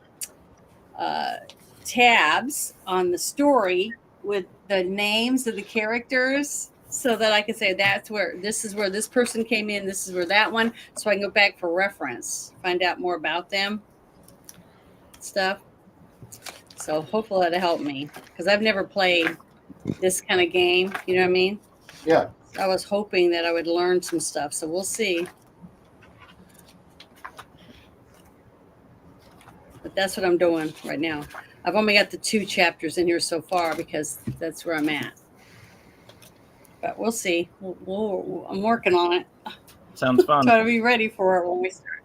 tabs on the story with the names of the characters, so that I can say this is where this person came in, this is where that one, so I can go back for reference, find out more about them, stuff. So hopefully that'll help me, because I've never played this kind of game. You know what I mean?
Yeah.
I was hoping that I would learn some stuff, so we'll see. But that's what I'm doing right now. I've only got the 2 chapters in here so far, because that's where I'm at. But we'll see. I'm working on it.
Sounds fun.
Try to be ready for it when we start.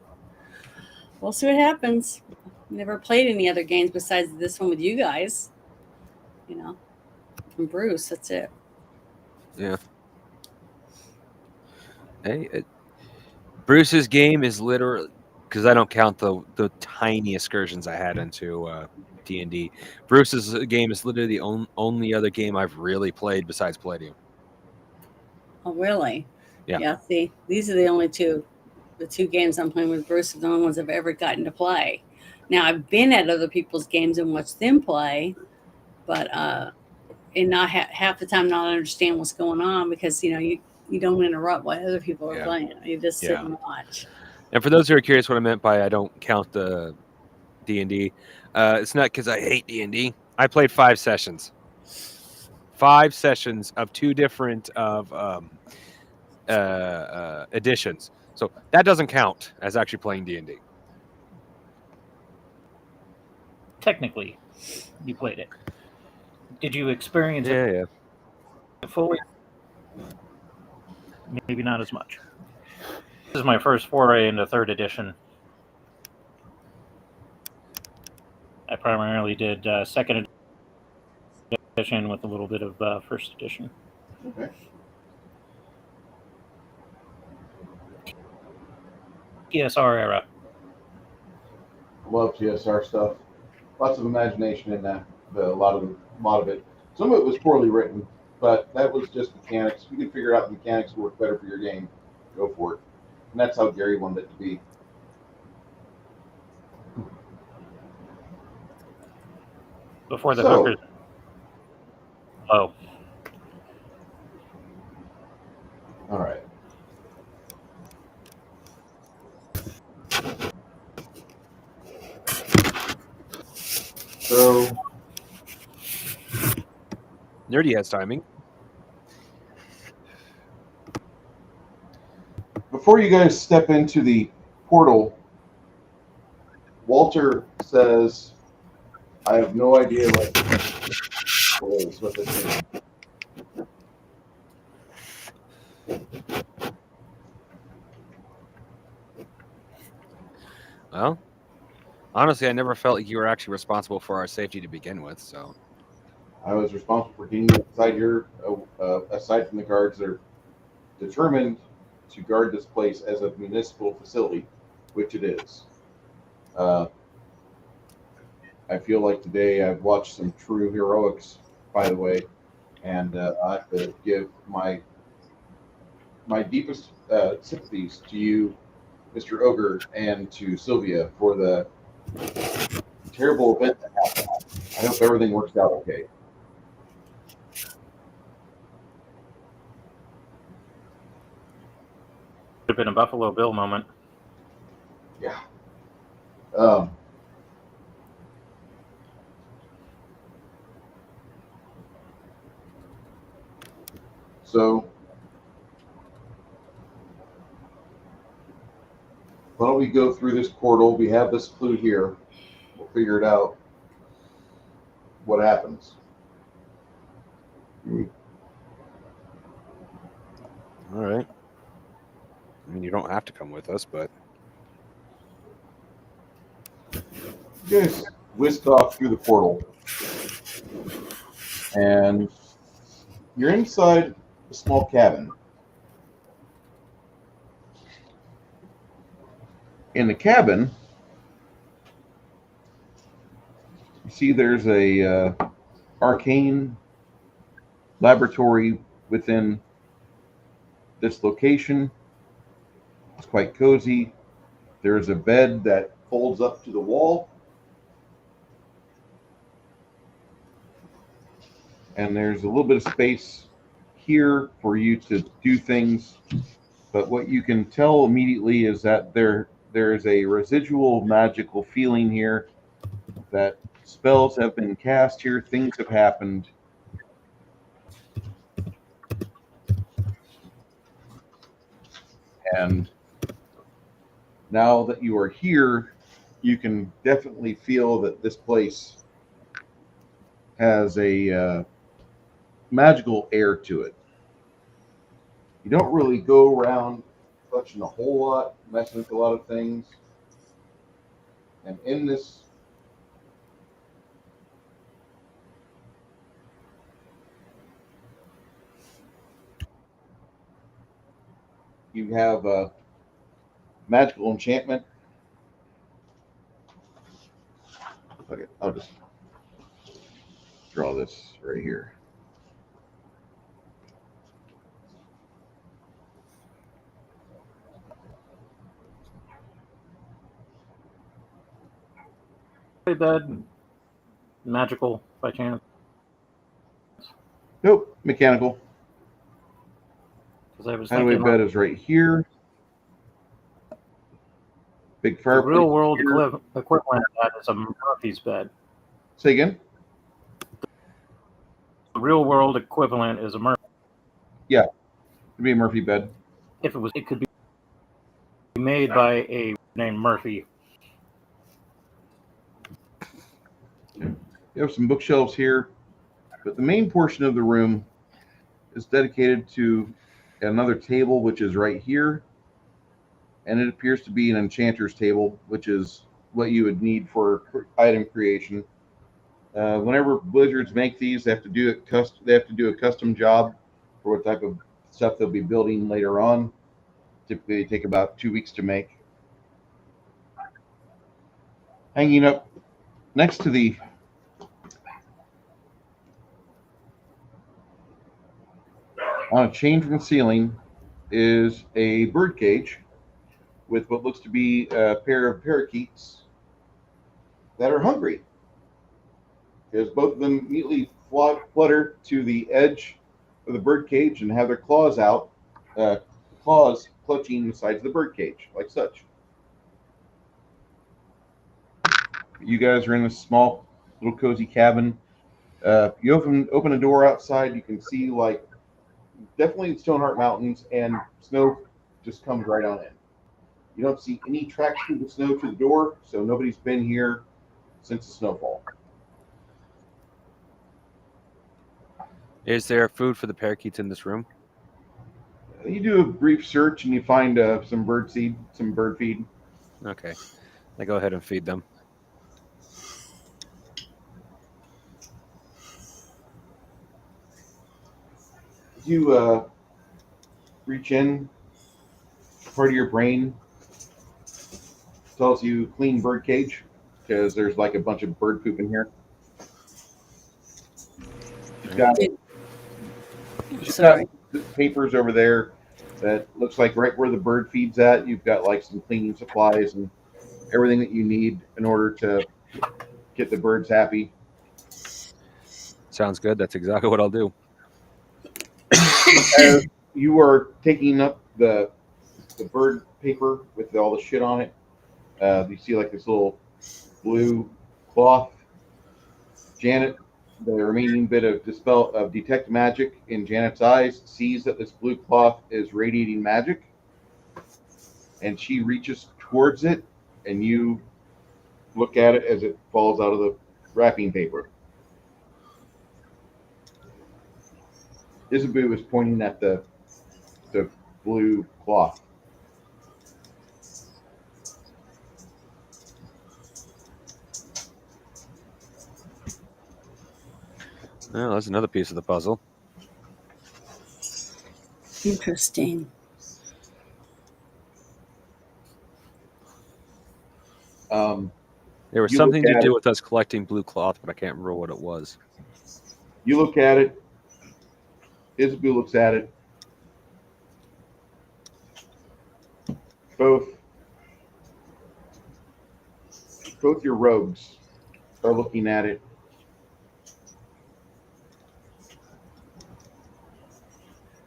We'll see what happens. Never played any other games besides this one with you guys. You know, from Bruce. That's it.
Yeah. Hey, Bruce's game is literally, because I don't count the tiny excursions I had into D&D. Bruce's game is literally the only other game I've really played besides Palladium.
Oh, really?
Yeah.
See, these are the only the 2 games I'm playing with Bruce are the only ones I've ever gotten to play. Now, I've been at other people's games and watched them play, but and not half the time not understand what's going on, because you don't interrupt while other people are playing. You just sit and watch.
And for those who are curious what I meant by I don't count the D&D, it's not because I hate D&D. I played 5 sessions. 5 sessions of 2 different editions. So that doesn't count as actually playing D&D.
Technically, you played it. Did you experience it fully? Maybe not as much. This is my first foray into 3rd edition. I primarily did 2nd edition with a little bit of 1st edition.
Okay.
TSR era.
Love TSR stuff. Lots of imagination in that. A lot of it. Some of it was poorly written, but that was just mechanics. If you can figure out the mechanics work better for your game, go for it. And that's how Gary wanted it to be.
Before the hookers. Oh.
All right. So
Nerdy has timing.
before you guys step into the portal, Walter says, I have no idea what this is.
Well, honestly, I never felt like you were actually responsible for our safety to begin with. So
I was responsible for keeping you inside here, aside from the guards that are determined to guard this place as a municipal facility, which it is. I feel like today I've watched some true heroics, by the way, and I have to give my deepest sympathies to you, Mr. Ogre, and to Sylvia for the terrible event that happened. I hope everything works out okay.
been a Buffalo Bill moment.
Yeah. So why don't we go through this portal? We have this clue here. We'll figure it out. What happens?
All right. I mean, you don't have to come with us, but
You guys whisk off through the portal, and you're inside a small cabin. In the cabin, you see there's a arcane laboratory within this location. It's quite cozy. There's a bed that folds up to the wall. And there's a little bit of space here for you to do things. But what you can tell immediately is that there's a residual magical feeling here, that spells have been cast here, things have happened. And now that you are here, you can definitely feel that this place has a magical air to it. You don't really go around touching a whole lot, messing with a lot of things. And in this you have a magical enchantment. Okay, I'll just draw this right here.
Bed, magical by chance?
Nope, mechanical.
Because I was
Hideaway
thinking
bed is right here. Big
the
fireplace.
real world
here.
equivalent of that is a Murphy's bed.
Say again?
The real world equivalent is a Murphy.
It'd be a Murphy bed.
If it could be made by a named Murphy.
You have some bookshelves here, but the main portion of the room is dedicated to another table, which is right here. And it appears to be an enchanter's table, which is what you would need for item creation. Whenever Blizzards make these, they have to do a custom job for what type of stuff they'll be building later on. Typically, they take about 2 weeks to make. Hanging up next to the on a chain from the ceiling is a bird cage with what looks to be a pair of parakeets that are hungry, because both of them immediately flutter to the edge of the bird cage and have their claws out, claws clutching the sides of the bird cage, like such. You guys are in this small, little cozy cabin. You open a door outside, you can see like definitely the Stoneheart Mountains, and snow just comes right on in. You don't see any tracks through the snow to the door, so nobody's been here since the snowfall.
is there food for the parakeets in this room?
You do a brief search and you find some bird seed, some bird feed.
Okay, I go ahead and feed them.
You reach in, part of your brain tells you clean bird cage, because there's like a bunch of bird poop in here. You've got
Sorry.
papers over there that looks like right where the bird feeds at. You've got like some cleaning supplies and everything that you need in order to get the birds happy.
Sounds good. That's exactly what I'll do.
As you are taking up the the bird paper with all the shit on it. You see like this little blue cloth. Janet, the remaining bit of detect magic in Janet's eyes, sees that this blue cloth is radiating magic, and she reaches towards it, and you look at it as it falls out of the wrapping paper. Isabu is pointing at the blue cloth.
Oh, that's another piece of the puzzle.
Interesting.
There was
You
something
look
to
at
do
it.
with us collecting blue cloth, but I can't remember what it was.
You look at it. Isabu looks at it. Both your rogues are looking at it.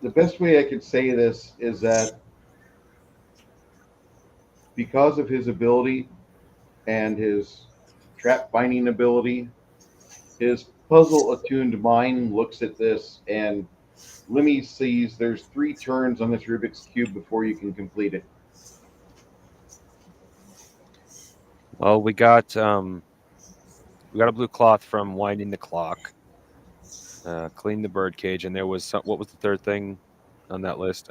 The best way I could say this is that because of his ability and his trap finding ability, his puzzle attuned mind looks at this, and Lemmy sees there's 3 turns on this Rubik's Cube before you can complete it.
Well, we got a blue cloth from winding the clock, clean the bird cage, and there was what was the third thing on that list?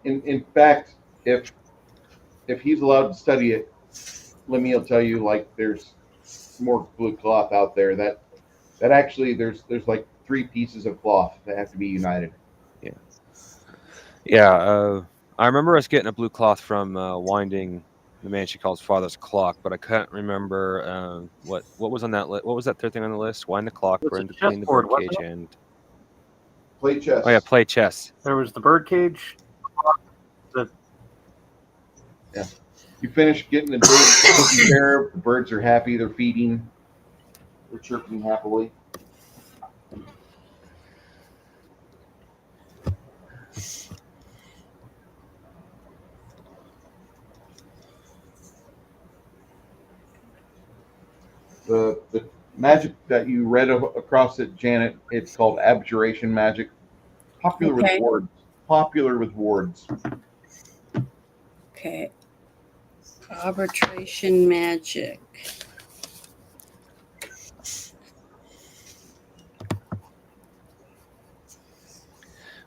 In fact, if he's allowed to study it, Lemmy will tell you like there's more blue cloth out there. That actually there's like 3 pieces of cloth that have to be united.
Yeah. I remember us getting a blue cloth from winding the man she calls father's clock, but I can't remember what was on that list. What was that third thing on the list? Wind the clock,
It's a
burn to clean the
chessboard,
bird
wasn't
cage,
it?
and
Play chess.
oh yeah, play chess.
There was the birdcage.
You finish getting the birds taken care of. The birds are happy. They're feeding. They're chirping happily. The magic that you read across it, Janet, it's called abjuration magic. Popular
Okay.
with wards. Popular with wards.
Okay. Arbitration magic.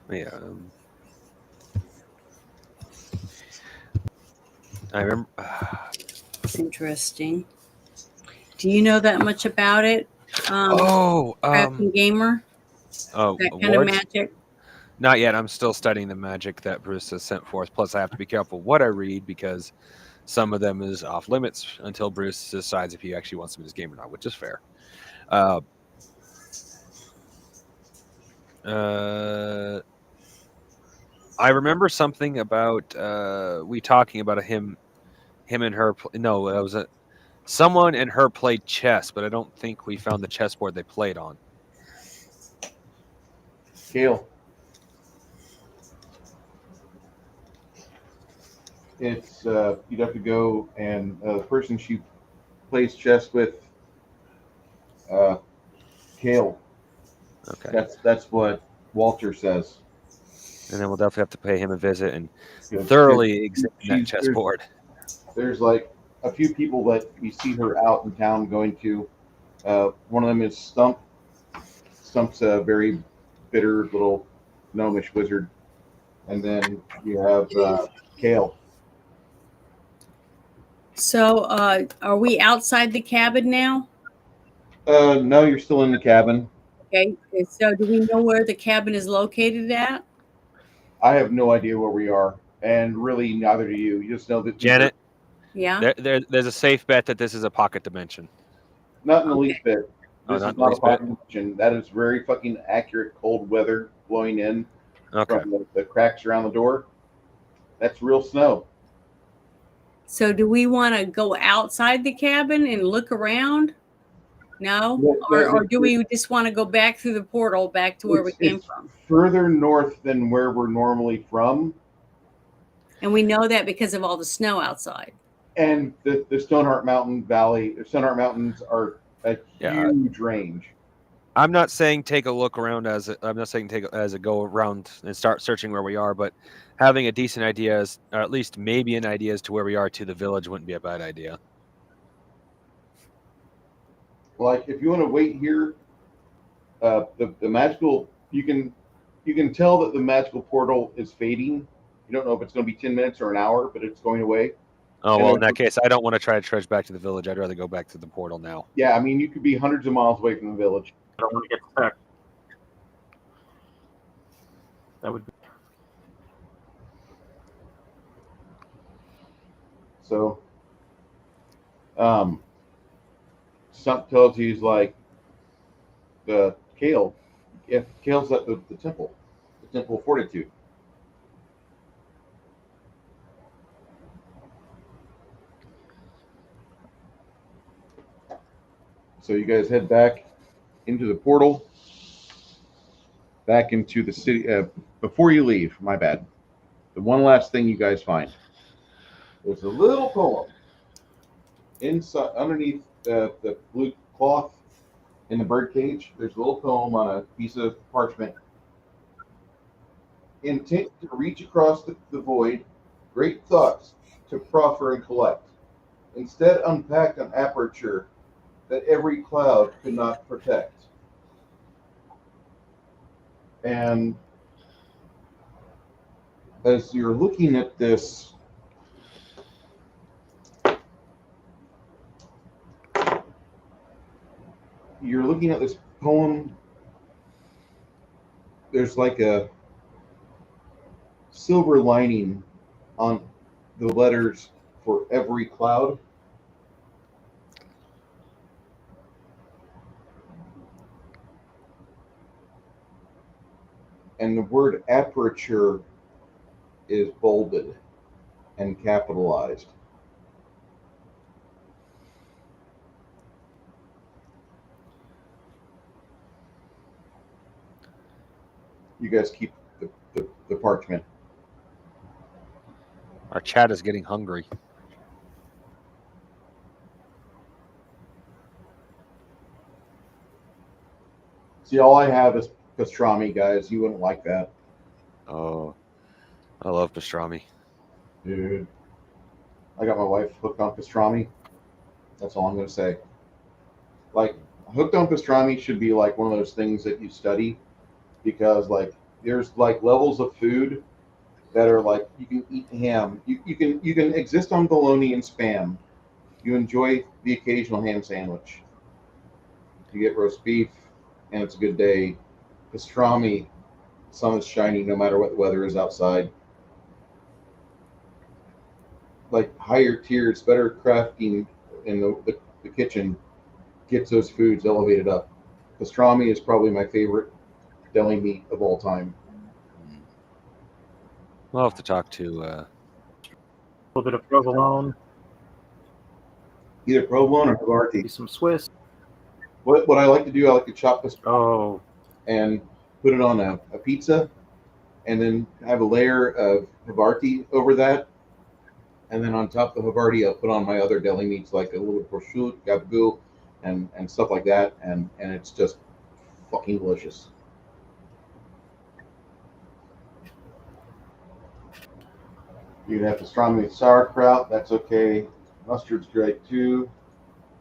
Yeah. I remember.
Interesting. Do you know that much about it? Crafting gamer? That kind of
awards?
magic?
Not yet. I'm still studying the magic that Bruce has sent forth. Plus, I have to be careful what I read because some of them is off limits until Bruce decides if he actually wants them in his game or not, which is fair. I remember something about we talking about him and her. No, it was someone and her played chess, but I don't think we found the chessboard they played on.
Kale. It's you'd have to go and the person she plays chess with, Kale.
Okay.
That's what Walter says.
And then we'll definitely have to pay him a visit and
Yeah,
thoroughly examine that
she's-
chessboard.
There's like a few people that you see her out in town going to. One of them is Stump. Stump's a very bitter little gnomish wizard. And then you have Kale.
So, are we outside the cabin now?
No, you're still in the cabin.
Okay. So, do we know where the cabin is located at?
I have no idea where we are, and really neither do you. You just know that
Janet,
Yeah.
there's a safe bet that this is a pocket dimension.
not in the least bit.
Oh,
This
not
is
in the
not a
least bit?
pocket dimension. That is very fucking accurate cold weather blowing in
Okay.
from the cracks around the door. That's real snow.
So, do we want to go outside the cabin and look around? No?
Yeah,
Or do we just want to go back through the portal back to where we came from?
Further north than where we're normally from.
And we know that because of all the snow outside.
And the Stoneheart Mountain Valley, the Stoneheart Mountains are a huge range.
I'm not saying take a look around I'm not saying take as a go around and start searching where we are, but having a decent idea, or at least maybe an idea as to where we are to the village wouldn't be a bad idea.
Like if you want to wait here, the magical you can tell that the magical portal is fading. You don't know if it's going to be 10 minutes or an hour, but it's going away.
Oh, well, in that case, I don't want to try to trudge back to the village. I'd rather go back to the portal now.
Yeah, I mean, you could be hundreds of miles away from the village.
I don't want to get stuck. That would be.
So, something tells you like the Kale. Yeah, Kale's at the temple of Fortitude. So you guys head back into the portal, back into the city. Before you leave, my bad. The one last thing you guys find. There's a little poem inside, underneath the blue cloth in the bird cage. There's a little poem on a piece of parchment. Intent to reach across the void, great thoughts to proffer and collect. Instead, unpack an aperture that every cloud could not protect. And as you're looking at this, poem, there's like a silver lining on the letters for every cloud. And the word aperture is bolded and capitalized. You guys keep the parchment.
Our chat is getting hungry.
See, all I have is pastrami, guys. You wouldn't like that.
Oh, I love pastrami.
Dude, I got my wife hooked on pastrami. That's all I'm going to say. Like, hooked on pastrami should be like one of those things that you study, because like there's like levels of food that are like you can eat ham, you can exist on bologna and spam, you enjoy the occasional ham sandwich, you get roast beef and it's a good day. Pastrami, sun is shining no matter what the weather is outside. Like higher tiers, better crafting in the kitchen gets those foods elevated up. Pastrami is probably my favorite deli meat of all time.
We'll have to talk to.
A little bit of provolone.
Either provolone or Havarti.
Maybe some Swiss.
What I like to do, I like to chop this
Oh,
and put it on a pizza, and then have a layer of Havarti over that. And then on top of the Havarti, I'll put on my other deli meats like a little prosciutto, gabagool, and stuff like that. And it's just fucking delicious. You can have pastrami with sauerkraut. That's okay. Mustard's great too.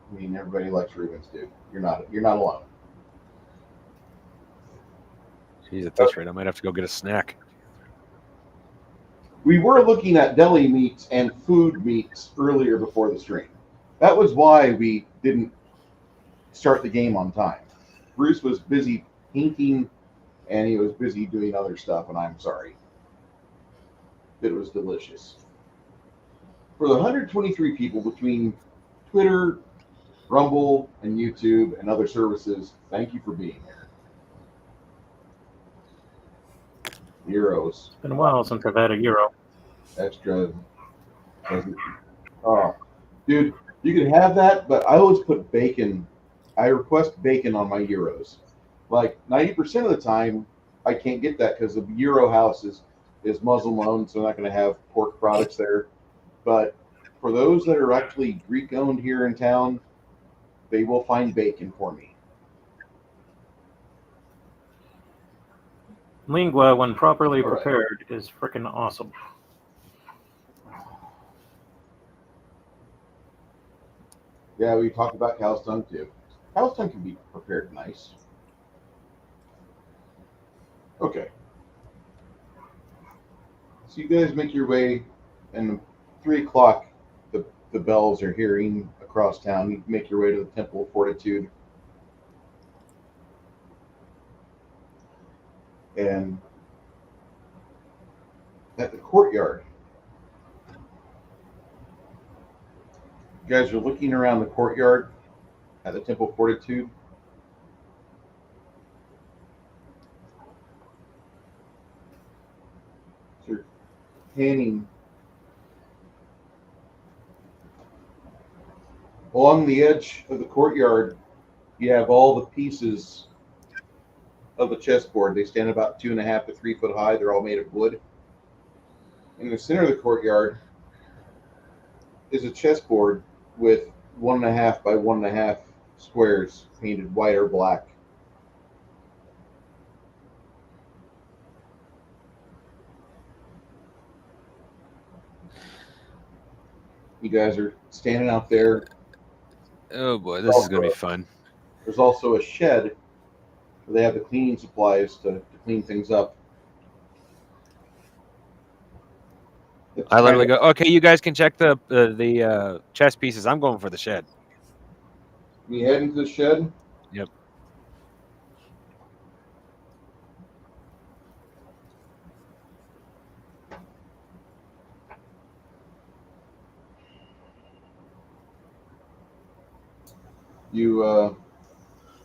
I mean, everybody likes Reuben's, dude. You're not alone.
Geez, at this rate, I might have to go get a snack.
We were looking at deli meats and food meats earlier before the stream. That was why we didn't start the game on time. Bruce was busy inking and he was busy doing other stuff, and I'm sorry. It was delicious. For the 123 people between Twitter, Rumble, and YouTube and other services, thank you for being here. Euros.
it's been a while since I've had a gyro.
Extra. Oh, dude, you can have that, but I always put bacon I request bacon on my gyros. Like 90% of the time, I can't get that because the gyro house is Muslim owned, so I'm not going to have pork products there. But for those that are actually Greek owned here in town, they will find bacon for me.
Lingua, when properly
All right.
prepared, is freaking awesome.
Yeah, we talked about cow's tongue too. Cow's tongue can be prepared nice. Okay. So you guys make your way, and 3 o'clock, the bells are hearing across town. You make your way to the Temple of Fortitude. And at the courtyard, you guys are looking around the courtyard at the Temple of Fortitude. So you're panning along the edge of the courtyard. You have all the pieces of the chessboard. They stand about 2.5 to 3 foot high. They're all made of wood. In the center of the courtyard is a chessboard with 1.5 by 1.5 squares painted white or black. You guys are standing out there.
Oh boy, this is gonna be fun.
There's also a shed where they have the cleaning supplies to clean things up. It's
I literally
kinda-
go, okay, you guys can check the chess pieces. I'm going for the shed.
You head into the shed.
Yep.
You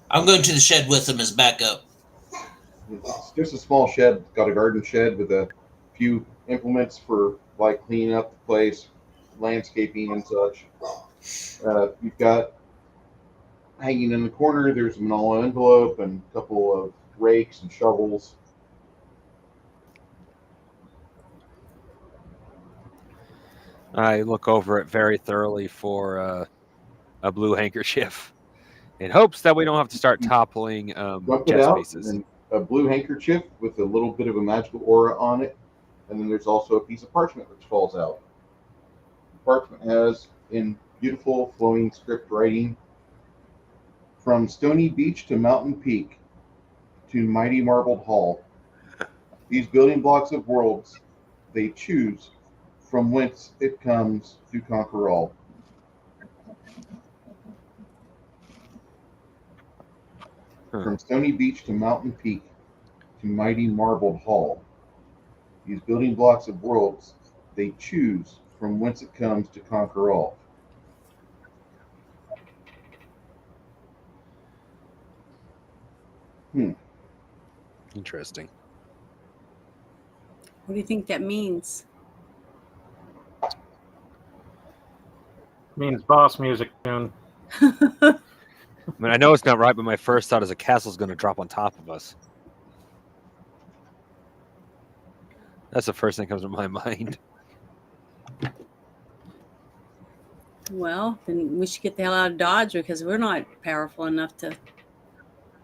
I'm going to the shed with him as backup.
it's just a small shed. Got a garden shed with a few implements for like cleaning up the place, landscaping and such. You've got hanging in the corner. There's a manila envelope and a couple of rakes and shovels.
I look over it very thoroughly for a blue handkerchief in hopes that we don't have to start toppling
Dump it
chess
out,
pieces.
and a blue handkerchief with a little bit of a magical aura on it. And then there's also a piece of parchment which falls out. Parchment has, in beautiful flowing script writing, from stony beach to mountain peak to mighty marbled hall. These building blocks of worlds, they choose from whence it comes to conquer all. From stony beach to mountain peak to mighty marbled hall. These building blocks of worlds, they choose from whence it comes to conquer all.
Interesting.
What do you think that means?
Means boss music tune.
I mean, I know it's not right, but my first thought is a castle's going to drop on top of us. That's the first thing that comes to my mind.
Well, then we should get the hell out of Dodge because we're not powerful enough to.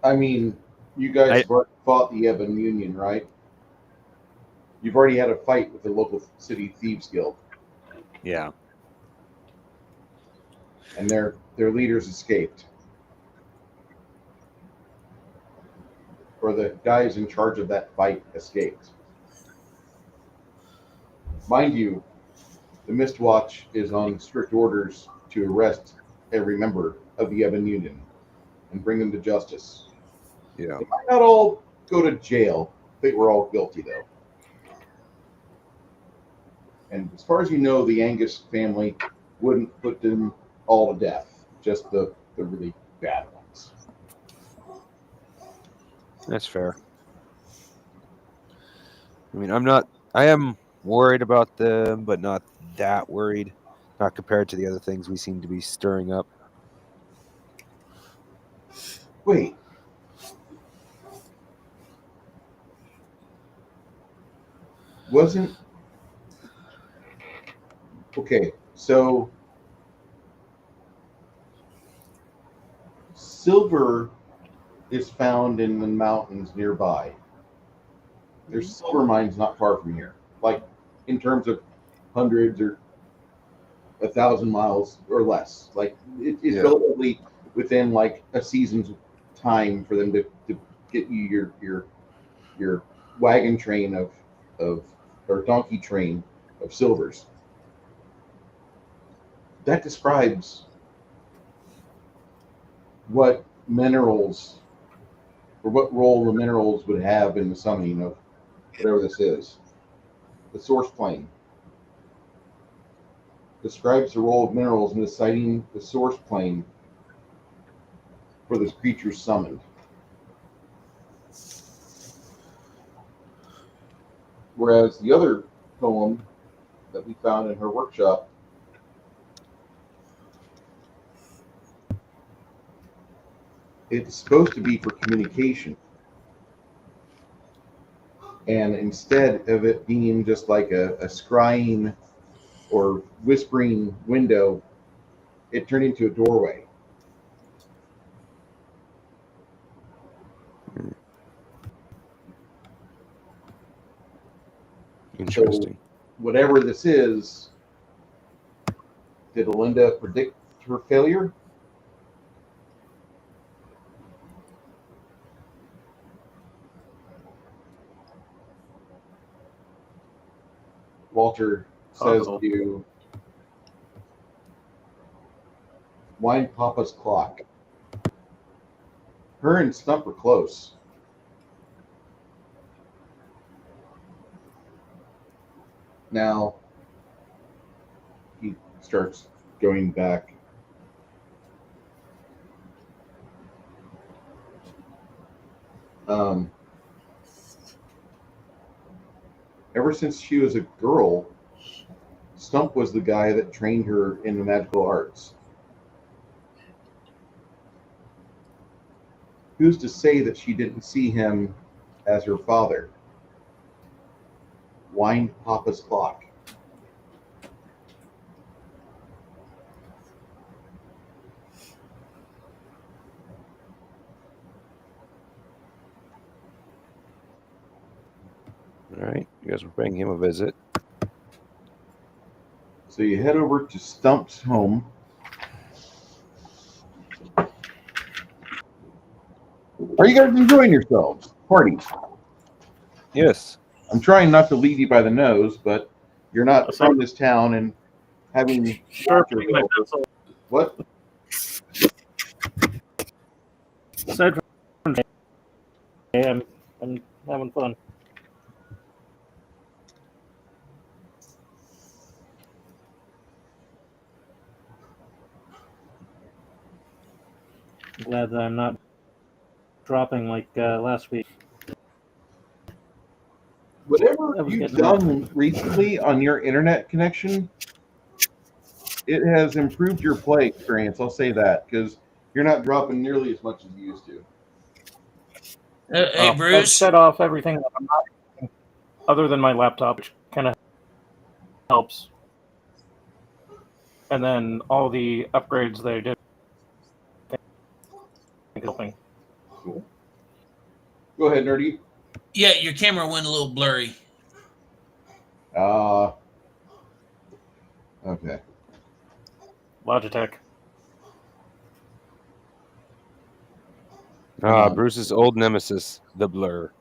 I mean, you guys have already fought the Ebon Union, right? You've already had a fight with the local city thieves guild,
Yeah.
and their leaders escaped. Or the guys in charge of that fight escaped. Mind you, the Mistwatch is on strict orders to arrest every member of the Ebon Union and bring them to justice.
Yeah.
They might not all go to jail. They were all guilty, though. And as far as you know, the Angus family wouldn't put them all to death, just the really bad ones.
That's fair. I mean, I am worried about them, but not that worried. Not compared to the other things we seem to be stirring up.
Wait. Wasn't. Okay, so silver is found in the mountains nearby. There's silver mines not far from here, like in terms of hundreds or 1,000 miles or less. Like it's
Yeah.
relatively within like a season's time for them to get you your wagon train of or donkey train of silvers. That describes what minerals or what role the minerals would have in the summoning of whatever this is. The source plane describes the role of minerals in deciding the source plane for this creature summoned. Whereas the other poem that we found in her workshop it's supposed to be for communication. And instead of it being just like a scrying or whispering window, it turned into a doorway.
Interesting.
So whatever this is, did Alinda predict her failure? Walter says
Possible.
to wind Papa's clock. Her and Stump are close. Now he starts going back. Ever since she was a girl, Stump was the guy that trained her in the magical arts. Who's to say that she didn't see him as her father? Wind Papa's clock.
All right, you guys were paying him a visit.
So you head over to Stump's home. Are you guys enjoying yourselves? Parties.
Yes.
I'm trying not to lead you by the nose, but you're not from this town and having
Sharpening my pencil.
what?
Aside from I'm having fun. Glad that I'm not dropping like last week.
Whatever
That was
you've
getting
done recently on your internet connection, it has improved your play experience. I'll say that because you're not dropping nearly as much as you used to.
Hey,
I've
Bruce.
set off everything that I'm not using, other than my laptop, which kind of helps. And then all the upgrades that I did, I think helping.
Cool. Go ahead, Nerdy.
Yeah, your camera went a little blurry.
Okay.
Logitech.
Bruce's old nemesis, the blur.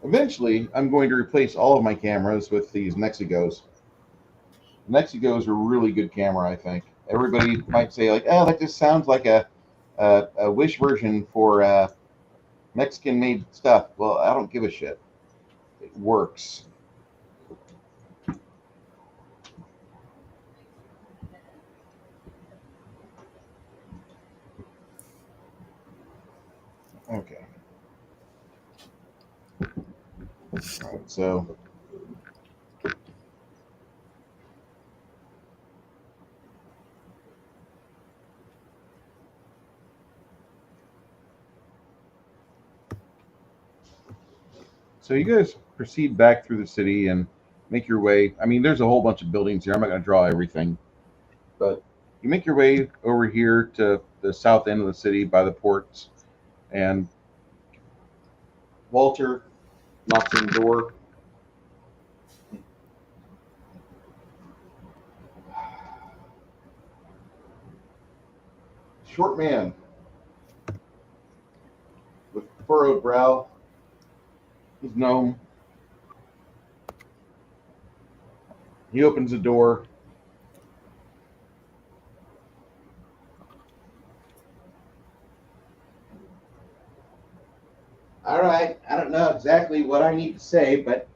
Eventually, I'm going to replace all of my cameras with these Mexigos. Mexigos are a really good camera, I think. Everybody might say, like, oh, that just sounds like a Wish version for Mexican-made stuff. Well, I don't give a shit. It works. Okay. All right, so So you guys proceed back through the city and make your way. I mean, there's a whole bunch of buildings here. I'm not going to draw everything, but you make your way over here to the south end of the city by the ports, and Walter knocks on the door. Short man with furrowed brow. He's gnome. He opens the door. All right, I don't know exactly what I need to say, but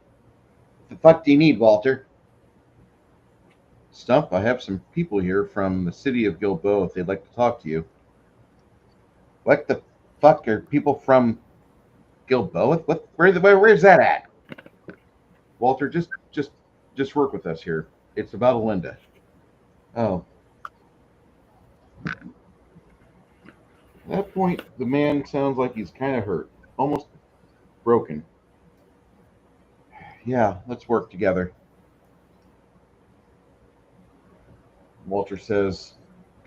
what the fuck do you need, Walter? Stump, I have some people here from the city of Gilboa if they'd like to talk to you. What the fuck are people from Gilboa? Where's that at? Walter, just work with us here. It's about Alinda. Oh. At that point, the man sounds like he's kind of hurt, almost broken. Yeah, let's work together. Walter says,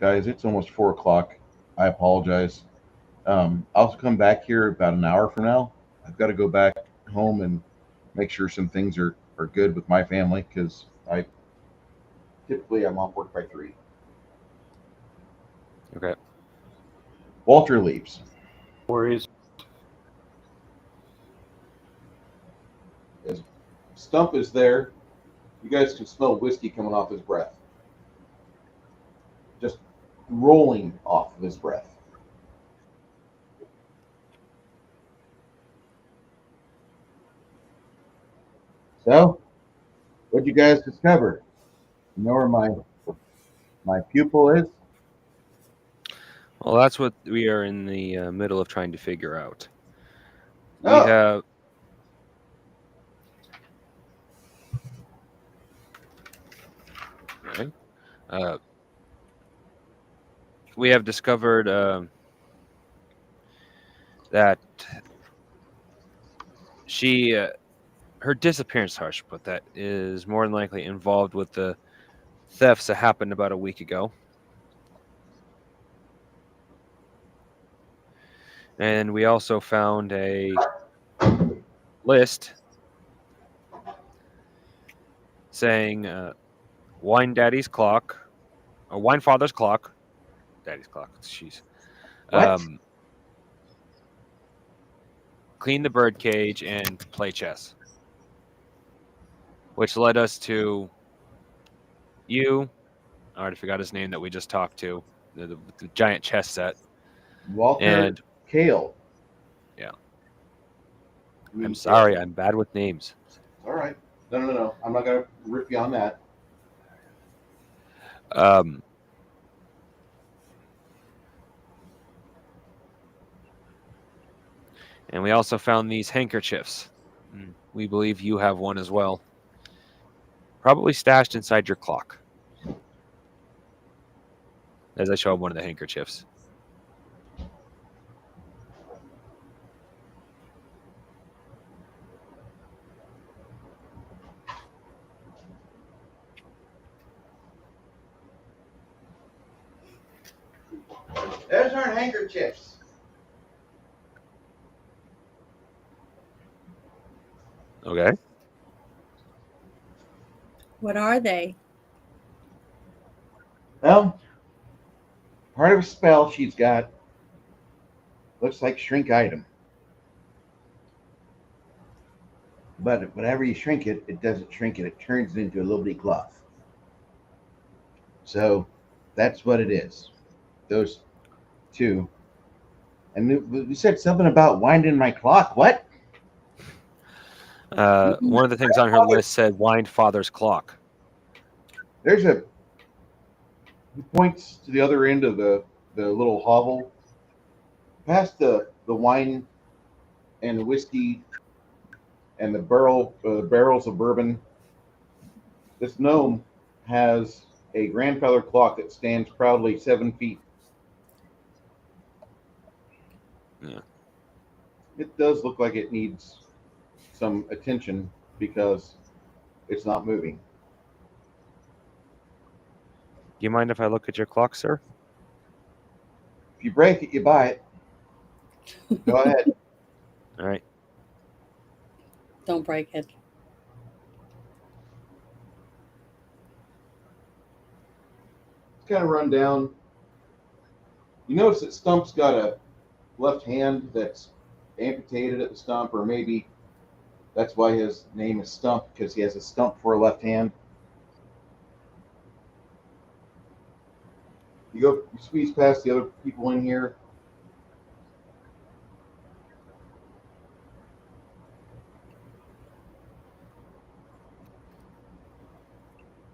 guys, it's almost 4 o'clock. I apologize. I'll come back here about an hour from now. I've got to go back home and make sure some things are good with my family because I'm off work by 3.
Okay.
Walter leaves.
Worries.
As Stump is there, you guys can smell whiskey coming off his breath. Just rolling off of his breath. So, what'd you guys discover? You know where my pupil is?
Well, that's what we are in the middle of trying to figure out. We
Oh.
have. Okay. We have discovered that she, her disappearance, harsh, but that is more than likely involved with the thefts that happened about a week ago. And we also found a list saying Wine Daddy's clock, or Wine Father's clock, Daddy's clock, jeez.
What?
Clean the bird cage and play chess. Which led us to you. I already forgot his name that we just talked to. The giant chess set.
Walter
And
Kale.
Yeah. I'm sorry, I'm bad with names.
All right. No. I'm not going to rip you on that.
And we also found these handkerchiefs. We believe you have one as well. Probably stashed inside your clock. As I show him one of the handkerchiefs.
Those aren't handkerchiefs.
Okay.
What are they?
Well, part of a spell she's got looks like shrink item. But whenever you shrink it, it doesn't shrink it. It turns it into a little bitty cloth. So that's what it is. Those two. And we said something about winding my clock. What?
One of the things on her list said Wine Father's clock.
There's a. He points to the other end of the little hovel, past the wine and the whiskey and the barrels of bourbon. This gnome has a grandfather clock that stands proudly 7 feet.
Yeah.
It does look like it needs some attention because it's not moving.
Do you mind if I look at your clock, sir?
If you break it, you buy it. Go ahead.
All right.
Don't break it.
It's kind of run down. You notice that Stump's got a left hand that's amputated at the stump, or maybe that's why his name is Stump, because he has a stump for a left hand. You squeeze past the other people in here.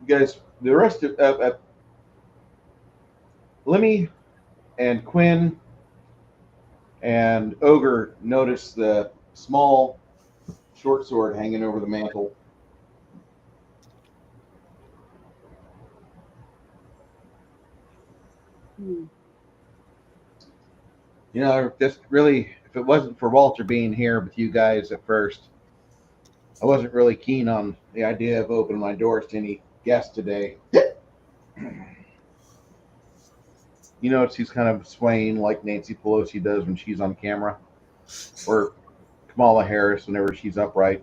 You guys, the rest of Lemmy and Quinn and Ogre notice the small short sword hanging over the mantle.
Hmm.
You know, just really, if it wasn't for Walter being here with you guys at first, I wasn't really keen on the idea of opening my doors to any guests today. You notice he's kind of swaying like Nancy Pelosi does when she's on camera, or Kamala Harris whenever she's upright.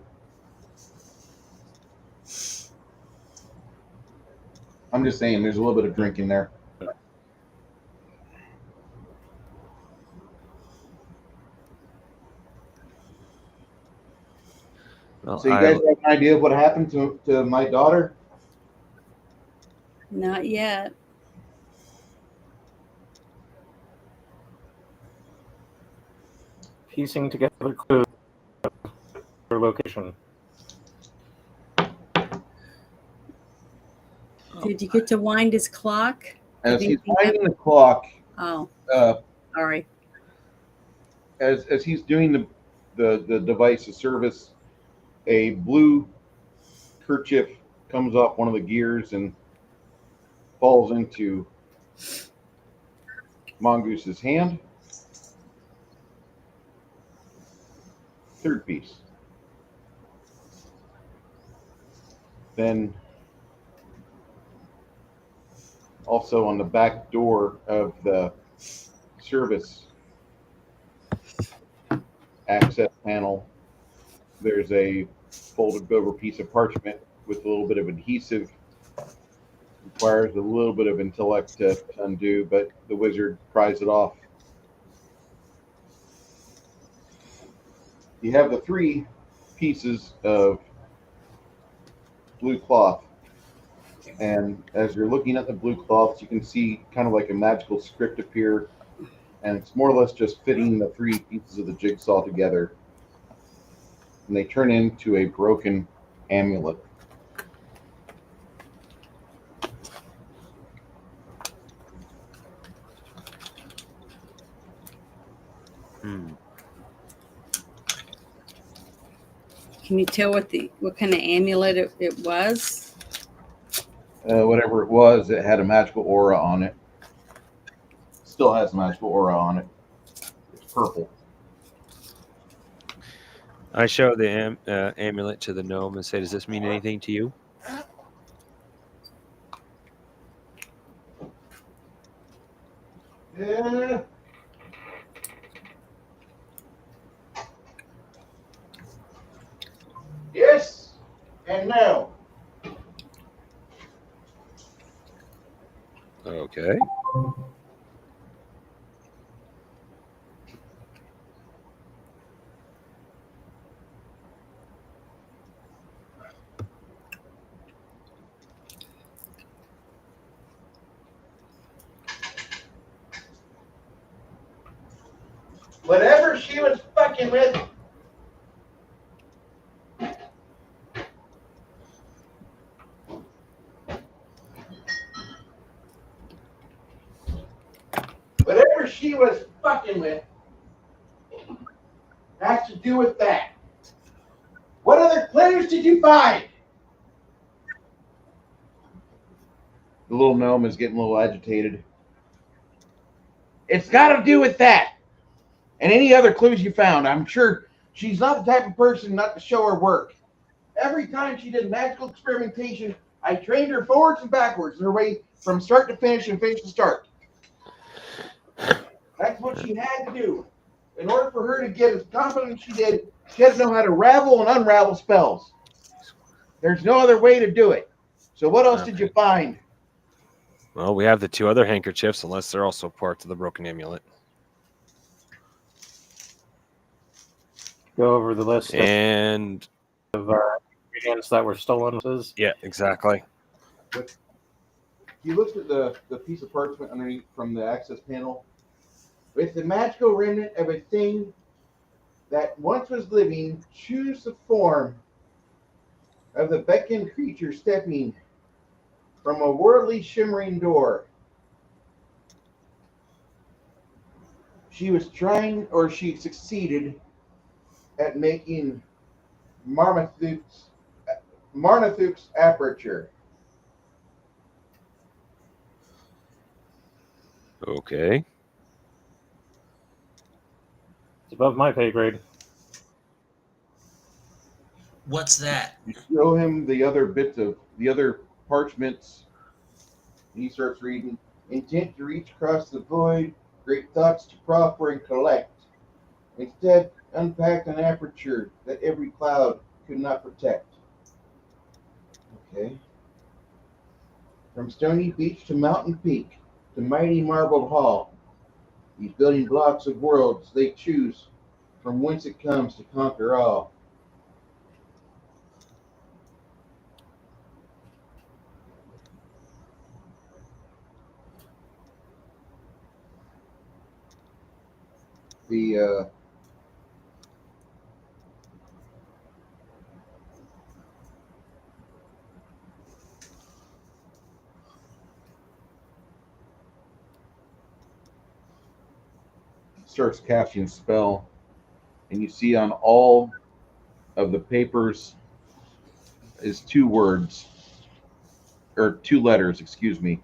I'm just saying, there's a little bit of drinking there.
Well,
So you guys have an idea of what happened to my daughter?
Not yet.
Piecing together clues for location.
Did you get to wind his clock?
As
Did
he's
anything
winding the clock,
Oh, sorry.
as he's doing the device of service, a blue kerchief comes off one of the gears and falls into Mongoose's hand. Third piece. Then also on the back door of the service access panel, there's a folded over piece of parchment with a little bit of adhesive. Requires a little bit of intellect to undo, but the wizard pries it off. You have the three pieces of blue cloth, and as you're looking at the blue cloths, you can see kind of like a magical script appear, and it's more or less just fitting the three pieces of the jigsaw together, and they turn into a broken amulet.
Can you tell what kind of amulet it was?
Whatever it was, it had a magical aura on it. Still has a magical aura on it. It's purple.
I show the amulet to the gnome and say, "Does this mean anything to you?"
Yeah. Yes and no.
Okay.
Whatever she was fucking with. Whatever she was fucking with has to do with that. What other clues did you find? The little gnome is getting a little agitated. It's got to do with that. And any other clues you found, I'm sure She's not the type of person not to show her work. Every time she did magical experimentation, I trained her forwards and backwards in her way from start to finish and finish to start. That's what she had to do. In order for her to get as confident as she did, she had to know how to ravel and unravel spells. There's no other way to do it. So what else did you find?
Well, we have the 2 other handkerchiefs, unless they're also parts of the broken amulet.
Go over the list
And
of ingredients that were stolen.
yeah, exactly.
You looked at the piece of parchment underneath from the access panel. With the magical remnant of a thing that once was living, choose the form of the beckoned creature stepping from a worldly shimmering door. She was trying, or she succeeded, at making Marmathuk's aperture.
Okay.
It's above my pay grade.
What's that?
You show him the other bits of the other parchments. He starts reading. Intent to reach across the void, great thoughts to proffer and collect. Instead, unpacked an aperture that every cloud could not protect. Okay. From stony beach to mountain peak, to mighty marbled hall, these building blocks of worlds they choose from whence it comes to conquer all. The starts casting a spell, and you see on all of the papers is 2 words, or 2 letters, excuse me.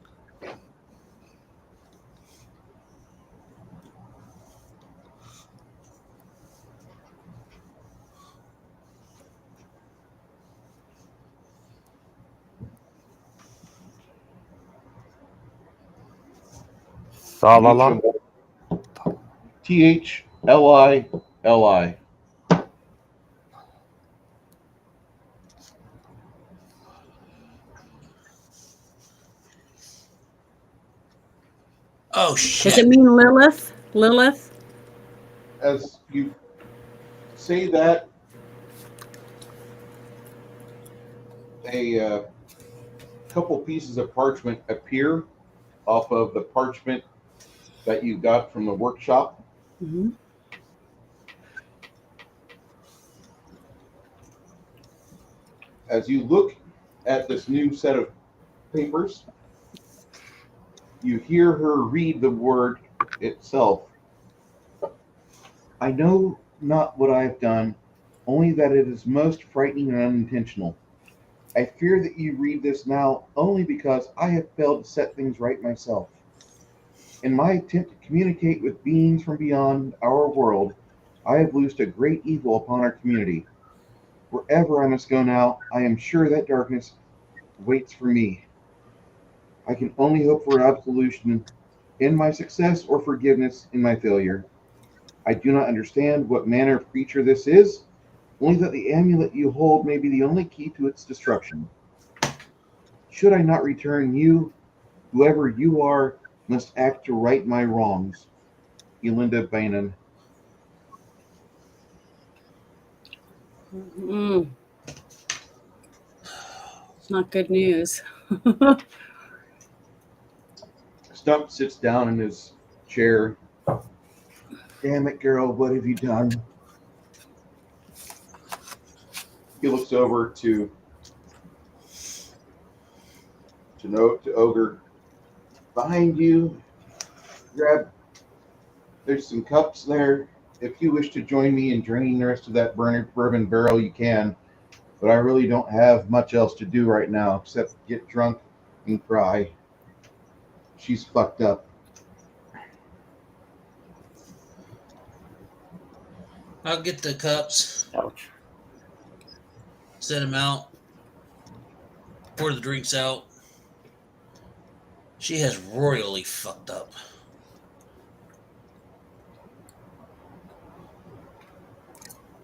Thalala.
THLILI.
Oh
Does
shit!
it mean Lilith? Lilith?
As you say that, a couple pieces of parchment appear off of the parchment that you got from the workshop.
Mm-hmm.
As you look at this new set of papers, you hear her read the word itself. I know not what I have done, only that it is most frightening and unintentional. I fear that you read this now only because I have failed to set things right myself. In my attempt to communicate with beings from beyond our world, I have loosed a great evil upon our community. Wherever I must go now, I am sure that darkness waits for me. I can only hope for absolution in my success or forgiveness in my failure. I do not understand what manner of creature this is, only that the amulet you hold may be the only key to its destruction. Should I not return you, whoever you are, must act to right my wrongs. Elinda Bainan.
Mm. It's not good news.
Stump sits down in his chair. Damn it, girl, what have you done? He looks over to Ogre. Behind you, there's some cups there. If you wish to join me in draining the rest of that bourbon barrel, you can. But I really don't have much else to do right now except get drunk and cry. She's fucked up.
I'll get the cups,
Ouch.
set them out, pour the drinks out. She has royally fucked up.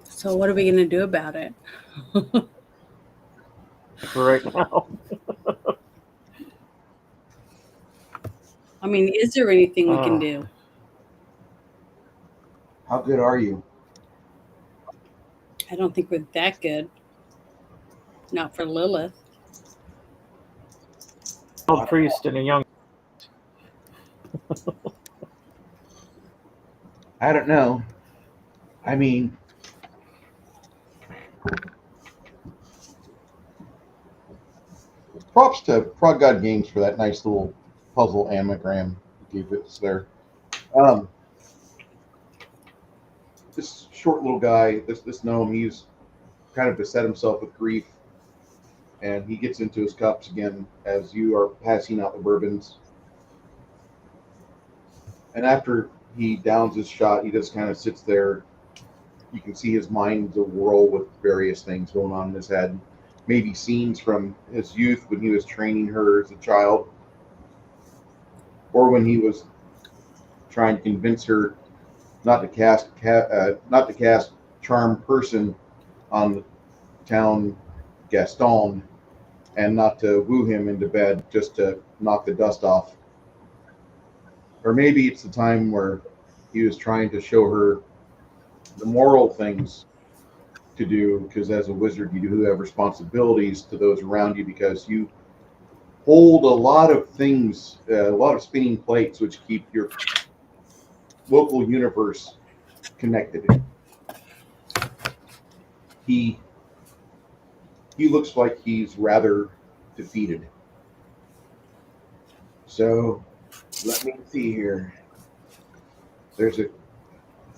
So what are we going to do about it?
For right now.
I mean, is there anything we can do?
How good are you?
I don't think we're that good. Not for Lilith.
Old priest and a young.
I don't know. I mean, props to Prog God Games for that nice little puzzle anagram you gave us there. This short little guy, this gnome, he's kind of beset himself with grief, and he gets into his cups again as you are passing out the bourbons. And after he downs his shot, he just kind of sits there. You can see his mind's a whirl with various things going on in his head. Maybe scenes from his youth when he was training her as a child, or when he was trying to convince her not to cast charm person on the town Gaston, and not to woo him into bed just to knock the dust off. Or maybe it's the time where he was trying to show her the moral things to do, because as a wizard you do have responsibilities to those around you, because you hold a lot of things, a lot of spinning plates which keep your local universe connected. He looks like he's rather defeated. So let me see here. There's a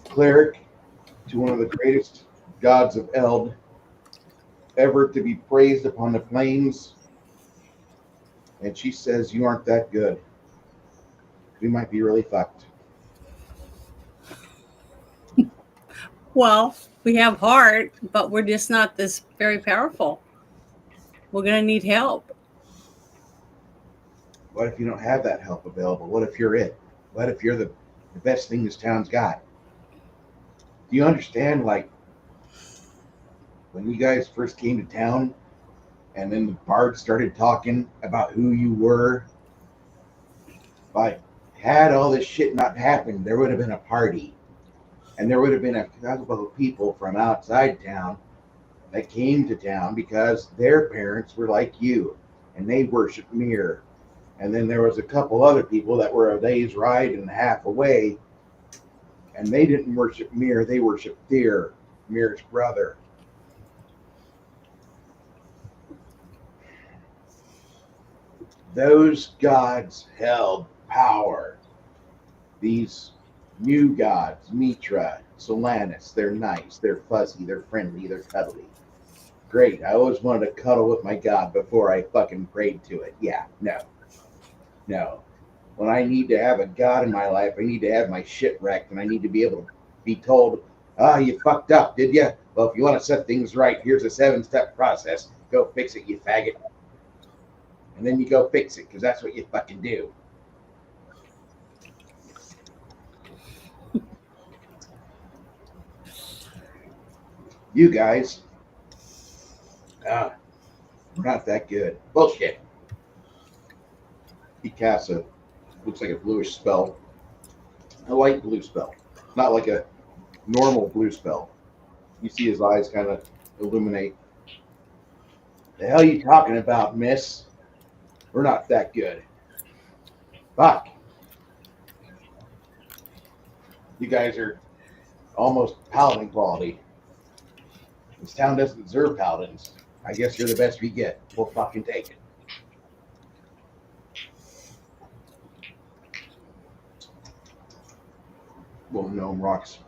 cleric to one of the greatest gods of Eld ever to be praised upon the plains, and she says you aren't that good. We might be really fucked.
Well, we have heart, but we're just not this very powerful. We're going to need help.
What if you don't have that help available? What if you're it? What if you're the best thing this town's got? Do you understand, like, when you guys first came to town and then the bard started talking about who you were? Like, had all this shit not happened, there would have been a party. And there would have been a couple of people from outside town that came to town because their parents were like you and they worshiped Mir. And then there was a couple other people that were a day's ride and a half away, and they didn't worship Mir, they worshiped Tyr, Mir's brother. Those gods held power. These new gods, Mitra, Solanus, they're nice, they're fuzzy, they're friendly, they're cuddly. Great, I always wanted to cuddle with my god before I fucking prayed to it. Yeah, no. When I need to have a god in my life, I need to have my shit wrecked, and I need to be able to be told, you fucked up, did you? Well, if you want to set things right, here's a 7-step process. Go fix it, you faggot. And then you go fix it, because that's what you fucking do. You guys, we're not that good. Bullshit. He casts looks like a bluish spell. A light blue spell. Not like a normal blue spell. You see his eyes kind of illuminate. The hell are you talking about, miss? We're not that good. Fuck. You guys are almost paladin quality. This town doesn't deserve paladins. I guess you're the best we get. We'll fucking take it. Little gnome rocks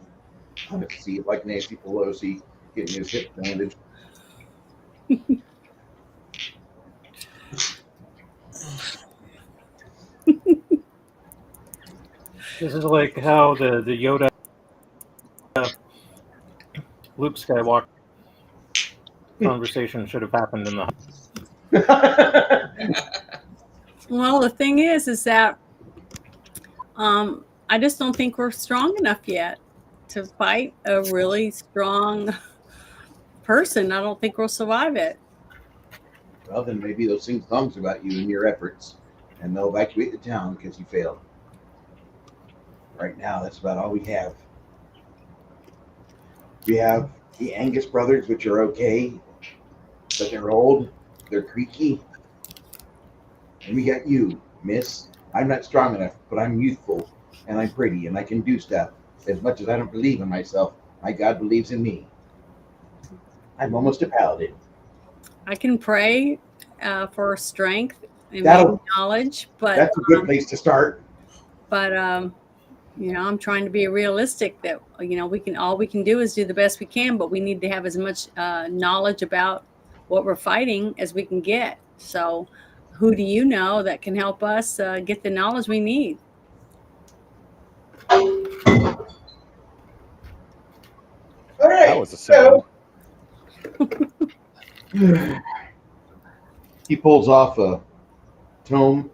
on its seat like Nancy Pelosi getting his hip bandaged.
This is like how the Yoda Luke Skywalker conversation should have happened in the.
Well, the thing is that I just don't think we're strong enough yet to fight a really strong person. I don't think we'll survive it.
Well, then maybe they'll sing songs about you and your efforts, and they'll evacuate the town because you failed. Right now, that's about all we have. We have the Angus brothers, which are okay, but they're old, they're creaky. And we got you, miss. I'm not strong enough, but I'm youthful, and I'm pretty, and I can do stuff. As much as I don't believe in myself, my God believes in me. I'm almost a paladin.
I can pray for strength and
That'll-
maybe knowledge, but
That's a good place to start.
you know, I'm trying to be realistic that, you know, all we can do is do the best we can, but we need to have as much knowledge about what we're fighting as we can get. So who do you know that can help us get the knowledge we need?
All right.
That was a sound.
He pulls off a tome.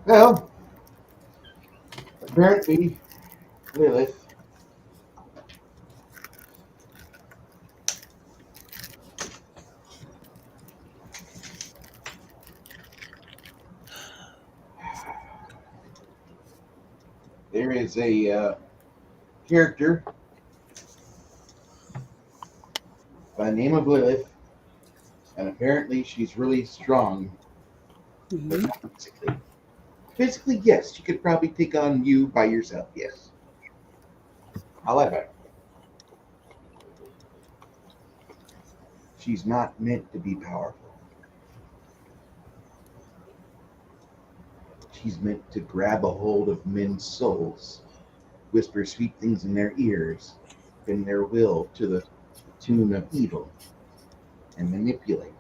Well, apparently, Lilith there is a character by the name of Lilith, and apparently she's really strong. But not physically. Physically, yes, she could probably take on you by yourself, yes. However, she's not meant to be powerful. She's meant to grab a hold of men's souls, whisper sweet things in their ears, bend their will to the tune of evil, and manipulate.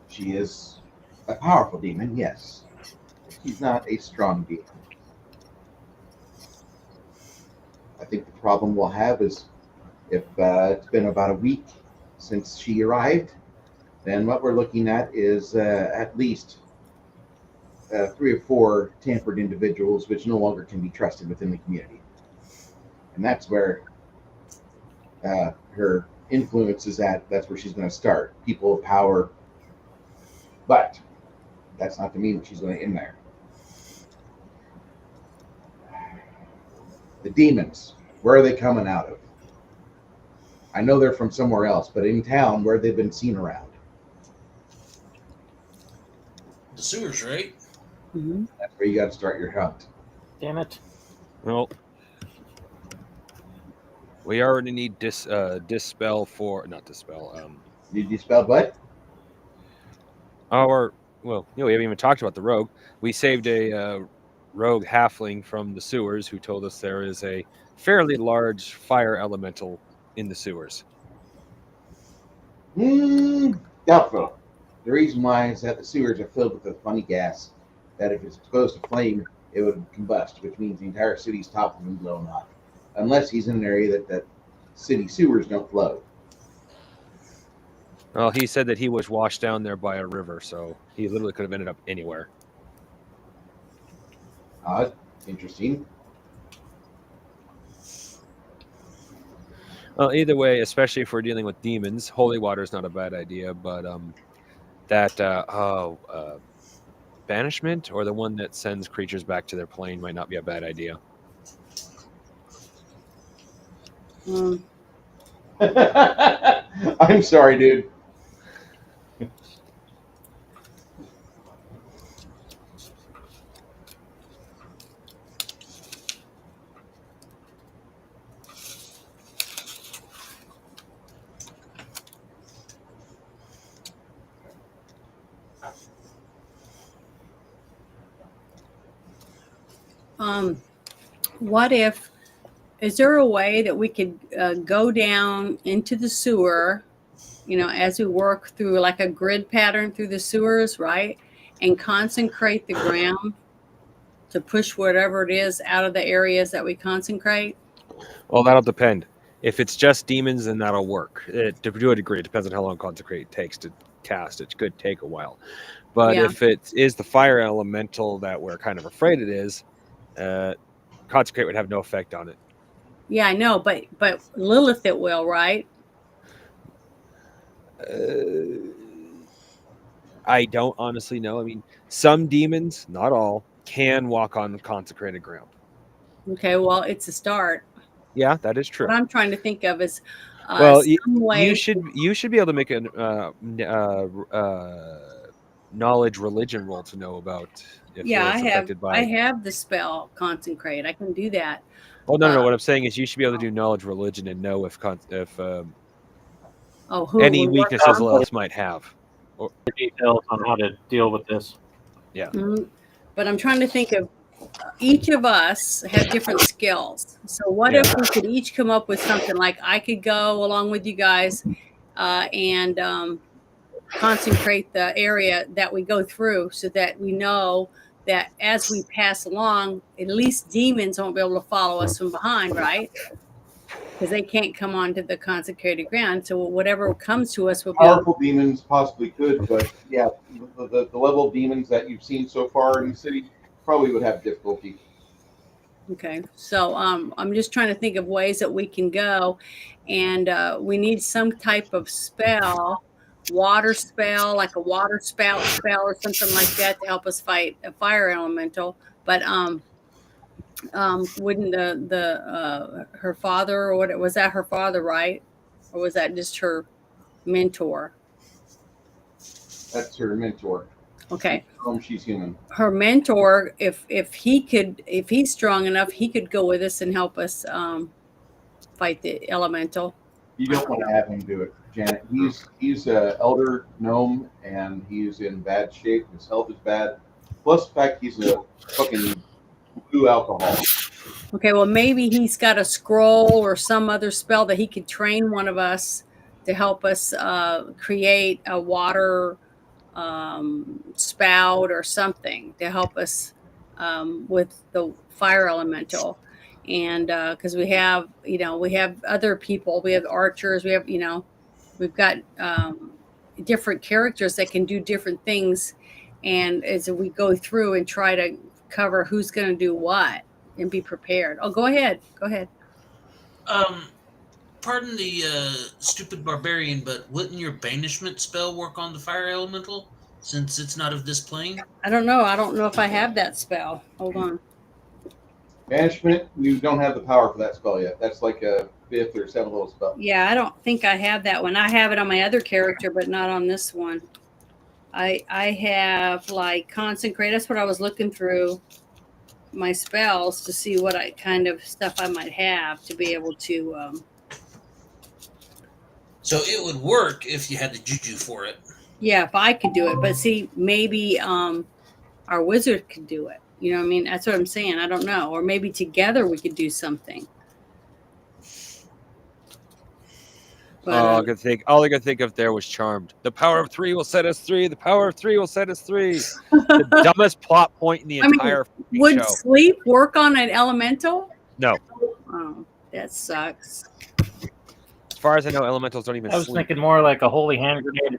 She is a powerful demon, yes. She's not a strong demon. I think the problem we'll have is if it's been about a week since she arrived, then what we're looking at is at least 3 or 4 tampered individuals which no longer can be trusted within the community. And that's where her influence is at. That's where she's going to start. People of power. But that's not to mean that she's going to end there. The demons, where are they coming out of? I know they're from somewhere else, but in town, where they've been seen around.
The sewers, right?
Mm-hmm.
That's where you got to start your hunt.
Damn it!
Well, we already need dispel for not dispel.
Did you spell what?
We haven't even talked about the rogue. We saved a rogue halfling from the sewers who told us there is a fairly large fire elemental in the sewers.
Doubtful. The reason why is that the sewers are filled with a funny gas that if it's exposed to flame, it would combust, which means the entire city's top will be blown off. Unless he's in an area that city sewers don't flow.
Well, he said that he was washed down there by a river, so he literally could have ended up anywhere.
Interesting.
Well, either way, especially if we're dealing with demons, holy water is not a bad idea. But banishment or the one that sends creatures back to their plane might not be a bad idea.
I'm sorry, dude.
Is there a way that we could go down into the sewer as we work through like a grid pattern through the sewers, right? And consecrate the ground to push whatever it is out of the areas that we consecrate?
Well, that'll depend. If it's just demons, then that'll work. To do a degree, it depends on how long consecrate takes to cast. It could take a while. But
Yeah.
if it is the fire elemental that we're kind of afraid it is, consecrate would have no effect on it.
Yeah, I know, but Lilith it will, right?
I don't honestly know. I mean, some demons, not all, can walk on consecrated ground.
Okay, well, it's a start.
Yeah, that is true.
What I'm trying to think of is
Well,
some way.
you should be able to make a knowledge religion roll to know about if
Yeah,
it's affected by.
I have the spell consecrate. I can do that.
Oh no! What I'm saying is you should be able to do knowledge religion and know if
Who
any
would work
weaknesses
on?
Lilith might have.
The details on how to deal with this.
Yeah.
Mhm. But I'm trying to think of each of us have different skills. So what if we could each come up with something like I could go along with you guys and consecrate the area that we go through so that we know that as we pass along, at least demons won't be able to follow us from behind, right? Because they can't come onto the consecrated ground. So whatever comes to us will be
Powerful demons possibly could, but yeah, the level of demons that you've seen so far in the city probably would have difficulty.
Okay, so I'm just trying to think of ways that we can go, and we need some type of spell, water spell, like a water spout spell or something like that to help us fight a fire elemental. But wouldn't her father, or what was that? Her father, right? Or was that just her mentor?
That's her mentor.
Okay.
She's human.
Her mentor, if he's strong enough, he could go with us and help us fight the elemental.
You don't want to have him do it, Janet. He's an elder gnome and he's in bad shape. His health is bad. Plus the fact he's a fucking blue alcohol.
Okay, well maybe he's got a scroll or some other spell that he could train one of us to help us create a water spout or something to help us with the fire elemental. And because we have other people, we have archers, we have we've got different characters that can do different things, and as we go through and try to cover who's going to do what and be prepared. Oh, go ahead.
Pardon the stupid barbarian, but wouldn't your banishment spell work on the fire elemental since it's not of this plane?
I don't know if I have that spell. Hold on.
Banishment, you don't have the power for that spell yet. That's like a 5th or 7th level spell.
Yeah, I don't think I have that one. I have it on my other character, but not on this one. I have like consecrate. That's what I was looking through my spells to see what kind of stuff I might have to be able to.
So it would work if you had the juju for it.
Yeah, if I could do it, but see, maybe our wizard could do it. You know what I mean? That's what I'm saying. I don't know, or maybe together we could do something. But,
all I could think of there was Charmed. The power of 3 will set us 3. The power of 3 will set us 3. The dumbest plot point in the entire
would
show.
Sleep work on an elemental?
No.
Oh, that sucks.
As far as I know, elementals don't even
I was
sleep.
thinking more like a holy hand grenade.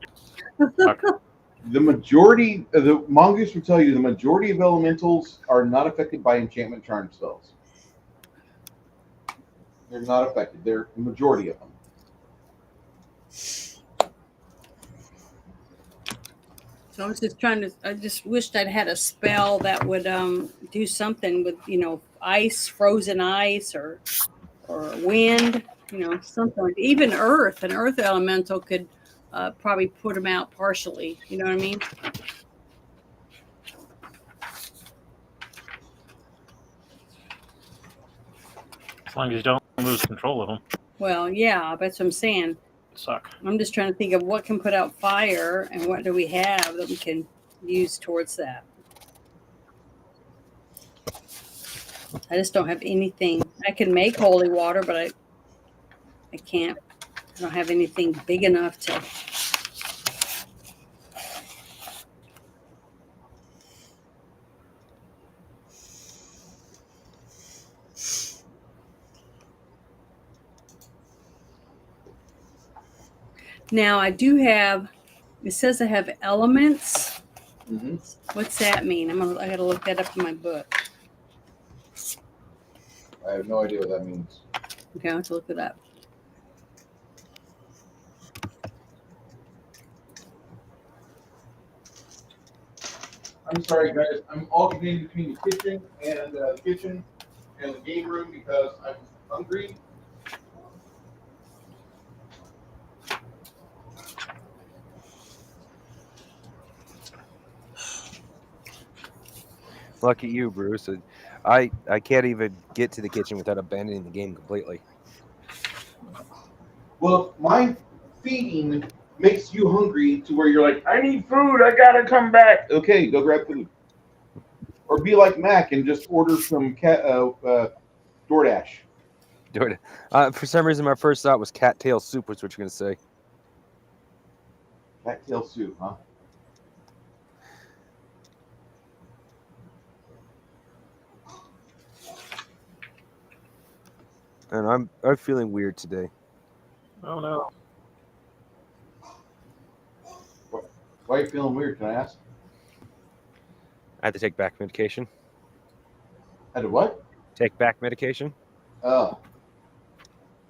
The majority of the mongoose will tell you the majority of elementals are not affected by enchantment charm spells. They're not affected. They're the majority of them.
So I was just I just wished I'd had a spell that would do something with, ice, frozen ice or wind, something like even earth. An earth elemental could probably put them out partially. You know what I mean?
As long as you don't lose control of them.
Well, yeah, that's what I'm saying.
Suck.
I'm just trying to think of what can put out fire and what do we have that we can use towards that. I just don't have anything. I can make holy water, but I can't I don't have anything big enough to. Now I do have. It says I have elements.
Mm-hmm.
What's that mean? I got to look that up in my book.
I have no idea what that means.
Okay, I'll have to look it up.
I'm sorry, guys. I'm alternating between the kitchen and the game room because I'm hungry.
Lucky you, Bruce. I can't even get to the kitchen without abandoning the game completely.
Well, my feeding makes you hungry to where you're like, I need food. I gotta come back. Okay, go grab food. Or be like Mac and just order some DoorDash.
Do it. For some reason, my first thought was cattail soup. What's what you're gonna say?
Cattail soup, huh?
And I'm feeling weird today.
Oh no.
Why are you feeling weird? Can I ask?
I had to take back medication.
Had to what?
Take back medication.
Oh.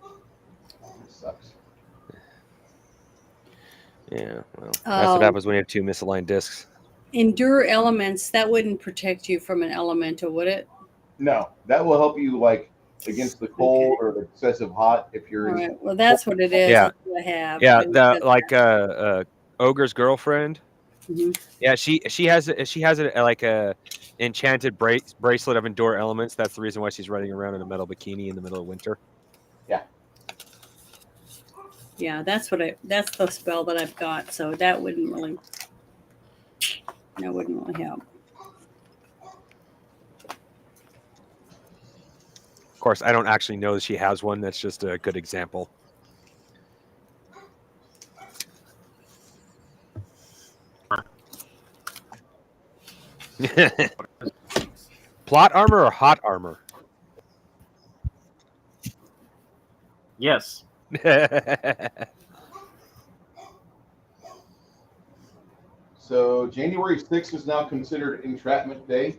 That sucks.
Yeah, well, that's what happens when you have two misaligned discs.
Endure elements. That wouldn't protect you from an elemental, would it?
No, that will help you like against the cold or the excessive hot if you're.
All right. Well, that's what it is.
Yeah.
That's what I have.
Yeah,
I think
like Ogre's girlfriend.
Mhm.
Yeah, she has like a enchanted bracelet of endure elements. That's the reason why she's running around in a metal bikini in the middle of winter.
Yeah, that's the spell that I've got. So that wouldn't really help.
Of course, I don't actually know that she has one. That's just a good example. Plot armor or hot armor?
Yes.
So January 6th is now considered Entrapment Day.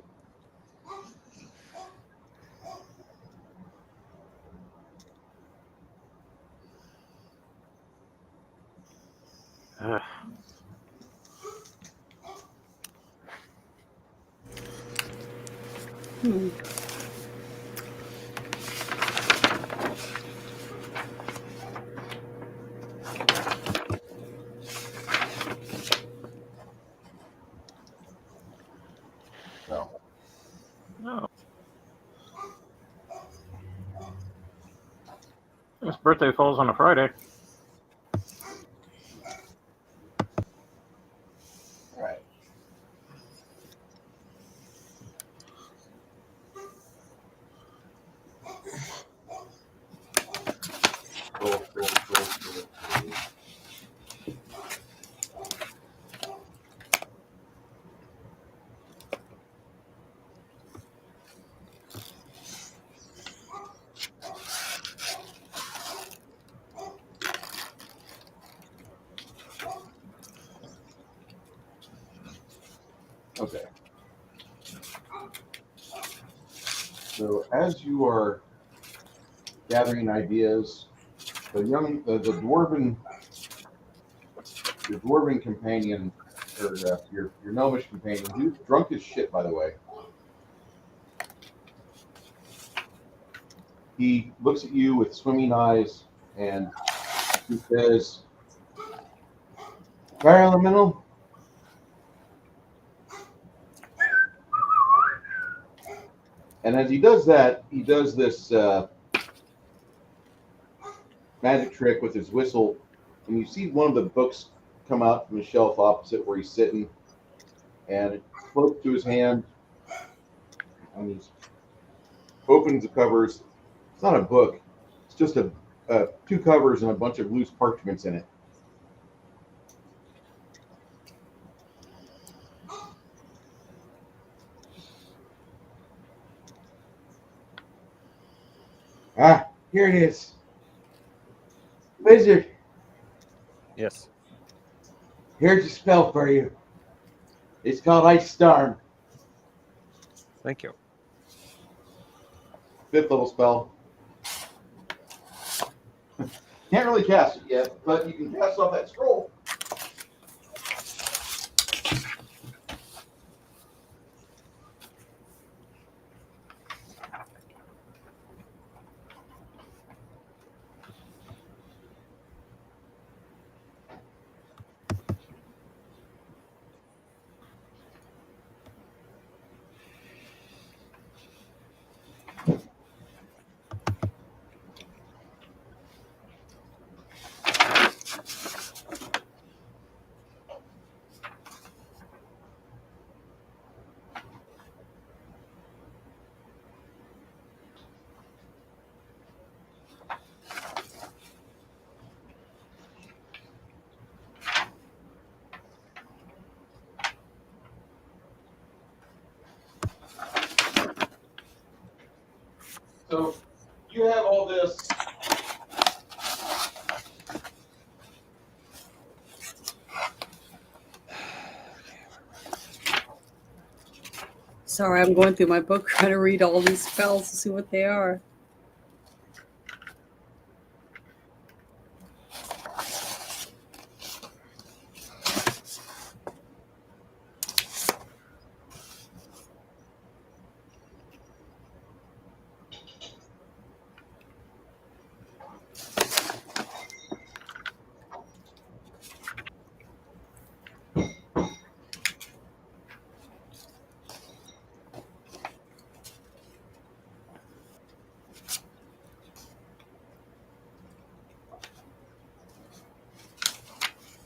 Hmm.
So
No. His birthday falls on a Friday.
all right. Cool. Okay. So as you are gathering ideas, the dwarven companion, or your gnomish companion, who's drunk as shit, by the way. He looks at you with swimming eyes and he says, "Fire elemental." And as he does that, he does this magic trick with his whistle, and you see one of the books come out from the shelf opposite where he's sitting, and it floats to his hand, and he opens the covers. It's not a book; it's just a 2 covers and a bunch of loose parchments in it. Ah, here it is. Wizard,
Yes.
here's a spell for you. It's called Ice Storm.
Thank you.
5th level spell. Can't really cast it yet, but you can cast off that scroll. So you have all this.
Sorry, I'm going through my book trying to read all these spells to see what they are.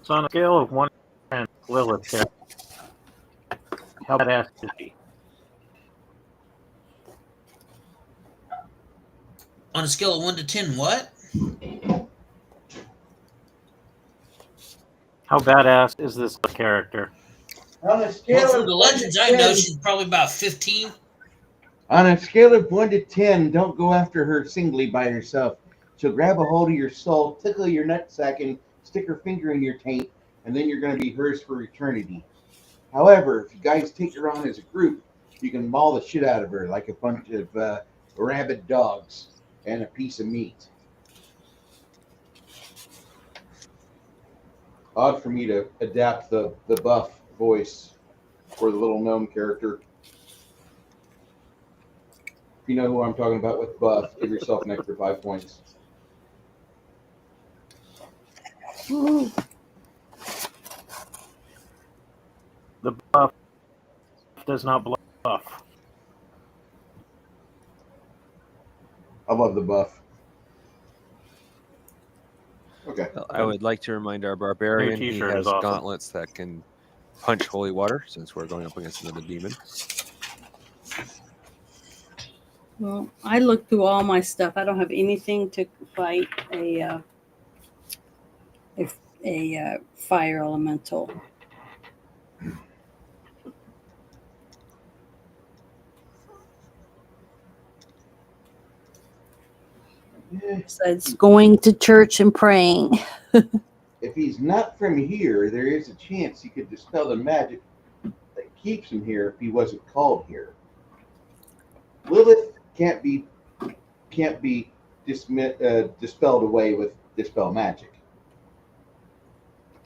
So on a scale of 1 to 10, Lilith character, how badass is she?
On a scale of 1 to 10, what?
How badass is this character?
On a scale
Well, from
of
the
1
legends
to
I know,
10,
she's probably about 15.
on a scale of 1 to 10, don't go after her singly by herself. She'll grab a hold of your soul, tickle your nutsack, and stick her finger in your taint, and then you're going to be hers for eternity. However, if you guys take her on as a group, you can maul the shit out of her like a bunch of rabid dogs and a piece of meat. Odd for me to adapt the buff voice for the little gnome character. If you know who I'm talking about with buff, give yourself an extra 5 points.
Ooh.
The buff does not bluff.
I love the buff. Okay.
I would like to remind our barbarian he
t-shirt is
has
awesome.
gauntlets that can punch holy water since we're going up against another demon.
Well, I looked through all my stuff. I don't have anything to fight a fire elemental. Besides going to church and praying.
If he's not from here, there is a chance he could dispel the magic that keeps him here if he wasn't called here. Lilith can't be dispelled away with dispel magic.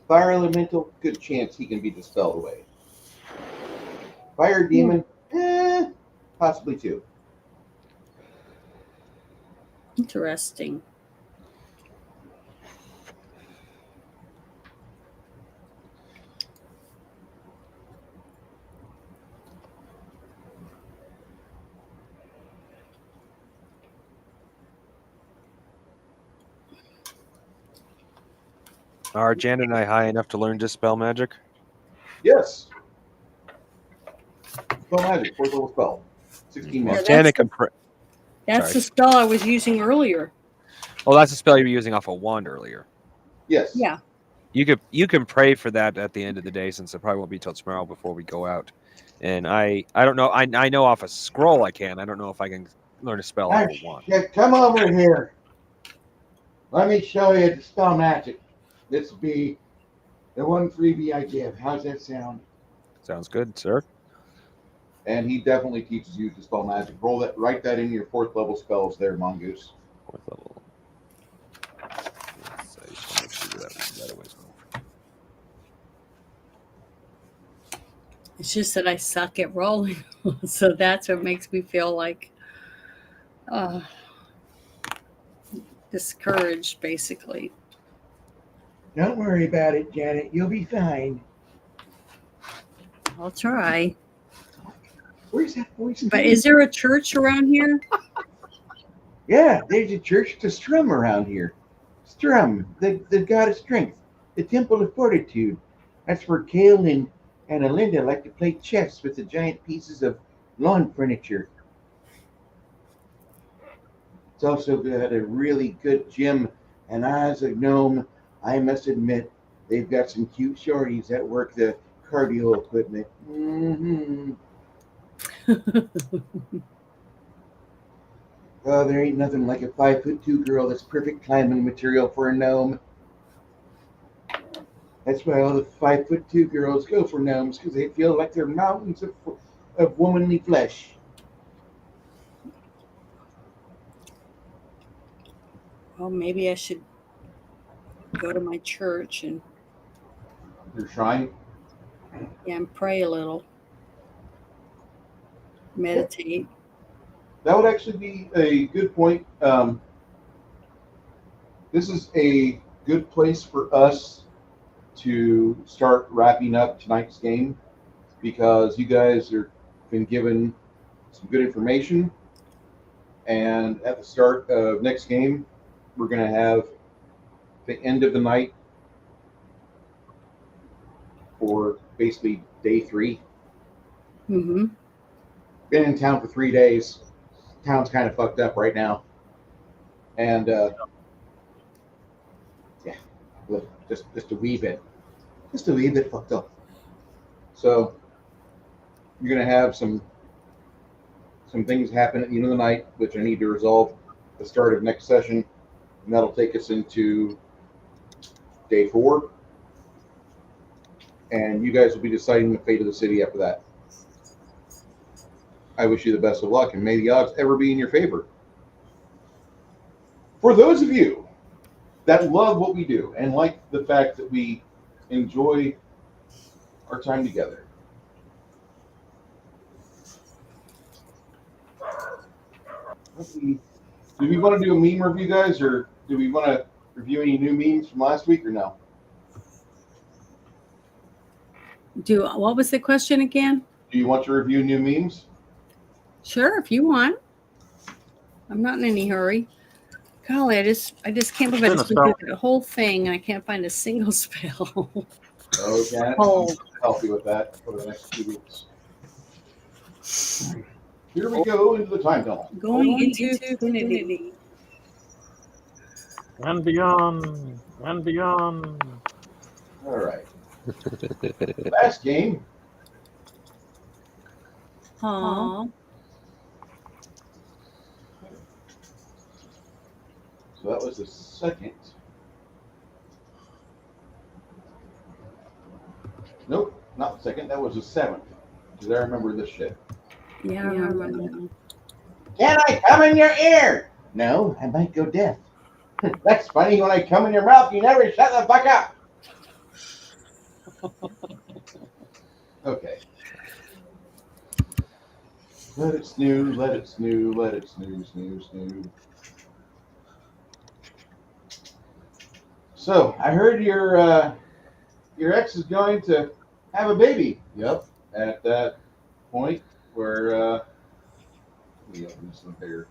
Fire elemental, good chance he can be dispelled away. Fire demon, possibly too.
Interesting.
Are Jan and I high enough to learn dispel magic?
Yes. Spell magic, 4th level spell. 16
Well,
minutes.
Yeah,
Janet can
That's
Sorry.
the spell I was using earlier.
Oh, that's a spell you were using off a wand earlier.
Yes.
Yeah.
You can pray for that at the end of the day, since it probably won't be till tomorrow before we go out. And I don't know. I know off a scroll I can. I don't know if I can learn a spell off a wand.
Come over here. Let me show you the spell magic. This will be the one freebie I give. How's that sound?
Sounds good, sir.
And he definitely teaches you to spell magic. Roll that. Write that in your 4th level spells there, Mongoose.
4th level. Yes, I just want to make sure that always go.
It's just that I suck at rolling. So that's what makes me feel like discouraged, basically.
Don't worry about it, Janet. You'll be fine.
I'll try.
Where's that voice?
But is there a church around here?
Yeah, there's a church to Strum around here. Strum, the god of strength, the temple of fortitude. That's where Kale and Alinda like to play chess with the giant pieces of lawn furniture. It's also got a really good gym, and as a gnome, I must admit, they've got some cute shorties that work the cardio equipment. Mm-hmm. Oh, there ain't nothing like a 5'2" girl that's perfect climbing material for a gnome. That's why all the 5'2" girls go for gnomes, because they feel like they're mountains of womanly flesh.
Well, maybe I should go to my church and
Your shrine.
and pray a little, meditate.
That would actually be a good point. This is a good place for us to start wrapping up tonight's game, because you guys are been given some good information, and at the start of next game, we're going to have the end of the night for basically day 3.
Mm-hmm.
Been in town for 3 days. Town's kind of fucked up right now, and yeah, look, just a wee bit fucked up. So you're gonna have some things happen at the end of the night, which I need to resolve at the start of next session, and that'll take us into day 4, and you guys will be deciding the fate of the city after that. I wish you the best of luck, and may the odds ever be in your favor. For those of you that love what we do and like the fact that we enjoy our time together, do we want to do a meme review, guys, or do we want to review any new memes from last week, or no?
What was the question again?
Do you want to review new memes?
Sure, if you want. I'm not in any hurry. Golly, I just can't believe I just went through the whole thing and I can't find a single spell.
Okay,
Oh.
I'll help you with that for the next 2 weeks. Here we go into the time tunnel.
Going into infinity.
And beyond. And beyond.
All right. Last game.
Aw.
So that was the second. Nope, not the second. That was the 7th. Because I remember this shit.
Yeah, I remember.
Can I come in your ear? No, I might go deaf.
That's funny. When I come in your mouth, you never shut the fuck up. Okay. Let it snooze, let it snooze, let it snooze, snooze, snooze. So, I heard your ex is going to have a baby. Yep. At that point where let me open this one bigger.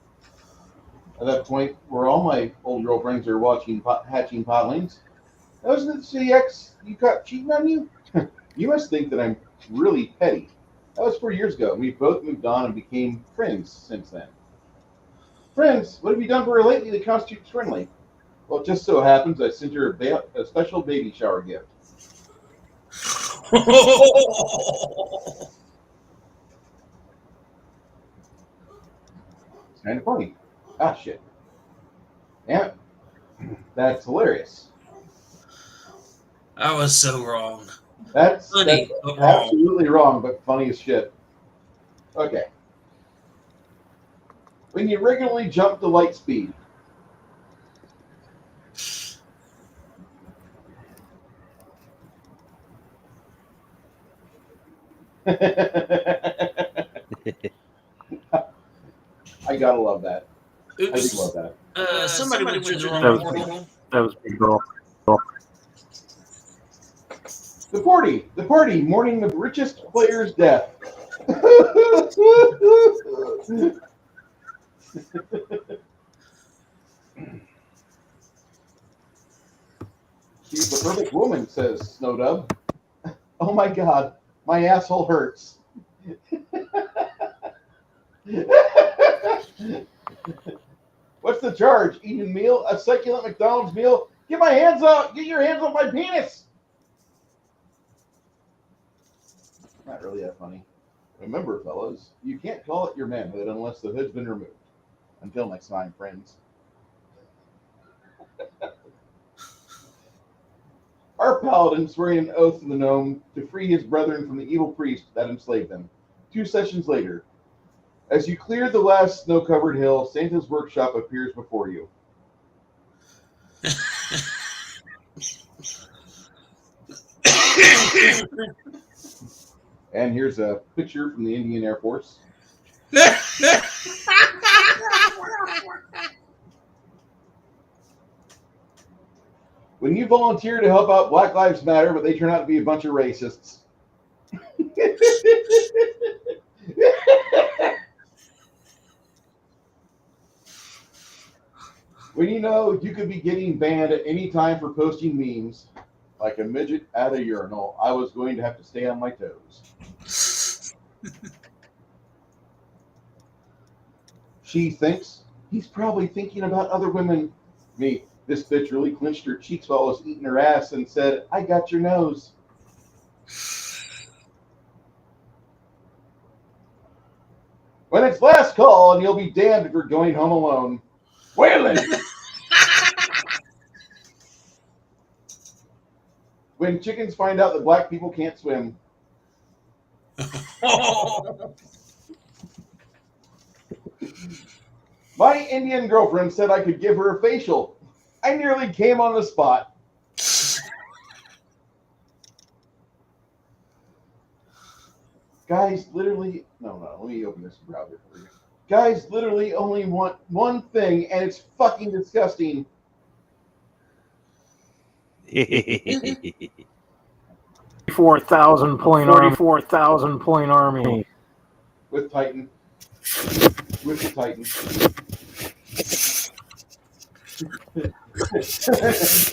At that point where all my old girlfriends are watching hatching podlings. Wasn't it the ex you caught cheating on you? You must think that I'm really petty. That was 4 years ago. We both moved on and became friends since then. Friends, what have you done for her lately that constitutes friendly? Well, it just so happens I sent her a special baby shower gift. It's kind of funny. Ah, shit. Yeah, that's hilarious.
I was so wrong.
That's
Funny, but wrong.
absolutely wrong, but funny as shit. Okay. When you regularly jump to light speed, I gotta love that. I do
Oops.
love that.
Somebody went through the
That
wrong
was,
portal.
that was big girl.
The party, mourning the richest player's death. She's the perfect woman, says Snowdub. Oh my god, my asshole hurts. What's the charge? Eating a meal? A succulent McDonald's meal? Get my hands out! Get your hands off my penis! Not really that funny. Remember, fellas, you can't call it your manhood unless the hood's been removed. Until next time, friends. Our paladin swearing an oath in the gnome to free his brethren from the evil priest that enslaved them. 2 sessions later, as you clear the last snow-covered hill, Santa's workshop appears before you. And here's a picture from the Indian Air Force. When you volunteer to help out Black Lives Matter, but they turn out to be a bunch of racists. When you know you could be getting banned at any time for posting memes, like a midget at a urinal, I was going to have to stay on my toes. She thinks he's probably thinking about other women. Me, this bitch really clenched her cheeks while I was eating her ass and said, I got your nose. When it's last call, and you'll be damned if you're going home alone. Waylon! When chickens find out that black people can't swim. My Indian girlfriend said I could give her a facial. I nearly came on the spot. Guys literally, no, let me open this browser for you. Guys literally only want one thing, and it's fucking disgusting.
44,000 point army.
With Titan. With the Titan.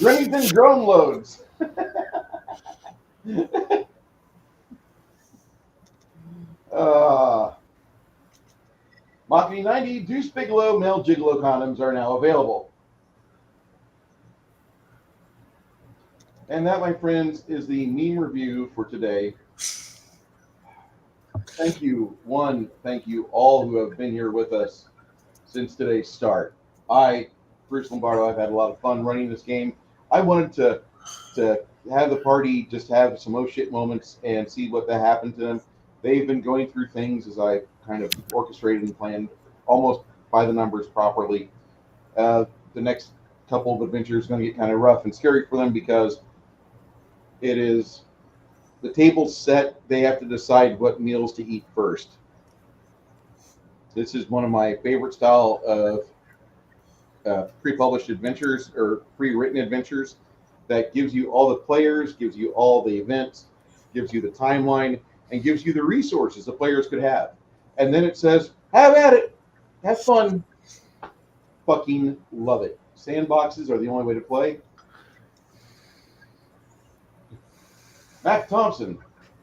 Remington drone loads. Mach 90 Deuce Bigelow male gigolo condoms are now available. And that, my friends, is the meme review for today. Thank you, all who have been here with us since today's start. Bruce Lombardo, I've had a lot of fun running this game. I wanted to have the party just have some oh shit moments and see what that happened to them. They've been going through things as I kind of orchestrated and planned almost by the numbers properly. The next couple of adventures are going to get kind of rough and scary for them because it is the table's set. They have to decide what meals to eat first. This is one of my favorite style of pre-published adventures or pre-written adventures that gives you all the players, gives you all the events, gives you the timeline, and gives you the resources the players could have. And then it says, have at it. Have fun. Fucking love it. Sandboxes are the only way to play. Matt Thompson,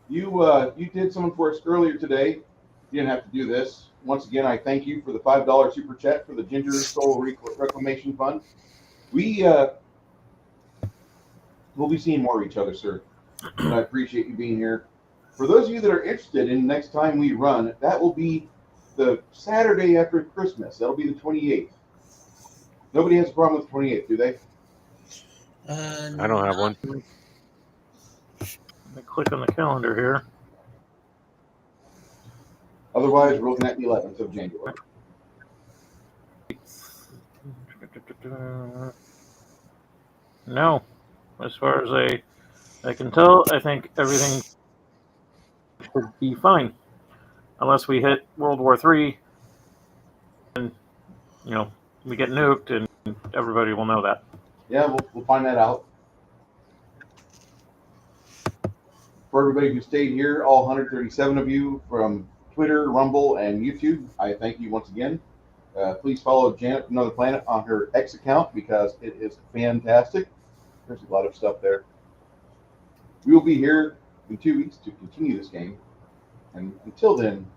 you did something for us earlier today. You didn't have to do this. Once again, I thank you for the $5 super chat for the Ginger Soul Reclamation Fund. we'll be seeing more of each other, sir. And I appreciate you being here. For those of you that are interested in next time we run, that will be the Saturday after Christmas. That'll be the 28th. Nobody has a problem with the 28th, do they?
I don't have one.
Let me click on the calendar here.
Otherwise, we're looking at the 11th of January.
No. As far as I can tell, I think everything should be fine. Unless we hit World War III and, we get nuked, and everybody will know that.
Yeah, we'll find that out. For everybody who stayed here, all 137 of you from Twitter, Rumble, and YouTube, I thank you once again. Please follow Janet from Another Planet on her X account because it is fantastic. There's a lot of stuff there. We will be here in 2 weeks to continue this game. And until then,